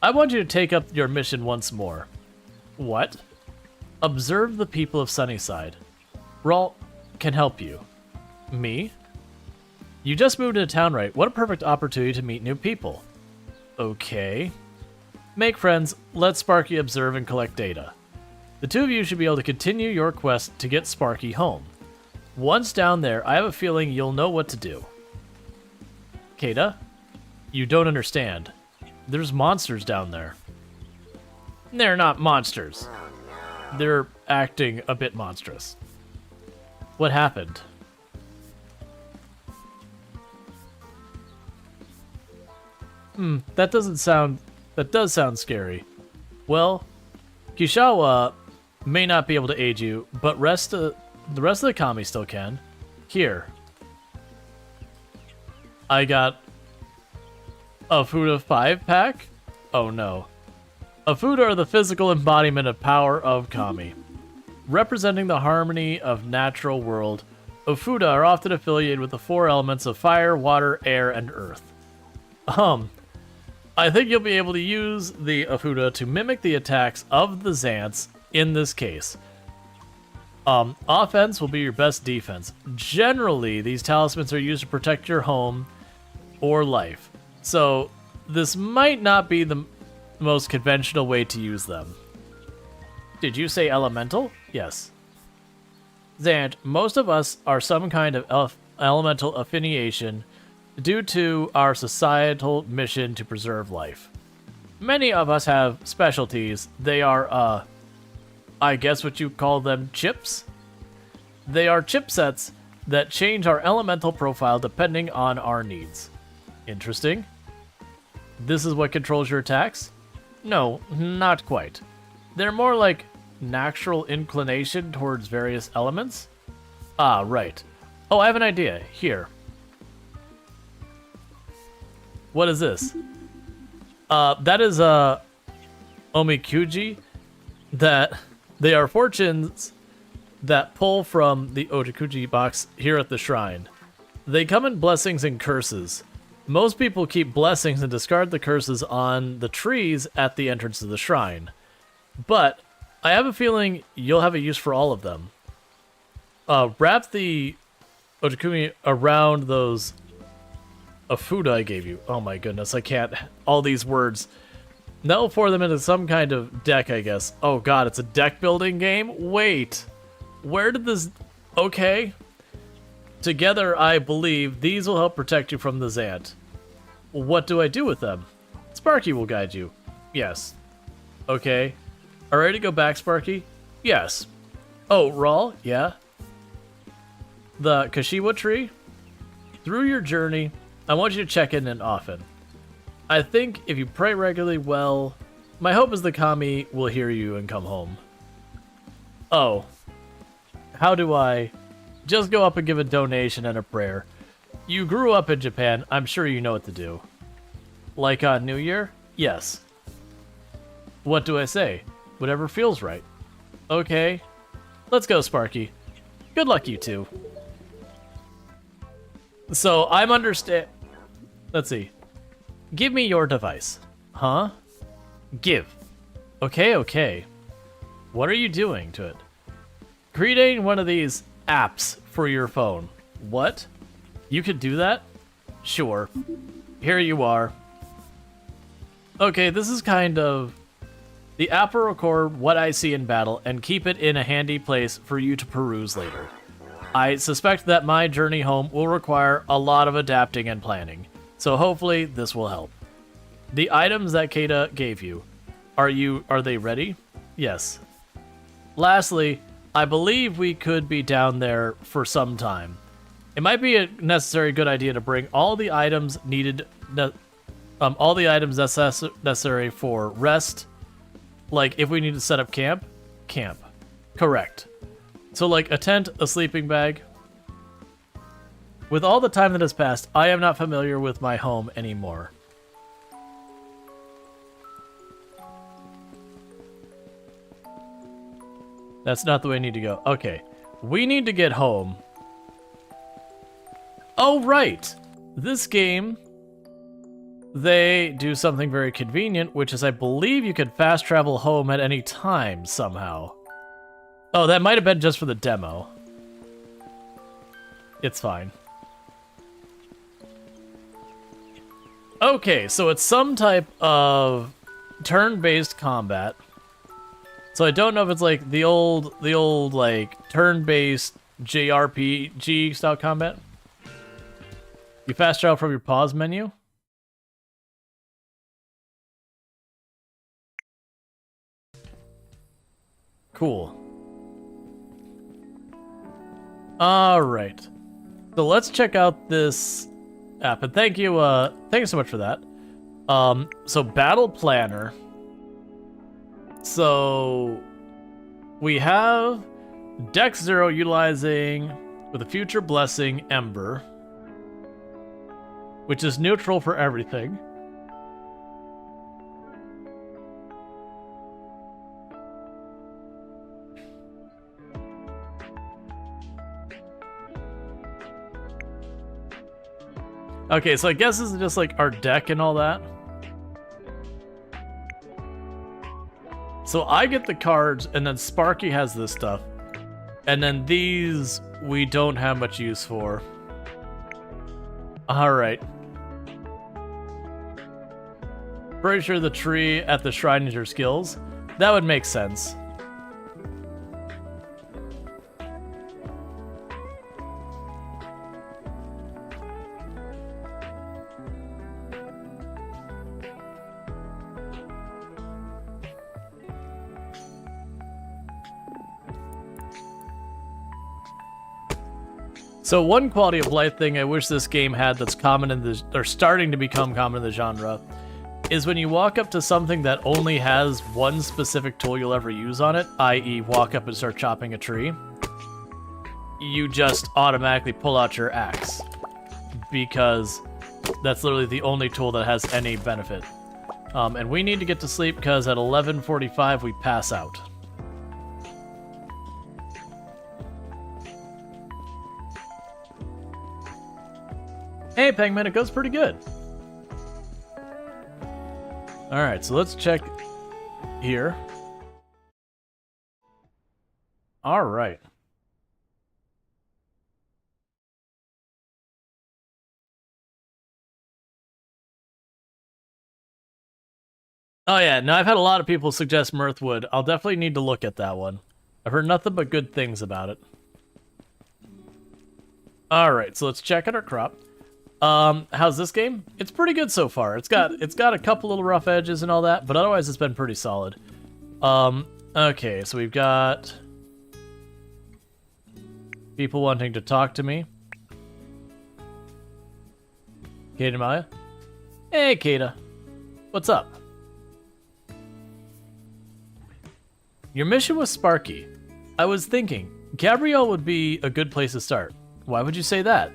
I want you to take up your mission once more. What? Observe the people of SunnySide. Rual can help you. Me? You just moved into town, right? What a perfect opportunity to meet new people. Okay. Make friends, let Sparky observe and collect data. The two of you should be able to continue your quest to get Sparky home. Once down there, I have a feeling you'll know what to do. Kata, you don't understand. There's monsters down there. They're not monsters. They're acting a bit monstrous. What happened? That does sound scary. Well, Kishawa may not be able to aid you, but the rest of the kami still can. Here. I got a Fuda 5-pack? Oh no. A Fuda are the physical embodiment of power of kami. Representing the harmony of natural world, Ofuda are often affiliated with the four elements of fire, water, air, and earth. I think you'll be able to use the Ofuda to mimic the attacks of the Xants in this case. Offense will be your best defense. Generally, these talismans are used to protect your home or life. So, this might not be the most conventional way to use them. Did you say elemental? Yes. Xant, most of us are some kind of elemental affiliation due to our societal mission to preserve life. Many of us have specialties. They are, I guess what you call them, chips? They are chipsets that change our elemental profile depending on our needs. Interesting. This is what controls your attacks? No, not quite. They're more like natural inclination towards various elements? Ah, right. Oh, I have an idea. Here. What is this? That is omikuji. That they are fortunes that pull from the Otakuji box here at the shrine. They come in blessings and curses. Most people keep blessings and discard the curses on the trees at the entrance of the shrine. But I have a feeling you'll have a use for all of them. Wrap the Otakumi around those Ofuda I gave you. Oh my goodness, I can't. All these words. That will pour them into some kind of deck, I guess. Oh god, it's a deck building game? Wait. Where did this... Okay. Together, I believe, these will help protect you from the Xant. What do I do with them? Sparky will guide you. Yes. Okay. Are you ready to go back, Sparky? Yes. Oh, Rual? Yeah? The Kashiwa tree? Through your journey, I want you to check in often. I think if you pray regularly, well, my hope is the kami will hear you and come home. Oh. How do I... Just go up and give a donation and a prayer. You grew up in Japan, I'm sure you know what to do. Like on New Year? Yes. What do I say? Whatever feels right. Okay. Let's go, Sparky. Good luck, you two. So, I'm understand... Let's see. Give me your device. Huh? Give. Okay. What are you doing to it? Creating one of these apps for your phone. What? You could do that? Sure. Here you are. Okay, this is kind of... The app will record what I see in battle and keep it in a handy place for you to peruse later. I suspect that my journey home will require a lot of adapting and planning, so hopefully this will help. The items that Kata gave you, are they ready? Yes. Lastly, I believe we could be down there for some time. It might be a good idea to bring all the items necessary for rest. Like, if we need to set up camp. Correct. So, like, a tent, a sleeping bag. With all the time that has passed, I am not familiar with my home anymore. That's not the way I need to go. Okay. We need to get home. Oh, right! This game... They do something very convenient, which is I believe you can fast travel home at any time, somehow. Oh, that might have been just for the demo. It's fine. Okay, so it's some type of turn-based combat. So I don't know if it's like the old like turn-based JRPG style combat. You fast travel from your pause menu. Cool. All right. So let's check out this app, and thank you so much for that. So Battle Planner. So we have Dex 0 utilizing with a future blessing Ember, which is neutral for everything. Okay, so I guess this is just like our deck and all that. So I get the cards, and then Sparky has this stuff. And then these we don't have much use for. Alright. Pretty sure the tree at the shrine is your skills. That would make sense. So one quality of life thing I wish this game had that's common in the, or starting to become common in the genre, is when you walk up to something that only has one specific tool you'll ever use on it, i.e. walk up and start chopping a tree, you just automatically pull out your axe, because that's literally the only tool that has any benefit. And we need to get to sleep because at 11:45 we pass out. Hey, Pegman, it goes pretty good. Alright, so let's check here. Alright. Oh yeah, no, I've had a lot of people suggest Mirthwood. I'll definitely need to look at that one. I've heard nothing but good things about it. Alright, so let's check out our crop. How's this game? It's pretty good so far. It's got a couple little rough edges and all that, but otherwise it's been pretty solid. Okay, so we've got people wanting to talk to me. Kata Maya? Hey, Kata. What's up? Your mission was Sparky. I was thinking, Gabrielle would be a good place to start. Why would you say that?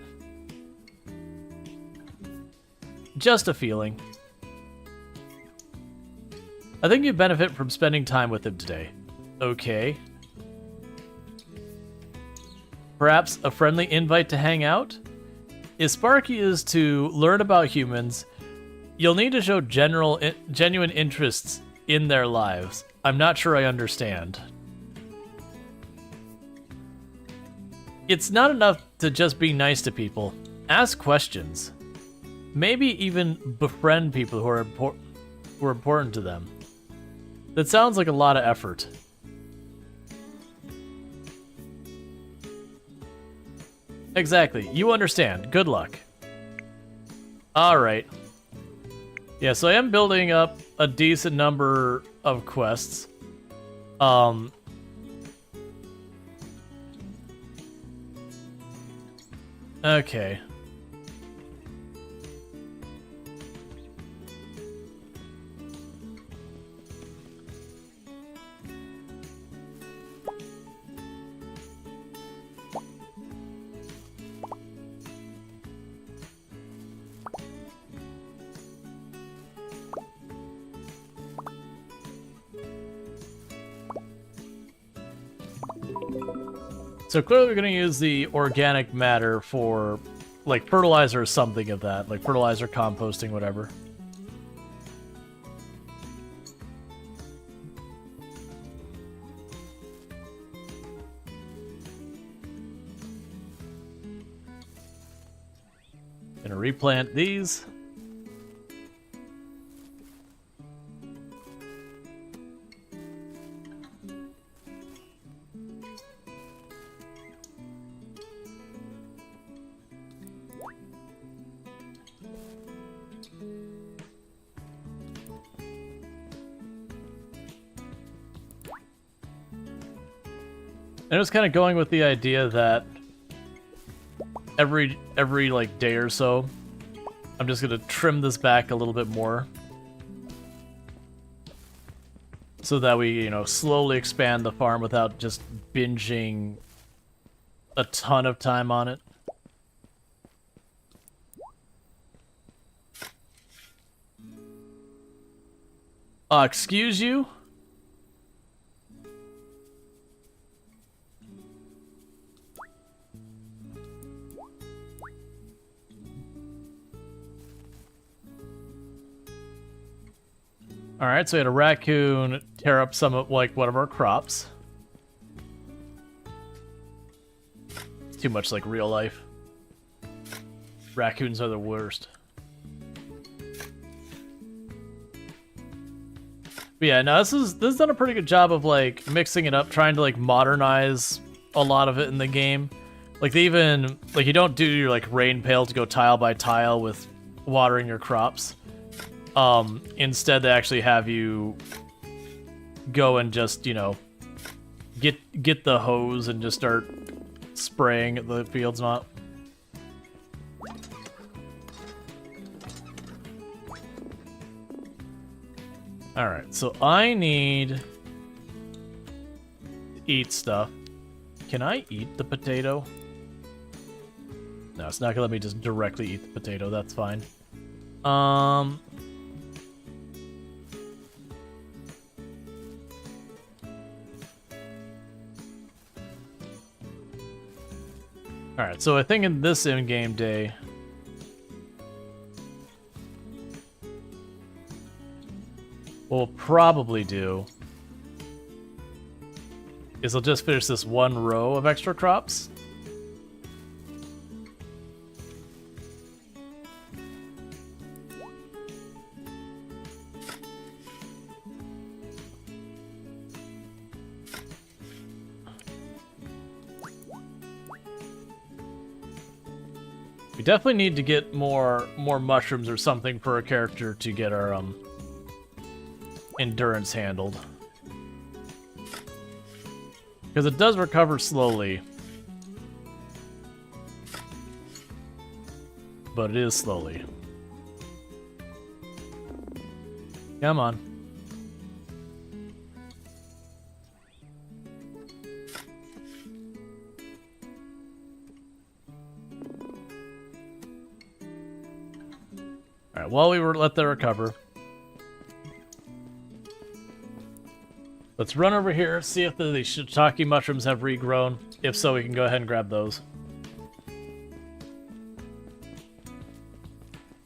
Just a feeling. I think you'd benefit from spending time with him today. Okay. Perhaps a friendly invite to hang out? If Sparky is to learn about humans, you'll need to show genuine interests in their lives. I'm not sure I understand. It's not enough to just be nice to people. Ask questions. Maybe even befriend people who are important to them. That sounds like a lot of effort. Exactly. You understand. Good luck. Alright. Yeah, so I am building up a decent number of quests. Okay. So clearly we're going to use the organic matter for, like, fertilizer or something of that. Like, fertilizer, composting, whatever. Gonna replant these. And I was kind of going with the idea that every like day or so, I'm just gonna trim this back a little bit more, so that we, you know, slowly expand the farm without just binging a ton of time on it. Excuse you? Alright, so we had a raccoon tear up some of, like, one of our crops. It's too much like real life. Raccoons are the worst. But yeah, no, this has done a pretty good job of, like, mixing it up, trying to, like, modernize a lot of it in the game. Like, they even, like, you don't do your, like, rain pail to go tile by tile with watering your crops. Instead, they actually have you go and just, you know, get the hose and just start spraying the fields, not. Alright, so I need to eat stuff. Can I eat the potato? No, it's not gonna let me just directly eat the potato, that's fine. Alright, so I think in this in-game day, what we'll probably do is I'll just finish this one row of extra crops. We definitely need to get more mushrooms or something for a character to get our endurance handled. Because it does recover slowly. But it is slowly. Come on. Alright, while we let that recover, let's run over here, see if the shiitake mushrooms have regrown. If so, we can go ahead and grab those.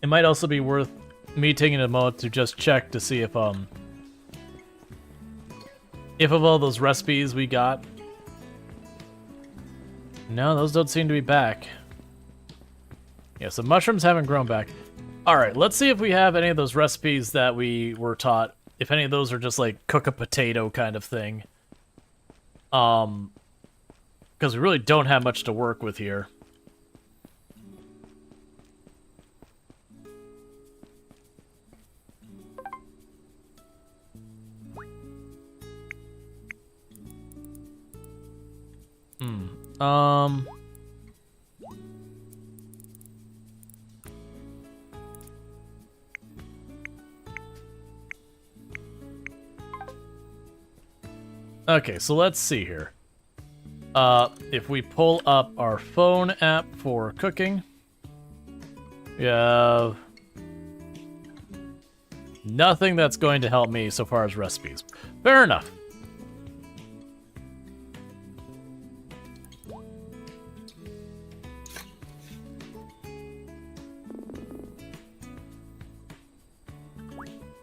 It might also be worth me taking a moment to just check to see if of all those recipes we got. No, those don't seem to be back. Yeah, so mushrooms haven't grown back. Alright, let's see if we have any of those recipes that we were taught. If any of those are just like cook a potato kind of thing. Because we really don't have much to work with here. Okay, so let's see here. If we pull up our phone app for cooking, we have nothing that's going to help me so far as recipes. Fair enough.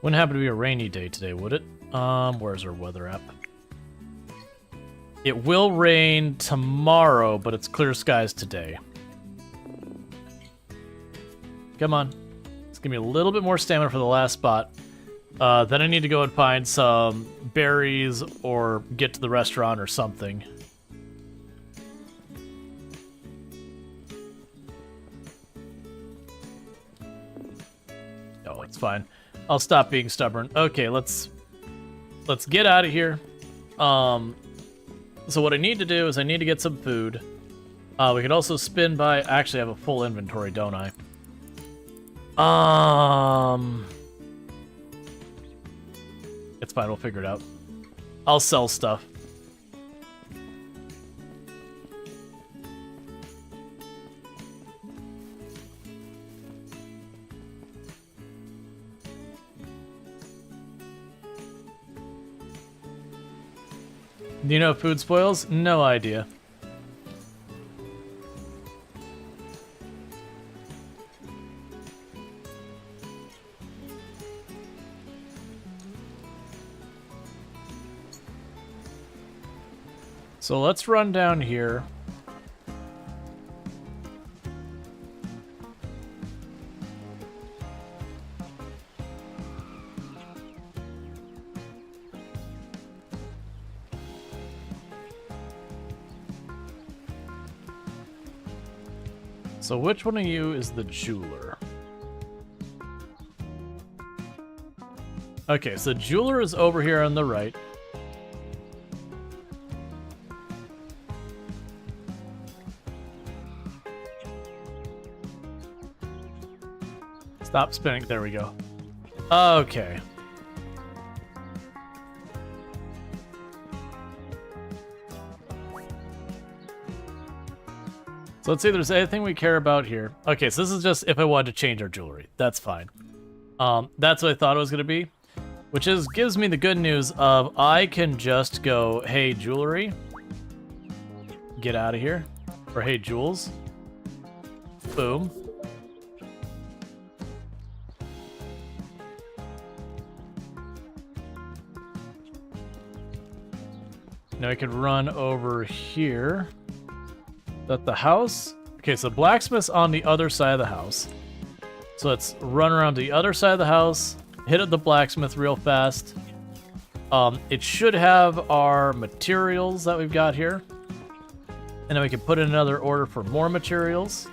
Wouldn't happen to be a rainy day today, would it? Where's our weather app? It will rain tomorrow, but it's clear skies today. Come on. Let's give me a little bit more stamina for the last spot. Then I need to go and find some berries or get to the restaurant or something. Oh, it's fine. I'll stop being stubborn. Okay, let's get out of here. So what I need to do is I need to get some food. We could also spin by... Actually, I have a full inventory, don't I? It's fine, we'll figure it out. I'll sell stuff. Do you know if food spoils? No idea. So let's run down here. So which one of you is the jeweler? Okay, so jeweler is over here on the right. Stop spinning. There we go. Okay. So let's see if there's anything we care about here. Okay, so this is just if I wanted to change our jewelry. That's fine. That's what I thought it was going to be. Which is gives me the good news of I can just go, hey, jewelry. Get out of here. Or hey, jewels. Boom. Now I could run over here. At the house. Okay, so blacksmith's on the other side of the house. So let's run around the other side of the house, hit at the blacksmith real fast. It should have our materials that we've got here. And then we can put in another order for more materials.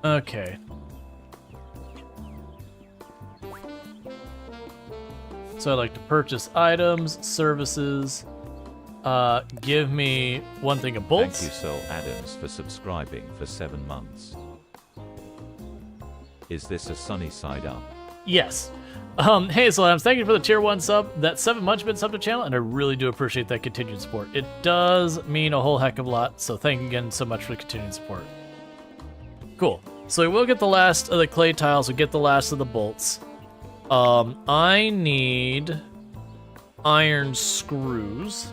Okay. So I'd like to purchase items, services. Give me one thing of bolts. Thank you, Sol Adams, for subscribing for 7 months. Is this a SunnySide up? Yes. Hey, Sol Adams, thank you for the tier 1 sub. That 7 months been sub to channel, and I really do appreciate that continued support. It does mean a whole heck of a lot, so thank you again so much for the continued support. Cool. So we will get the last of the clay tiles, we'll get the last of the bolts. I need iron screws.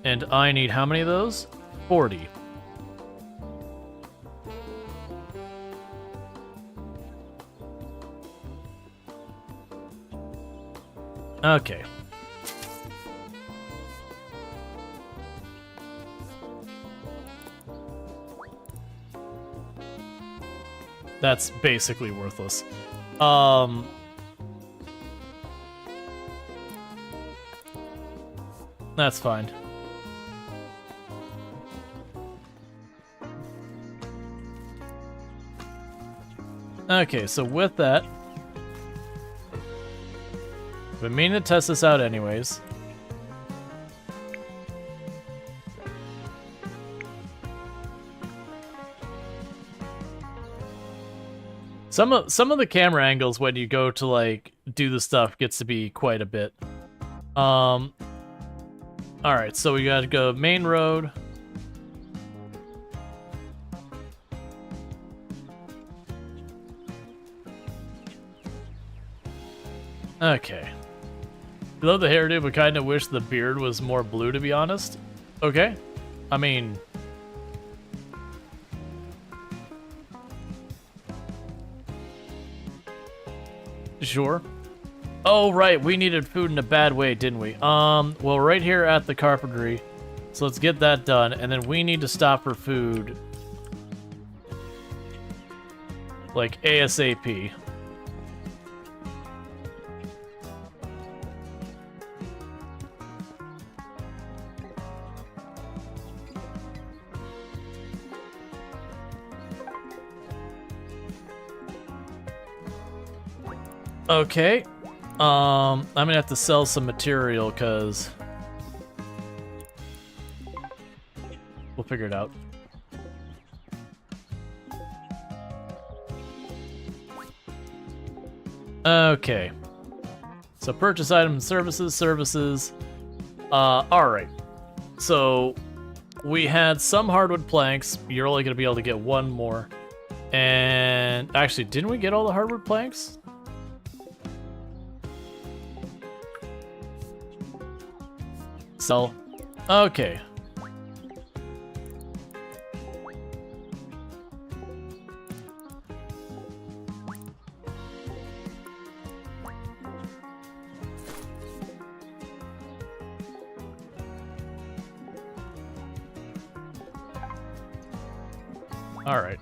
And I need how many of those? 40. Okay. That's basically worthless. That's fine. Okay, so with that, I've been meaning to test this out anyways. Some of the camera angles when you go to like do the stuff gets to be quite a bit. All right, so we gotta go main road. Okay. I love the hairdo, but kind of wish the beard was more blue, to be honest. Okay. I mean... Sure. Oh, right. We needed food in a bad way, didn't we? Well, right here at the carpentry. So let's get that done. And then we need to stop for food. Like, ASAP. Okay. I'm gonna have to sell some material because we'll figure it out. Okay. So purchase items, services. Alright. So we had some hardwood planks. You're only gonna be able to get one more. And actually, didn't we get all the hardwood planks? Sell. Okay. All right.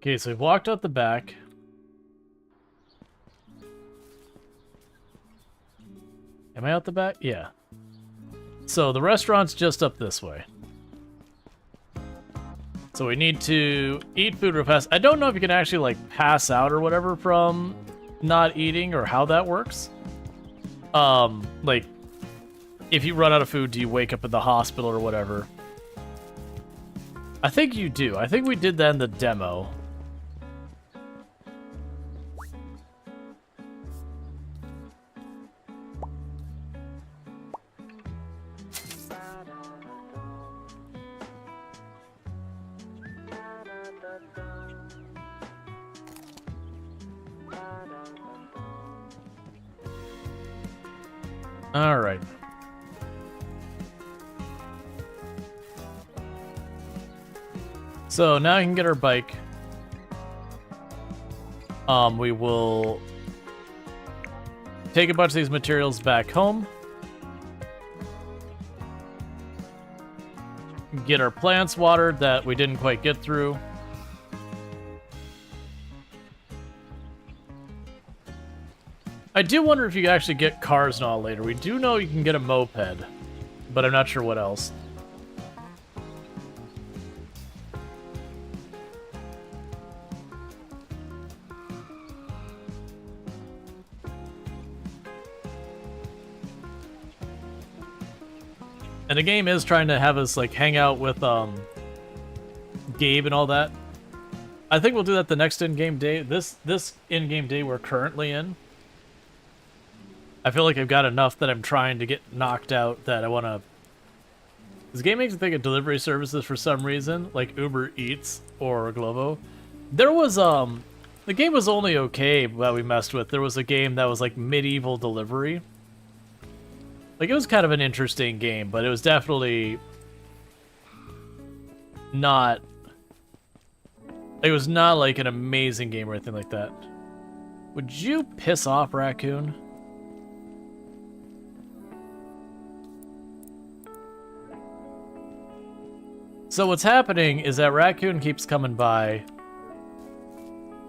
Okay, so we've walked out the back. Am I out the back? Yeah. So the restaurant's just up this way. So we need to eat food real fast. I don't know if you can actually like pass out or whatever from not eating or how that works. Like if you run out of food, do you wake up in the hospital or whatever? I think you do. I think we did that in the demo. All right. So now I can get our bike. We will take a bunch of these materials back home. Get our plants watered that we didn't quite get through. I do wonder if you can actually get cars and all later. We do know you can get a moped, but I'm not sure what else. And the game is trying to have us like hang out with Gabe and all that. I think we'll do that the next in-game day. This in-game day we're currently in. I feel like I've got enough that I'm trying to get knocked out that I want to... This game makes me think of delivery services for some reason, like Uber Eats or Glovo. There was, the game was only okay that we messed with. There was a game that was like medieval delivery. Like, it was kind of an interesting game, but it was definitely not... It was not like an amazing game or anything like that. Would you piss off, raccoon? So what's happening is that raccoon keeps coming by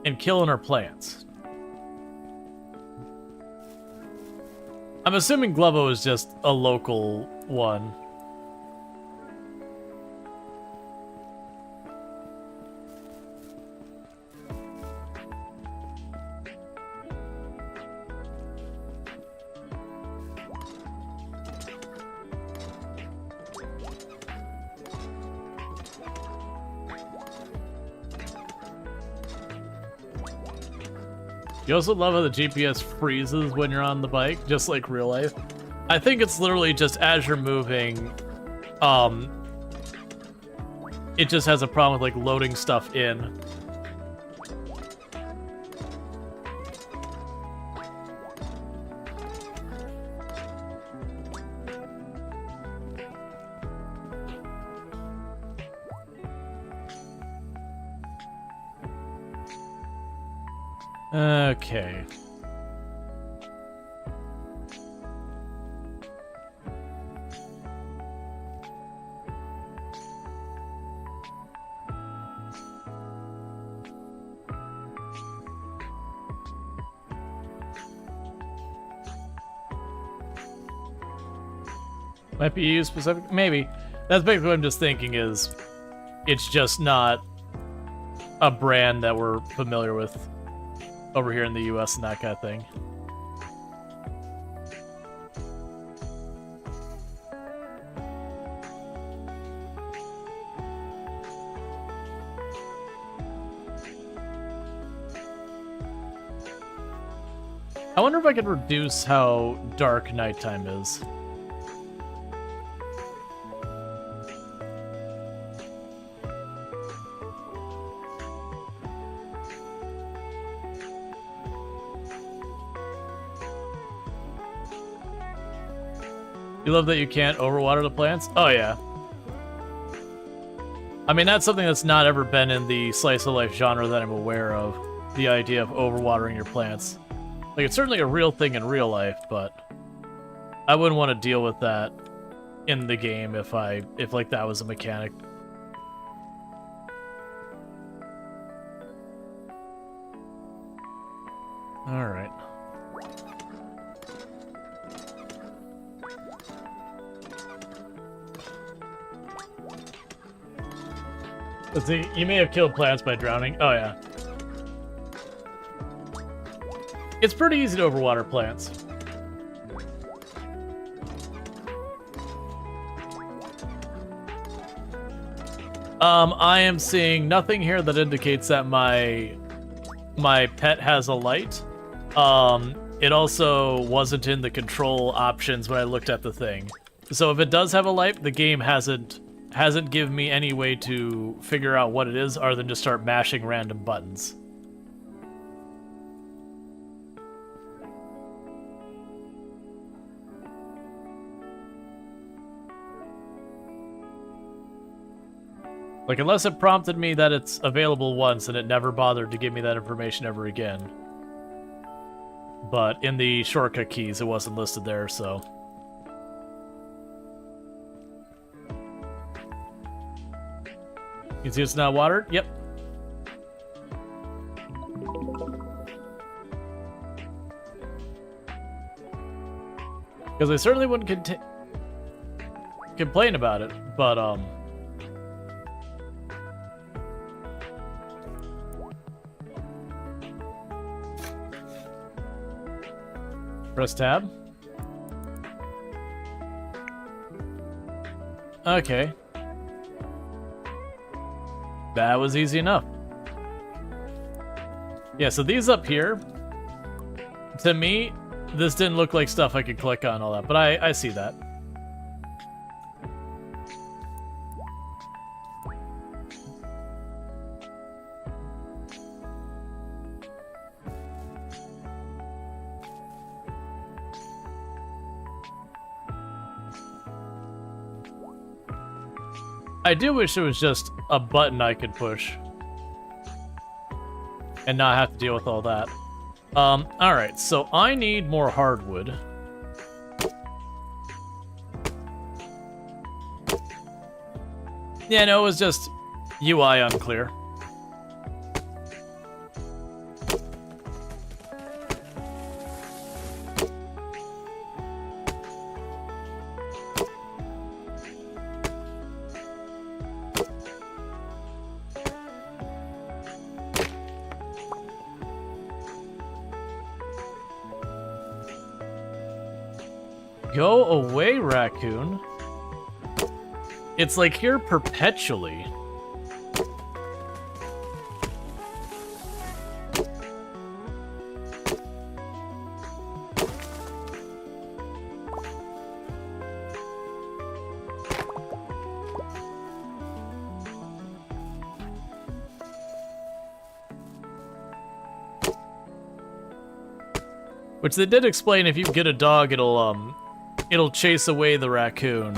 and killing our plants. I'm assuming Glovo is just a local one. You also love how the GPS freezes when you're on the bike, just like real life. I think it's literally just as you're moving, it just has a problem with like loading stuff in. Okay. Might be EU specific? Maybe. That's basically what I'm just thinking is it's just not a brand that we're familiar with over here in the US and that kind of thing. I wonder if I could reduce how dark nighttime is. You love that you can't overwater the plants? Oh yeah. I mean, that's something that's not ever been in the slice of life genre that I'm aware of. The idea of overwatering your plants. Like, it's certainly a real thing in real life, but I wouldn't want to deal with that in the game if like that was a mechanic. All right. Let's see. You may have killed plants by drowning. Oh yeah. It's pretty easy to overwater plants. I am seeing nothing here that indicates that my pet has a light. It also wasn't in the control options when I looked at the thing. So if it does have a light, the game hasn't given me any way to figure out what it is other than just start mashing random buttons. Like, unless it prompted me that it's available once and it never bothered to give me that information ever again. But in the shortcut keys, it wasn't listed there, so... You can see it's not watered? Yep. Because I certainly wouldn't complain about it, but, press tab. Okay. That was easy enough. Yeah, so these up here, to me, this didn't look like stuff I could click on all that, but I see that. I do wish it was just a button I could push and not have to deal with all that. Alright, so I need more hardwood. Yeah, no, it was just UI unclear. Go away, raccoon. It's like here perpetually. Which they did explain, if you get a dog, it'll chase away the raccoon.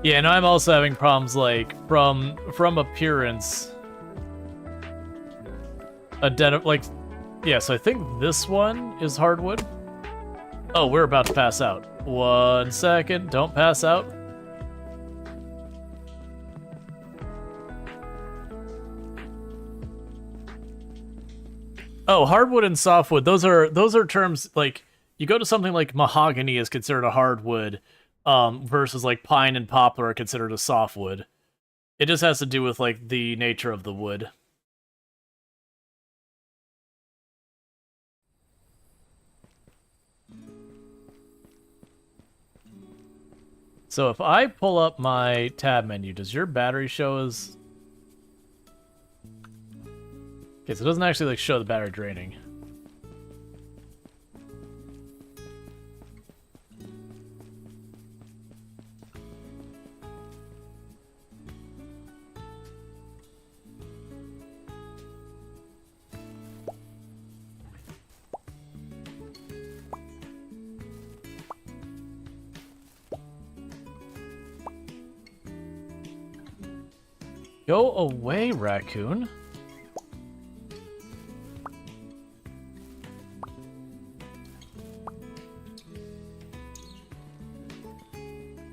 Yeah, and I'm also having problems, like, from appearance. Like, yeah, so I think this one is hardwood. Oh, we're about to pass out. 1 second. Don't pass out. Oh, hardwood and softwood. Those are terms like you go to something like mahogany is considered a hardwood, versus like pine and poplar are considered a softwood. It just has to do with like the nature of the wood. So if I pull up my tab menu, does your battery show as... Okay, so it doesn't actually like show the battery draining. Go away, raccoon.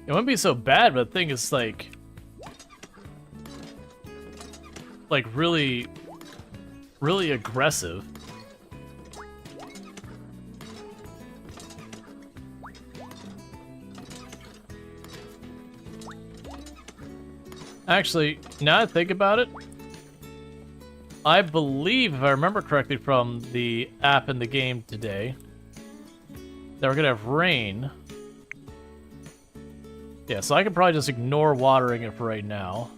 It wouldn't be so bad, but the thing is like really, really aggressive. Actually, now I think about it, I believe, if I remember correctly from the app in the game today, that we're gonna have rain. Yeah, so I could probably just ignore watering it for right now.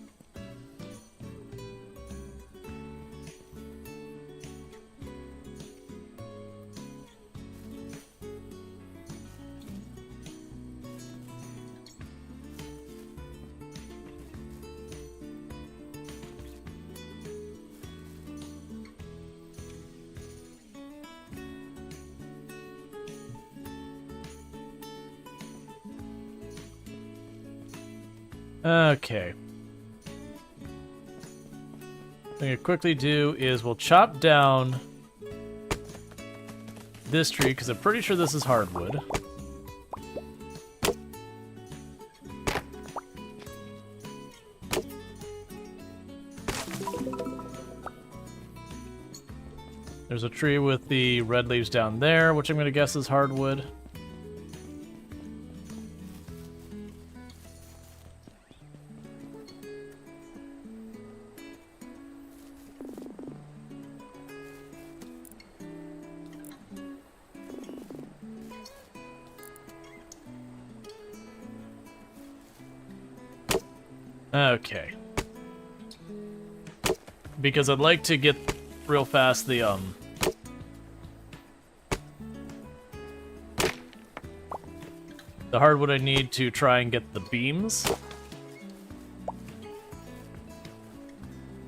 Okay. What I'm gonna quickly do is we'll chop down this tree, because I'm pretty sure this is hardwood. There's a tree with the red leaves down there, which I'm gonna guess is hardwood. Okay. Because I'd like to get real fast the hardwood I need to try and get the beams.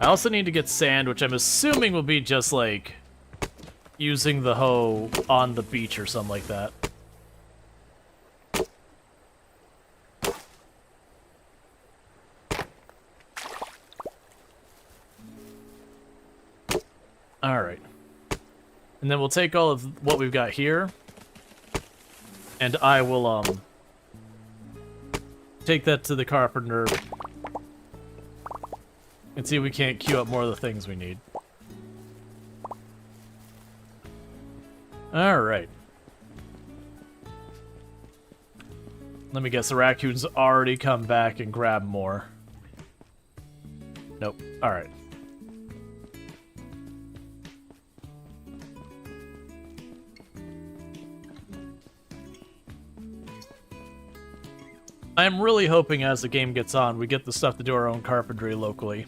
I also need to get sand, which I'm assuming will be just like using the hoe on the beach or something like that. Alright. And then we'll take all of what we've got here, and I will, take that to the carpenter and see if we can't queue up more of the things we need. Alright. Let me guess, the raccoon's already come back and grabbed more. Nope. Alright. I'm really hoping as the game gets on, we get the stuff to do our own carpentry locally.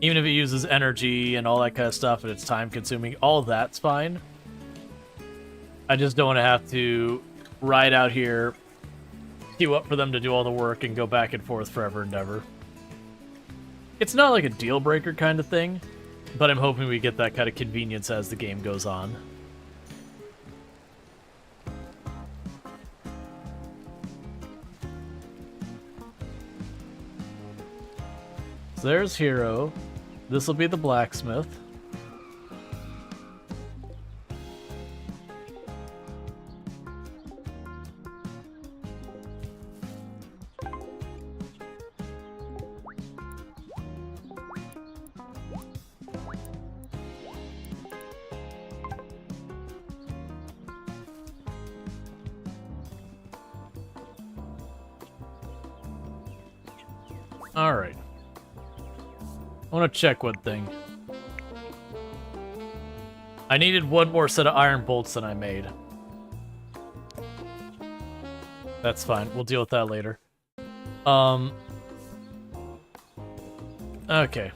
Even if it uses energy and all that kind of stuff and it's time consuming, all that's fine. I just don't want to have to ride out here, queue up for them to do all the work, and go back and forth forever and ever. It's not like a deal breaker kind of thing, but I'm hoping we get that kind of convenience as the game goes on. So there's Hero. This will be the blacksmith. Alright. I want to check one thing. I needed one more set of iron bolts than I made. That's fine. We'll deal with that later. Okay.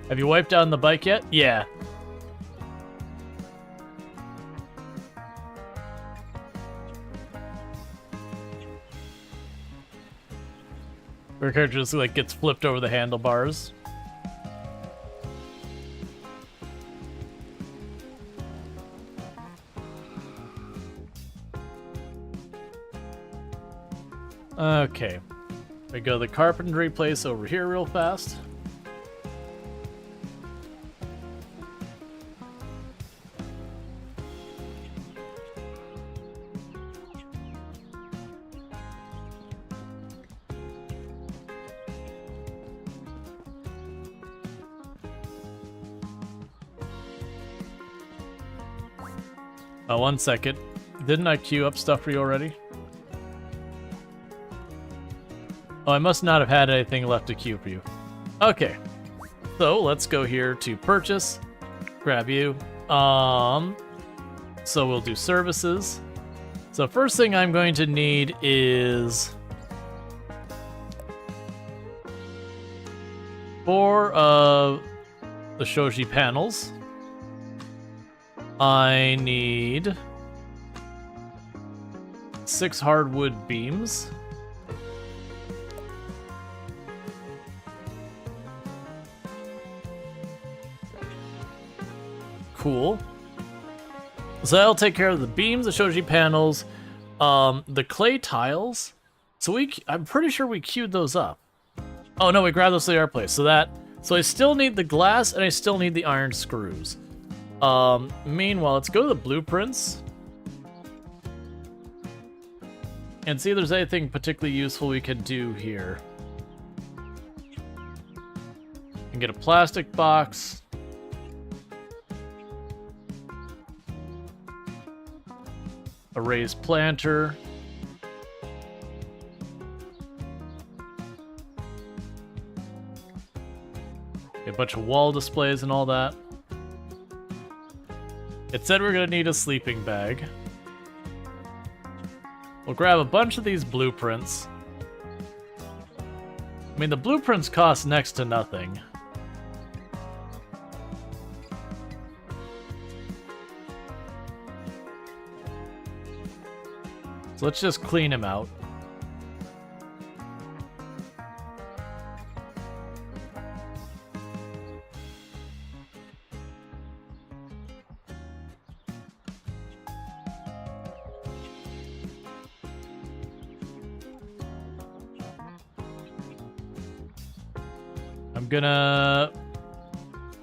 Have you wiped down the bike yet? Yeah. Our character just like gets flipped over the handlebars. Okay. We go to the carpentry place over here real fast. One second. Didn't I queue up stuff for you already? Oh, I must not have had anything left to queue for you. Okay. So, let's go here to purchase. Grab you. So we'll do services. So first thing I'm going to need is 4 of the shoji panels. I need 6 hardwood beams. Cool. So that'll take care of the beams, the shoji panels, the clay tiles. So I'm pretty sure we queued those up. Oh no, we grabbed those to the art place. So I still need the glass and I still need the iron screws. Meanwhile, let's go to the blueprints and see if there's anything particularly useful we can do here. And get a plastic box. A raised planter. A bunch of wall displays and all that. It said we're gonna need a sleeping bag. We'll grab a bunch of these blueprints. I mean, the blueprints cost next to nothing. So let's just clean him out.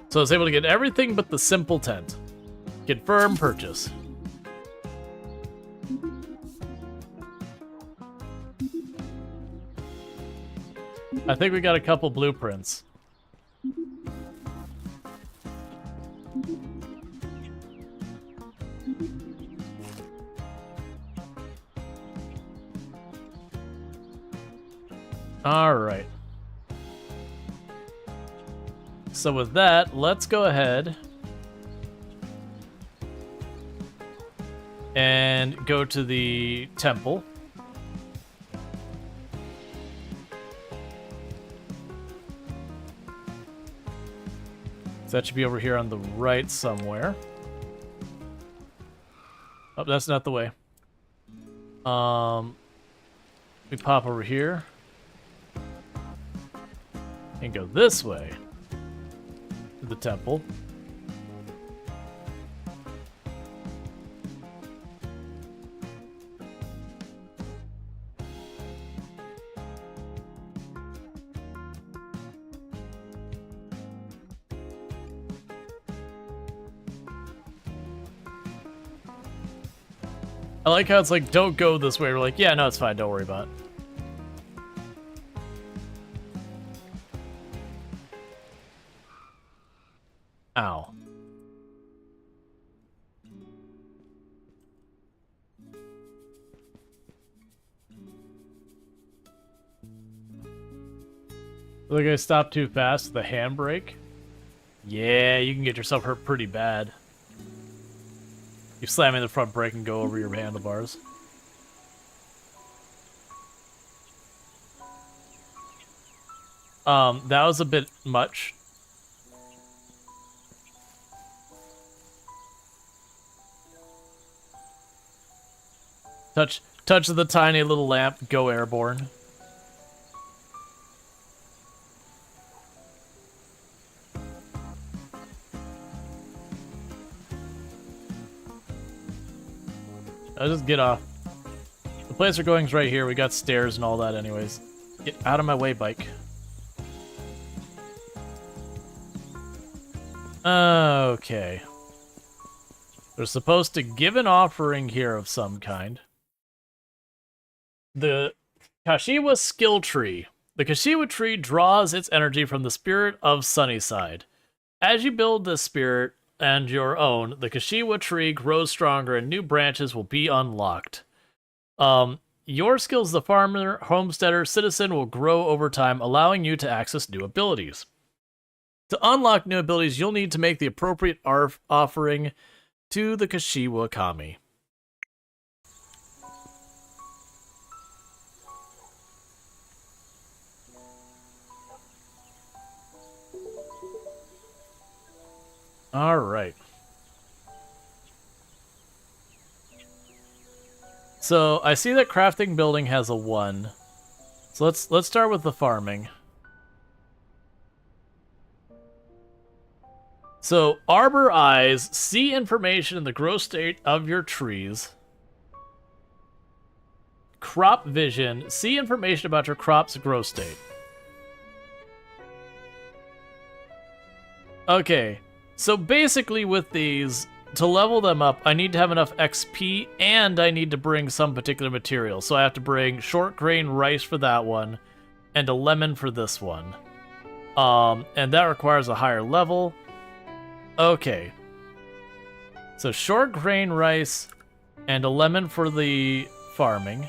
So I was able to get everything but the simple tent. Confirm purchase. I think we got a couple blueprints. All right. So with that, let's go ahead and go to the temple. So that should be over here on the right somewhere. Oh, that's not the way. We pop over here and go this way to the temple. I like how it's like, don't go this way. We're like, yeah, no, it's fine. Don't worry about it. Ow. Look, I stopped too fast. The handbrake. Yeah, you can get yourself hurt pretty bad. You slam in the front brake and go over your handlebars. That was a bit much. Touch the tiny little lamp, go airborne. I'll just get off. The place we're going is right here. We got stairs and all that anyways. Get out of my way, bike. Okay. They're supposed to give an offering here of some kind. The Kashiwa skill tree. The Kashiwa tree draws its energy from the spirit of SunnySide. As you build this spirit and your own, the Kashiwa tree grows stronger and new branches will be unlocked. Your skills as the farmer, homesteader, citizen will grow over time, allowing you to access new abilities. To unlock new abilities, you'll need to make the appropriate offering to the Kashiwa Kami. All right. So I see that crafting building has a 1. So let's start with the farming. So arbor eyes see information in the growth state of your trees. Crop vision see information about your crop's growth state. Okay. So basically with these, to level them up, I need to have enough XP and I need to bring some particular material. So I have to bring short grain rice for that one and a lemon for this one. And that requires a higher level. Okay. So short grain rice and a lemon for the farming.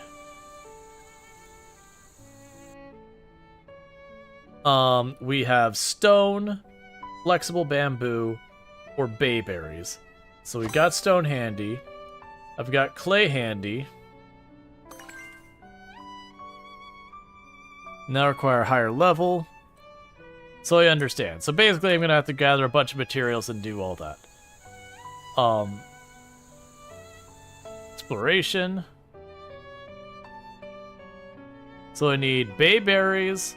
We have stone, flexible bamboo, or bayberries. So we got stone handy. I've got clay handy. Now require higher level. So I understand. So basically I'm gonna have to gather a bunch of materials and do all that. Exploration. So I need bayberries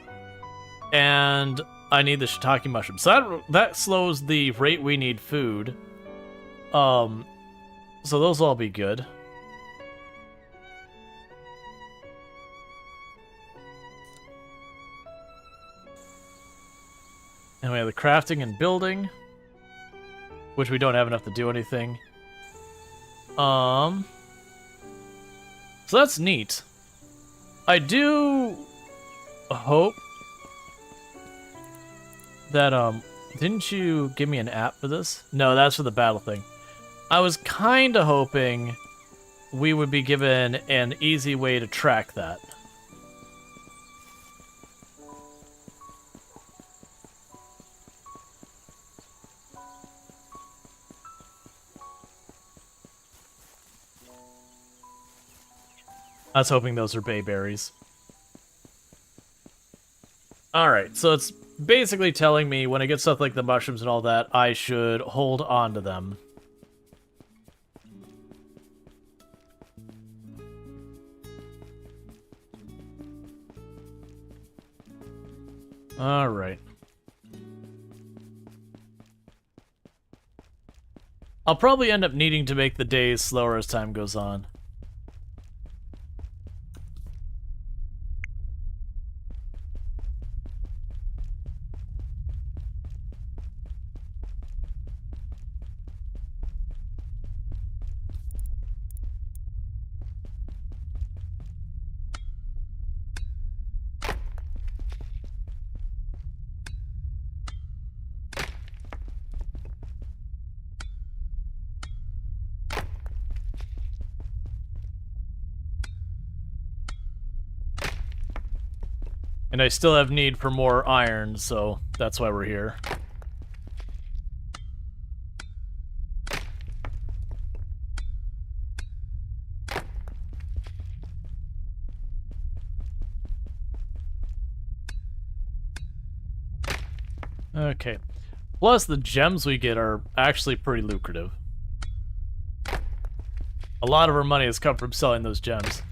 and I need the shiitake mushroom. So that slows the rate we need food. So those will all be good. And we have the crafting and building, which we don't have enough to do anything. So that's neat. I do hope that, didn't you give me an app for this? No, that's for the battle thing. I was kind of hoping we would be given an easy way to track that. I was hoping those are bayberries. Alright, so it's basically telling me when I get stuff like the mushrooms and all that, I should hold on to them. Alright. I'll probably end up needing to make the days slower as time goes on. And I still have need for more iron, so that's why we're here. Okay. Plus, the gems we get are actually pretty lucrative. A lot of our money has come from selling those gems.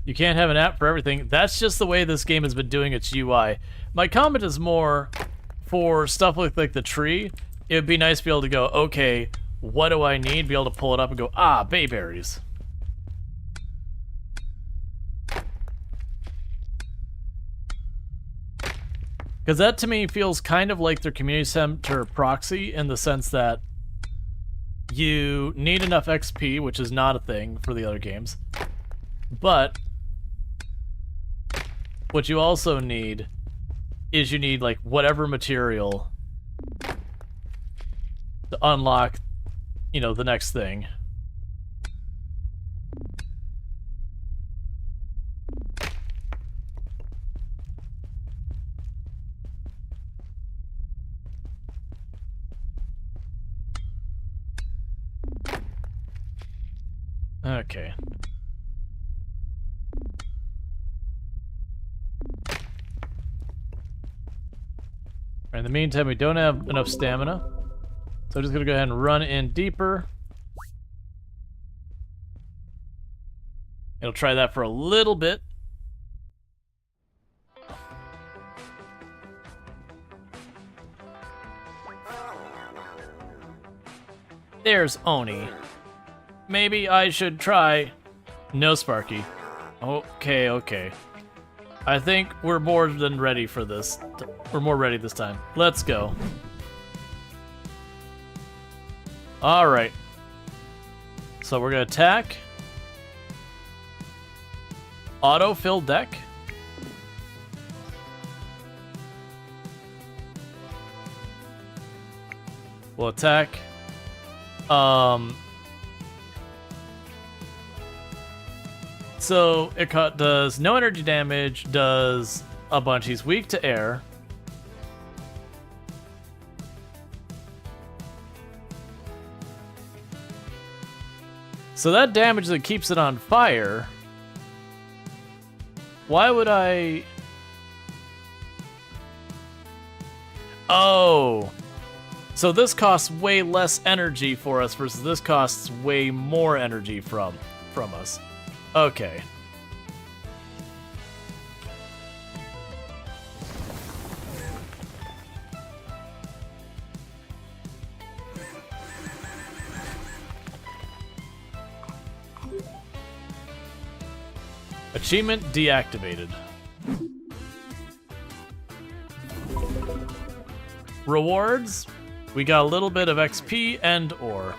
You can't have an app for everything. That's just the way this game has been doing its UI. My comment is more for stuff like the tree. It would be nice to be able to go, okay, what do I need? Be able to pull it up and go, ah, bayberries. Because that to me feels kind of like their community center proxy in the sense that you need enough XP, which is not a thing for the other games. But what you also need is you need like whatever material to unlock, you know, the next thing. Okay. In the meantime, we don't have enough stamina, so I'm just gonna go ahead and run in deeper. It'll try that for a little bit. There's Oni. Maybe I should try... No, Sparky. Okay, okay. I think we're more than ready for this. We're more ready this time. Let's go. Alright. So we're gonna attack. Auto-fill deck. We'll attack. So it does no energy damage, does a bunch. He's weak to air. So that damage that keeps it on fire. Why would I... Oh. So this costs way less energy for us versus this costs way more energy from us. Okay. Achievement deactivated. Rewards. We got a little bit of XP and ore.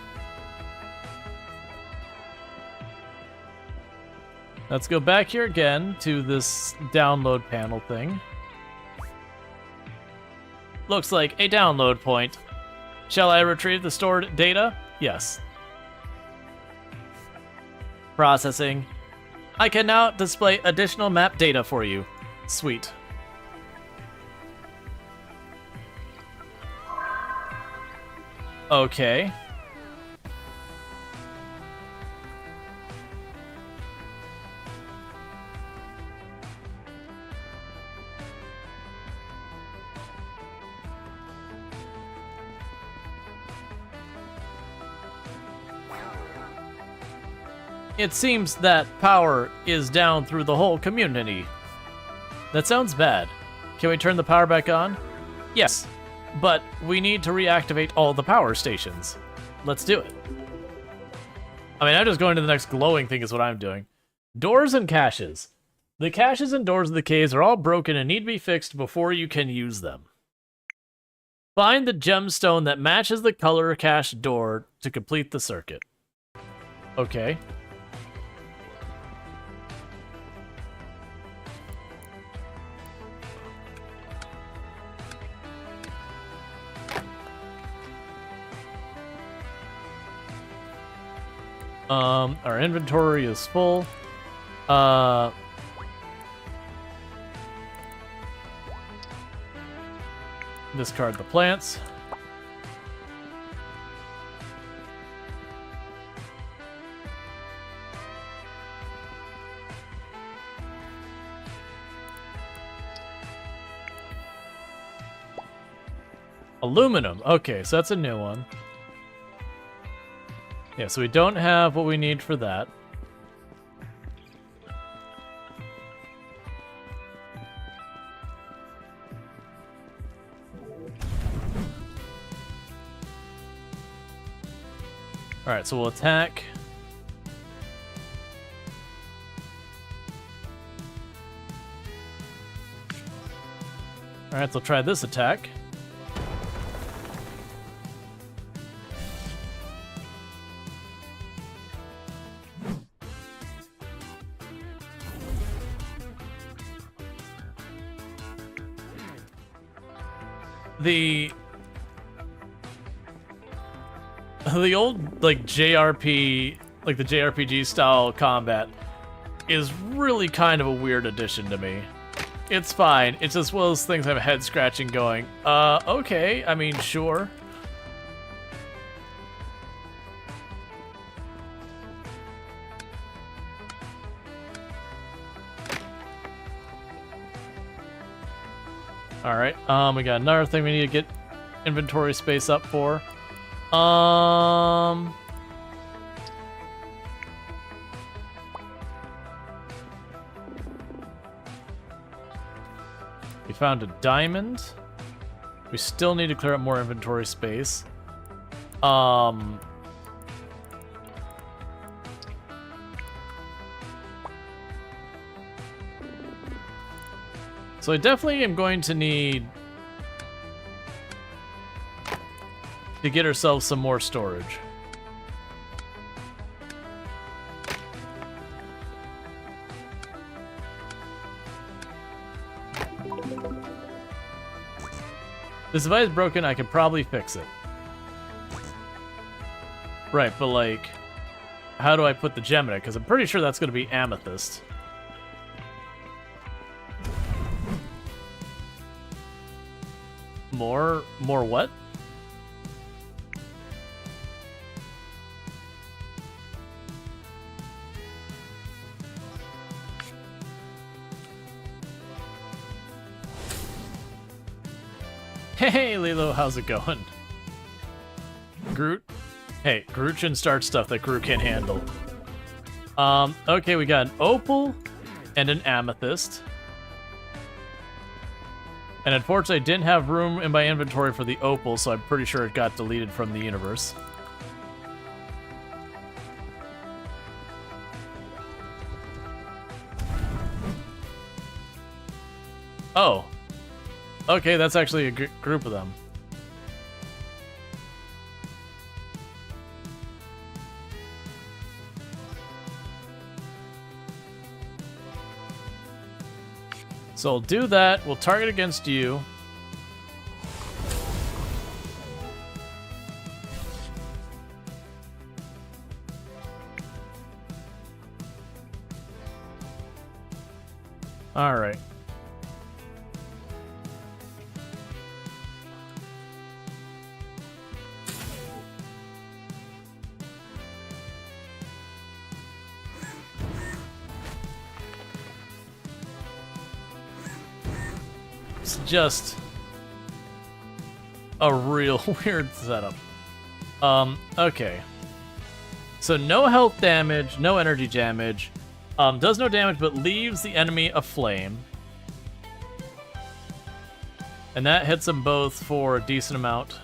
Let's go back here again to this download panel thing. Looks like a download point. Shall I retrieve the stored data? Yes. Processing. I can now display additional map data for you. Sweet. Okay. It seems that power is down through the whole community. That sounds bad. Can we turn the power back on? Yes, but we need to reactivate all the power stations. Let's do it. I mean, I'm just going to the next glowing thing is what I'm doing. Doors and caches. The caches and doors of the caves are all broken and need to be fixed before you can use them. Find the gemstone that matches the color cache door to complete the circuit. Okay. Our inventory is full. Discard the plants. Aluminum. Okay, so that's a new one. Yeah, so we don't have what we need for that. Alright, so we'll attack. Alright, so try this attack. The old like JRP, like the JRPG style combat is really kind of a weird addition to me. It's fine. It's just one of those things I'm head scratching going, okay, I mean, sure. Alright, we got another thing we need to get inventory space up for. We found a diamond. We still need to clear up more inventory space. So I definitely am going to need to get ourselves some more storage. This device is broken, I could probably fix it. Right, but like, how do I put the gem in it? Because I'm pretty sure that's going to be amethyst. More what? Hey, Lilo, how's it going? Groot? Hey, Groot shouldn't start stuff that Groot can't handle. Okay, we got an opal and an amethyst. And unfortunately, I didn't have room in my inventory for the opal, so I'm pretty sure it got deleted from the universe. Oh. Okay, that's actually a group of them. So we'll do that. We'll target against you. All right. It's just a real weird setup. Okay. So no health damage, no energy damage. Does no damage, but leaves the enemy aflame. And that hits them both for a decent amount.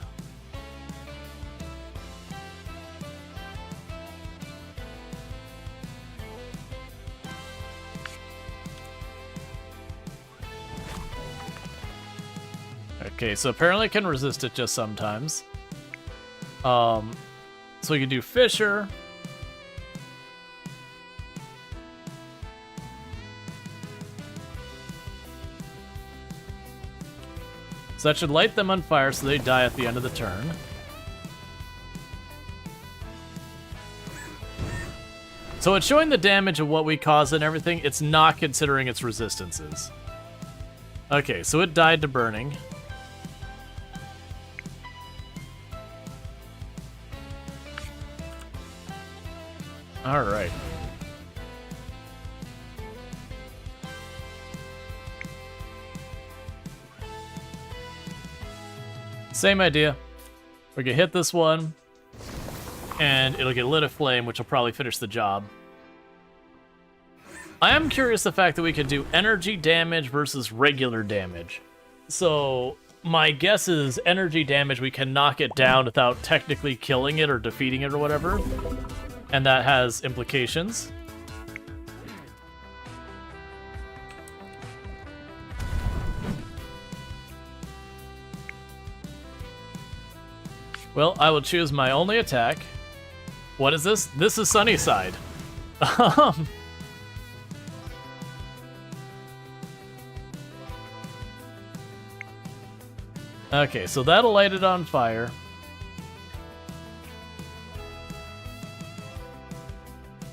Okay, so apparently it can resist it just sometimes. So we can do Fissure. So that should light them on fire so they die at the end of the turn. So it's showing the damage of what we caused and everything. It's not considering its resistances. Okay, so it died to burning. All right. Same idea. We can hit this one, and it'll get lit aflame, which will probably finish the job. I am curious the fact that we can do energy damage versus regular damage. So my guess is energy damage, we can knock it down without technically killing it or defeating it or whatever. And that has implications. Well, I will choose my only attack. What is this? This is SunnySide. Okay, so that'll light it on fire.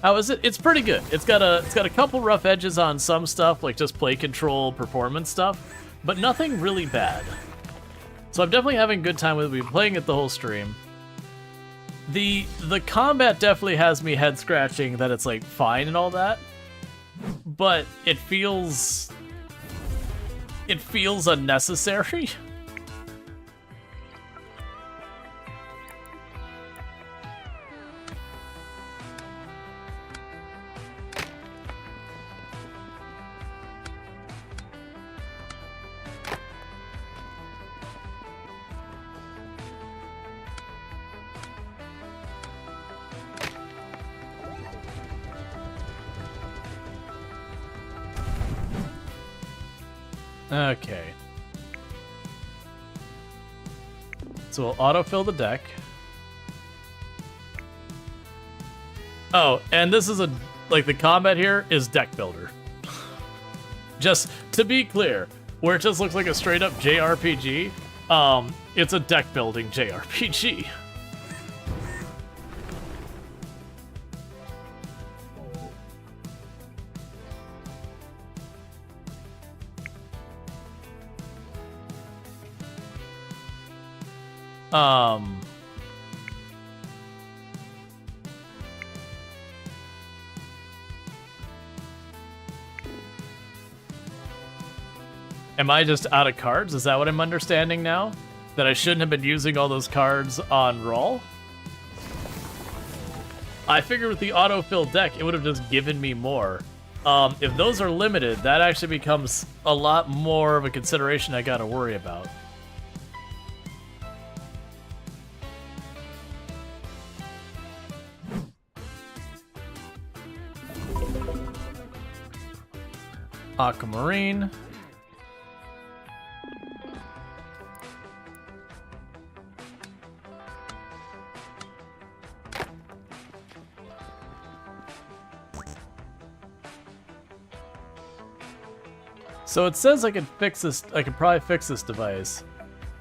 How is it? It's pretty good. It's got a couple rough edges on some stuff, like just play control, performance stuff, but nothing really bad. So I'm definitely having a good time with it. We've been playing it the whole stream. The combat definitely has me head scratching that it's like fine and all that, but it feels unnecessary. Okay. So we'll autofill the deck. Oh, and this is the combat here is deck builder. Just to be clear, where it just looks like a straight up JRPG, it's a deck building JRPG. Am I just out of cards? Is that what I'm understanding now? That I shouldn't have been using all those cards on Rual? I figured with the autofill deck, it would have just given me more. If those are limited, that actually becomes a lot more of a consideration I gotta worry about. Aquamarine. So it says I could fix this, I could probably fix this device.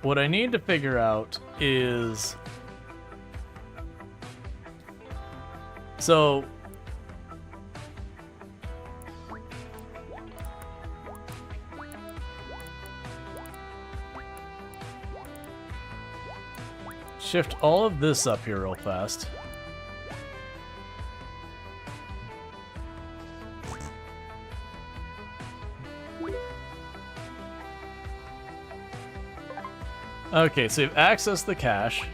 What I need to figure out is... So... Shift all of this up here real fast. Okay, so you've accessed the cache.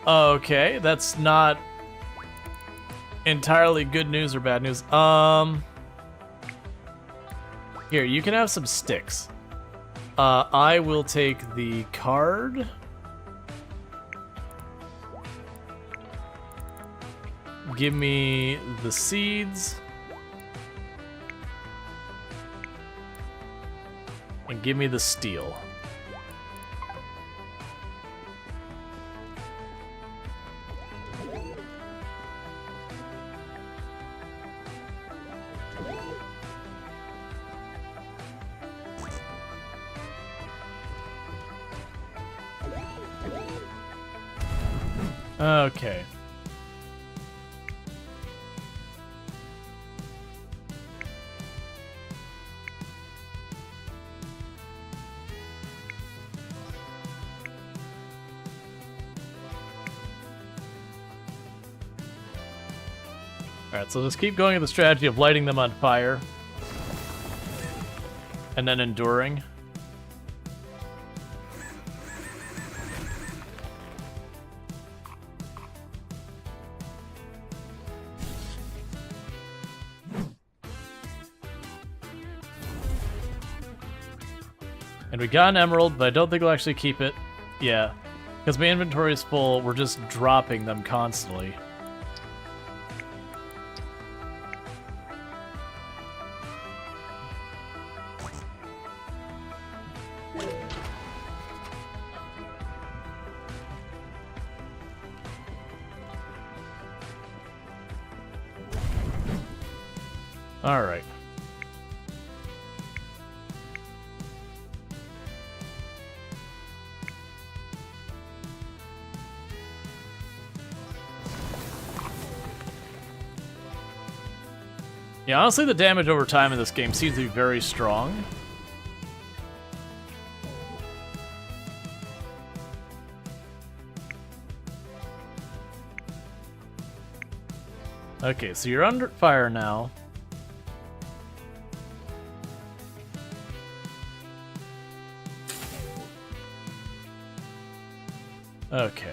Okay, that's not entirely good news or bad news. Here, you can have some sticks. I will take the card. Give me the seeds. And give me the steel. Okay. Alright, so let's keep going with the strategy of lighting them on fire. And then enduring. And we got an emerald, but I don't think we'll actually keep it. Yeah. Because my inventory is full, we're just dropping them constantly. Alright. Yeah, honestly, the damage over time in this game seems to be very strong. Okay, so you're under fire now. Okay.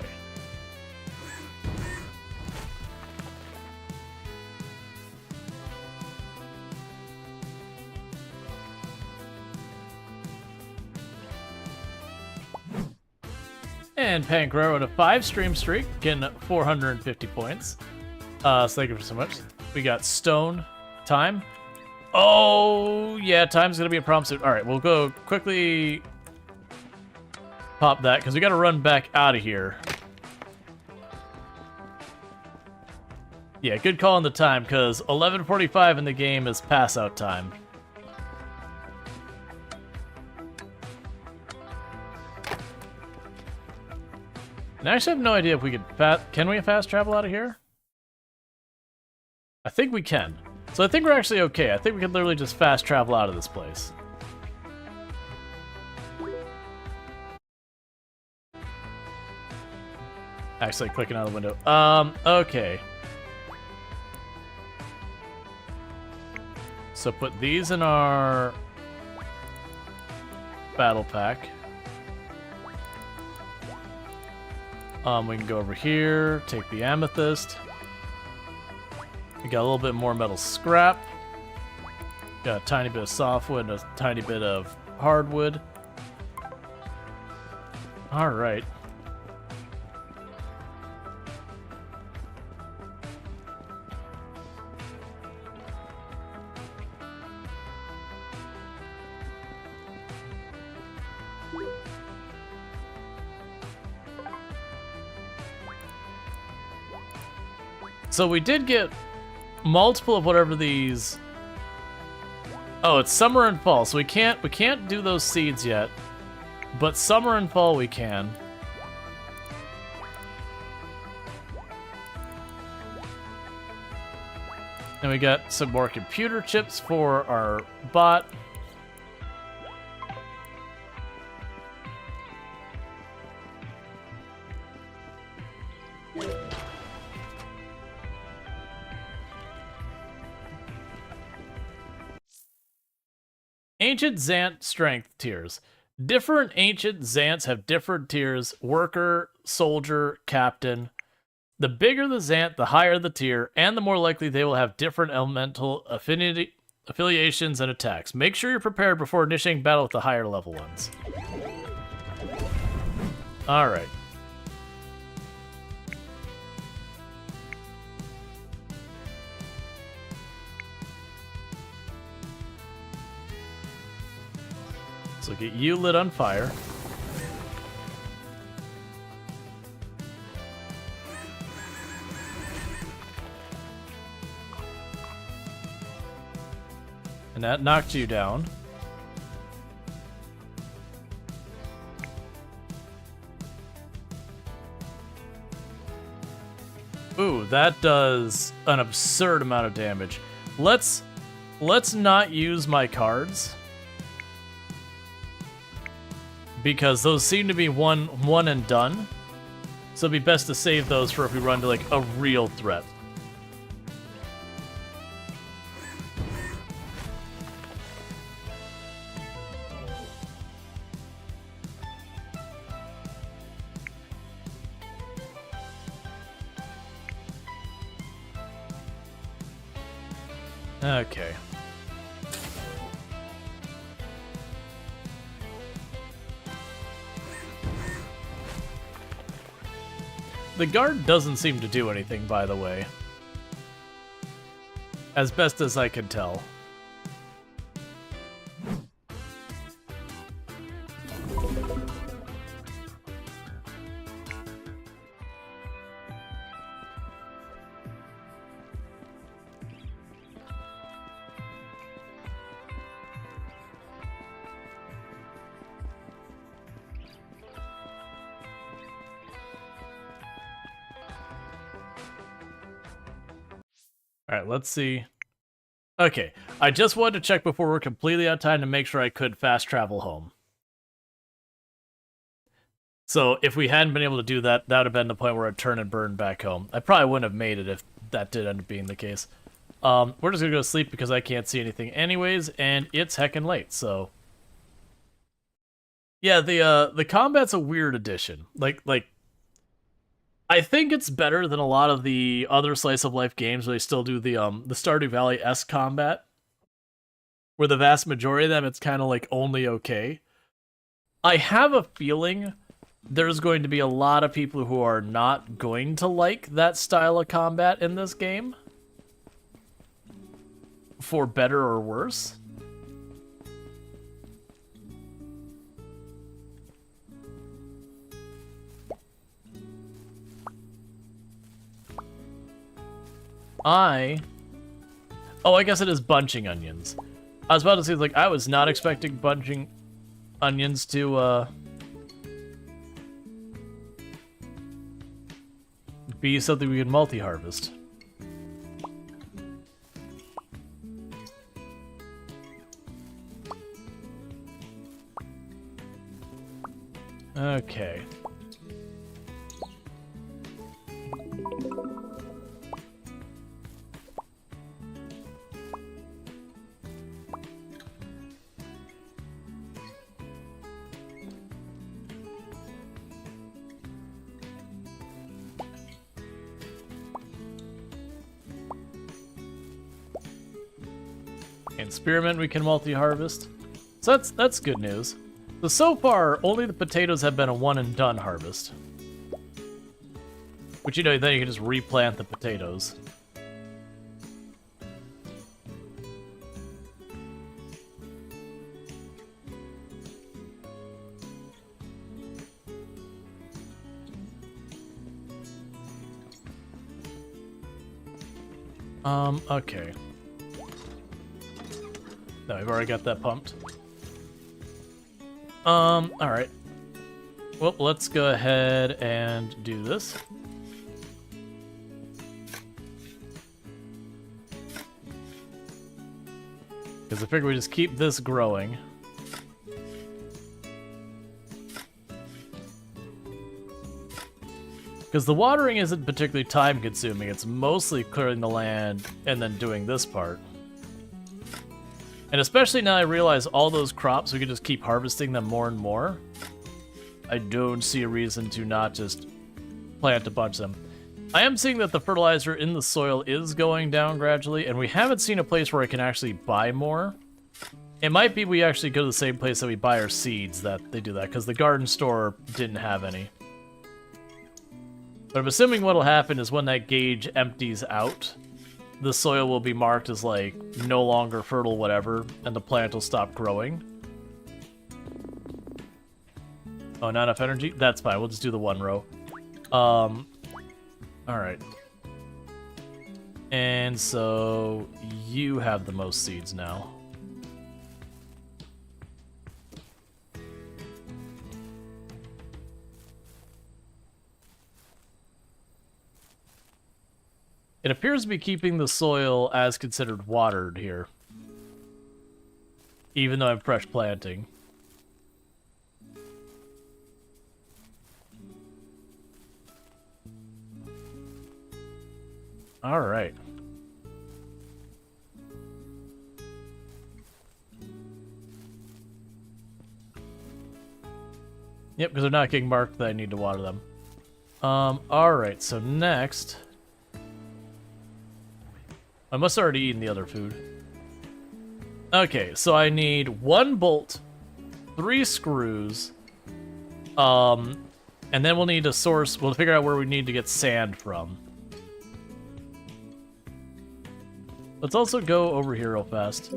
And Pancro on a 5-stream streak, getting 450 points. So thank you so much. We got stone time. Oh, yeah, time's gonna be a problem soon. All right, we'll go quickly pop that because we got to run back out of here. Yeah, good call on the time because 11:45 in the game is pass out time. And I actually have no idea if we could can we fast travel out of here? I think we can. So I think we're actually okay. I think we can literally just fast travel out of this place. Actually clicking out of the window. Okay. So put these in our battle pack. We can go over here, take the amethyst. We got a little bit more metal scrap. Got a tiny bit of softwood and a tiny bit of hardwood. All right. So we did get multiple of whatever these. Oh, it's summer and fall, so we can't do those seeds yet. But summer and fall we can. And we got some more computer chips for our bot. Ancient Zant strength tiers. Different ancient Zants have different tiers: worker, soldier, captain. The bigger the Zant, the higher the tier, and the more likely they will have different elemental affiliations and attacks. Make sure you're prepared before initiating battle with the higher level ones. Alright. So get you lit on fire. And that knocked you down. Ooh, that does an absurd amount of damage. Let's not use my cards, because those seem to be one and done. So it'd be best to save those for if we run to like a real threat. Okay. The guard doesn't seem to do anything, by the way. As best as I can tell. Alright, let's see. Okay, I just wanted to check before we're completely out of time to make sure I could fast travel home. So if we hadn't been able to do that, that would have been the point where I'd turn and burn back home. I probably wouldn't have made it if that did end up being the case. We're just gonna go to sleep because I can't see anything anyways, and it's heckin' late, so... Yeah, the combat's a weird addition. Like, I think it's better than a lot of the other slice of life games where they still do the Stardew Valley-esque combat, where the vast majority of them it's kind of like only okay. I have a feeling there's going to be a lot of people who are not going to like that style of combat in this game, for better or worse. Oh, I guess it is bunching onions. I was about to say, like, I was not expecting bunching onions to, be something we could multi-harvest. Okay. And spearmint we can multi-harvest. So that's good news. So far, only the potatoes have been a one-and-done harvest. Which, you know, then you can just replant the potatoes. Okay. No, we've already got that pumped. Alright. Well, let's go ahead and do this. Because I figure we just keep this growing. Because the watering isn't particularly time-consuming, it's mostly clearing the land and then doing this part. And especially now I realize all those crops, we can just keep harvesting them more and more. I don't see a reason to not just plant a bunch of them. I am seeing that the fertilizer in the soil is going down gradually, and we haven't seen a place where I can actually buy more. It might be we actually go to the same place that we buy our seeds that they do that, because the garden store didn't have any. But I'm assuming what'll happen is when that gauge empties out, the soil will be marked as, like, no longer fertile, whatever, and the plant will stop growing. Oh, not enough energy? That's fine, we'll just do the one row. Alright. And so, you have the most seeds now. It appears to be keeping the soil as considered watered here. Even though I'm fresh planting. Alright. Yep, because they're not getting marked that I need to water them. Alright, so next... I must have already eaten the other food. Okay, so I need 1 bolt, 3 screws, and then we'll need a source. We'll figure out where we need to get sand from. Let's also go over here real fast.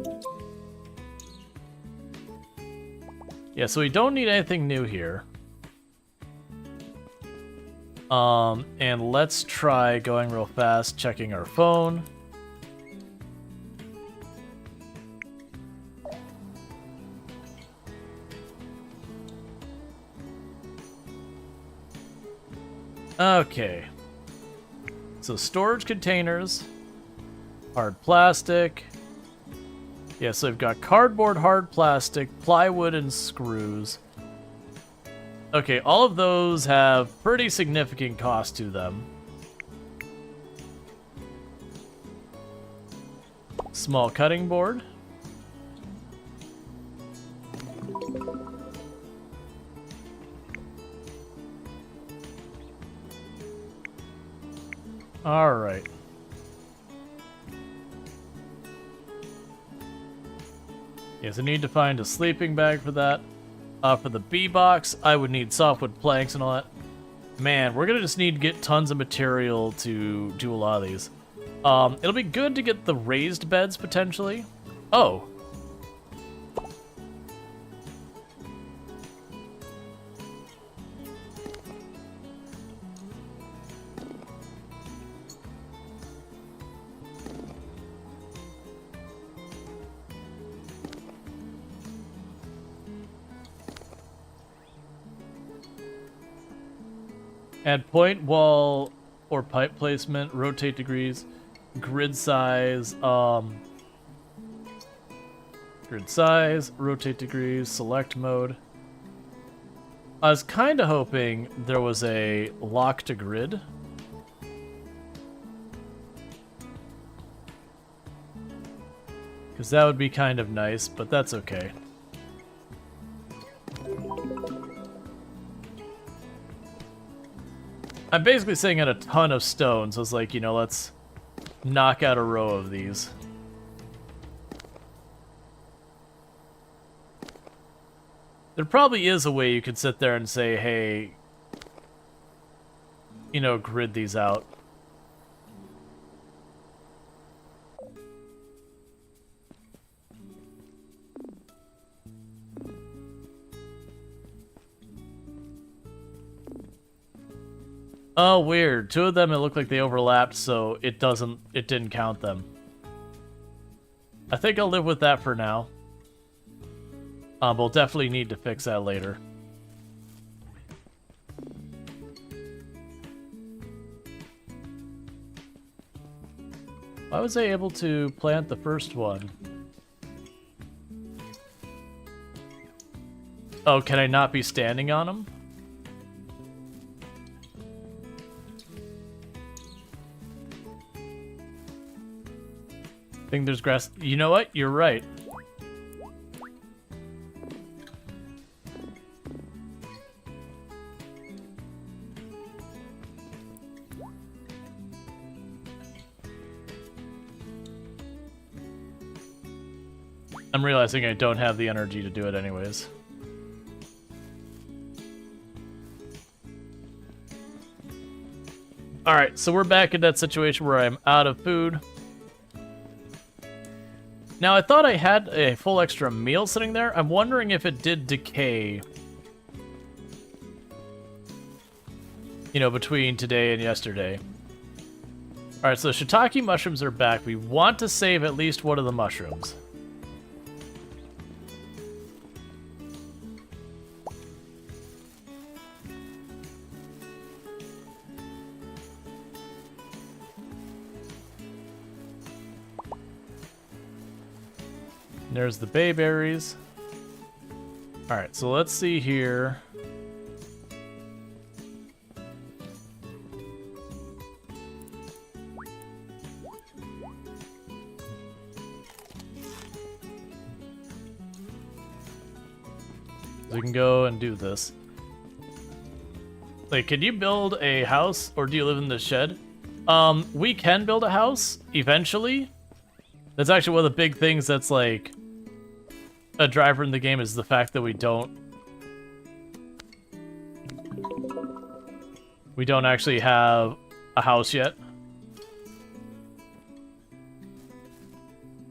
Yeah, so we don't need anything new here. And let's try going real fast, checking our phone. Okay. So storage containers, hard plastic. Yeah, so we've got cardboard, hard plastic, plywood, and screws. Okay, all of those have pretty significant cost to them. Small cutting board. All right. Yes, I need to find a sleeping bag for that. For the bee box, I would need softwood planks and all that. Man, we're gonna just need to get tons of material to do a lot of these. It'll be good to get the raised beds potentially. Oh. Add point, wall, or pipe placement, rotate degrees, grid size, rotate degrees, select mode. I was kind of hoping there was a lock to grid. Because that would be kind of nice, but that's okay. I'm basically sitting at a ton of stone, so it's like, you know, let's knock out a row of these. There probably is a way you could sit there and say, hey, you know, grid these out. Oh, weird. 2 of them, it looked like they overlapped, so it didn't count them. I think I'll live with that for now. We'll definitely need to fix that later. Why was I able to plant the first one? Oh, can I not be standing on them? I think there's grass. You know what? You're right. I'm realizing I don't have the energy to do it anyways. Alright, so we're back in that situation where I'm out of food. Now, I thought I had a full extra meal sitting there. I'm wondering if it did decay, you know, between today and yesterday. Alright, so shiitake mushrooms are back. We want to save at least one of the mushrooms. There's the bayberries. Alright, so let's see here. We can go and do this. Like, can you build a house, or do you live in the shed? We can build a house, eventually. That's actually one of the big things that's like a driver in the game is the fact that we don't actually have a house yet.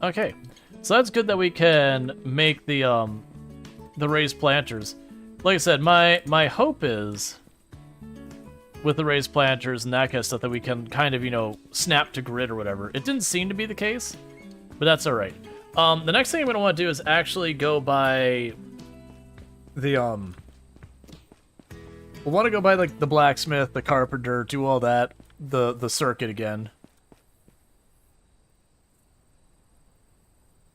Okay, so that's good that we can make the raised planters. Like I said, my hope is with the raised planters and that kind of stuff that we can kind of, you know, snap to grid or whatever. It didn't seem to be the case, but that's all right. The next thing I'm gonna want to do is actually go by the we'll want to go by like the blacksmith, the carpenter, do all that, the circuit again.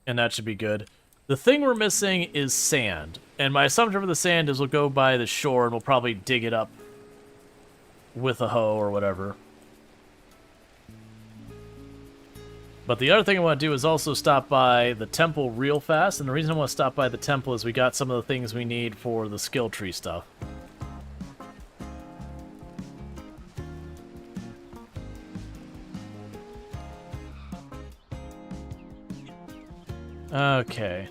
And that should be good. The thing we're missing is sand. And my assumption for the sand is we'll go by the shore and we'll probably dig it up with a hoe or whatever. But the other thing I want to do is also stop by the temple real fast. And the reason I want to stop by the temple is we got some of the things we need for the skill tree stuff. Okay.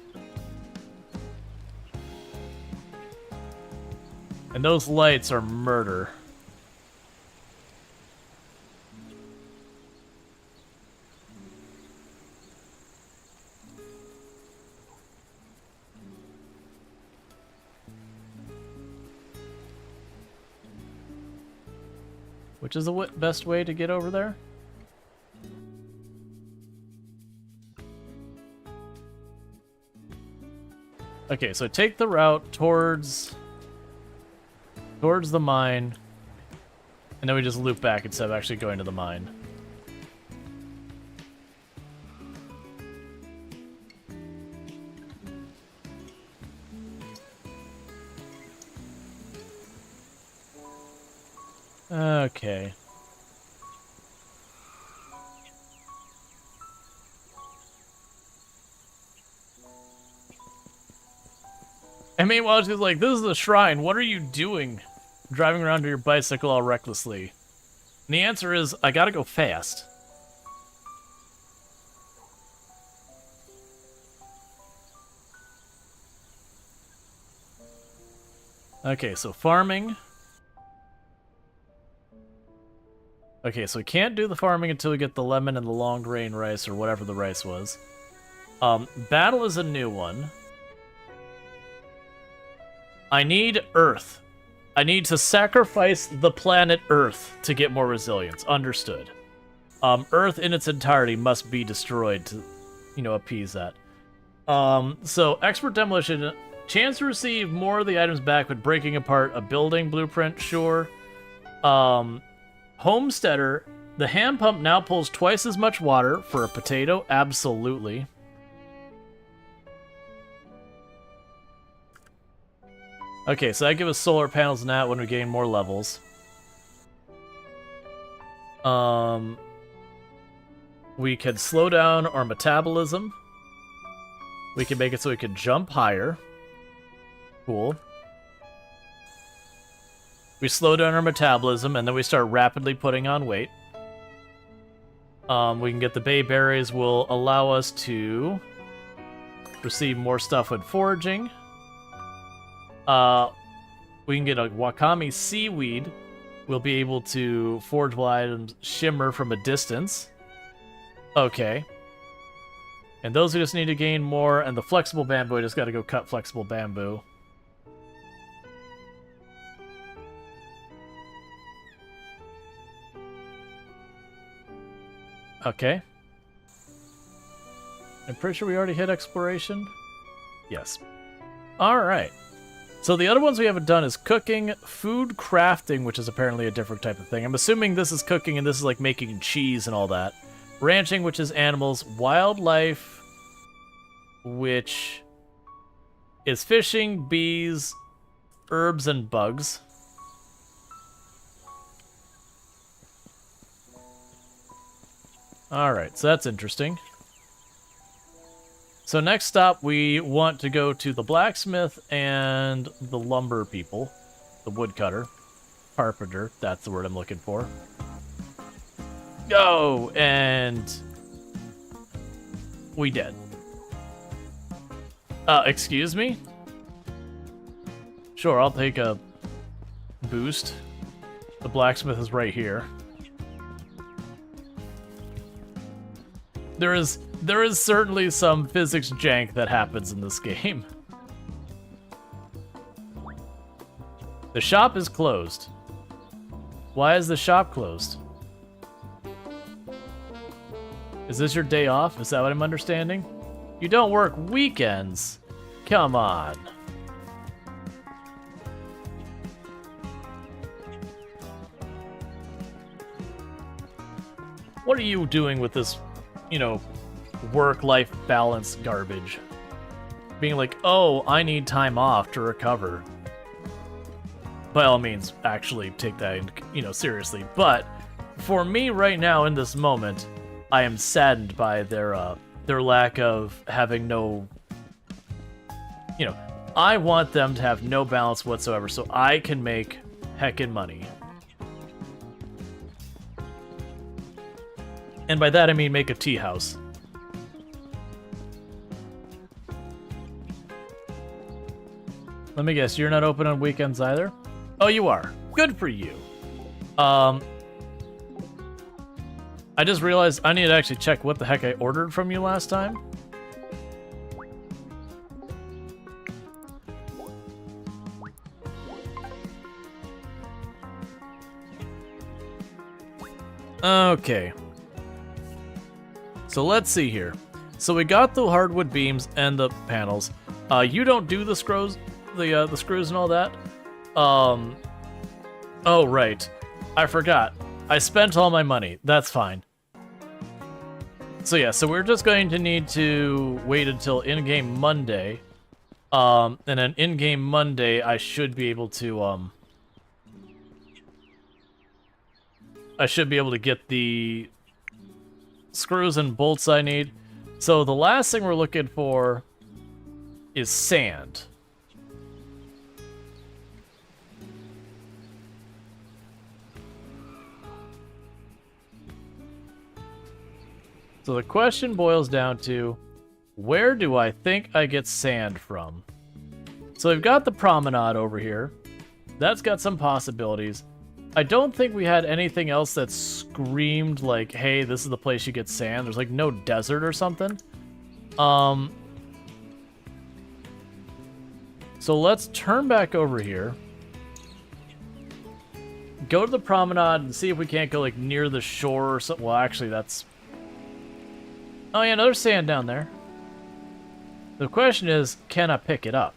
And those lights are murder. Which is the best way to get over there? Okay, so take the route towards the mine, and then we just loop back instead of actually going to the mine. Okay. And meanwhile, she's like, this is the shrine. What are you doing? Driving around on your bicycle all recklessly. And the answer is, I gotta go fast. Okay, so farming. Okay, so we can't do the farming until we get the lemon and the long grain rice, or whatever the rice was. Battle is a new one. I need Earth. I need to sacrifice the planet Earth to get more resilience. Understood. Earth in its entirety must be destroyed to, you know, appease that. So, expert demolition. Chance to receive more of the items back with breaking apart a building blueprint, sure. Homesteader. The hand pump now pulls twice as much water for a potato. Absolutely. Okay, so that gives us solar panels and that when we gain more levels. We can slow down our metabolism. We can make it so we can jump higher. Cool. We slow down our metabolism, and then we start rapidly putting on weight. We can get the bayberries, will allow us to receive more stuff when foraging. We can get a Wakami seaweed. We'll be able to forgeable items shimmer from a distance. Okay. And those we just need to gain more, and the flexible bamboo, I just gotta go cut flexible bamboo. Okay. I'm pretty sure we already hit exploration. Yes. Alright. So the other ones we haven't done is cooking, food crafting, which is apparently a different type of thing. I'm assuming this is cooking and this is like making cheese and all that. Ranching, which is animals. Wildlife, which is fishing, bees, herbs, and bugs. Alright, so that's interesting. So next stop, we want to go to the blacksmith and the lumber people. The woodcutter. Carpenter, that's the word I'm looking for. Go! And We did. Excuse me? Sure, I'll take a boost. The blacksmith is right here. There is certainly some physics jank that happens in this game. The shop is closed. Why is the shop closed? Is this your day off? Is that what I'm understanding? You don't work weekends. Come on. What are you doing with this, work-life balance garbage? Being like, oh, I need time off to recover. By all means, actually take that, seriously. But for me right now in this moment, I am saddened by their lack of having no, I want them to have no balance whatsoever so I can make heckin' money. And by that I mean make a tea house. Let me guess, you're not open on weekends either? Oh, you are. Good for you. I just realized I need to actually check what the heck I ordered from you last time. Okay. So let's see here. So we got the hardwood beams and the panels. You don't do the screws, the screws and all that. Oh right, I forgot. I spent all my money. That's fine. So yeah, so we're just going to need to wait until in-game Monday. And then in-game Monday, I should be able to get the screws and bolts I need. So the last thing we're looking for is sand. So the question boils down to, where do I think I get sand from? So we've got the promenade over here. That's got some possibilities. I don't think we had anything else that screamed like, hey, this is the place you get sand. There's like no desert or something. So let's turn back over here. Go to the promenade and see if we can't go like near the shore or something. Well, actually that's... Oh yeah, no, there's sand down there. The question is, can I pick it up?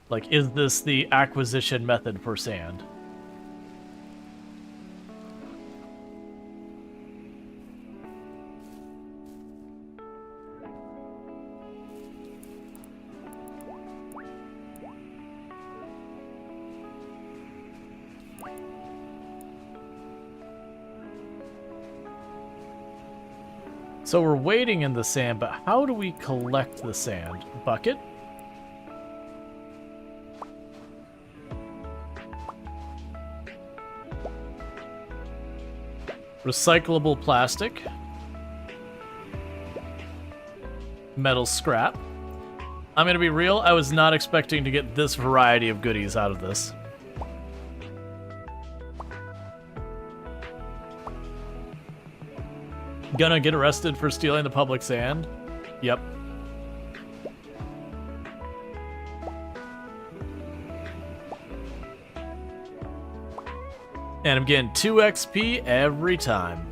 Like, is this the acquisition method for sand? So we're waiting in the sand, but how do we collect the sand? Bucket? Recyclable plastic. Metal scrap. I'm gonna be real, I was not expecting to get this variety of goodies out of this. Gonna get arrested for stealing the public sand? Yep. And I'm getting 2 XP every time.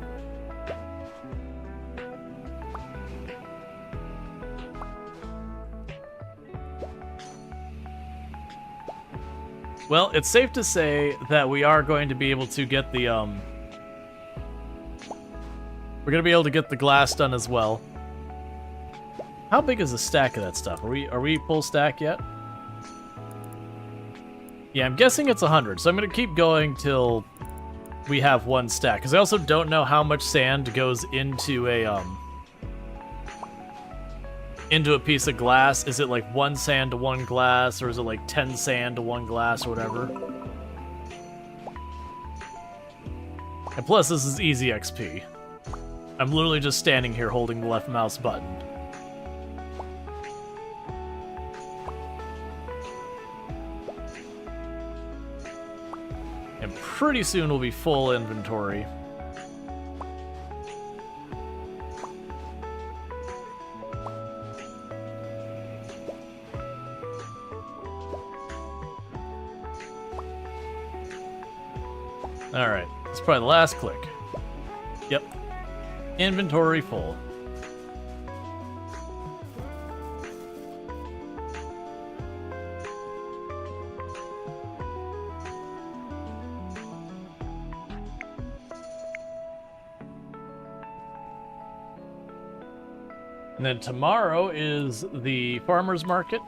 Well, it's safe to say that we are going to be able to get the, we're gonna be able to get the glass done as well. How big is the stack of that stuff? Are we full stack yet? Yeah, I'm guessing it's 100, so I'm gonna keep going till we have 1 stack. Because I also don't know how much sand goes into a piece of glass. Is it like 1 sand to 1 glass, or is it like 10 sand to 1 glass, or whatever? And plus, this is easy XP. I'm literally just standing here holding the left mouse button. And pretty soon we'll be full inventory. Alright, it's probably the last click. Yep. Inventory full. And then tomorrow is the farmer's market.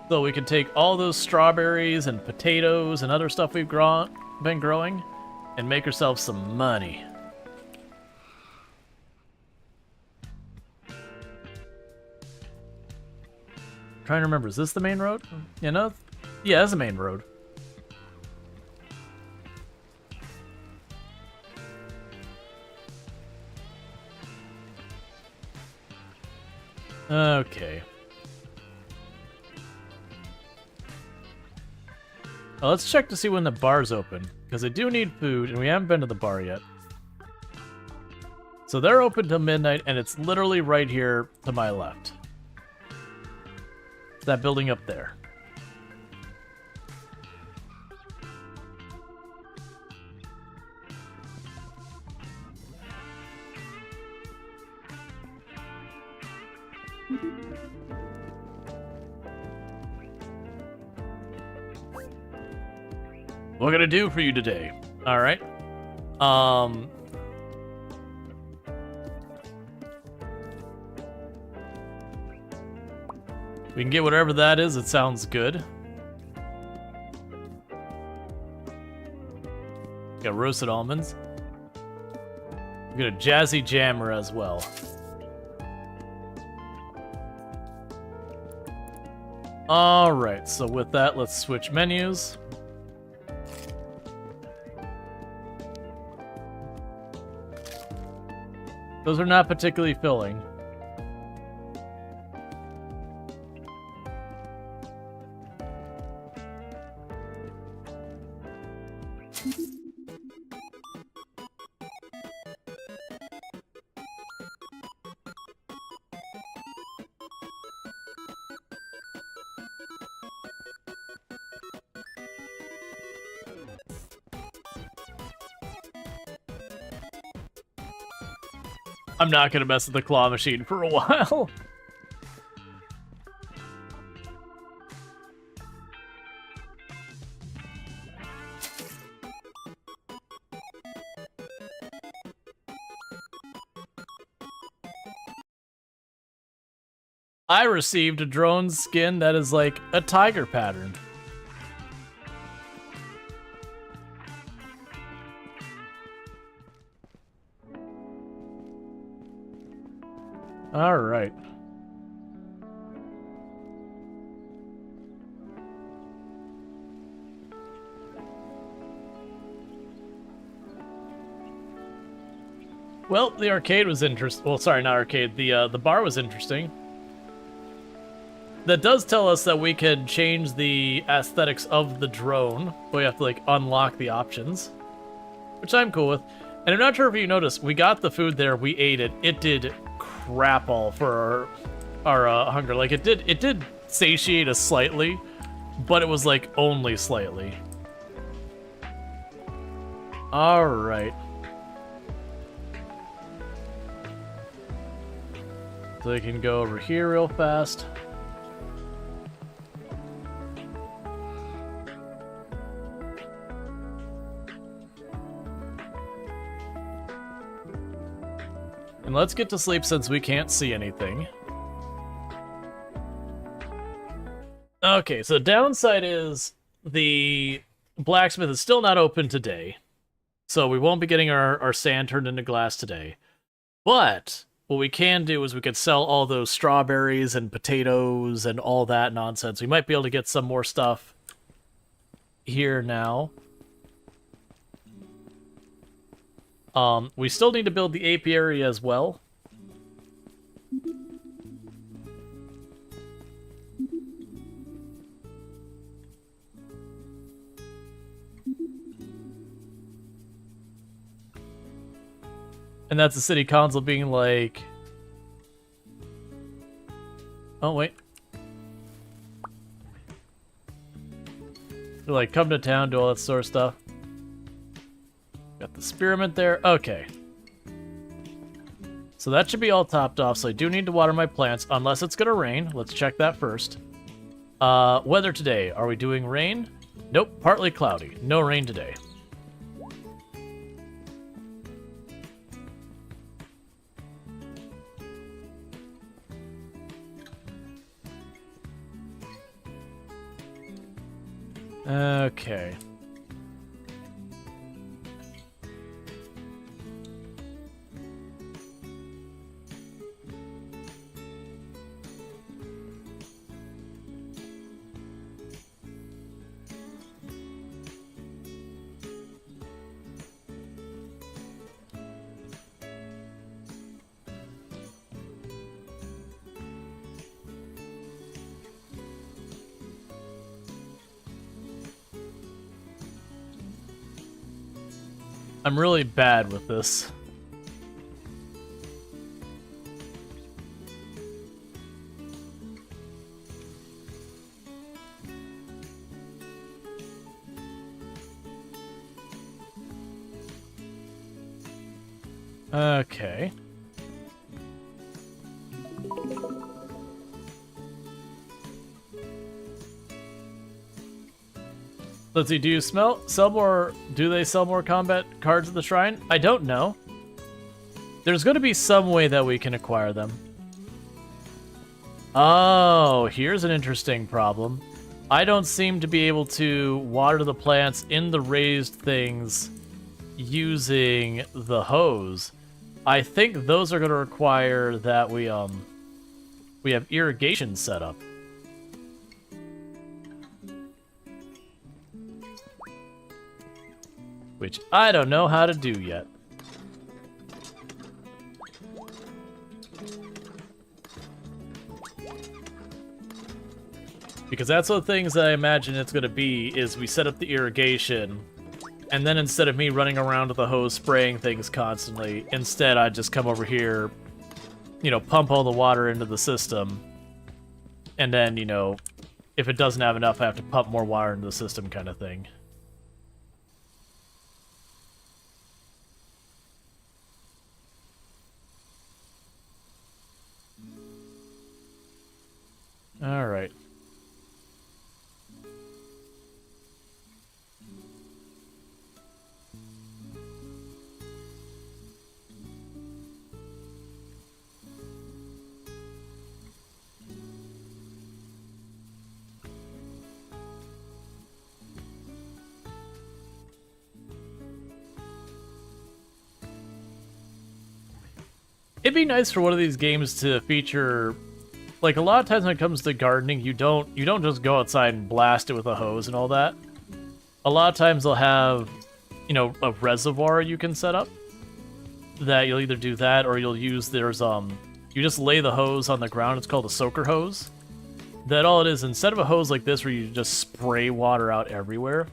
So we can take all those strawberries and potatoes and other stuff we've been growing and make ourselves some money. Trying to remember, is this the main road? You know? Yeah, it's the main road. Okay. Well, let's check to see when the bar's open, because I do need food, and we haven't been to the bar yet. So they're open till midnight, and it's literally right here to my left. It's that building up there. What can I do for you today? All right. We can get whatever that is. It sounds good. Got roasted almonds. We got a jazzy jammer as well. All right. So with that, let's switch menus. Those are not particularly filling. I'm not gonna mess with the claw machine for a while. I received a drone skin that is like a tiger pattern. All right. Well, the arcade was interesting. Well, sorry, not arcade. The bar was interesting. That does tell us that we can change the aesthetics of the drone. But we have to like unlock the options, which I'm cool with. And I'm not sure if you noticed, we got the food there, we ate it. It did crap all for our hunger. Like it did satiate us slightly, but it was like only slightly. All right. So I can go over here real fast. And let's get to sleep since we can't see anything. Okay, so downside is the blacksmith is still not open today. So we won't be getting our sand turned into glass today. But what we can do is we could sell all those strawberries and potatoes and all that nonsense. We might be able to get some more stuff here now. We still need to build the apiary as well. And that's the city council being like... Oh, wait. They're like, come to town, do all that sort of stuff. Got the spearmint there. Okay. So that should be all topped off, so I do need to water my plants, unless it's gonna rain. Let's check that first. Weather today. Are we doing rain? Nope, partly cloudy. No rain today. Okay. I'm really bad with this. Okay. Let's see, do you sell more, do they sell more combat cards at the shrine? I don't know. There's going to be some way that we can acquire them. Oh, here's an interesting problem. I don't seem to be able to water the plants in the raised things using the hose. I think those are going to require that we have irrigation set up. Which I don't know how to do yet. Because that's what things that I imagine it's going to be, is we set up the irrigation, and then instead of me running around with the hose spraying things constantly, instead I just come over here, you know, pump all the water into the system, and then, you know, if it doesn't have enough, I have to pump more water into the system kind of thing. All right. It'd be nice for one of these games to feature, like, a lot of times when it comes to gardening, you don't just go outside and blast it with a hose and all that. A lot of times they'll have, you know, a reservoir you can set up that you'll either do that or you'll use, you just lay the hose on the ground. It's called a soaker hose. That all it is, instead of a hose like this where you just spray water out everywhere,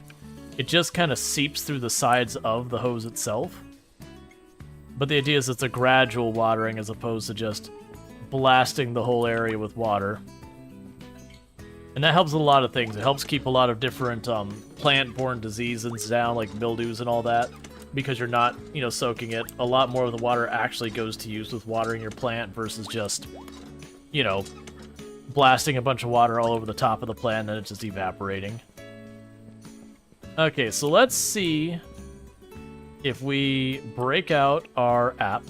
it just kind of seeps through the sides of the hose itself. But the idea is it's a gradual watering as opposed to just blasting the whole area with water. And that helps with a lot of things. It helps keep a lot of different plant-borne diseases down, like mildews and all that, because you're not, you know, soaking it. A lot more of the water actually goes to use with watering your plant versus just, you know, blasting a bunch of water all over the top of the plant and then it's just evaporating. Okay, so let's see if we break out our app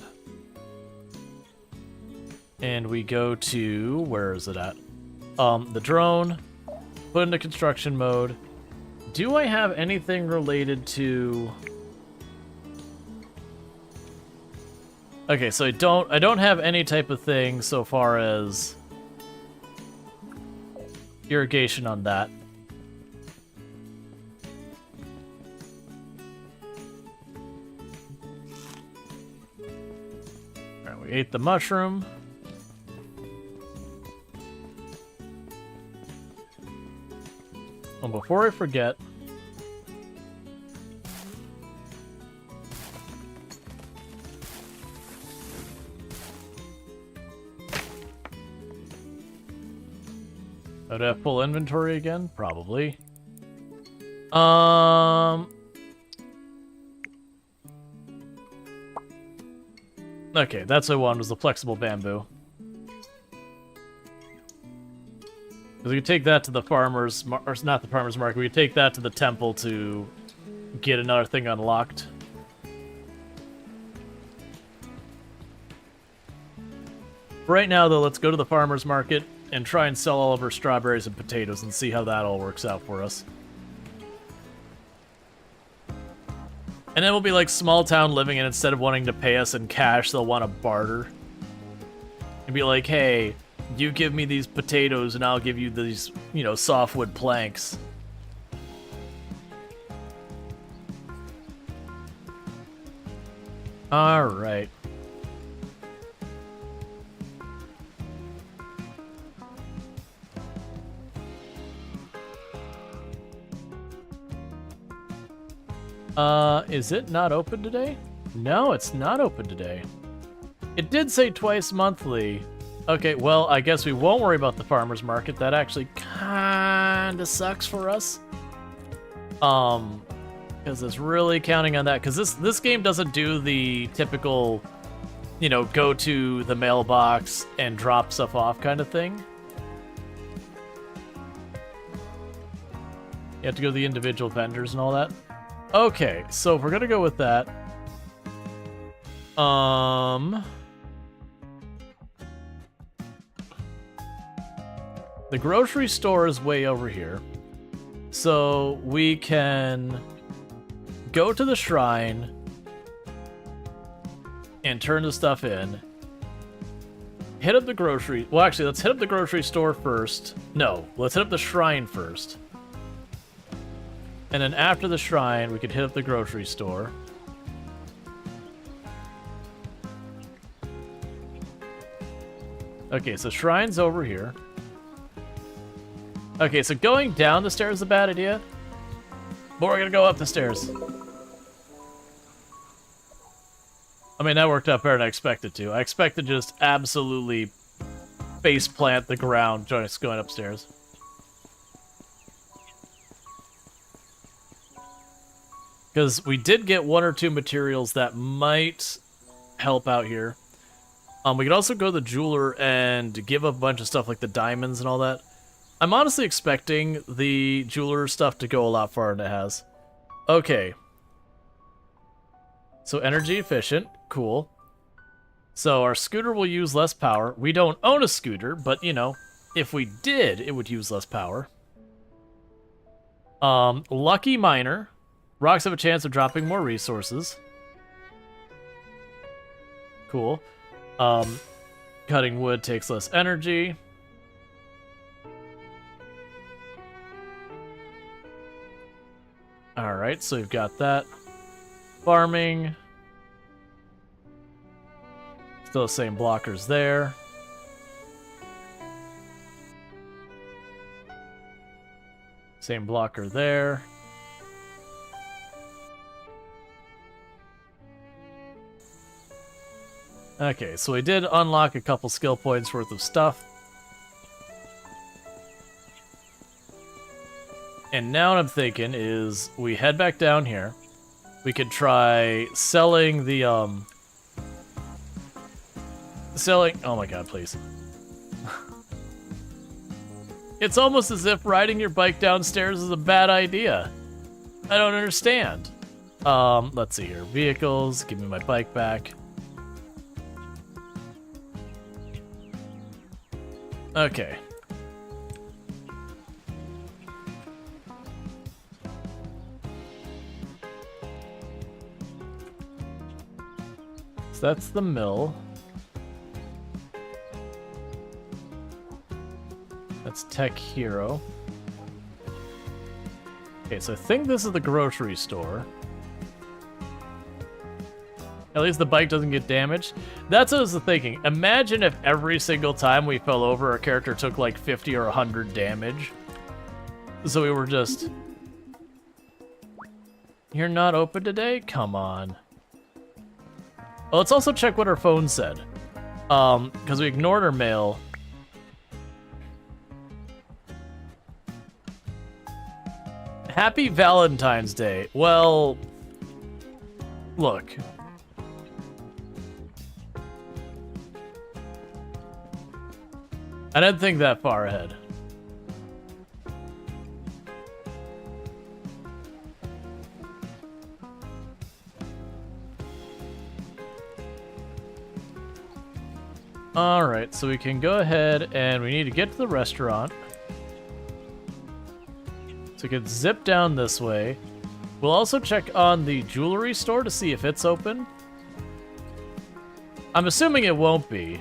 and we go to, where is it at? The drone, put into construction mode. Do I have anything related to... Okay, so I don't have any type of thing so far as irrigation on that. ate the mushroom. Oh, before I forget, I'd have full inventory again, probably. Okay, that's what I wanted, was the flexible bamboo. Because we could take that to the farmer's, or not the farmer's market, we could take that to the temple to get another thing unlocked. Right now, though, let's go to the farmer's market and try and sell all of our strawberries and potatoes and see how that all works out for us. And then we'll be like small town living, and instead of wanting to pay us in cash, they'll want to barter. And be like, hey, you give me these potatoes and I'll give you these, you know, softwood planks. Alright. Is it not open today? No, it's not open today. It did say twice monthly. Okay, well, I guess we won't worry about the farmer's market. That actually kinda sucks for us. Because it's really counting on that. Because this game doesn't do the typical, you know, go to the mailbox and drop stuff off kind of thing. You have to go to the individual vendors and all that. Okay, so if we're gonna go with that, the grocery store is way over here, so we can go to the shrine and turn the stuff in. Hit up the grocery. Well, actually, let's hit up the grocery store first. No, let's hit up the shrine first. And then after the shrine, we could hit up the grocery store. Okay, so shrine's over here. Okay, so going down the stairs is a bad idea. But we're gonna go up the stairs. I mean, that worked out better than I expected to. I expected to just absolutely face plant the ground just going upstairs. Because we did get one or two materials that might help out here. We could also go to the jeweler and give up a bunch of stuff like the diamonds and all that. I'm honestly expecting the jeweler stuff to go a lot farther than it has. Okay. So energy efficient. Cool. So our scooter will use less power. We don't own a scooter, but, you know, if we did, it would use less power. Lucky miner. Rocks have a chance of dropping more resources. Cool. Cutting wood takes less energy. Alright, so we've got that. Farming. Still the same blockers there. Same blocker there. Okay, so we did unlock a couple skill points worth of stuff. And now what I'm thinking is we head back down here. We could try selling the, oh my god, please. It's almost as if riding your bike downstairs is a bad idea. I don't understand. Let's see here. Vehicles, give me my bike back. Okay. So that's the mill. That's Tech Hero. Okay, so I think this is the grocery store. At least the bike doesn't get damaged. That's what I was thinking. Imagine if every single time we fell over, our character took like 50 or 100 damage. So we were just... You're not open today? Come on. Well, let's also check what our phone said. Because we ignored our mail. Happy Valentine's Day. Well, look. I didn't think that far ahead. Alright, so we can go ahead and we need to get to the restaurant. So we can zip down this way. We'll also check on the jewelry store to see if it's open. I'm assuming it won't be,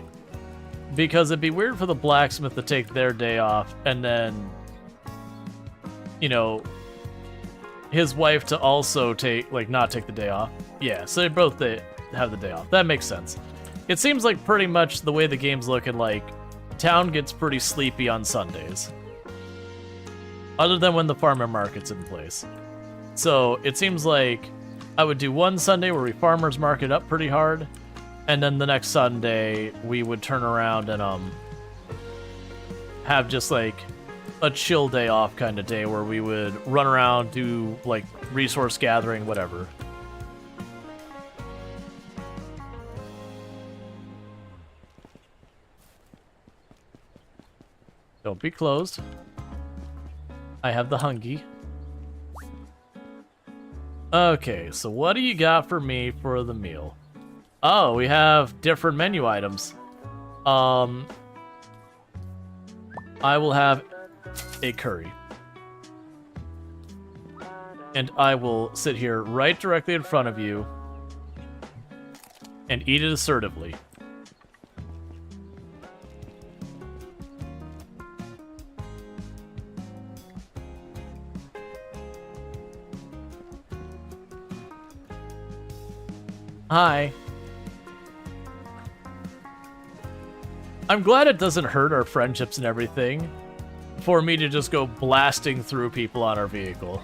because it'd be weird for the blacksmith to take their day off and then, you know, his wife to also not take the day off. Yeah, so they have the day off. That makes sense. It seems like pretty much the way the game's looking, like, town gets pretty sleepy on Sundays. Other than when the farmer market's in place. So it seems like I would do one Sunday where we farmers market up pretty hard, and then the next Sunday we would turn around and have just like a chill day off kind of day where we would run around, do like resource gathering, whatever. Don't be closed. I have the hungy. Okay, so what do you got for me for the meal? Oh, we have different menu items. I will have a curry. And I will sit here right directly in front of you and eat it assertively. Hi. I'm glad it doesn't hurt our friendships and everything for me to just go blasting through people on our vehicle.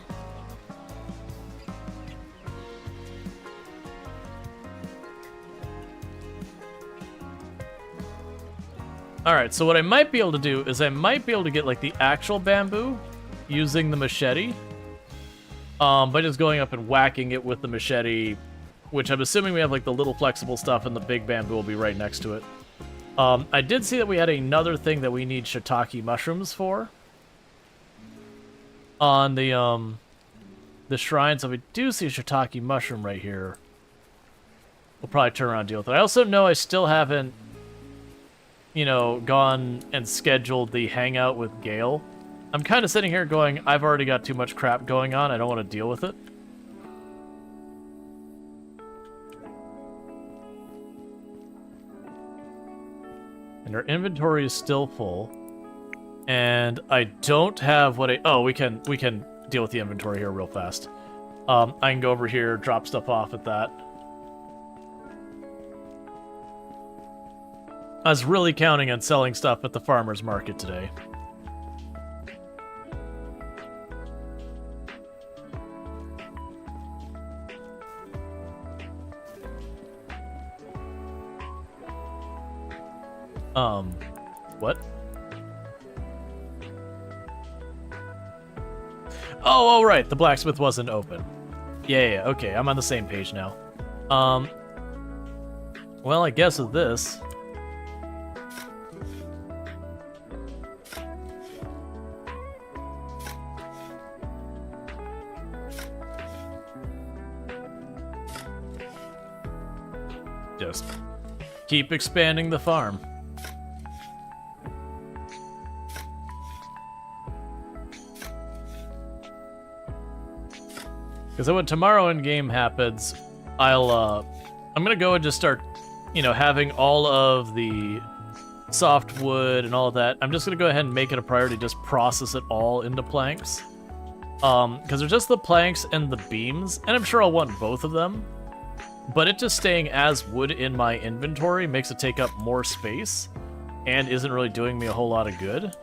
Alright, so what I might be able to do is I might be able to get like the actual bamboo using the machete. By just going up and whacking it with the machete, which I'm assuming we have like the little flexible stuff and the big bamboo will be right next to it. I did see that we had another thing that we need shiitake mushrooms for on the shrine, so if we do see a shiitake mushroom right here, we'll probably turn around and deal with it. I also know I still haven't, you know, gone and scheduled the hangout with Gale. I'm kind of sitting here going, I've already got too much crap going on, I don't want to deal with it. And our inventory is still full. And I don't have what we can deal with the inventory here real fast. I can go over here, drop stuff off at that. I was really counting on selling stuff at the farmer's market today. What? Oh, right, the blacksmith wasn't open. Yeah, okay, I'm on the same page now. Well, I guess with this... just keep expanding the farm. Because when tomorrow in game happens, I'm gonna go and just start, you know, having all of the softwood and all of that. I'm just gonna go ahead and make it a priority, just process it all into planks. Because they're just the planks and the beams, and I'm sure I'll want both of them. but it just staying as wood in my inventory makes it take up more space and isn't really doing me a whole lot of good.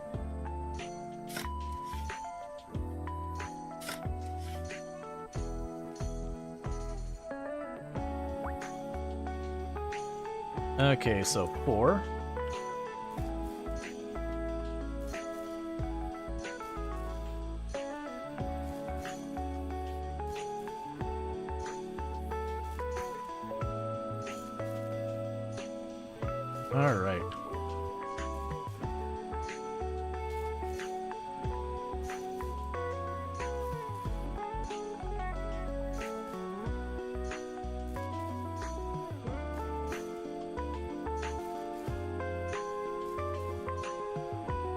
Okay, so 4. All right.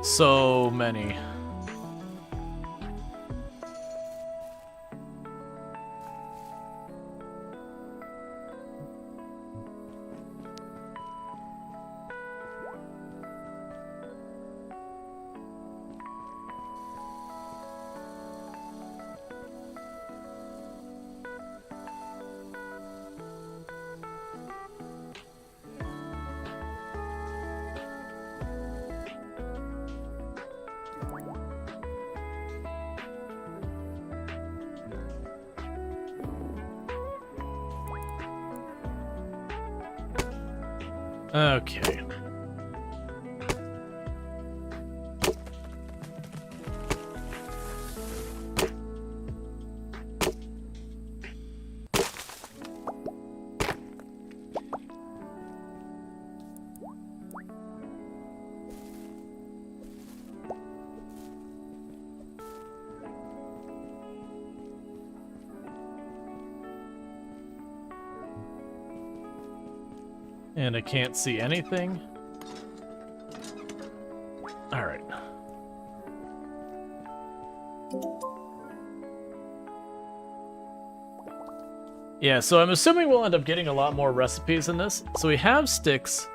So many. Okay. And I can't see anything. All right. Yeah, so I'm assuming we'll end up getting a lot more recipes in this. So we have sticks.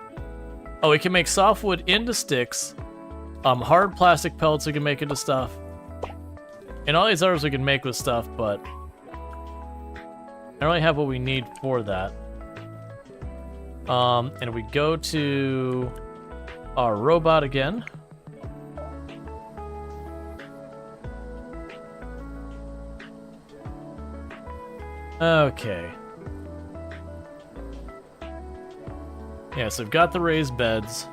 Oh, we can make softwood into sticks. Hard plastic pellets we can make into stuff. And all these others we can make with stuff, but I don't really have what we need for that. And we go to our robot again. Okay. Yeah, so we've got the raised beds.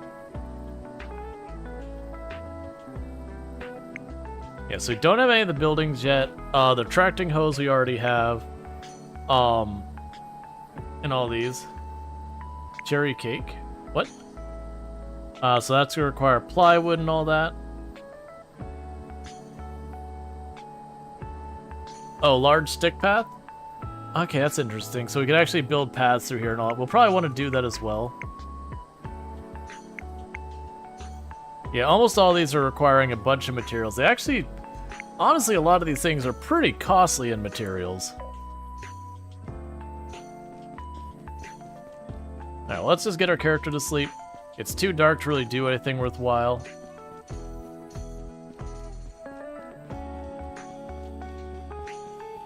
Yeah, so we don't have any of the buildings yet. The tracting hose we already have. And all these. Cherry cake. What? So that's gonna require plywood and all that. Oh, large stick path? Okay, that's interesting. So we can actually build paths through here and all that. We'll probably want to do that as well. Yeah, almost all these are requiring a bunch of materials. They actually, honestly, a lot of these things are pretty costly in materials. Alright, let's just get our character to sleep. It's too dark to really do anything worthwhile.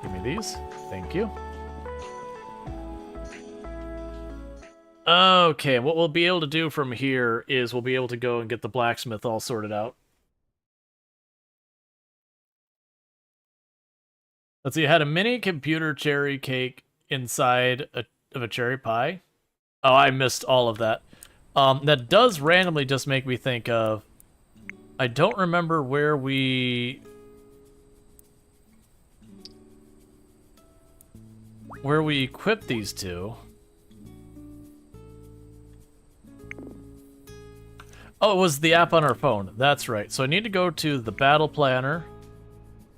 Give me these. Thank you. Okay, what we'll be able to do from here is we'll be able to go and get the blacksmith all sorted out. Let's see, I had a mini computer cherry cake inside of a cherry pie. Oh, I missed all of that. That does randomly just make me think of... I don't remember where we equipped these two. Oh, it was the app on our phone. That's right. So I need to go to the battle planner.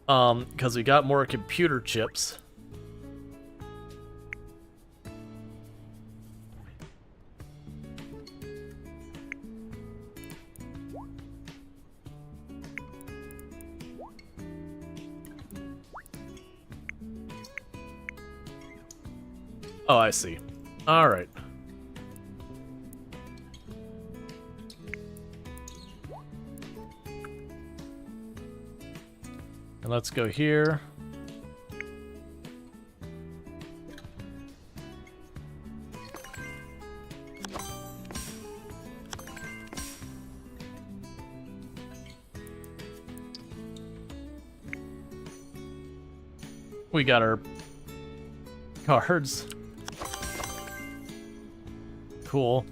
Because we got more computer chips. Oh, I see. All right. And let's go here. we got our cards. Cool.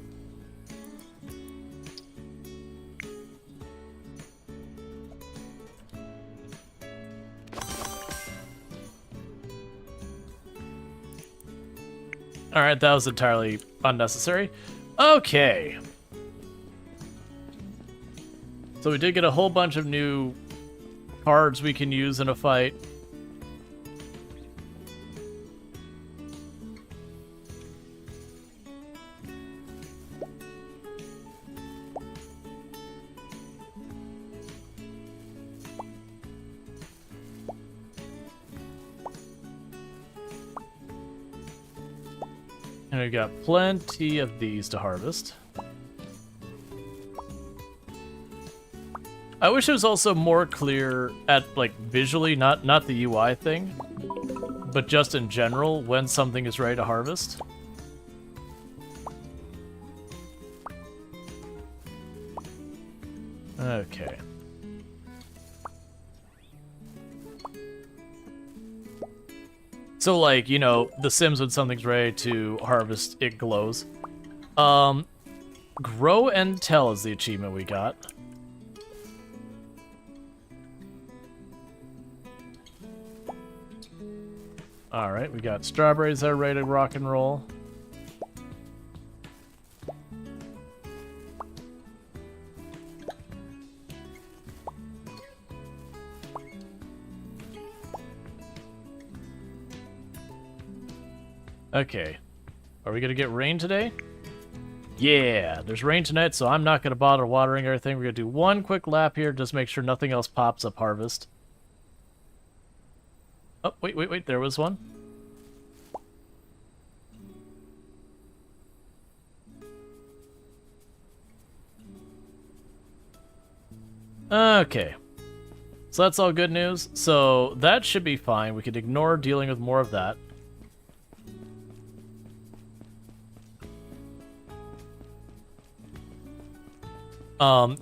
Alright, that was entirely unnecessary. Okay. So we did get a whole bunch of new cards we can use in a fight. And we've got plenty of these to harvest. I wish it was also more clear at, like, visually, not the UI thing, but just in general, when something is ready to harvest. Okay. So, like, you know, The Sims, when something's ready to harvest, it glows. Grow and Tell is the achievement we got. Alright, we got strawberries that are ready to rock and roll. Okay. Are we gonna get rain today? Yeah, there's rain tonight, so I'm not gonna bother watering everything. We're gonna do one quick lap here, just make sure nothing else pops up harvest. Oh, wait, there was one. Okay. So that's all good news. So that should be fine. We could ignore dealing with more of that.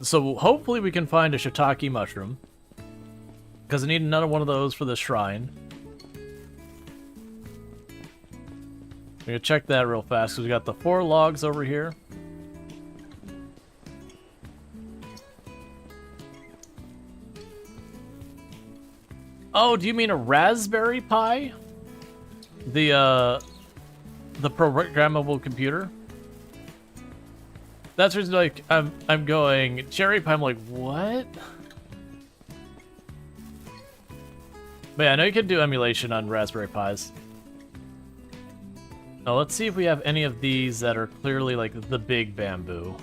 So hopefully we can find a shiitake mushroom, because I need another one of those for the shrine. We're gonna check that real fast, because we got the 4 logs over here. Oh, do you mean a Raspberry Pi? The programmable computer? That's just like, I'm going, Cherry Pie, I'm like, what? But yeah, I know you can do emulation on Raspberry Pis. Now let's see if we have any of these that are clearly like the big bamboo.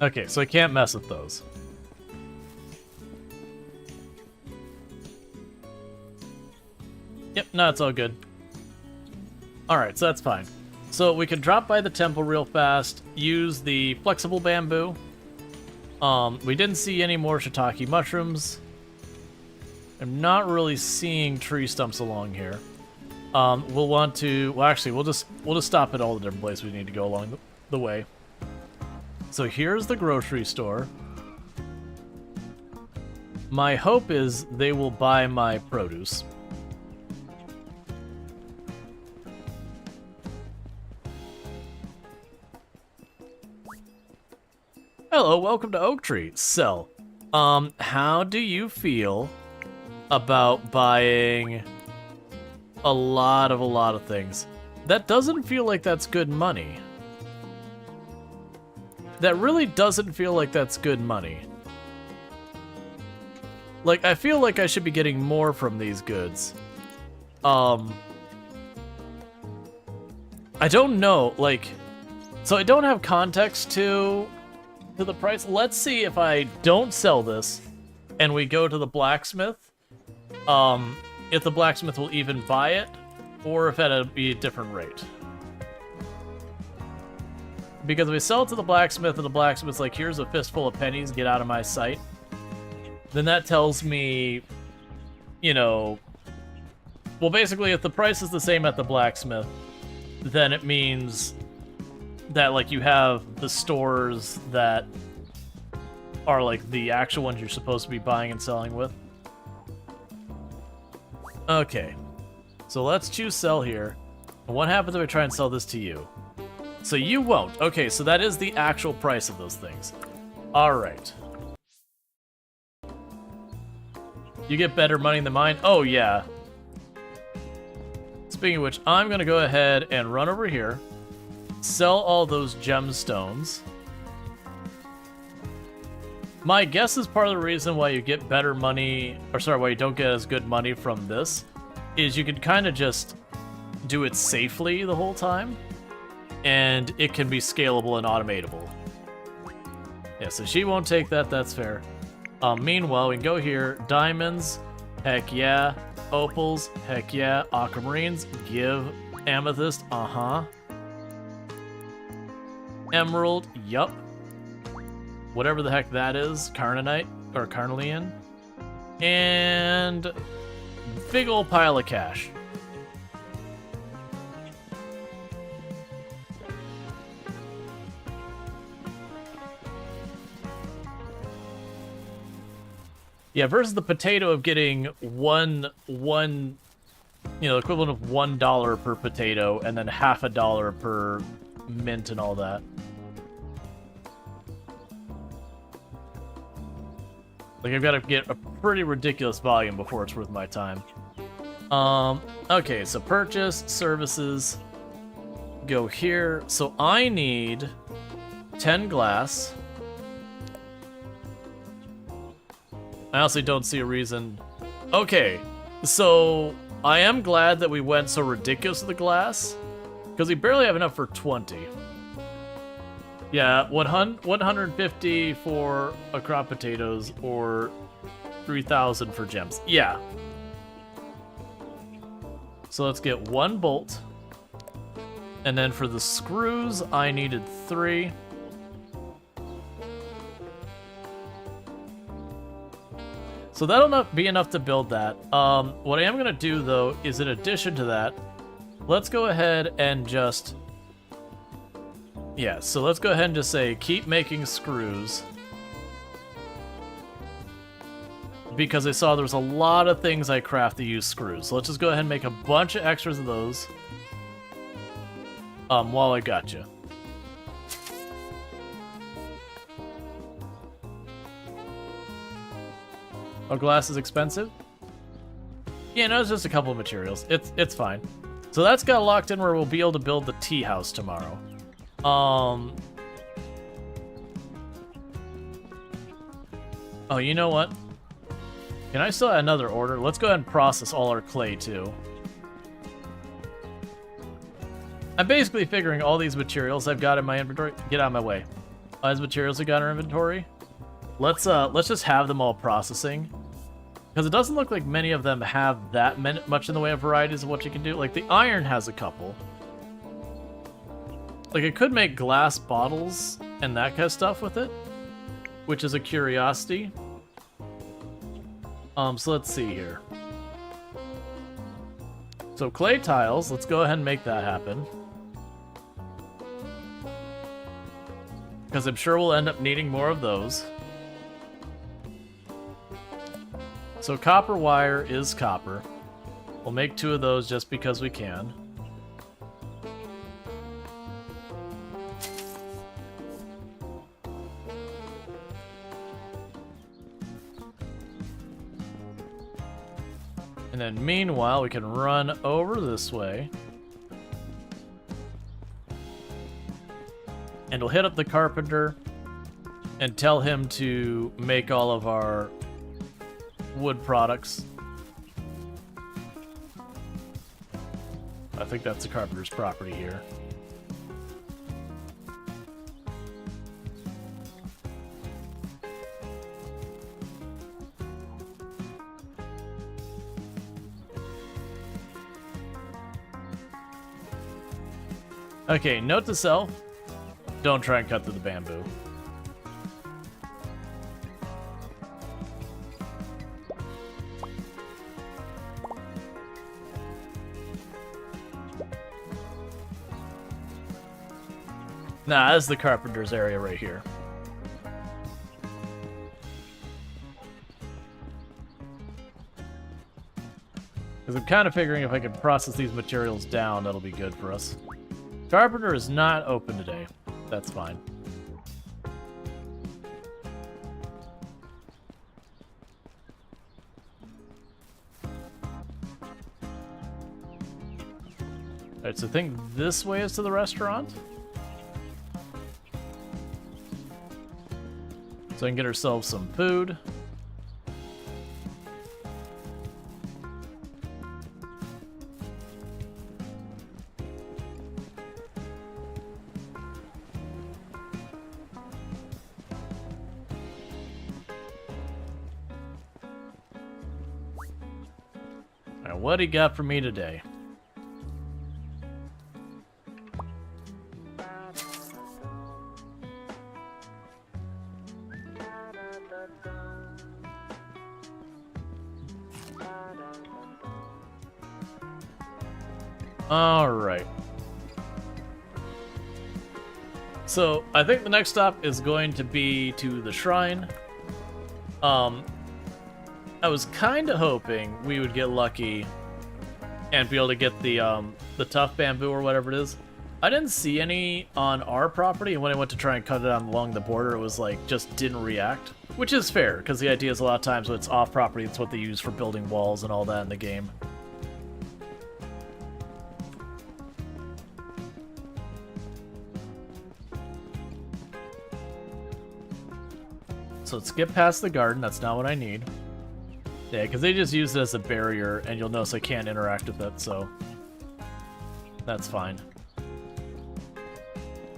Okay, so I can't mess with those. Yep, no, it's all good. Alright, so that's fine. So we can drop by the temple real fast, use the flexible bamboo. We didn't see any more shiitake mushrooms. I'm not really seeing tree stumps along here. We'll want to, well actually, we'll just stop at all the different places we need to go along the way. So here's the grocery store. My hope is they will buy my produce. Hello, welcome to Oak Tree. So, how do you feel about buying a lot of things? That doesn't feel like that's good money. That really doesn't feel like that's good money. Like, I feel like I should be getting more from these goods. I don't know, like, so I don't have context to the price. Let's see if I don't sell this and we go to the blacksmith, if the blacksmith will even buy it, or if it'll be a different rate. Because if we sell it to the blacksmith and the blacksmith's like, here's a fistful of pennies, get out of my sight, then that tells me, you know, Well, basically, if the price is the same at the blacksmith, then it means that, like, you have the stores that are, like, the actual ones you're supposed to be buying and selling with. Okay. So let's choose sell here. And what happens if I try and sell this to you? So you won't. Okay, so that is the actual price of those things. Alright. You get better money than mine? Oh, yeah. Speaking of which, I'm going to go ahead and run over here. Sell all those gemstones. My guess is part of the reason why you get better money, or sorry, why you don't get as good money from this, is you can kind of just do it safely the whole time, and it can be scalable and automatable. Yeah, so she won't take that, that's fair. Meanwhile, we can go here, diamonds, heck yeah, opals, heck yeah, aquamarines, give, amethyst, uh-huh. Emerald, yup. Whatever the heck that is, Carnonite, or Carnelian. And big old pile of cash. Yeah, versus the potato of getting one, you know, equivalent of $1 per potato, and then half a dollar per mint and all that. Like, I've got to get a pretty ridiculous volume before it's worth my time. Okay, so purchase, services, go here. So I need 10 glass. I honestly don't see a reason. Okay, so I am glad that we went so ridiculous with the glass, because we barely have enough for 20. Yeah, 150 for a crop potatoes, or 3,000 for gems. Yeah. So let's get 1 bolt. And then for the screws, I needed 3. So that'll not be enough to build that. What I am going to do, though, is in addition to that, let's go ahead and just... Yeah, so let's go ahead and just say, keep making screws. Because I saw there was a lot of things I craft that use screws. So let's just go ahead and make a bunch of extras of those. While I got you. Oh, glass is expensive? Yeah, no, it's just a couple of materials. It's fine. So that's got locked in where we'll be able to build the tea house tomorrow. Oh, you know what? Can I still add another order? Let's go ahead and process all our clay, too. I'm basically figuring all these materials I've got in my inventory... Get out of my way. All these materials we got in our inventory. Let's just have them all processing. Because it doesn't look like many of them have that much in the way of varieties of what you can do. Like, the iron has a couple. Like, it could make glass bottles and that kind of stuff with it, which is a curiosity. So let's see here. So clay tiles, let's go ahead and make that happen. Because I'm sure we'll end up needing more of those. So copper wire is copper. We'll make 2 of those just because we can. And then meanwhile, we can run over this way. And we'll hit up the carpenter and tell him to make all of our wood products. I think that's the carpenter's property here. Okay, note to self, don't try and cut through the bamboo. Nah, this is the carpenter's area right here. Because I'm kind of figuring if I can process these materials down, that'll be good for us. Carpenter is not open today. That's fine. Alright, so I think this way is to the restaurant. So I can get ourselves some food. Alright, what do you got for me today? Alright. So, I think the next stop is going to be to the shrine. I was kind of hoping we would get lucky and be able to get the tough bamboo or whatever it is. I didn't see any on our property, and when I went to try and cut it on along the border, it was like, just didn't react. Which is fair, because the idea is a lot of times when it's off property, it's what they use for building walls and all that in the game. So let's get past the garden. That's not what I need. Yeah, because they just use it as a barrier, and you'll notice I can't interact with it, so that's fine.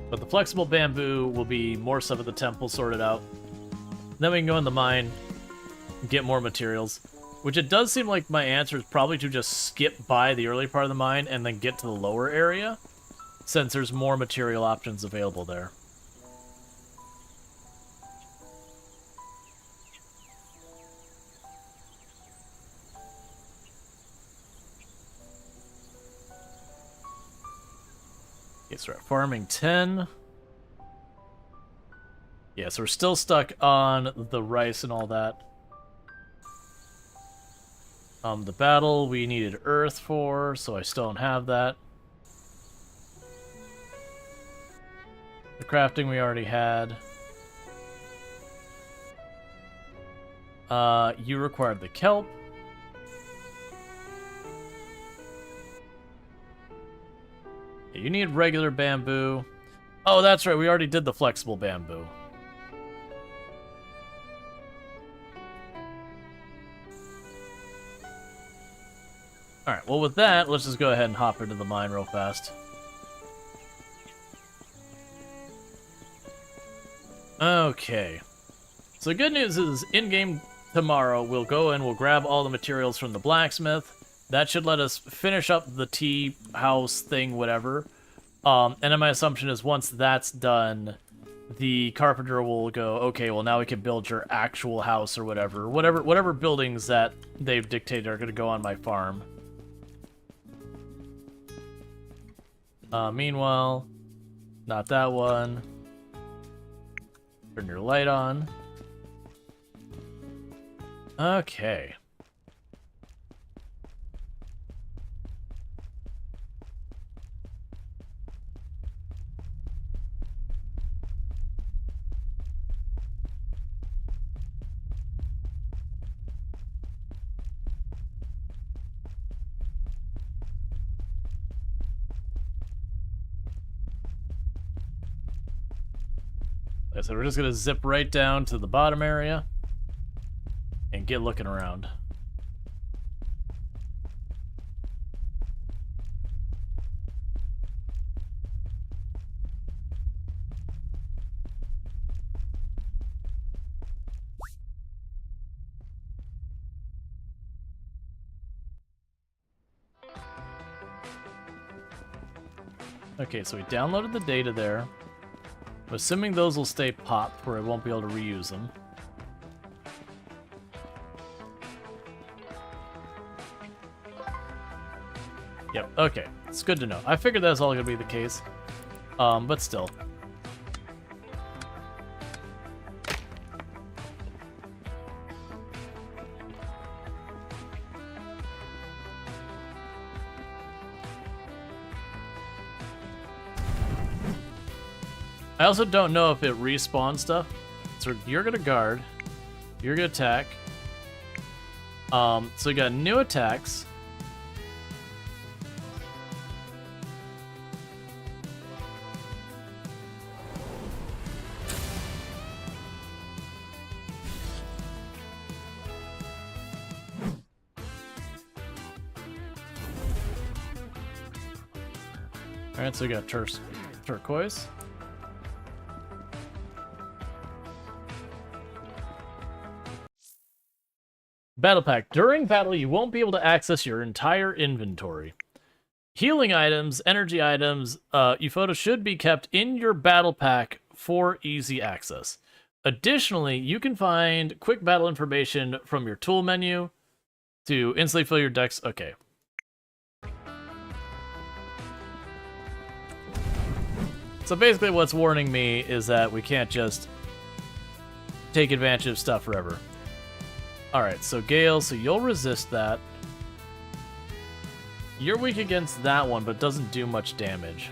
But the flexible bamboo will be more stuff at the temple sorted out. Then we can go in the mine and get more materials, which it does seem like my answer is probably to just skip by the early part of the mine and then get to the lower area, since there's more material options available there. Okay, so we're at farming 10. Yeah, so we're still stuck on the rice and all that. The battle we needed earth for, so I still don't have that. The crafting we already had. You required the kelp. You need regular bamboo. Oh, that's right, we already did the flexible bamboo. Alright, well with that, let's just go ahead and hop into the mine real fast. Okay. So the good news is, in-game tomorrow, we'll go and we'll grab all the materials from the blacksmith. That should let us finish up the tea house thing, whatever. And then my assumption is once that's done, the carpenter will go, okay, well now we can build your actual house or whatever. Whatever buildings that they've dictated are going to go on my farm. Meanwhile, not that one. Turn your light on. Okay. So we're just going to zip right down to the bottom area and get looking around. Okay, so we downloaded the data there. I'm assuming those will stay popped where I won't be able to reuse them. Yep, okay. It's good to know. I figured that's all going to be the case. But still. I also don't know if it respawns stuff. So you're gonna guard. You're gonna attack. So we got new attacks. Alright, so we got turquoise. Battle Pack. During battle, you won't be able to access your entire inventory. Healing items, energy items, Ufota should be kept in your battle pack for easy access. Additionally, you can find quick battle information from your tool menu to instantly fill your decks. Okay. So basically what's warning me is that we can't just take advantage of stuff forever. Alright, so Gale, so you'll resist that. You're weak against that one, but doesn't do much damage.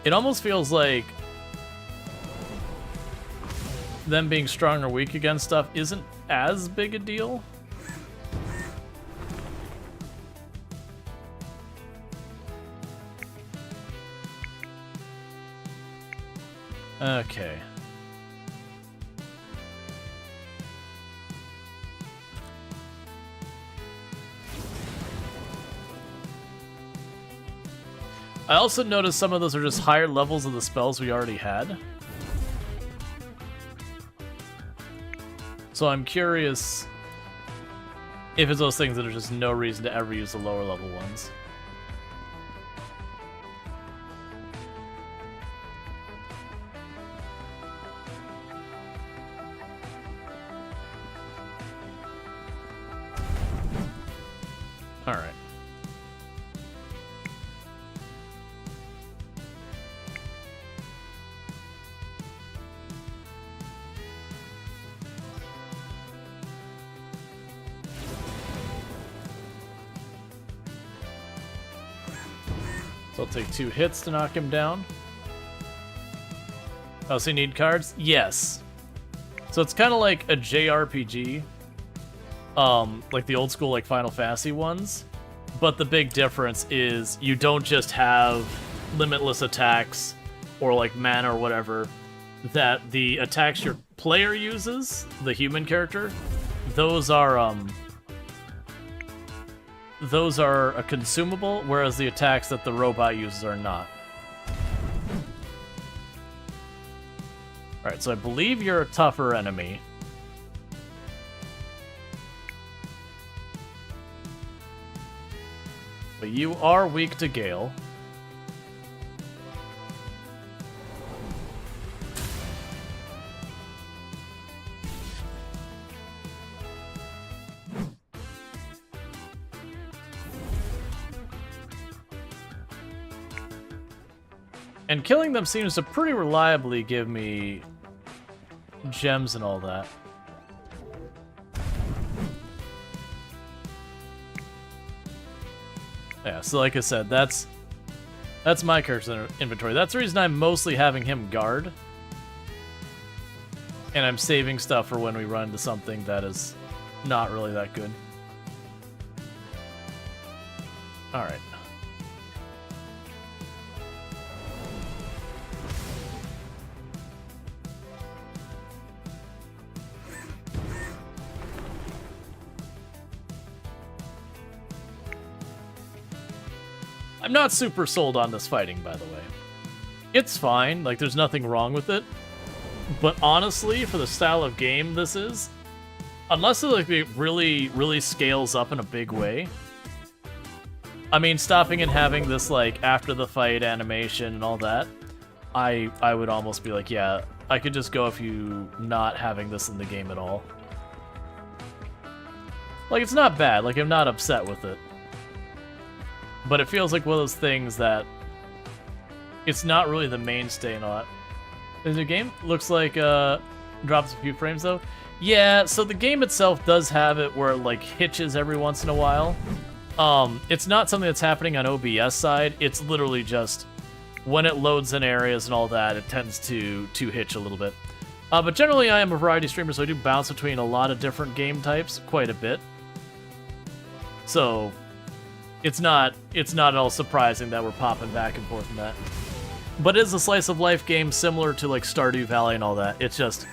It almost feels like them being strong or weak against stuff isn't as big a deal. Okay. I also noticed some of those are just higher levels of the spells we already had. So I'm curious if it's those things that are just no reason to ever use the lower level ones. Alright. So I'll take 2 hits to knock him down. Oh, so you need cards? Yes. So it's kind of like a JRPG. Like the old school, like Final Fantasy ones. But the big difference is you don't just have limitless attacks or like mana or whatever. That the attacks your player uses, the human character, those are a consumable, whereas the attacks that the robot uses are not. Alright, so I believe you're a tougher enemy. But you are weak to Gale. And killing them seems to pretty reliably give me gems and all that. Yeah, so like I said, that's my character's inventory. That's the reason I'm mostly having him guard. And I'm saving stuff for when we run into something that is not really that good. Alright. I'm not super sold on this fighting, by the way. It's fine, like there's nothing wrong with it. But honestly, for the style of game this is, unless it really scales up in a big way. I mean, stopping and having this like after the fight animation and all that, I would almost be like, yeah, I could just go if you not having this in the game at all. Like, it's not bad, like I'm not upset with it. But it feels like one of those things that it's not really the mainstay and all that. The new game looks like drops a few frames though. Yeah, so the game itself does have it where it like hitches every once in a while. It's not something that's happening on OBS side. It's literally just when it loads in areas and all that, it tends to hitch a little bit. But generally, I am a variety streamer, so I do bounce between a lot of different game types quite a bit. So it's not at all surprising that we're popping back and forth in that. But it is a slice of life game similar to like Stardew Valley and all that. It's just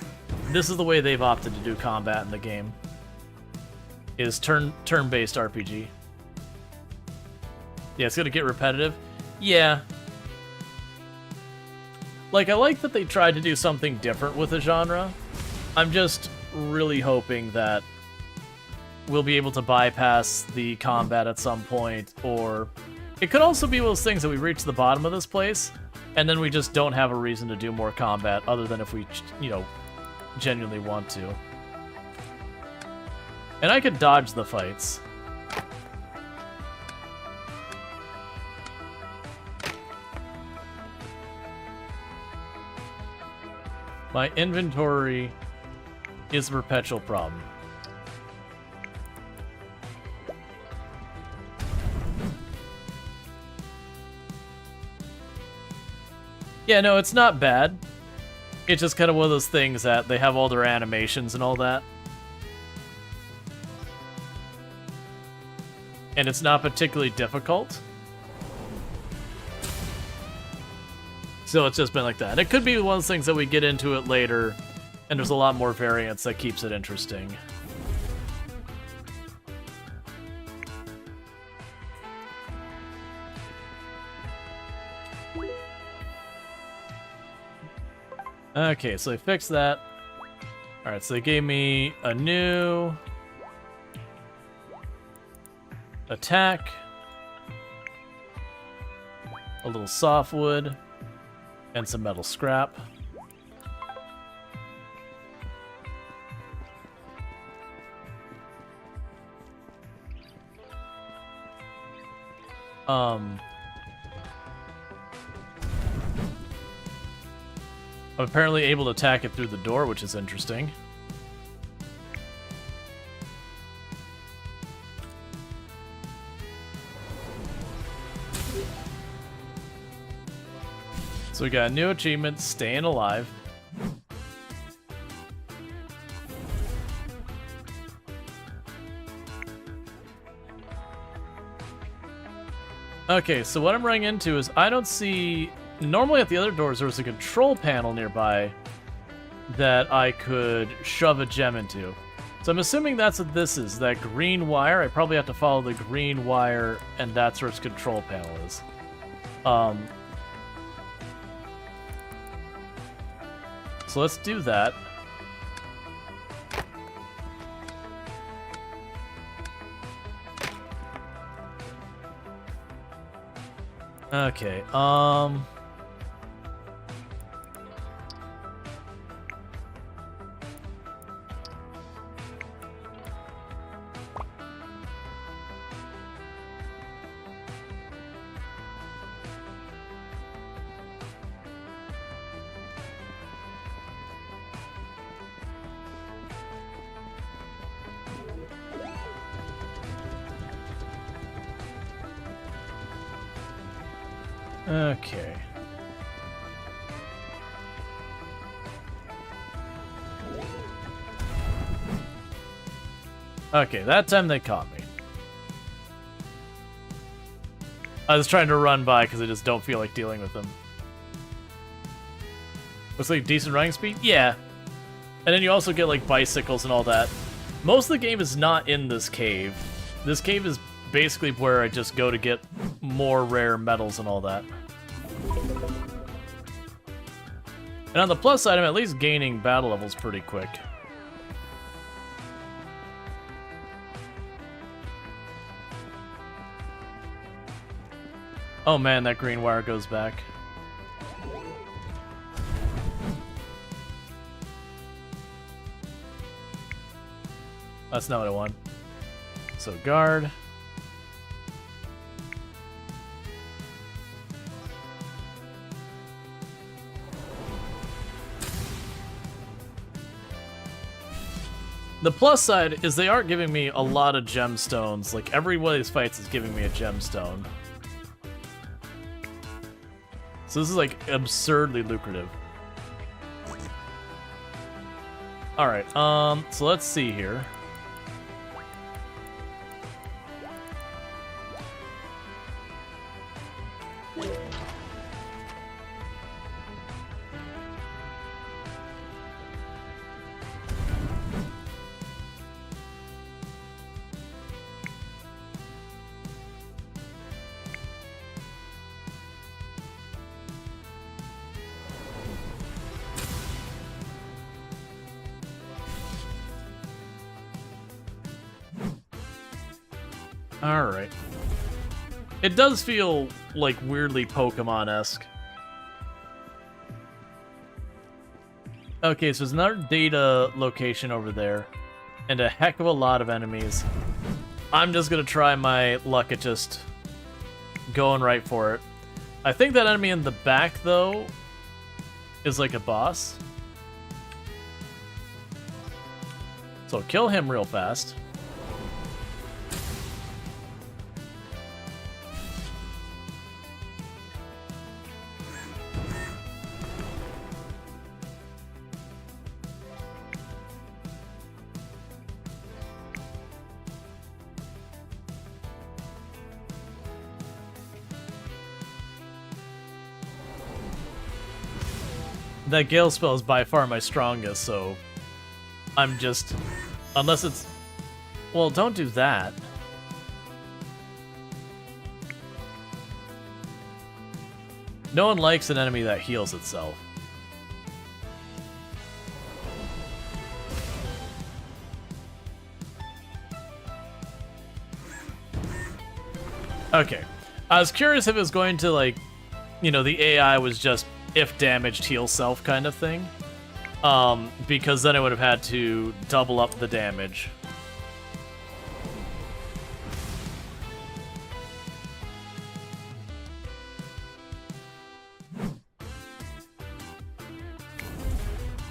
this is the way they've opted to do combat in the game. Is turn-based RPG. Yeah, it's gonna get repetitive. Yeah. Like, I like that they tried to do something different with the genre. I'm just really hoping that we'll be able to bypass the combat at some point, or it could also be one of those things that we reach the bottom of this place, and then we just don't have a reason to do more combat other than if we, you know, genuinely want to. And I could dodge the fights. My inventory is a perpetual problem. Yeah, no, it's not bad. It's just kind of one of those things that they have all their animations and all that. And it's not particularly difficult. So it's just been like that. It could be one of those things that we get into it later, and there's a lot more variance that keeps it interesting. Okay, so they fixed that. Alright, so they gave me a new attack, a little softwood, and some metal scrap. I'm apparently able to attack it through the door, which is interesting. So we got a new achievement, Staying Alive. Okay, so what I'm running into is I don't see... Normally at the other doors there was a control panel nearby that I could shove a gem into. So I'm assuming that's what this is, that green wire. I probably have to follow the green wire, and that's where its control panel is. So let's do that. Okay, Okay. Okay, that time they caught me. I was trying to run by because I just don't feel like dealing with them. Looks like decent running speed? Yeah. And then you also get like bicycles and all that. Most of the game is not in this cave. This cave is basically where I just go to get more rare metals and all that. And on the plus side, I'm at least gaining battle levels pretty quick. Oh man, that green wire goes back. That's not what I want. So guard. The plus side is they aren't giving me a lot of gemstones. Like, every one of these fights is giving me a gemstone. So this is, like, absurdly lucrative. Alright, so let's see here. Alright. It does feel, like, weirdly Pokemon-esque. Okay, so there's another data location over there. And a heck of a lot of enemies. I'm just gonna try my luck at just going right for it. I think that enemy in the back, though, is like a boss. So kill him real fast. That Gale spell is by far my strongest, so I'm just... Unless it's... Well, don't do that. No one likes an enemy that heals itself. Okay. I was curious if it was going to, like, you know, the AI was just if damaged, heal self kind of thing. Because then I would have had to double up the damage.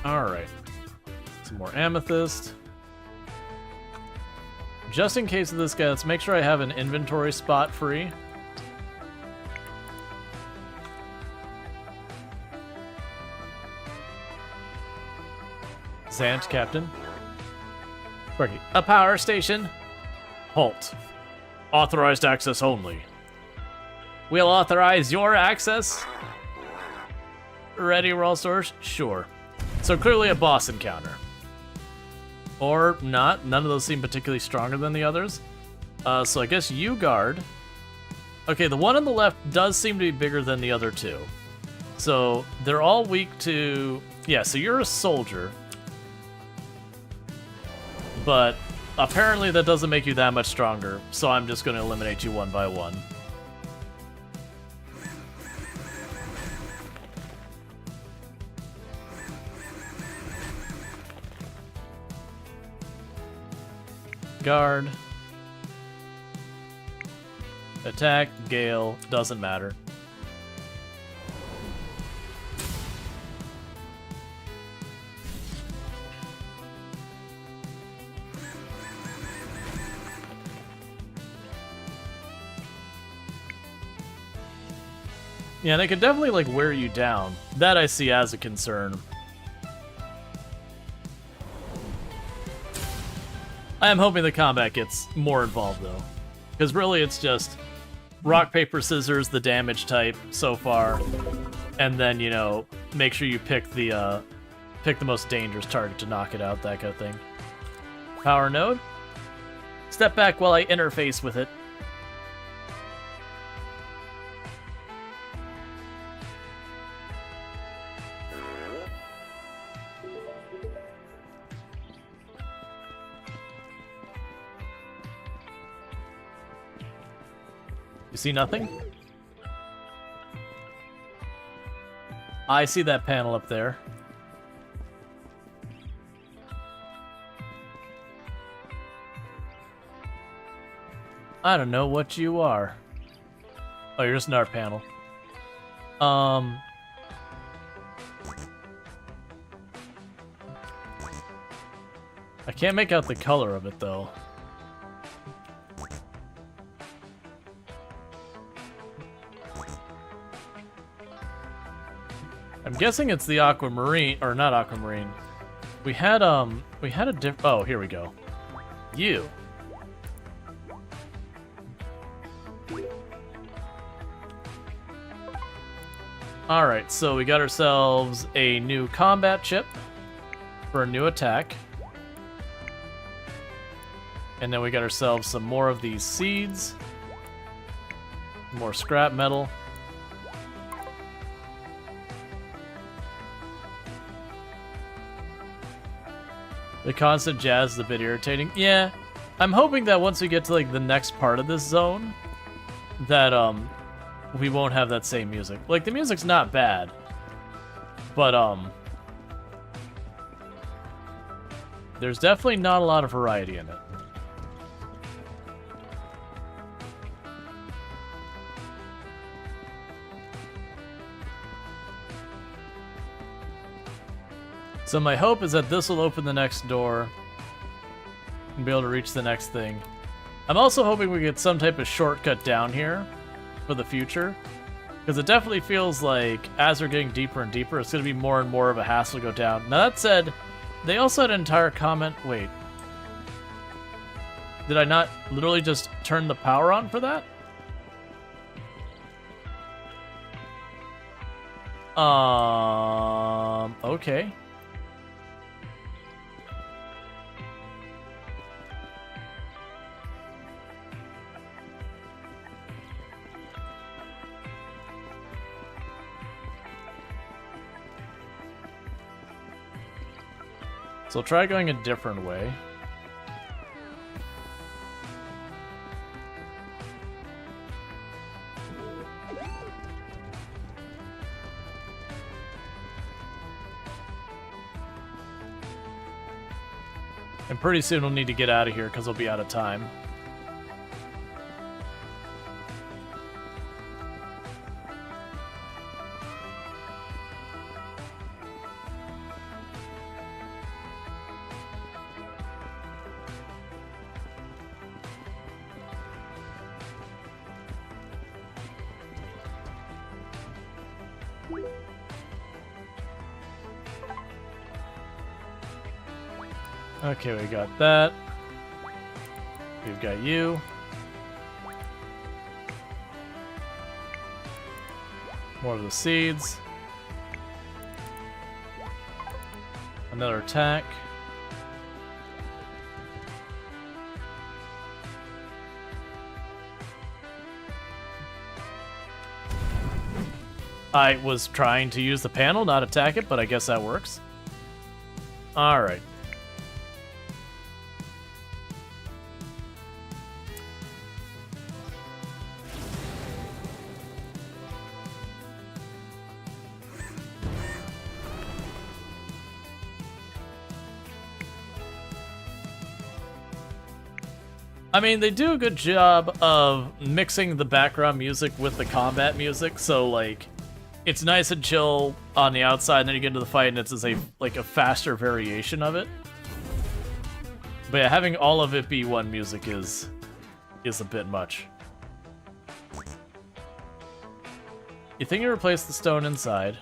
Alright. Some more amethyst. Just in case of this guy, let's make sure I have an inventory spot free. Zant, Captain. Quirky. A power station. Halt. Authorized access only. We'll authorize your access. Ready, Rual Storge? Sure. So clearly a boss encounter. Or not. None of those seem particularly stronger than the others. So I guess you guard. Okay, the one on the left does seem to be bigger than the other two. So they're all weak to... Yeah, so you're a soldier. But apparently that doesn't make you that much stronger, so I'm just going to eliminate you one by one. Guard. Attack, Gale, doesn't matter. Yeah, they could definitely, like, wear you down. That I see as a concern. I am hoping the combat gets more involved, though. Because really, it's just rock, paper, scissors, the damage type so far. And then, you know, make sure you pick the most dangerous target to knock it out, that kind of thing. Power node. Step back while I interface with it. You see nothing? I see that panel up there. I don't know what you are. Oh, you're just another panel. I can't make out the color of it, though. I'm guessing it's the aquamarine, or not aquamarine. We had a oh, here we go. You. Alright, so we got ourselves a new combat chip for a new attack. And then we got ourselves some more of these seeds. More scrap metal. The constant jazz is a bit irritating. Yeah, I'm hoping that once we get to like the next part of this zone, that we won't have that same music. Like the music's not bad, but there's definitely not a lot of variety in it. So my hope is that this will open the next door and be able to reach the next thing. I'm also hoping we get some type of shortcut down here for the future, because it definitely feels like as we're getting deeper and deeper, it's going to be more and more of a hassle to go down. Now that said, they also had an entire comment. Wait. Did I not literally just turn the power on for that? Okay. So try going a different way. And pretty soon we'll need to get out of here because we'll be out of time. Okay, we got that. We've got you. More of the seeds. Another attack. I was trying to use the panel, not attack it, but I guess that works. Alright. I mean, they do a good job of mixing the background music with the combat music, so like it's nice and chill on the outside, and then you get into the fight and it's a faster variation of it. But yeah, having all of it be one music is a bit much. You think you replace the stone inside?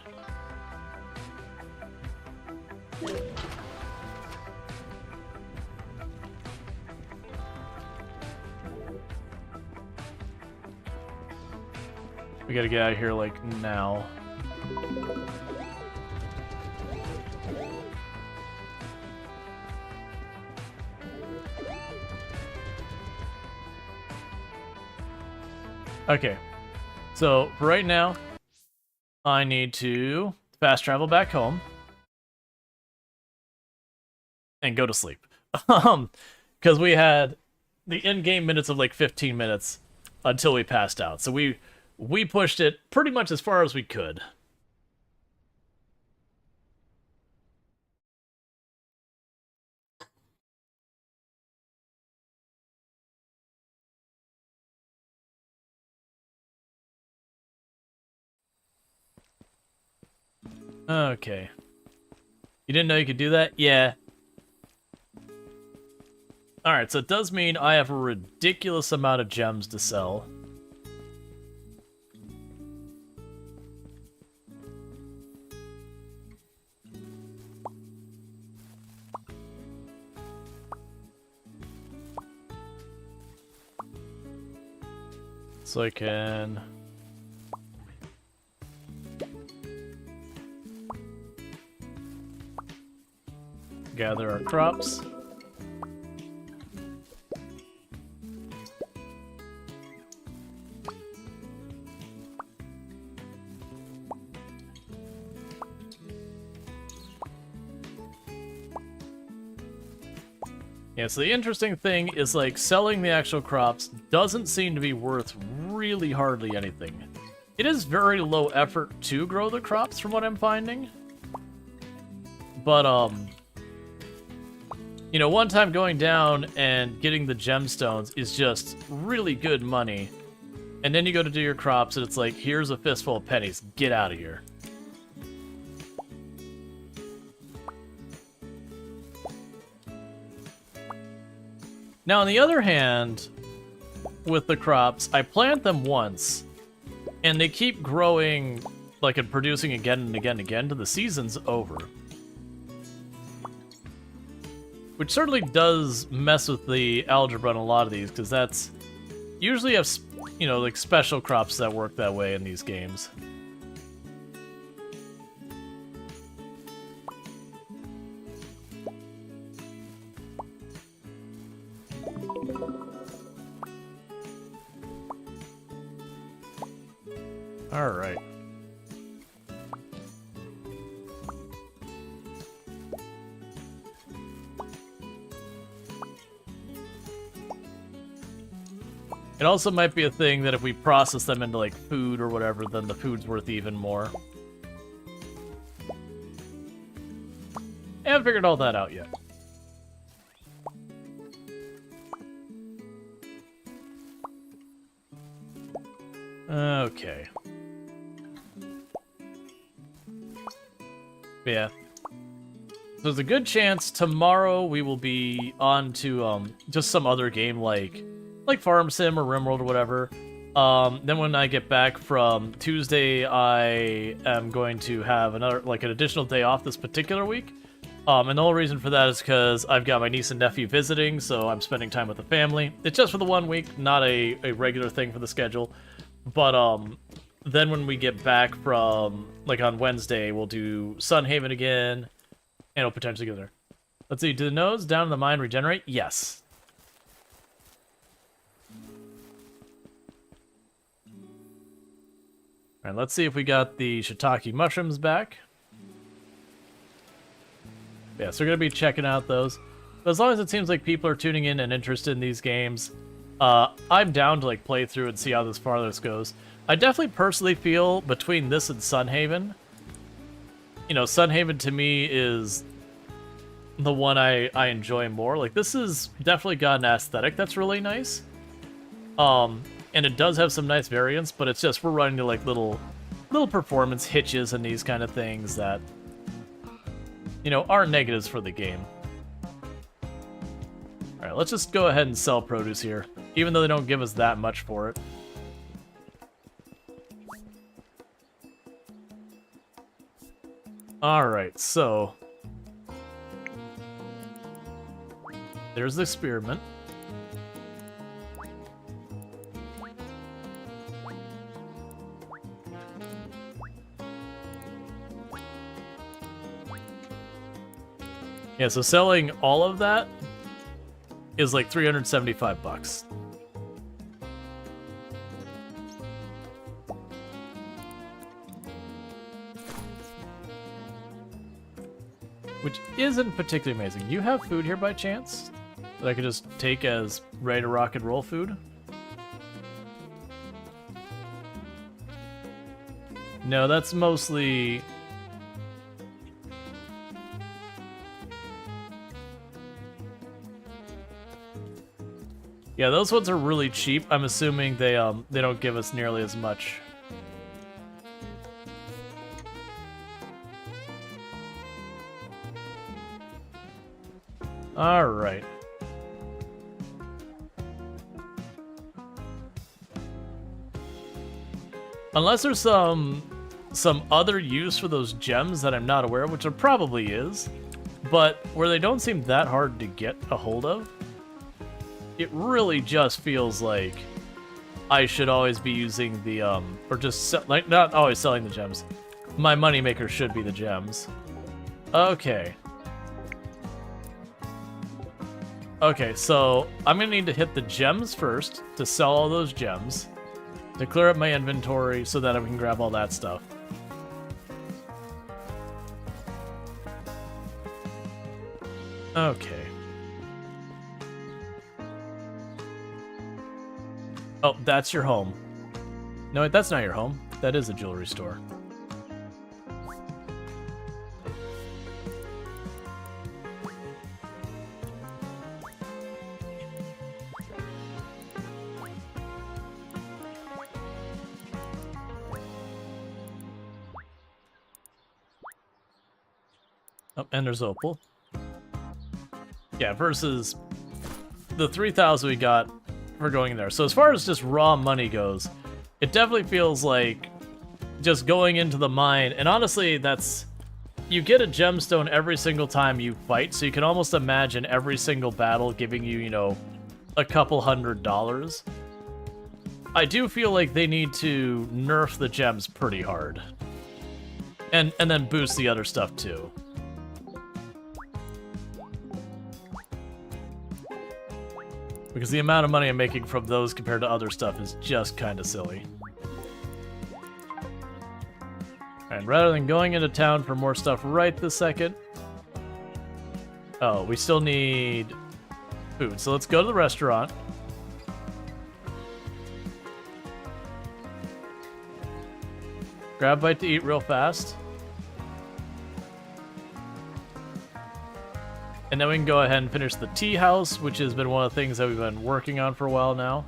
We gotta get out of here, like, now. Okay. So, for right now, I need to fast travel back home. And go to sleep. Because we had the in-game minutes of, like, 15 minutes until we passed out. So we pushed it pretty much as far as we could. Okay. You didn't know you could do that? Yeah. Alright, so it does mean I have a ridiculous amount of gems to sell. So I can... gather our crops. Yeah, so the interesting thing is, like, selling the actual crops doesn't seem to be worth really hardly anything. It is very low effort to grow the crops from what I'm finding. But, you know, one time going down and getting the gemstones is just really good money. And then you go to do your crops and it's like, here's a fistful of pennies, get out of here. Now, on the other hand, with the crops, I plant them once, and they keep growing, like, and producing again and again and again till the season's over. Which certainly does mess with the algebra in a lot of these, because that's... usually have, you know, like, special crops that work that way in these games. Alright. It also might be a thing that if we process them into, like, food or whatever, then the food's worth even more. I haven't figured all that out yet. Okay. Yeah. So there's a good chance tomorrow we will be on to just some other game like Farm Sim or RimWorld or whatever. Then when I get back from Tuesday, I am going to have an additional day off this particular week. And the whole reason for that is because I've got my niece and nephew visiting, so I'm spending time with the family. It's just for the 1 week, not a regular thing for the schedule. But then when we get back from, like, on Wednesday, we'll do Sunhaven again, and we'll potentially go there. Let's see, do the nodes down in the mine regenerate? Yes. Alright, let's see if we got the shiitake mushrooms back. Yeah, so we're going to be checking out those. But as long as it seems like people are tuning in and interested in these games, I'm down to, like, play through and see how this farthest goes. I definitely personally feel between this and Sunhaven, you know, Sunhaven to me is the one I enjoy more. Like, this has definitely got an aesthetic that's really nice. And it does have some nice variants, but it's just we're running into, like, little performance hitches and these kind of things that, you know, are negatives for the game. Alright, let's just go ahead and sell produce here, even though they don't give us that much for it. Alright, so... there's the experiment. Yeah, so selling all of that is like 375 bucks. Which isn't particularly amazing. You have food here by chance that I could just take as ready to rock and roll food? No, that's mostly... yeah, those ones are really cheap. I'm assuming they don't give us nearly as much. All right. Unless there's some other use for those gems that I'm not aware of, which there probably is, but where they don't seem that hard to get a hold of, it really just feels like I should always be using the, or just, like, not always selling the gems. My moneymaker should be the gems. Okay. Okay, so I'm gonna need to hit the gems first to sell all those gems, to clear up my inventory so that I can grab all that stuff. Okay. Oh, that's your home. No, wait, that's not your home. That is a jewelry store. Oh, and there's Opal. Yeah, versus the 3,000 we got for going there. So as far as just raw money goes, it definitely feels like just going into the mine. And honestly, that's... You get a gemstone every single time you fight, so you can almost imagine every single battle giving you, you know, a couple $100. I do feel like they need to nerf the gems pretty hard. And then boost the other stuff too. Because the amount of money I'm making from those compared to other stuff is just kind of silly. And rather than going into town for more stuff right this second... Oh, we still need food. So let's go to the restaurant. Grab a bite to eat real fast. And then we can go ahead and finish the tea house, which has been one of the things that we've been working on for a while now.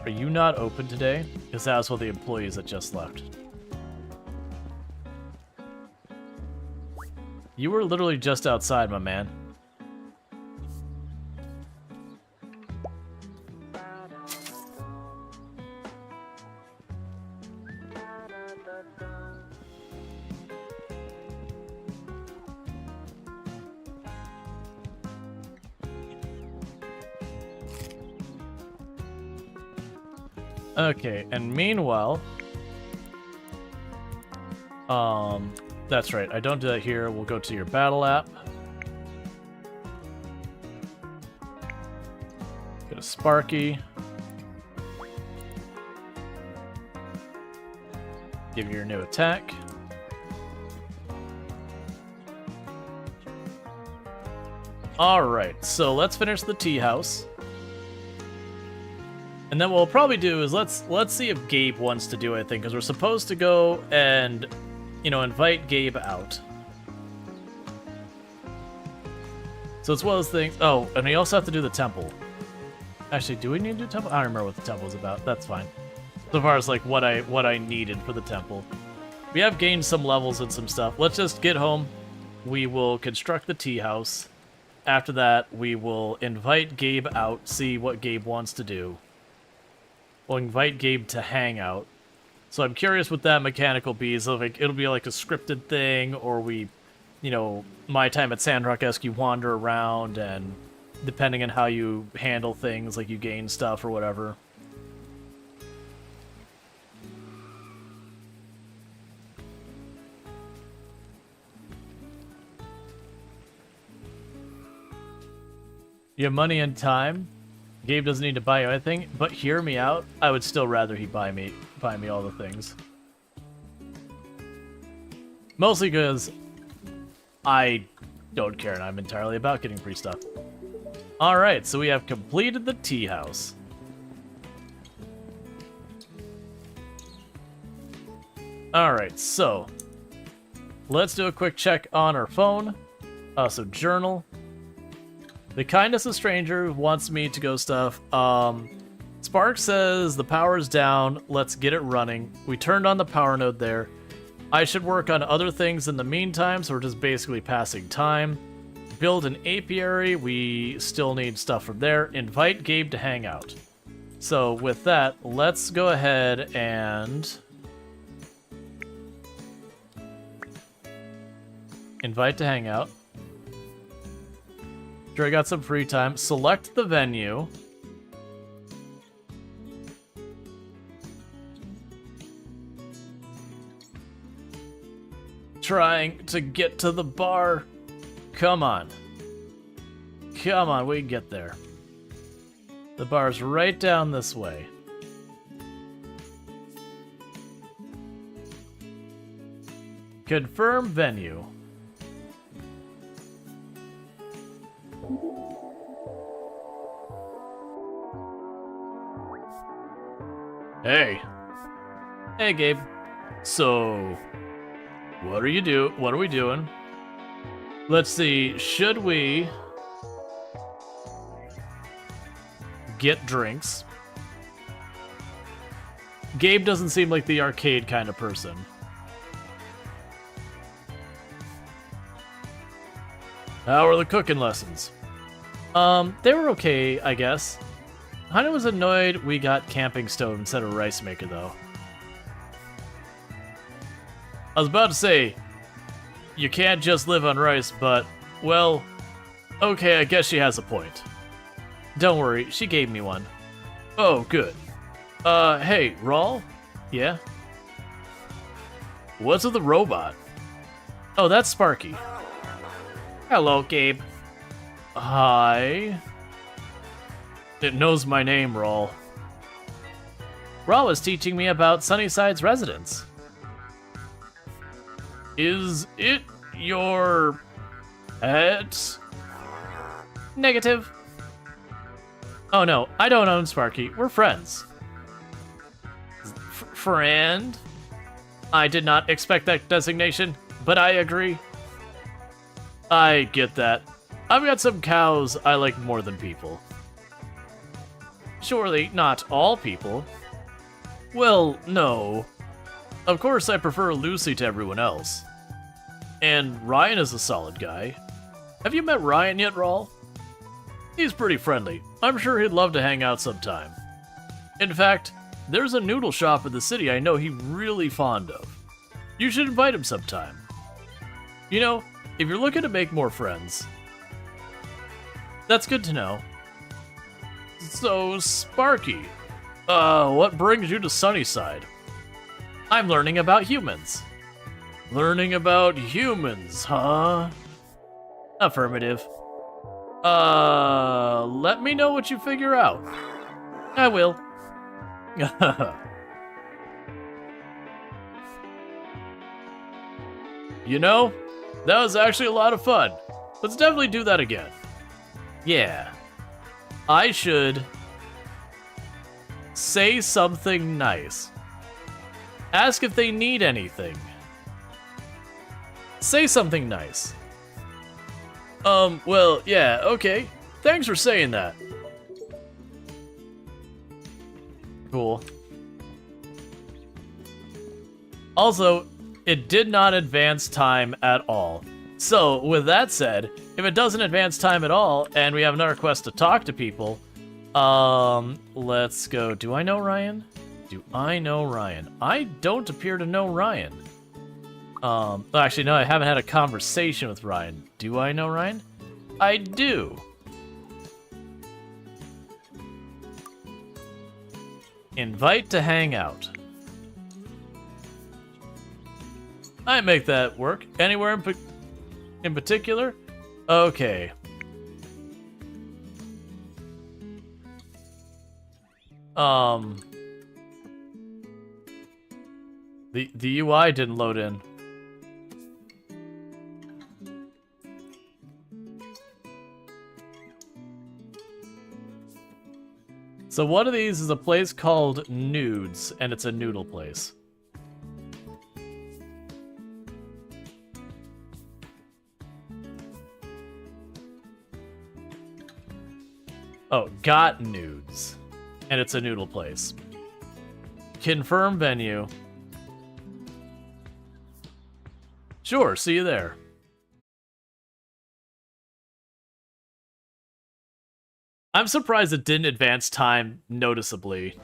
Are you not open today? Because that's what the employees that just left. You were literally just outside, my man. Okay, and meanwhile, that's right, I don't do that here. We'll go to your battle app. Go to Sparky. Give you your new attack. Alright, so let's finish the tea house. And then what we'll probably do is let's see if Gabe wants to do anything, because we're supposed to go and, you know, invite Gabe out. So it's one of those things. Oh, and we also have to do the temple. Actually, do we need to do temple? I don't remember what the temple is about. That's fine. So far as like what I needed for the temple. We have gained some levels and some stuff. Let's just get home. We will construct the tea house. After that, we will invite Gabe out, see what Gabe wants to do. We'll invite Gabe to hang out. So I'm curious what that mechanic will be. So like, it'll be like a scripted thing, or we, you know, my time at Sandrock-esque, you wander around, and depending on how you handle things, like you gain stuff or whatever. You have money and time. Gabe doesn't need to buy you anything, but hear me out. I would still rather he buy me all the things. Mostly because I don't care, and I'm entirely about getting free stuff. Alright, so we have completed the tea house. Alright, so let's do a quick check on our phone. So journal. The kindness of stranger wants me to go stuff. Spark says the power's down. Let's get it running. We turned on the power node there. I should work on other things in the meantime, so we're just basically passing time. Build an apiary. We still need stuff from there. Invite Gabe to hang out. So with that, let's go ahead and invite to hangout. Sure, I got some free time. Select the venue. Trying to get to the bar. Come on. Come on, we can get there. The bar's right down this way. Confirm venue. Hey. Hey, Gabe. So, what are we doing? Let's see, should we get drinks? Gabe doesn't seem like the arcade kind of person. How are the cooking lessons? They were okay, I guess. Hana was annoyed we got camping stove instead of rice maker, though. I was about to say, you can't just live on rice, but, well, okay, I guess she has a point. Don't worry, she gave me one. Oh, good. Hey, Rual? Yeah? What's with the robot? Oh, that's Sparky. Hello, Gabe. Hi. It knows my name, Rual. Rual was teaching me about SunnySide's residence. Is it your pet? Negative. Oh no, I don't own Sparky. We're friends. Friend? I did not expect that designation, but I agree. I get that. I've got some cows I like more than people. Surely not all people. Well, no. Of course I prefer Lucy to everyone else. And Ryan is a solid guy. Have you met Ryan yet, Rual? He's pretty friendly. I'm sure he'd love to hang out sometime. In fact, there's a noodle shop in the city I know he's really fond of. You should invite him sometime. You know, if you're looking to make more friends, that's good to know. So, Sparky, what brings you to SunnySide? I'm learning about humans. Learning about humans, huh? Affirmative. Let me know what you figure out. I will. You know, that was actually a lot of fun. Let's definitely do that again. Yeah. I should say something nice. Ask if they need anything. Say something nice. Well, yeah, okay. Thanks for saying that. Cool. Also, it did not advance time at all. So, with that said, if it doesn't advance time at all, and we have another quest to talk to people, let's go. Do I know Ryan? Do I know Ryan? I don't appear to know Ryan. Actually, no, I haven't had a conversation with Ryan. Do I know Ryan? I do. Invite to hang out. I make that work. Anywhere in particular? Okay. The UI didn't load in. So one of these is a place called Nudes, and it's a noodle place. Oh, got nudes. And it's a noodle place. Confirm venue. Sure, see you there. I'm surprised it didn't advance time noticeably.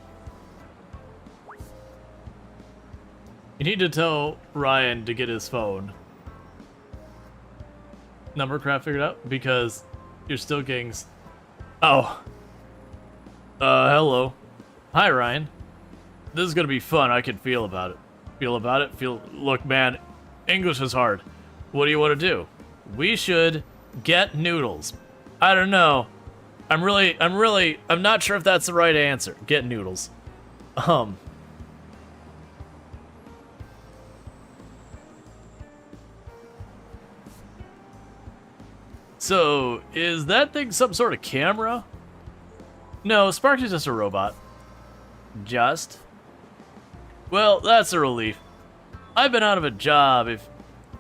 You need to tell Ryan to get his phone. Number craft figured out? Because you're still getting... Oh. Hello. Hi, Ryan. This is gonna be fun, I can feel about it. Feel about it? Look, man, English is hard. What do you want to do? We should get noodles. I don't know. I'm not sure if that's the right answer. Get noodles. So, is that thing some sort of camera? No, Sparky's just a robot. Just? Well, that's a relief. I've been out of a job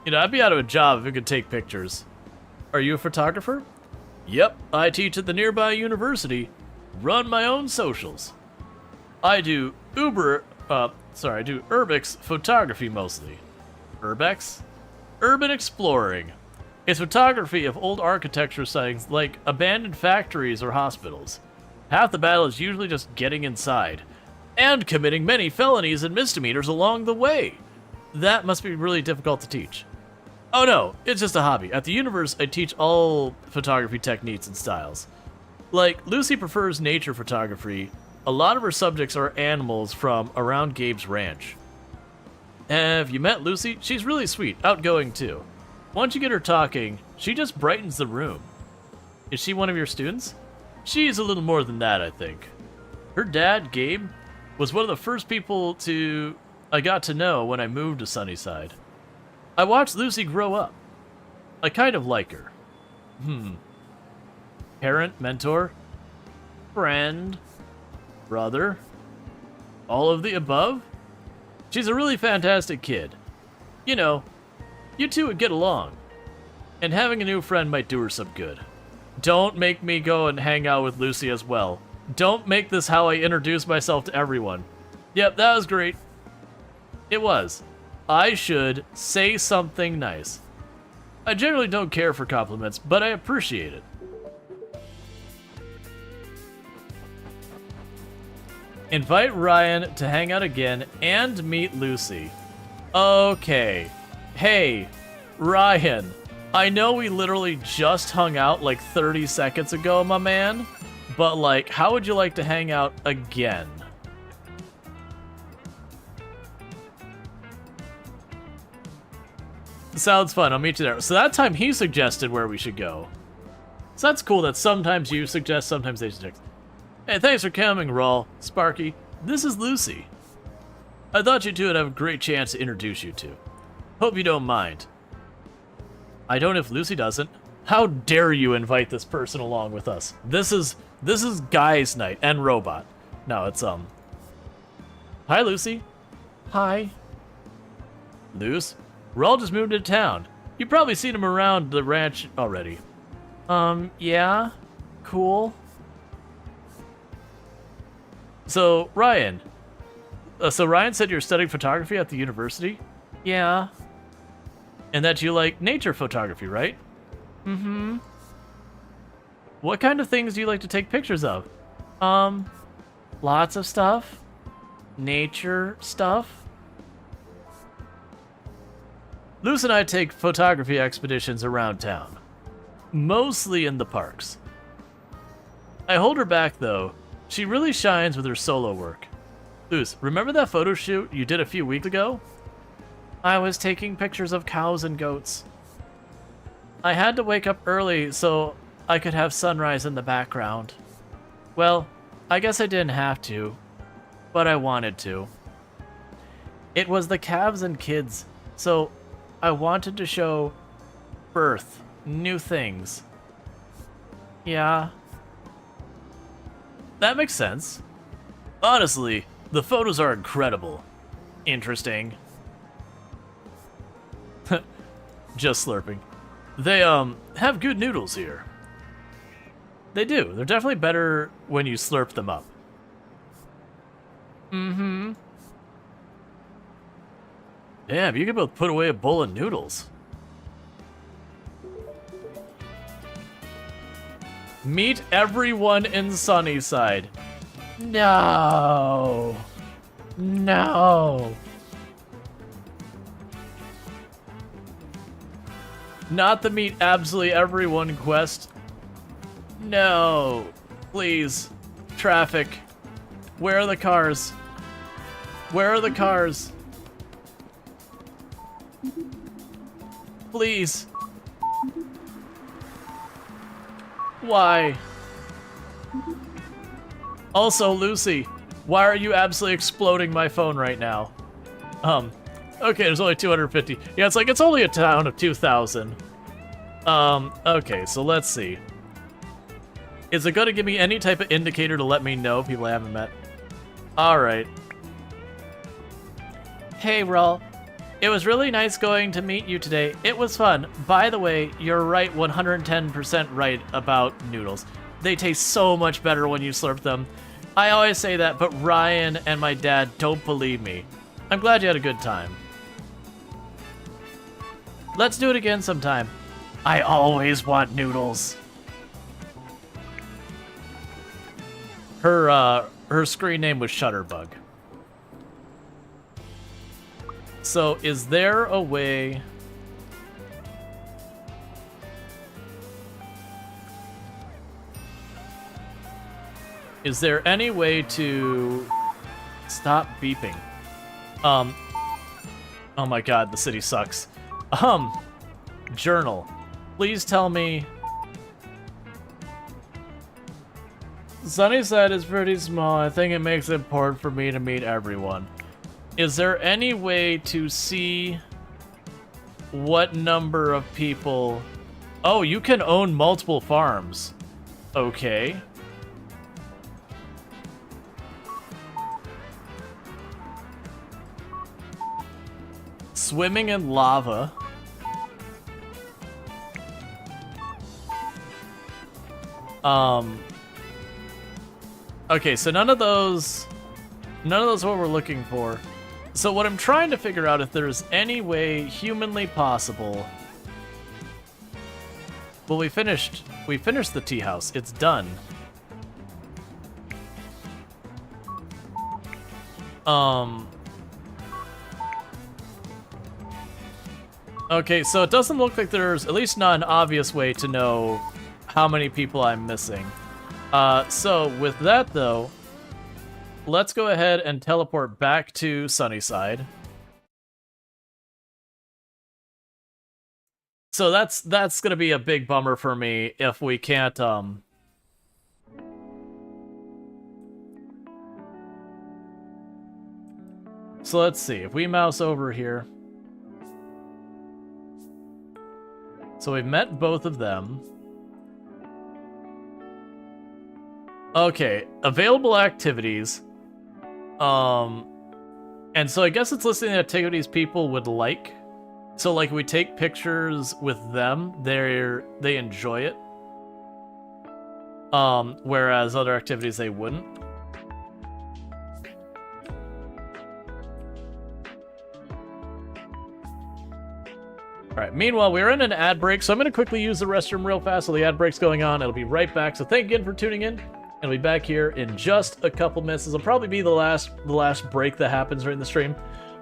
I'd be out of a job if it could take pictures. Are you a photographer? Yep, I teach at the nearby university. Run my own socials. I do urbex photography mostly. Urbex? Urban exploring. It's photography of old architecture sites like abandoned factories or hospitals. Half the battle is usually just getting inside. And committing many felonies and misdemeanors along the way. That must be really difficult to teach. Oh no, it's just a hobby. At the universe, I teach all photography techniques and styles. Like, Lucy prefers nature photography. A lot of her subjects are animals from around Gabe's ranch. Have you met Lucy? She's really sweet, outgoing too. Once you get her talking, she just brightens the room. Is she one of your students? She's a little more than that, I think. Her dad, Gabe, was one of the first people I got to know when I moved to SunnySide. I watched Lucy grow up. I kind of like her. Parent, mentor, friend, brother, all of the above? She's a really fantastic kid. You know, you two would get along. And having a new friend might do her some good. Don't make me go and hang out with Lucy as well. Don't make this how I introduce myself to everyone. Yep, that was great. It was. I should say something nice. I generally don't care for compliments, but I appreciate it. Invite Ryan to hang out again and meet Lucy. Okay. Hey, Ryan. I know we literally just hung out like 30 seconds ago, my man. But like, how would you like to hang out again? Sounds fun. I'll meet you there. So that time he suggested where we should go. So that's cool that sometimes you suggest, sometimes they suggest. Hey, thanks for coming, Rual. Sparky, this is Lucy. I thought you two would have a great chance to introduce you to. Hope you don't mind. I don't if Lucy doesn't. How dare you invite this person along with us? This is guys' night and robot. No, it's Hi, Lucy. Hi. Luce, Rual just moved into town. You've probably seen him around the ranch already. Yeah. Cool. So, Ryan. Ryan said you're studying photography at the university? Yeah. And that you like nature photography, right? Mm-hmm. What kind of things do you like to take pictures of? Lots of stuff. Nature stuff. Luce and I take photography expeditions around town. Mostly in the parks. I hold her back, though. She really shines with her solo work. Luce, remember that photo shoot you did a few weeks ago? I was taking pictures of cows and goats. I had to wake up early so I could have sunrise in the background. Well, I guess I didn't have to, but I wanted to. It was the calves and kids, so I wanted to show birth, new things. Yeah. That makes sense. Honestly, the photos are incredible. Interesting. Just slurping. They, have good noodles here. They do. They're definitely better when you slurp them up. Mm-hmm. Damn, you can both put away a bowl of noodles. Meet everyone in SunnySide. No. No. Not the meet absolutely everyone quest. No. Please. Traffic. Where are the cars? Where are the cars? Please. Why? Also, Lucy, why are you absolutely exploding my phone right now? Okay, there's only 250. Yeah, it's like, it's only a town of 2,000. Okay, so let's see. Is it gonna give me any type of indicator to let me know people I haven't met? Alright. Hey, Rual. It was really nice going to meet you today. It was fun. By the way, you're right, 110% right about noodles. They taste so much better when you slurp them. I always say that, but Ryan and my dad don't believe me. I'm glad you had a good time. Let's do it again sometime. I always want noodles. Her screen name was Shutterbug. So, is there a way... Is there any way to stop beeping? Oh my god, the city sucks. Journal. Please tell me... SunnySide is pretty small. I think it makes it important for me to meet everyone. Is there any way to see what number of people... Oh, you can own multiple farms. Okay. Swimming in lava. Okay, so none of those are what we're looking for. So what I'm trying to figure out if there's any way humanly possible. Well, we finished the tea house. It's done. Okay, so it doesn't look like there's, at least not an obvious way to know how many people I'm missing. So with that though, let's go ahead and teleport back to SunnySide. So that's gonna be a big bummer for me if we can't So let's see, if we mouse over here. So we've met both of them. Okay, available activities. And so I guess it's listing the activities people would like. So like we take pictures with them, they enjoy it. Whereas other activities they wouldn't. Alright, meanwhile, we're in an ad break, so I'm going to quickly use the restroom real fast while the ad break's going on. It'll be right back, so thank you again for tuning in. And I'll be back here in just a couple minutes. This will probably be the last break that happens during the stream.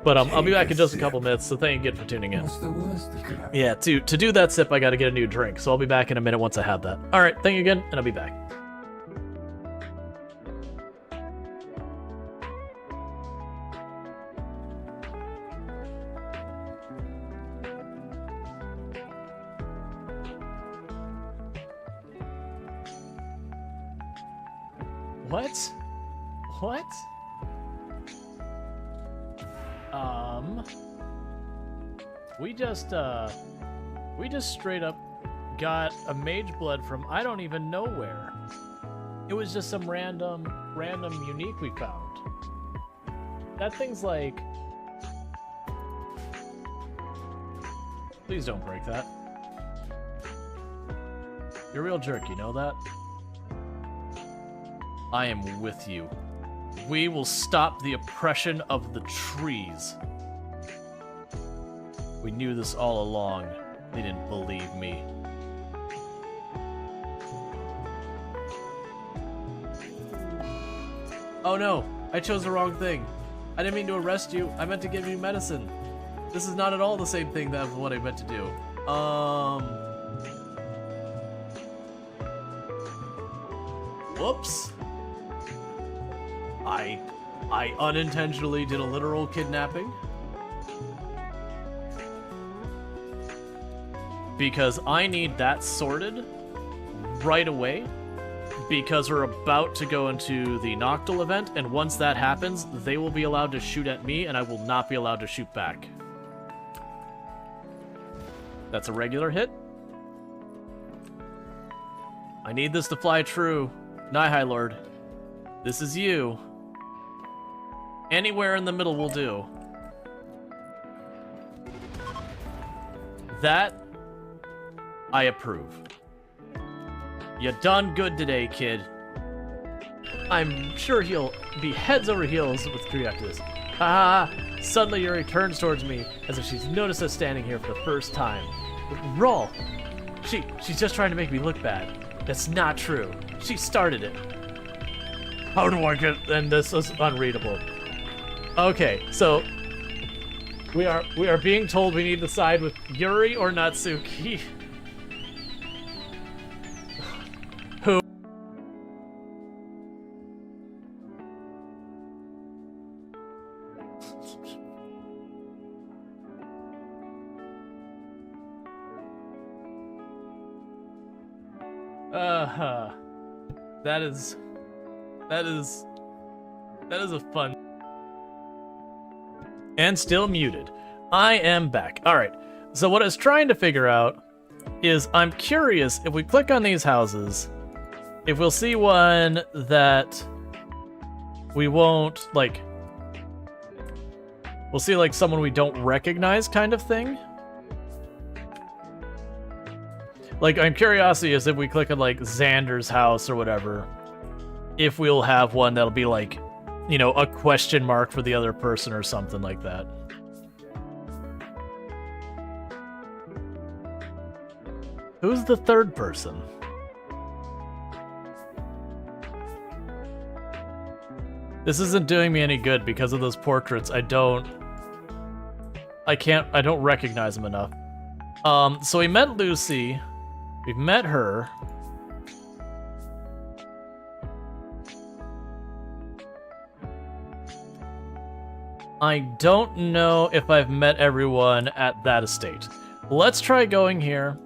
But I'll be back in just a couple minutes, so thank you again for tuning in. What's the worst that could happen? Yeah, to do that sip, I got to get a new drink, so I'll be back in a minute once I have that. Alright, thank you again, and I'll be back. What? What? We just straight up got a mage blood from I don't even know where. It was just some random unique we found. That thing's like... Please don't break that. You're a real jerk, you know that? I am with you. We will stop the oppression of the trees. We knew this all along. They didn't believe me. Oh no, I chose the wrong thing. I didn't mean to arrest you. I meant to give you medicine. This is not at all the same thing that what I meant to do. Whoops. I unintentionally did a literal kidnapping. Because I need that sorted right away. Because we're about to go into the Noctil event, and once that happens, they will be allowed to shoot at me, and I will not be allowed to shoot back. That's a regular hit. I need this to fly true. High Lord. This is you. Anywhere in the middle will do. That, I approve. You done good today, kid. I'm sure he'll be heads over heels with 3 after this. Ah! Suddenly Yuri turns towards me as if she's noticed us standing here for the first time. Rual! She's just trying to make me look bad. That's not true. She started it. How do I get... And this is unreadable. Okay, so... We are being told we need to side with Yuri or Natsuki. Who... That is a fun... And still muted. I am back. Alright, so what I was trying to figure out is I'm curious if we click on these houses, if we'll see one that we won't, like... We'll see, like, someone we don't recognize kind of thing. Like, I'm curiosity is if we click on, like, Xander's house or whatever, if we'll have one that'll be, like, you know, a question mark for the other person or something like that. Who's the third person? This isn't doing me any good because of those portraits. I don't recognize them enough. So we met Lucy. We've met her. I don't know if I've met everyone at that estate. Let's try going here.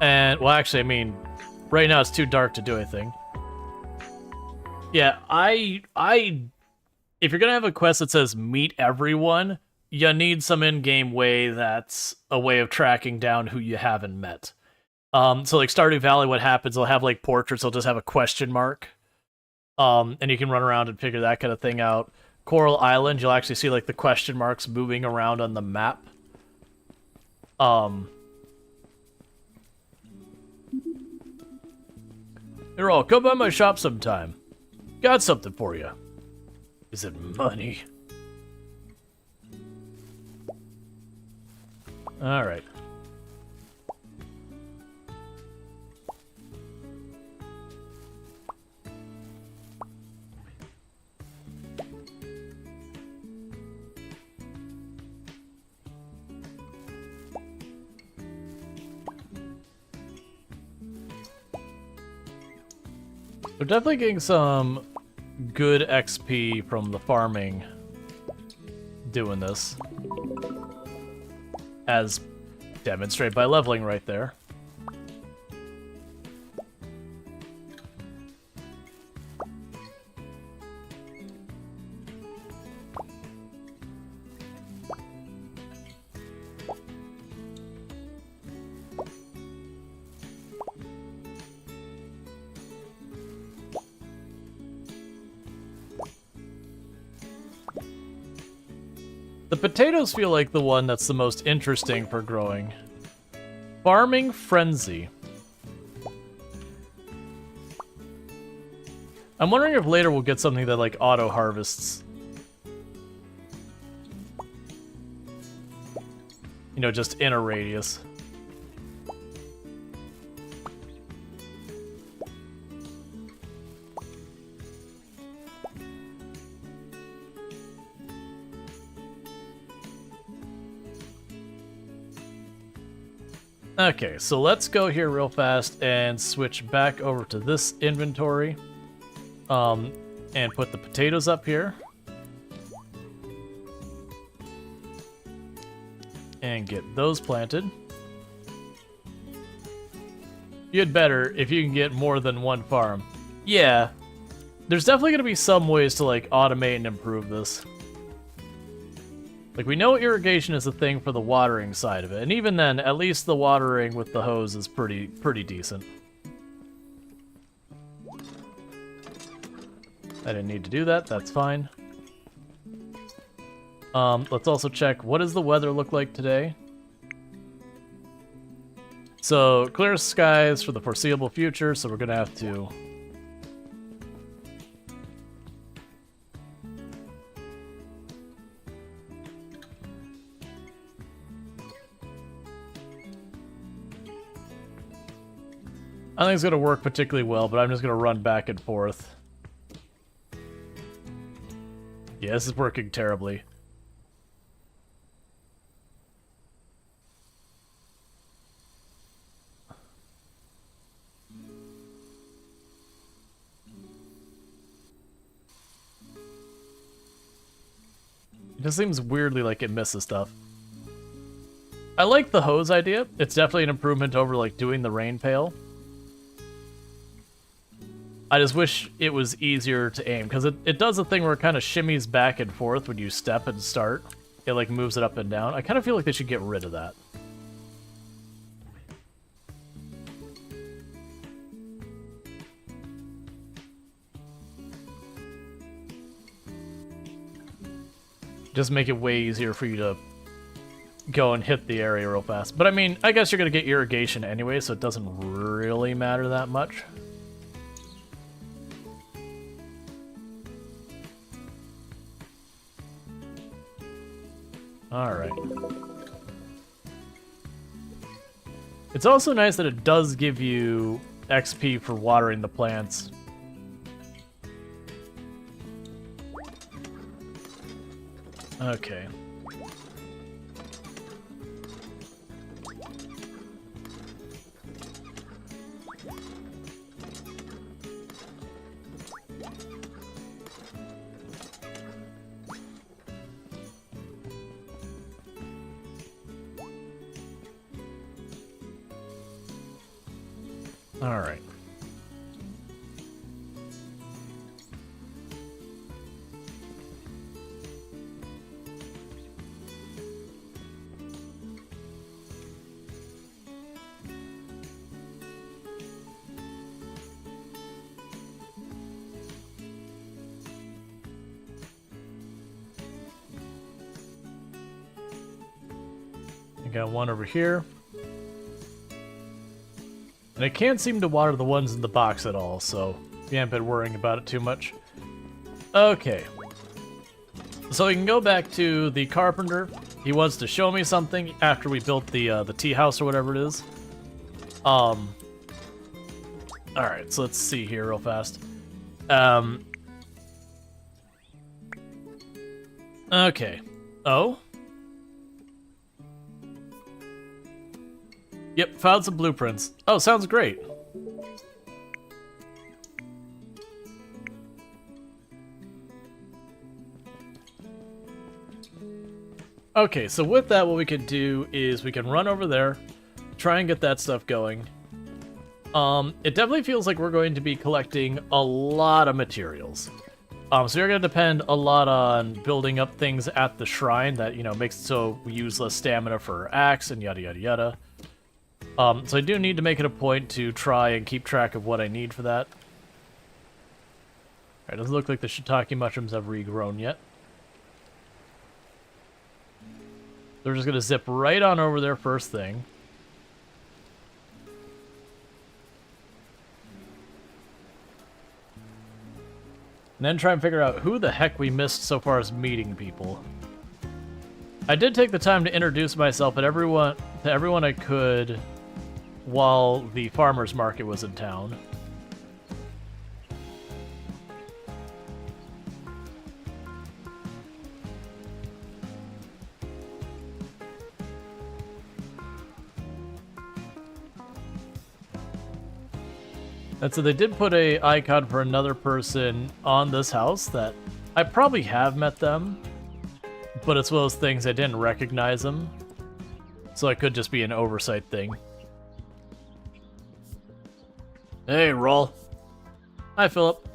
And, well, actually, I mean, right now it's too dark to do anything. Yeah, if you're gonna have a quest that says meet everyone, you need some in-game way that's a way of tracking down who you haven't met. So like Stardew Valley, what happens, they'll have like portraits, they'll just have a question mark. And you can run around and figure that kind of thing out. Coral Island, you'll actually see like the question marks moving around on the map. You're all, come by my shop sometime. Got something for you. Is it money? Alright. We're definitely getting some good XP from the farming doing this, as demonstrated by leveling right there. The potatoes feel like the one that's the most interesting for growing. Farming Frenzy. I'm wondering if later we'll get something that like auto harvests. You know, just in a radius. Okay, so let's go here real fast and switch back over to this inventory. And put the potatoes up here. And get those planted. You'd better if you can get more than one farm. Yeah, there's definitely going to be some ways to like automate and improve this. Like, we know irrigation is a thing for the watering side of it, and even then, at least the watering with the hose is pretty decent. I didn't need to do that, that's fine. Let's also check, what does the weather look like today? So, clear skies for the foreseeable future, so we're gonna have to... I think it's gonna work particularly well, but I'm just gonna run back and forth. Yeah, this is working terribly. It just seems weirdly like it misses stuff. I like the hose idea. It's definitely an improvement over like doing the rain pail. I just wish it was easier to aim, because it does a thing where it kind of shimmies back and forth when you step and start. It like moves it up and down. I kind of feel like they should get rid of that. Just make it way easier for you to go and hit the area real fast. But I mean, I guess you're going to get irrigation anyway, so it doesn't really matter that much. Alright. It's also nice that it does give you XP for watering the plants. Okay. All right. I got one over here. And I can't seem to water the ones in the box at all, so we haven't been worrying about it too much. Okay. So we can go back to the carpenter. He wants to show me something after we built the tea house or whatever it is. Alright, so let's see here real fast. Okay. Oh? Yep, found some blueprints. Oh, sounds great. Okay, so with that, what we can do is we can run over there, try and get that stuff going. It definitely feels like we're going to be collecting a lot of materials. So you're going to depend a lot on building up things at the shrine that, you know, makes it so we use less stamina for our axe and yada yada yada. So I do need to make it a point to try and keep track of what I need for that. Alright, doesn't look like the shiitake mushrooms have regrown yet. They're just going to zip right on over there first thing. And then try and figure out who the heck we missed so far as meeting people. I did take the time to introduce myself to everyone I could while the farmer's market was in town. And so they did put a icon for another person on this house that I probably have met them, but it's one of those things I didn't recognize them. So it could just be an oversight thing. Hey, Rual. Hi, Philip.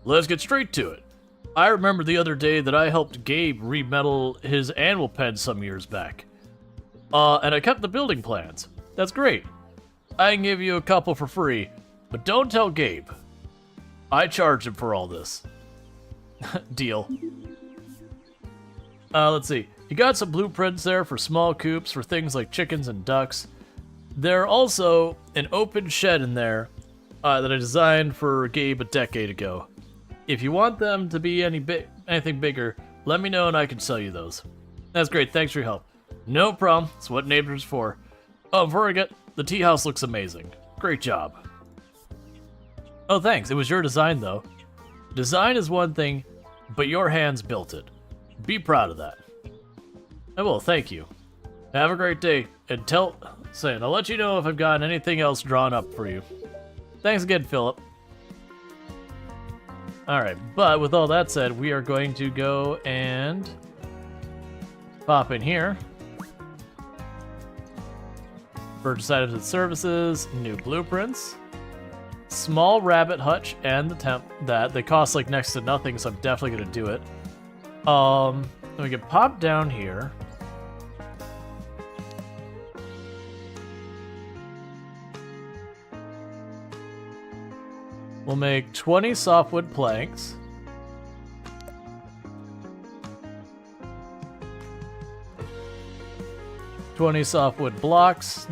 Let's get straight to it. I remember the other day that I helped Gabe remetal his animal pen some years back. And I kept the building plans. That's great. I can give you a couple for free, but don't tell Gabe. I charged him for all this. Deal. Let's see. You got some blueprints there for small coops for things like chickens and ducks. There are also an open shed in there that I designed for Gabe a decade ago. If you want them to be anything bigger, let me know and I can sell you those. That's great. Thanks for your help. No problem. It's what neighbors for. Oh, before I get, the tea house looks amazing. Great job. Oh, thanks. It was your design, though. Design is one thing, but your hands built it. Be proud of that. I will. Thank you. Have a great day. And I'll let you know if I've got anything else drawn up for you. Thanks again, Philip. Alright, but with all that said, we are going to go and pop in here. Purchase items and services, new blueprints, small rabbit hutch, and the temp that they cost like next to nothing, so I'm definitely gonna do it. Then we can pop down here. We'll make 20 softwood planks. $20 softwood blocks.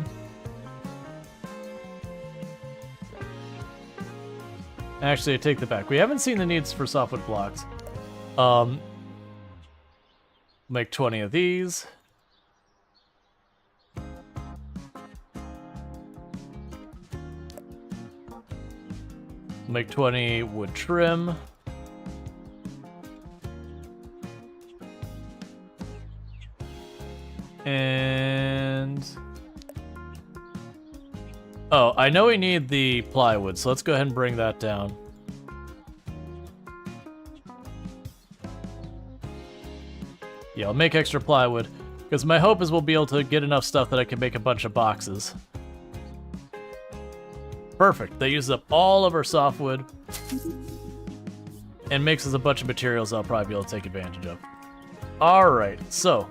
Actually, I take that back. We haven't seen the needs for softwood blocks. Make 20 of these. Make 20 wood trim. And... oh, I know we need the plywood, so let's go ahead and bring that down. Yeah, I'll make extra plywood, because my hope is we'll be able to get enough stuff that I can make a bunch of boxes. Perfect. That uses up all of our softwood and makes us a bunch of materials I'll probably be able to take advantage of. Alright, so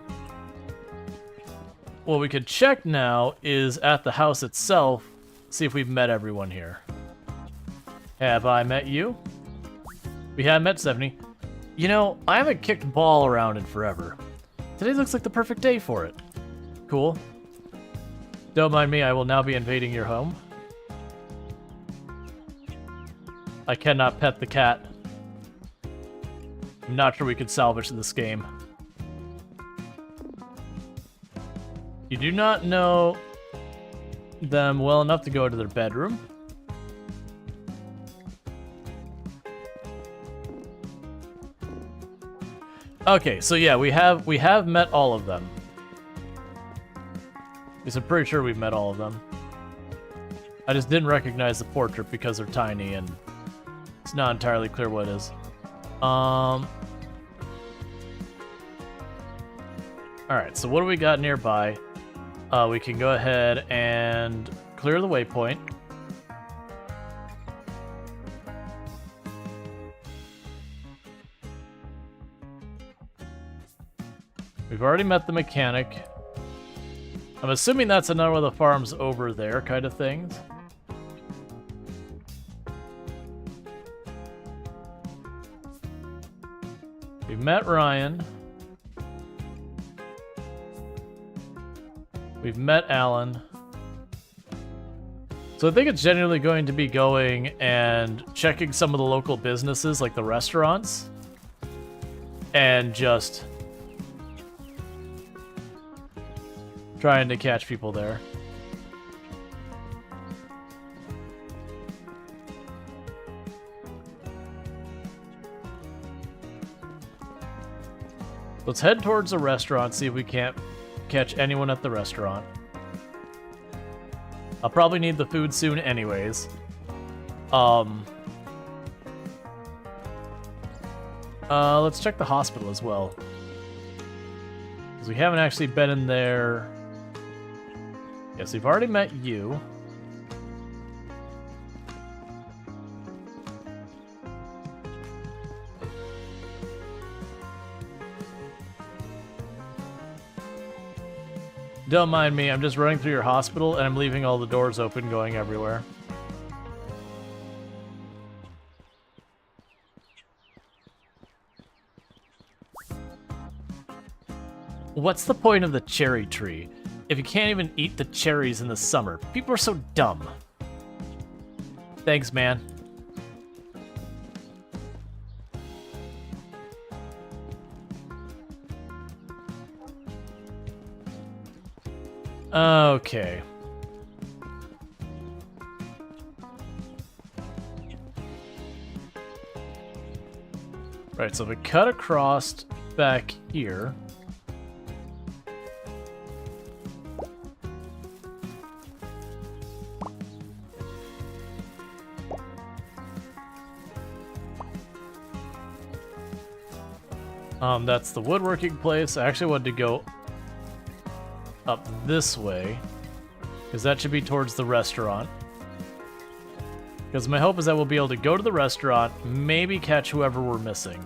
what we could check now is at the house itself, see if we've met everyone here. Have I met you? We have met 70. You know, I haven't kicked ball around in forever. Today looks like the perfect day for it. Cool. Don't mind me, I will now be invading your home. I cannot pet the cat. I'm not sure we could salvage this game. You do not know them well enough to go to their bedroom. Okay, so yeah, we have met all of them. At least I'm pretty sure we've met all of them. I just didn't recognize the portrait because they're tiny and it's not entirely clear what it is. Alright, so what do we got nearby? We can go ahead and clear the waypoint. We've already met the mechanic. I'm assuming that's another one of the farms over there kind of things. We've met Ryan. We've met Alan. So I think it's generally going to be going and checking some of the local businesses, like the restaurants, and just trying to catch people there. Let's head towards the restaurant, see if we can't catch anyone at the restaurant. I'll probably need the food soon anyways. Let's check the hospital as well. Because we haven't actually been in there. Yes, we've already met you. Don't mind me, I'm just running through your hospital and I'm leaving all the doors open going everywhere. What's the point of the cherry tree if you can't even eat the cherries in the summer? People are so dumb. Thanks, man. Okay. Right, so if we cut across back here. That's the woodworking place. I actually wanted to go up this way, because that should be towards the restaurant. Because my hope is that we'll be able to go to the restaurant, maybe catch whoever we're missing.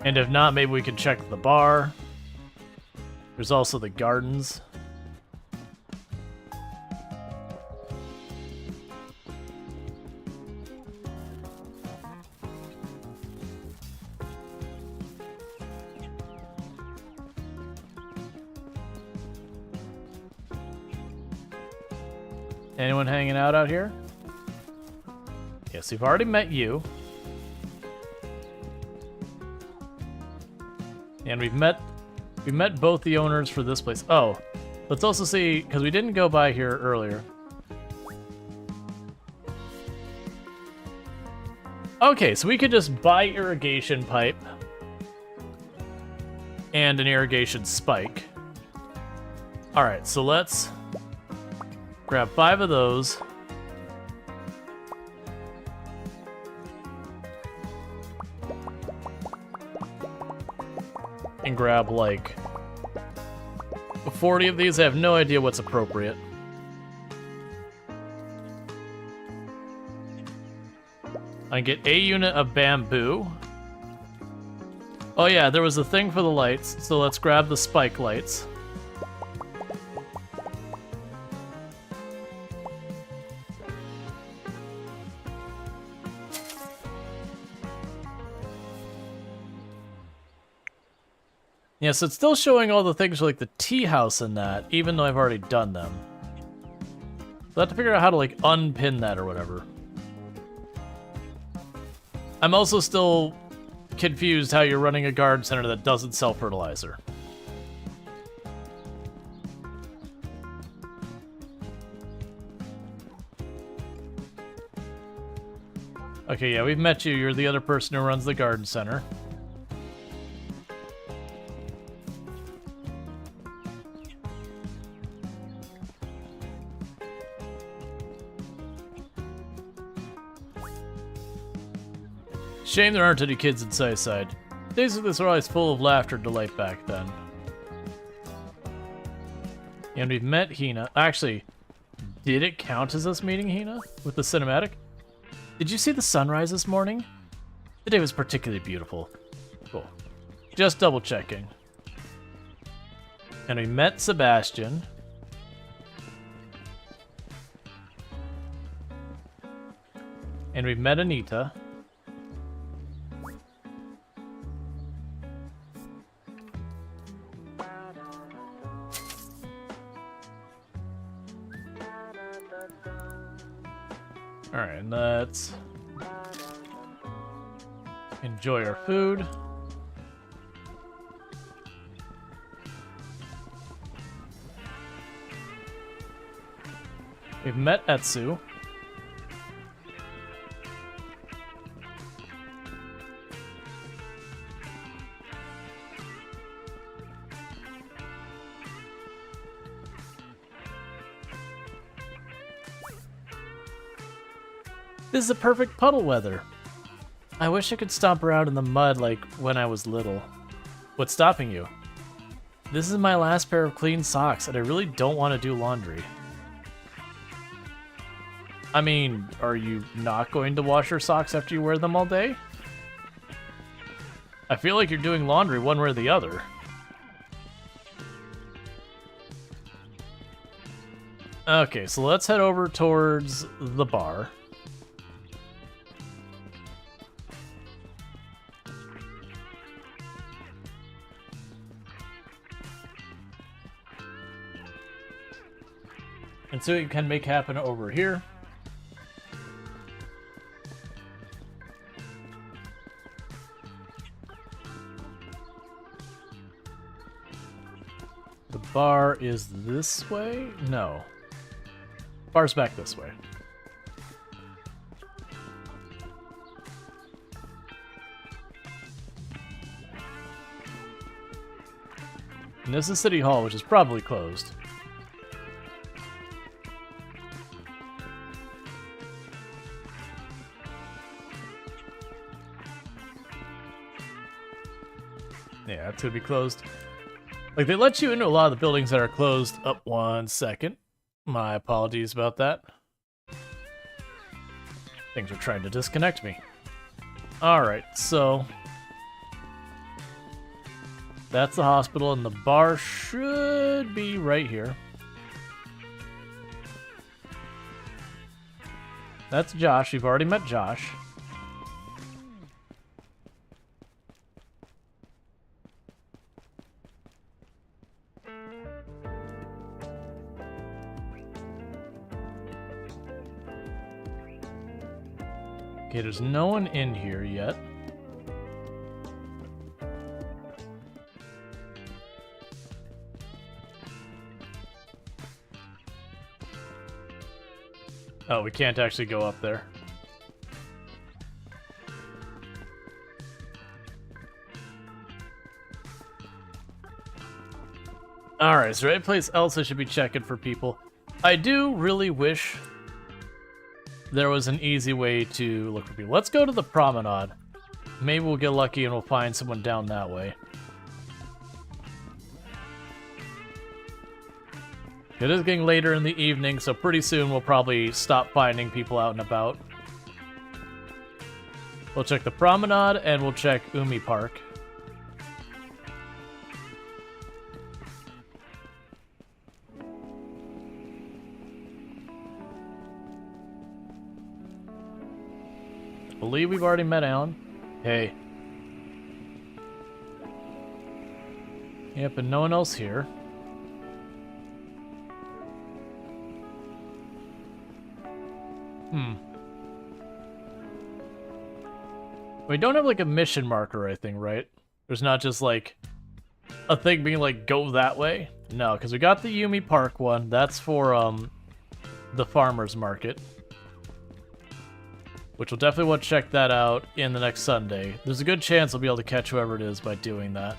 And if not, maybe we can check the bar. There's also the gardens. Anyone hanging out here? Yes, we've already met you. And we've met both the owners for this place. Oh, let's also see, because we didn't go by here earlier. Okay, so we could just buy irrigation pipe and an irrigation spike. All right, so let's grab 5 of those. And grab like 40 of these. I have no idea what's appropriate. I get a unit of bamboo. Oh yeah, there was a thing for the lights, so let's grab the spike lights. Yeah, so it's still showing all the things for like the tea house and that, even though I've already done them. So I have to figure out how to like unpin that or whatever. I'm also still confused how you're running a garden center that doesn't sell fertilizer. Okay, yeah, we've met you. You're the other person who runs the garden center. Shame there aren't any kids in SunnySide. Days like this were always full of laughter and delight back then. And we've met Hina. Actually, did it count as us meeting Hina with the cinematic? Did you see the sunrise this morning? The day was particularly beautiful. Cool. Just double checking. And we met Sebastian. And we met Anita. Alright, and let's enjoy our food. We've met Etsu. This is a perfect puddle weather. I wish I could stomp around in the mud like when I was little. What's stopping you? This is my last pair of clean socks, and I really don't want to do laundry. I mean, are you not going to wash your socks after you wear them all day? I feel like you're doing laundry one way or the other. Okay, so let's head over towards the bar. And so you can make happen over here. The bar is this way? No. Bar's back this way. And this is City Hall, which is probably closed. Yeah, it's gonna be closed. Like, they let you into a lot of the buildings that are closed. Up 1 second. My apologies about that. Things are trying to disconnect me. Alright, so that's the hospital, and the bar should be right here. That's Josh. You've already met Josh. Okay, there's no one in here yet. Oh, we can't actually go up there. Alright, is there any place else I should be checking for people? I do really wish there was an easy way to look for people. Let's go to the promenade. Maybe we'll get lucky and we'll find someone down that way. It is getting later in the evening, so pretty soon we'll probably stop finding people out and about. We'll check the promenade and we'll check Umi Park. I believe we've already met Alan. Hey. Yep, and no one else here. We don't have like a mission marker or anything, right? There's not just like a thing being like, go that way? No, because we got the Yumi Park one. That's for the farmer's market. Which we'll definitely want to check that out in the next Sunday. There's a good chance we'll be able to catch whoever it is by doing that.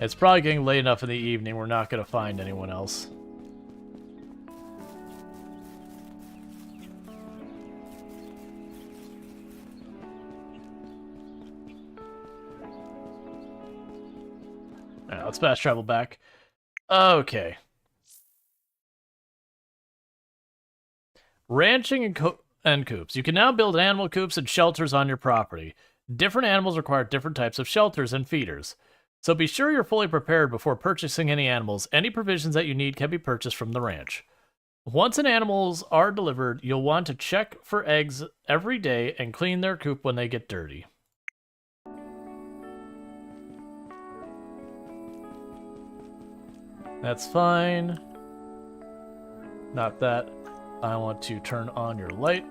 It's probably getting late enough in the evening, we're not going to find anyone else. Alright, let's fast travel back. Okay. Ranching and coops. You can now build animal coops and shelters on your property. Different animals require different types of shelters and feeders. So be sure you're fully prepared before purchasing any animals. Any provisions that you need can be purchased from the ranch. Once an animals are delivered, you'll want to check for eggs every day and clean their coop when they get dirty. That's fine. Not that. I want to turn on your light.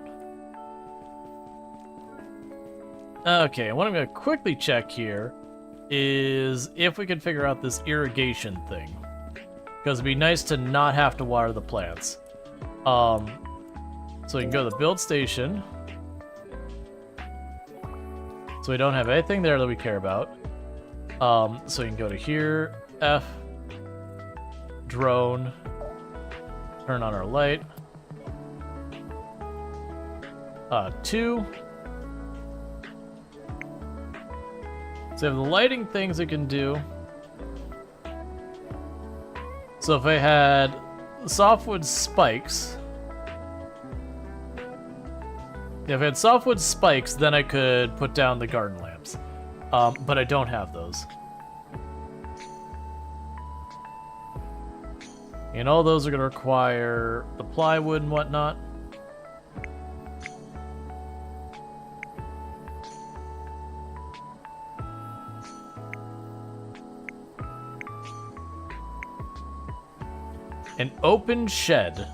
Okay, what I'm going to quickly check here is if we can figure out this irrigation thing. Because it'd be nice to not have to water the plants. So we can go to the build station. So we don't have anything there that we care about. So you can go to here, F, drone, Turn on our light. 2. So we have the lighting things it can do. So if I had softwood spikes... Yeah, if I had softwood spikes, then I could put down the garden lamps. But I don't have those. And all those are going to require the plywood and whatnot. An open shed.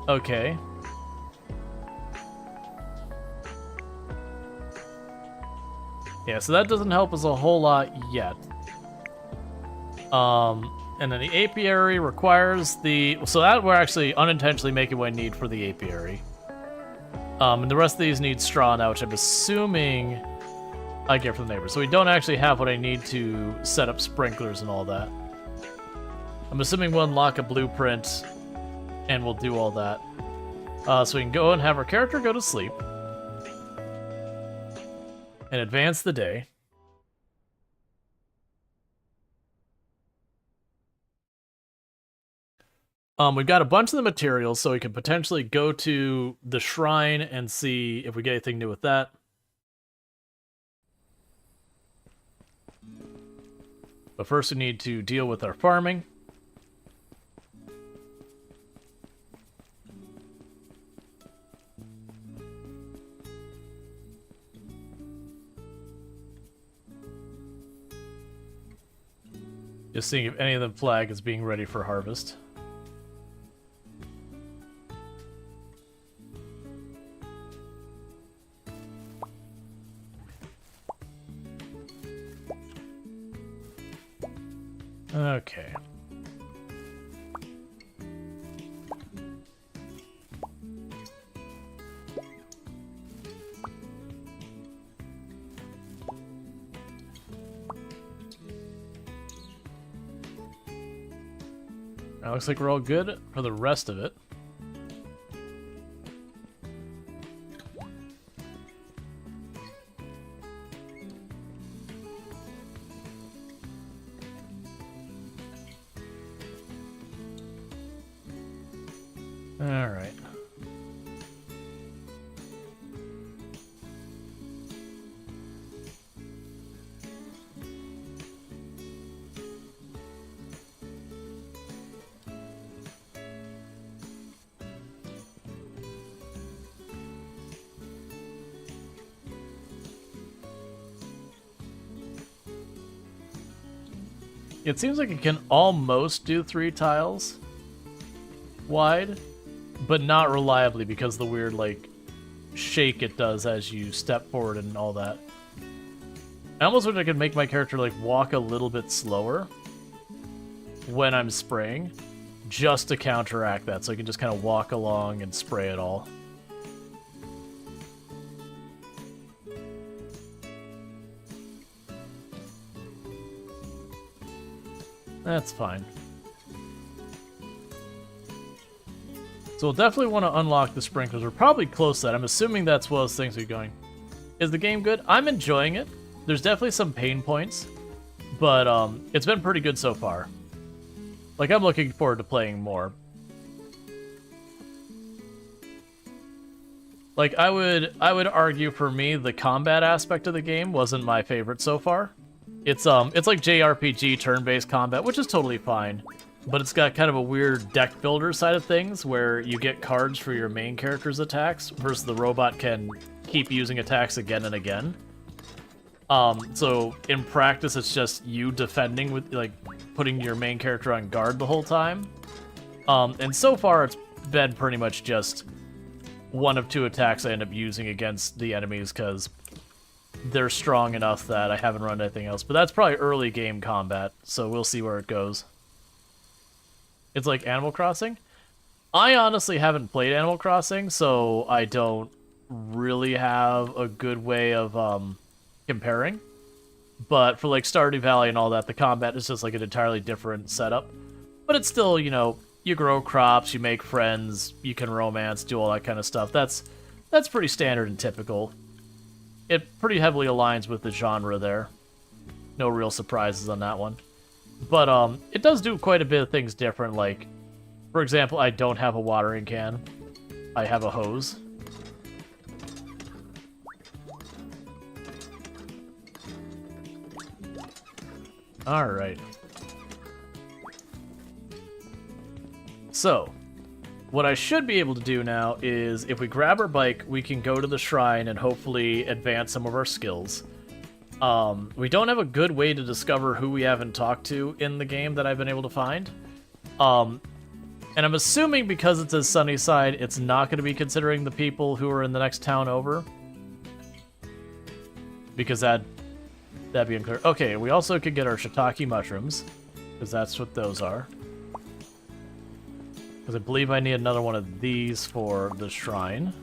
Okay. Yeah, so that doesn't help us a whole lot yet. And then the apiary requires the... So that we're actually unintentionally making what I need for the apiary. And the rest of these need straw now, which I'm assuming I get from the neighbors. So we don't actually have what I need to set up sprinklers and all that. I'm assuming we'll unlock a blueprint and we'll do all that. So we can go and have our character go to sleep. And advance the day. We've got a bunch of the materials, so we can potentially go to the shrine and see if we get anything new with that. But first we need to deal with our farming. Just seeing if any of the flag is being ready for harvest. Okay. Now looks like we're all good for the rest of it. All right. It seems like it can almost do 3 tiles wide, but not reliably because the weird, like, shake it does as you step forward and all that. I almost wish I could make my character, like, walk a little bit slower when I'm spraying, just to counteract that, so I can just kind of walk along and spray it all. That's fine. So we'll definitely want to unlock the sprinklers. We're probably close to that. I'm assuming that's one of those things we're going. Is the game good? I'm enjoying it. There's definitely some pain points, but it's been pretty good so far. Like, I'm looking forward to playing more. Like, I would argue for me the combat aspect of the game wasn't my favorite so far. It's like JRPG turn-based combat, which is totally fine. But it's got kind of a weird deck builder side of things where you get cards for your main character's attacks versus the robot can keep using attacks again and again. So in practice, it's just you defending with, like, putting your main character on guard the whole time. And so far, it's been pretty much just one of 2 attacks I end up using against the enemies because they're strong enough that I haven't run anything else. But that's probably early game combat, so we'll see where it goes. It's like Animal Crossing. I honestly haven't played Animal Crossing, so I don't really have a good way of comparing. But for like Stardew Valley and all that, the combat is just like an entirely different setup. But it's still, you know, you grow crops, you make friends, you can romance, do all that kind of stuff. That's pretty standard and typical. It pretty heavily aligns with the genre there. No real surprises on that one. But it does do quite a bit of things different. Like, for example, I don't have a watering can. I have a hose. Alright. So, what I should be able to do now is, if we grab our bike, we can go to the shrine and hopefully advance some of our skills. We don't have a good way to discover who we haven't talked to in the game that I've been able to find. And I'm assuming because it says SunnySide, it's not going to be considering the people who are in the next town over. Because that'd be unclear. Okay, we also could get our shiitake mushrooms, because that's what those are. Because I believe I need another one of these for the shrine.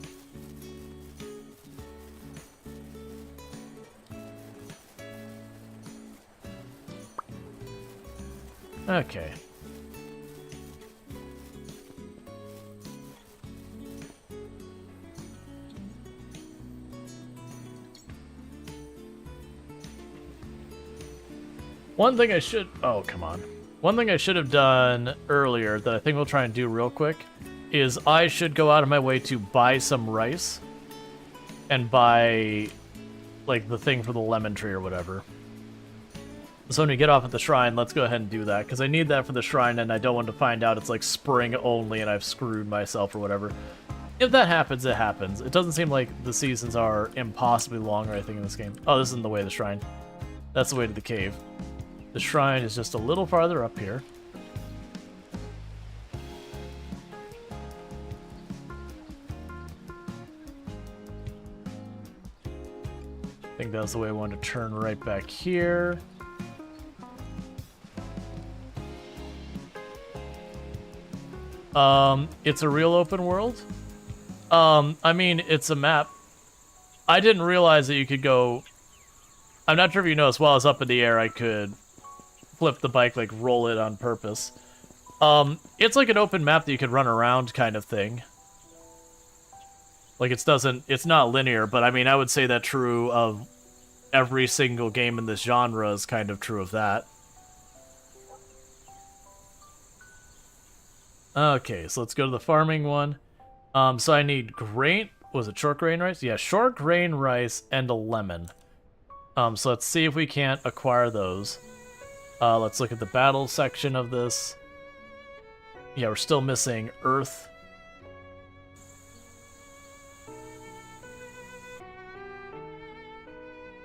Okay. One thing I should... Oh, come on. One thing I should have done earlier that I think we'll try and do real quick is I should go out of my way to buy some rice and buy, like, the thing for the lemon tree or whatever. So when we get off at the shrine, let's go ahead and do that, because I need that for the shrine, and I don't want to find out it's, like, spring only and I've screwed myself or whatever. If that happens, it happens. It doesn't seem like the seasons are impossibly long or anything in this game. Oh, this isn't the way to the shrine. That's the way to the cave. The shrine is just a little farther up here. I think that's the way I wanted to turn right back here. It's a real open world. I mean, it's a map. I didn't realize that you could go... I'm not sure if you noticed, while I was up in the air, I could flip the bike, like roll it on purpose. It's like an open map that you could run around kind of thing. Like, it's not linear, but I mean, I would say that true of every single game in this genre is kind of true of that. Okay, so let's go to the farming one. So I need grain, was it short grain rice? Yeah, short grain rice and a lemon. So let's see if we can't acquire those. Let's look at the battle section of this. Yeah, we're still missing earth.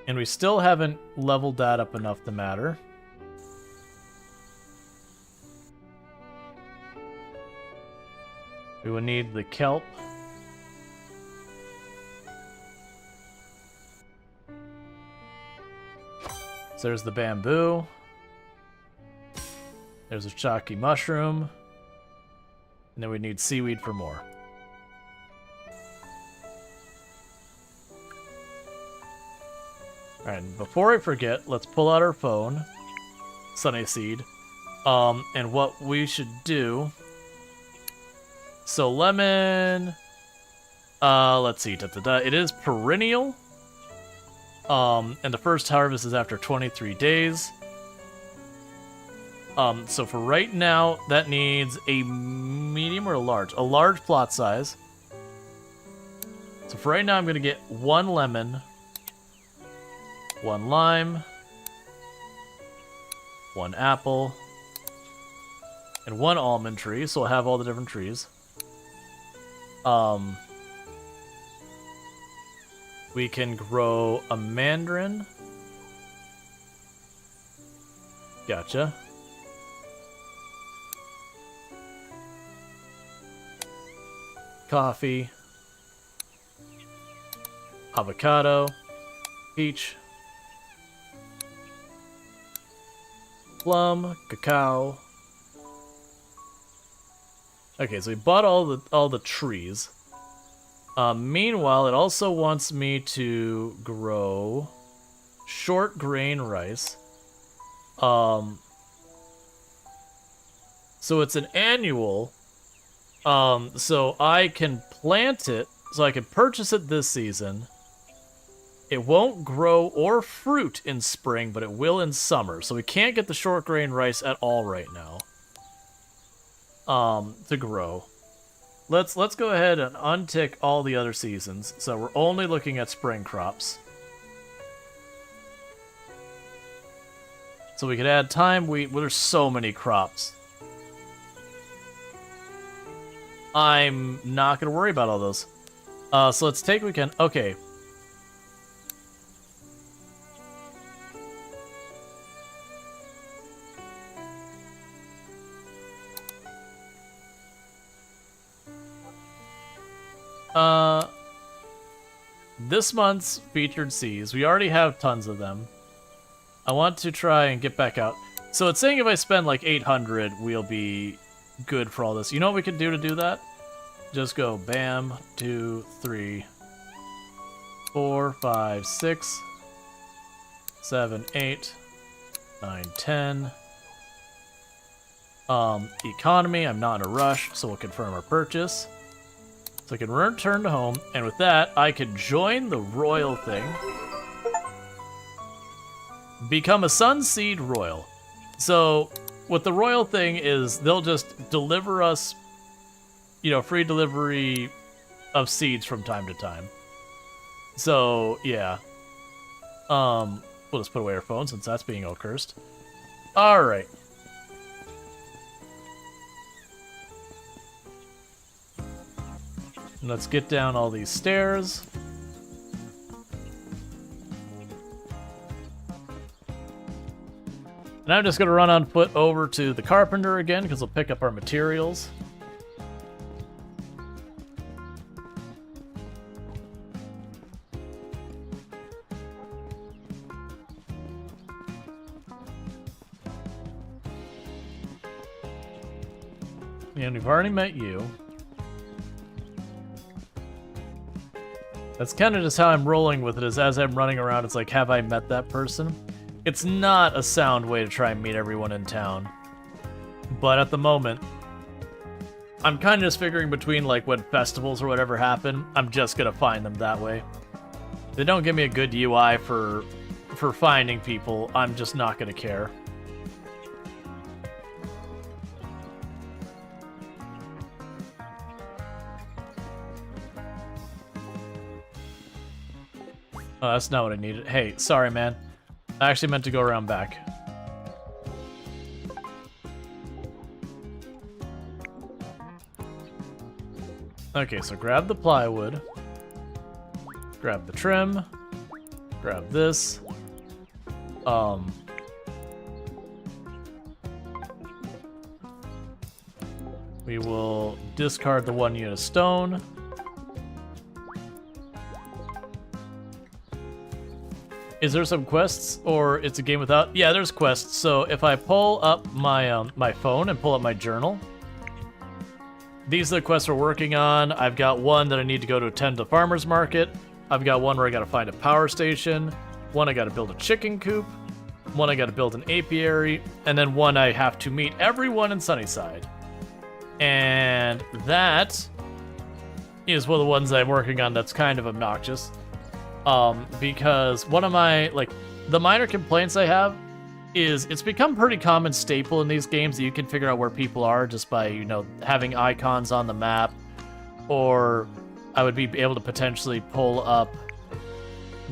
And we still haven't leveled that up enough to matter. We will need the kelp. So there's the bamboo. There's a shiitake mushroom. And then we need seaweed for more. Alright, before I forget, let's pull out our phone. SunnySide. And what we should do... So lemon... let's see. It is perennial. And the first harvest is after 23 days. So for right now, that needs a medium or a large? A large plot size. So for right now, I'm going to get 1 lemon, 1 lime, 1 apple, and 1 almond tree. So I'll have all the different trees. We can grow a mandarin. Gotcha. Coffee. Avocado. Peach. Plum. Cacao. Okay, so we bought all the trees. Meanwhile, it also wants me to grow short grain rice. So So it's an annual. So I can plant it, so I can purchase it this season. It won't grow or fruit in spring, but it will in summer. So we can't get the short grain rice at all right now. To grow. Let's go ahead and untick all the other seasons. So we're only looking at spring crops. So we could add thyme, wheat. Well, there's so many crops. I'm not going to worry about all those. So let's take weekend. Okay. This month's featured seas. We already have tons of them. I want to try and get back out. So it's saying if I spend like 800, we'll be good for all this. You know what we could do to do that? Just go bam, 2, 3, 4, 5, 6, 7, 8, 9, 10. Economy, I'm not in a rush, so we'll confirm our purchase. So I can return to home, and with that, I can join the Royal thing. Become a SunSide Royal. So, what the Royal thing is, they'll just deliver us, you know, free delivery of seeds from time to time. So, yeah. We'll just put away our phone since that's being all cursed. Alright. Let's get down all these stairs. And I'm just going to run on foot over to the carpenter again, because we'll pick up our materials. And we've already met you. That's kind of just how I'm rolling with it, is as I'm running around, it's like, have I met that person? It's not a sound way to try and meet everyone in town. But at the moment, I'm kind of just figuring between, like, when festivals or whatever happen, I'm just going to find them that way. If they don't give me a good UI for finding people, I'm just not going to care. Oh, that's not what I needed. Hey, sorry, man. I actually meant to go around back. Okay, so grab the plywood. Grab the trim. Grab this. We will discard the 1 unit of stone. Is there some quests, or it's a game without? Yeah, there's quests. So if I pull up my my phone and pull up my journal, these are the quests we're working on. I've got one that I need to go to attend the farmer's market. I've got one where I got to find a power station. One I got to build a chicken coop. One I got to build an apiary, and then one I have to meet everyone in SunnySide. And that is one of the ones I'm working on that's kind of obnoxious. Because one of my, like, the minor complaints I have is it's become pretty common staple in these games that you can figure out where people are just by, you know, having icons on the map, or I would be able to potentially pull up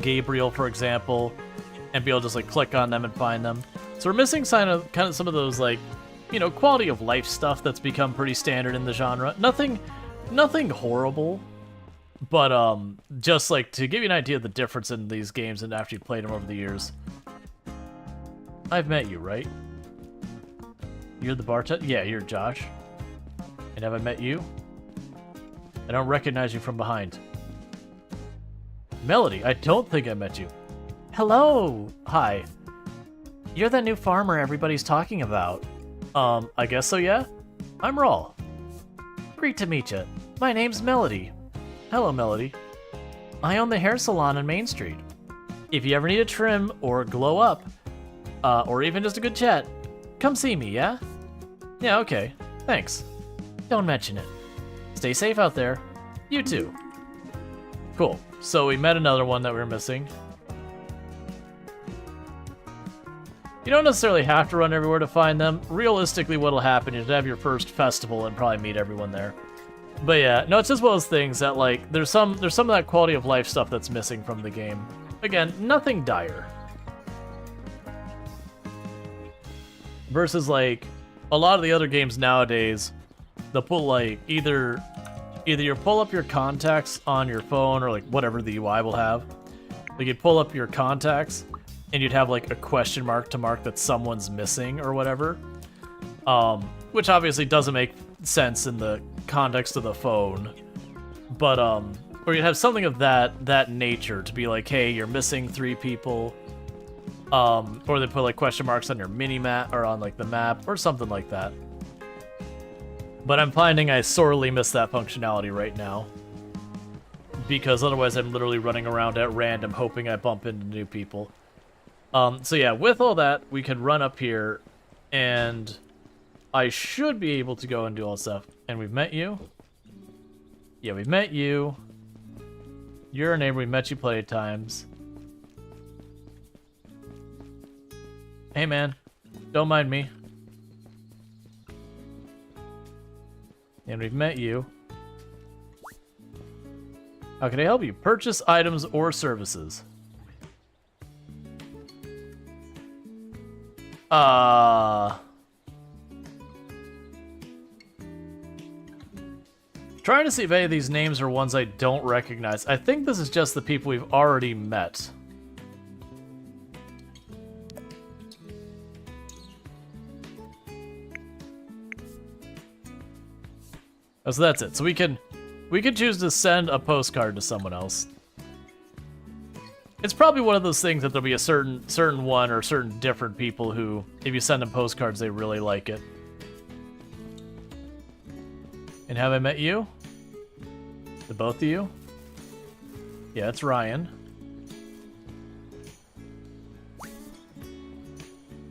Gabriel, for example, and be able to just, like, click on them and find them. So we're missing kind of some of those, like, you know, quality of life stuff that's become pretty standard in the genre. Nothing horrible. But, just, like, to give you an idea of the difference in these games and after you've played them over the years. I've met you, right? You're the bartender? Yeah, you're Josh. And have I met you? I don't recognize you from behind. Melody, I don't think I met you. Hello! Hi. You're the new farmer everybody's talking about. I guess so, yeah? I'm Rual. Great to meet you. My name's Melody. Hello, Melody. I own the hair salon on Main Street. If you ever need a trim or glow up, or even just a good chat, come see me, yeah? Yeah, okay. Thanks. Don't mention it. Stay safe out there. You too. Cool. So we met another one that we were missing. You don't necessarily have to run everywhere to find them. Realistically, what'll happen is to have your first festival and probably meet everyone there. But yeah, no, it's just one of those things that, like, there's some of that quality of life stuff that's missing from the game. Again, nothing dire. Versus, like, a lot of the other games nowadays, they'll put, like, either you pull up your contacts on your phone or, like, whatever the UI will have. Like, you'd pull up your contacts, and you'd have, like, a question mark to mark that someone's missing or whatever. Which obviously doesn't make sense in the context of the phone. But, or you'd have something of that nature to be like, hey, you're missing 3 people. Or they put, like, question marks on your mini-map, or on, like, the map, or something like that. But I'm finding I sorely miss that functionality right now. Because otherwise I'm literally running around at random hoping I bump into new people. So yeah, with all that, we can run up here, and I should be able to go and do all stuff. And we've met you. Yeah, we've met you. You're a neighbor, we met you plenty of times. Hey man, don't mind me. And we've met you. How can I help you? Purchase items or services. Trying to see if any of these names are ones I don't recognize. I think this is just the people we've already met. Oh, so that's it. So we can choose to send a postcard to someone else. It's probably one of those things that there'll be a certain one or certain different people who, if you send them postcards, they really like it. And have I met you? The both of you? Yeah, it's Ryan.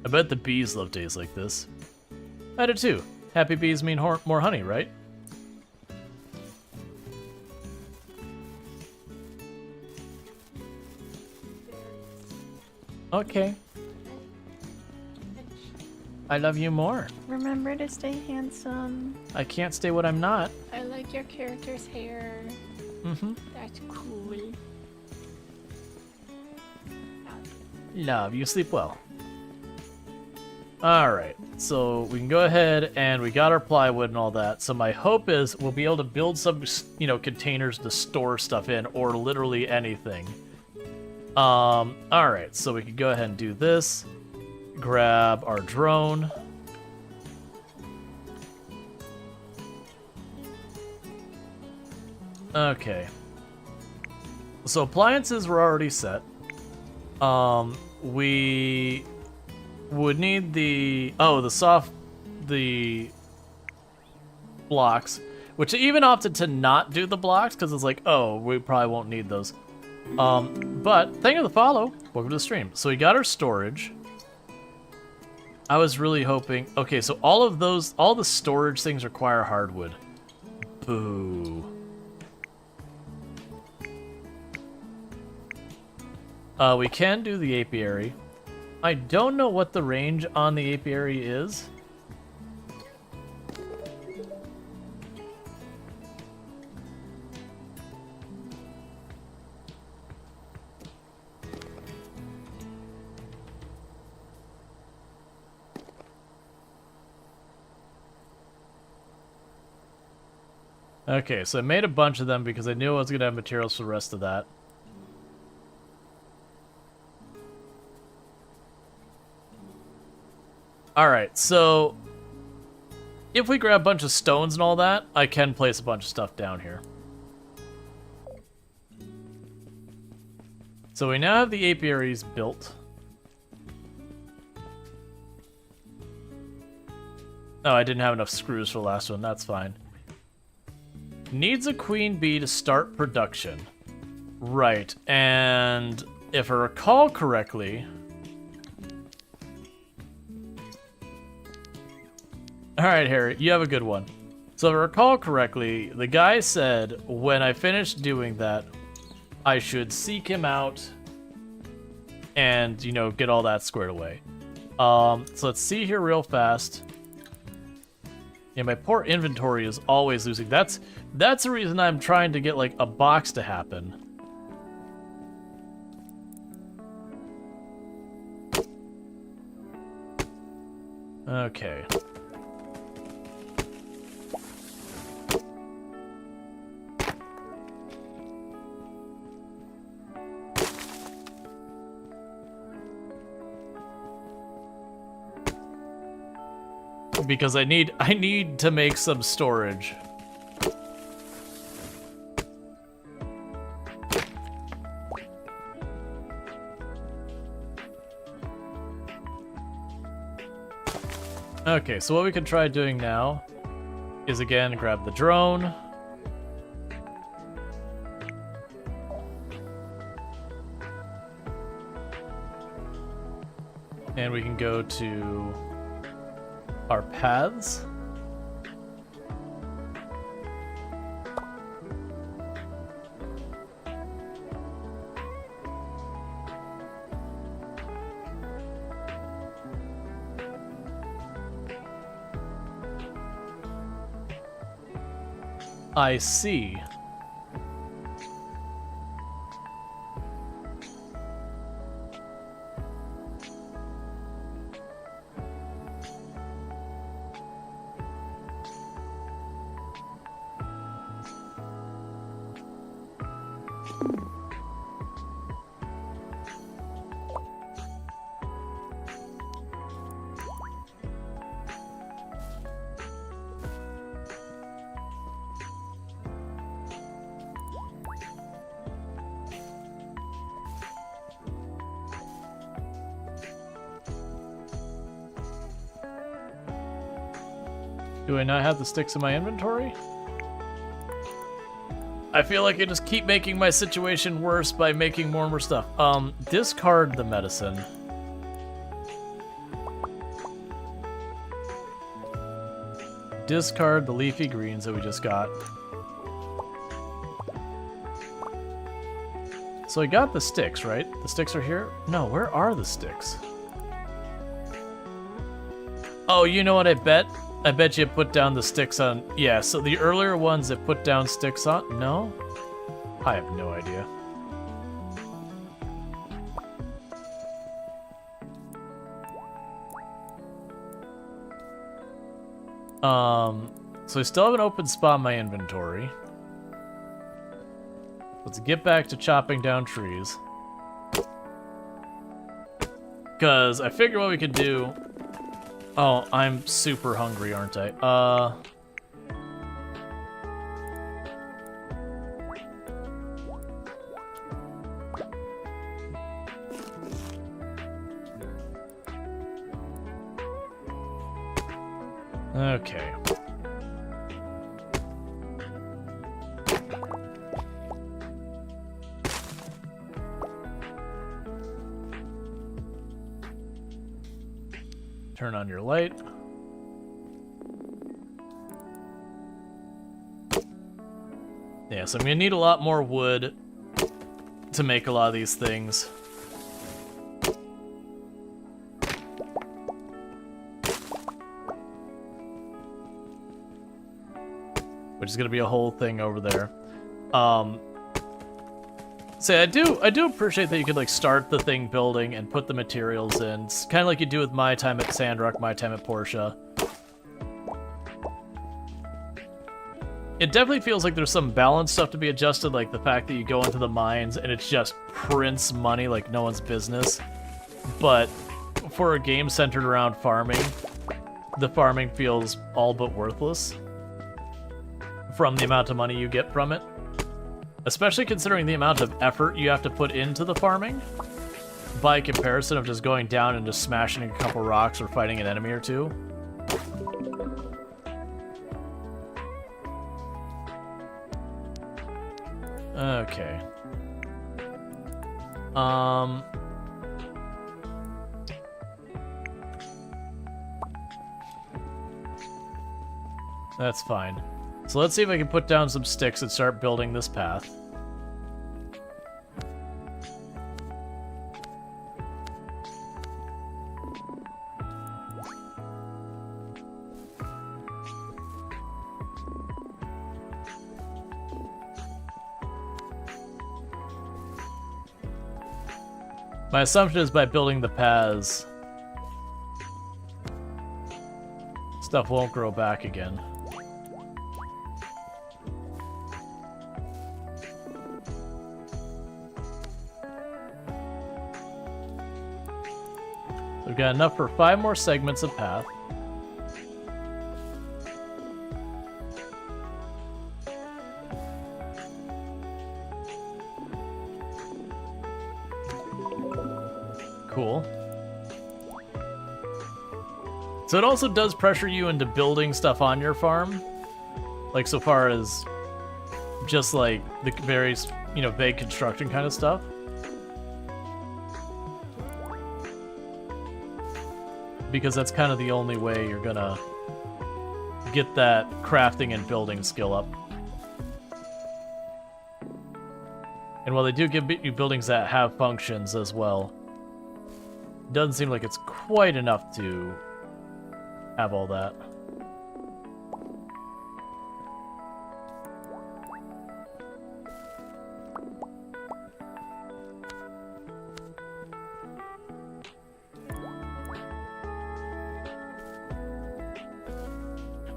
I bet the bees love days like this. I do too. Happy bees mean more honey, right? Okay. I love you more. Remember to stay handsome. I can't stay what I'm not. I like your character's hair. Mm-hmm. That's cool. Love, you sleep well. Alright, so we can go ahead and we got our plywood and all that. So my hope is we'll be able to build some, containers to store stuff in, or literally anything. Alright, so we can go ahead and do this. Grab our drone. Okay. So appliances were already set. We would need the blocks, which I even opted to not do the blocks because it's like, oh, we probably won't need those. But thank you for the follow. Welcome to the stream. So we got our storage. I was really hoping. Okay, so all the storage things require hardwood. Boo. We can do the apiary. I don't know what the range on the apiary is. Okay, so I made a bunch of them because I knew I was going to have materials for the rest of that. Alright, so if we grab a bunch of stones and all that, I can place a bunch of stuff down here. So we now have the apiaries built. Oh, I didn't have enough screws for the last one, that's fine. Needs a queen bee to start production. Right, and if I recall correctly... All right, Harry, you have a good one. So if I recall correctly, the guy said when I finished doing that, I should seek him out and, you know, get all that squared away. So let's see here real fast. Yeah, my poor inventory is always losing. That's the reason I'm trying to get, like, a box to happen. Okay. Because I need to make some storage. Okay, so what we can try doing now is again grab the drone. And we can go to our paths. I see. Do I not have the sticks in my inventory? I feel like I just keep making my situation worse by making more and more stuff. Discard the medicine. Discard the leafy greens that we just got. So I got the sticks, right? The sticks are here? No, where are the sticks? Oh, you know what I bet? I bet you put down the sticks on... Yeah, so the earlier ones that put down sticks on... No? I have no idea. So I still have an open spot in my inventory. Let's get back to chopping down trees. Because I figure what we could do... Oh, I'm super hungry, aren't I? Okay. Turn on your light. Yeah, so I'm gonna need a lot more wood to make a lot of these things. Which is gonna be a whole thing over there. So I do appreciate that you could like start the thing building and put the materials in. It's kind of like you do with my time at Sandrock, my time at Portia. It definitely feels like there's some balance stuff to be adjusted, like the fact that you go into the mines and it's just prints money like no one's business. But for a game centered around farming, the farming feels all but worthless from the amount of money you get from it. Especially considering the amount of effort you have to put into the farming, by comparison of just going down and just smashing a couple rocks or fighting an enemy or two. Okay. That's fine. So let's see if I can put down some sticks and start building this path. My assumption is by building the paths, stuff won't grow back again. We've got enough for 5 more segments of path. Cool. So it also does pressure you into building stuff on your farm, like so far as just like the various, you know, vague construction kind of stuff. Because that's kind of the only way you're gonna get that crafting and building skill up. And while they do give you buildings that have functions as well, it doesn't seem like it's quite enough to have all that.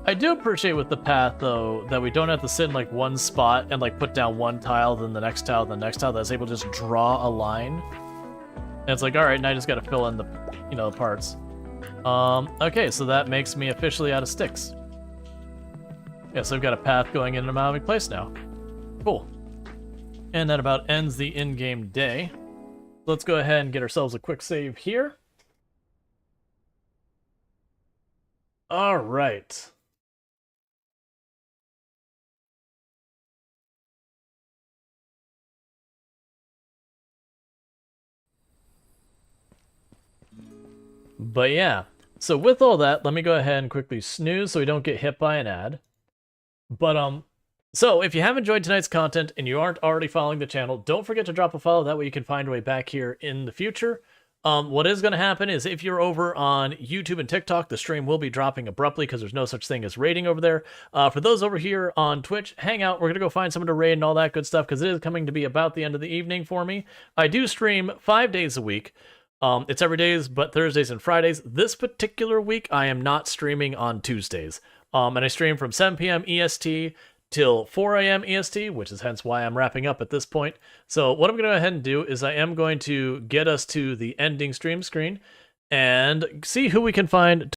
I do appreciate with the path, though, that we don't have to sit in, like, one spot and, like, put down one tile, then the next tile, then the next tile. That's able to just draw a line. And it's like, alright, now I just gotta fill in the, you know, the parts. Okay, so that makes me officially out of sticks. Yeah, so I've got a path going in and out of my place now. Cool. And that about ends the in-game day. Let's go ahead and get ourselves a quick save here. Alright. But yeah, so with all that, let me go ahead and quickly snooze so we don't get hit by an ad. But so if you have enjoyed tonight's content and you aren't already following the channel, don't forget to drop a follow. That way you can find your way back here in the future. What is going to happen is if you're over on YouTube and TikTok, the stream will be dropping abruptly because there's no such thing as raiding over there. For those over here on Twitch, hang out. We're going to go find someone to raid and all that good stuff because it is coming to be about the end of the evening for me. I do stream 5 days a week. It's every days, but Thursdays and Fridays. This particular week, I am not streaming on Tuesdays. And I stream from 7 p.m. EST till 4 a.m. EST, which is hence why I'm wrapping up at this point. So what I'm going to go ahead and do is I am going to get us to the ending stream screen and see who we can find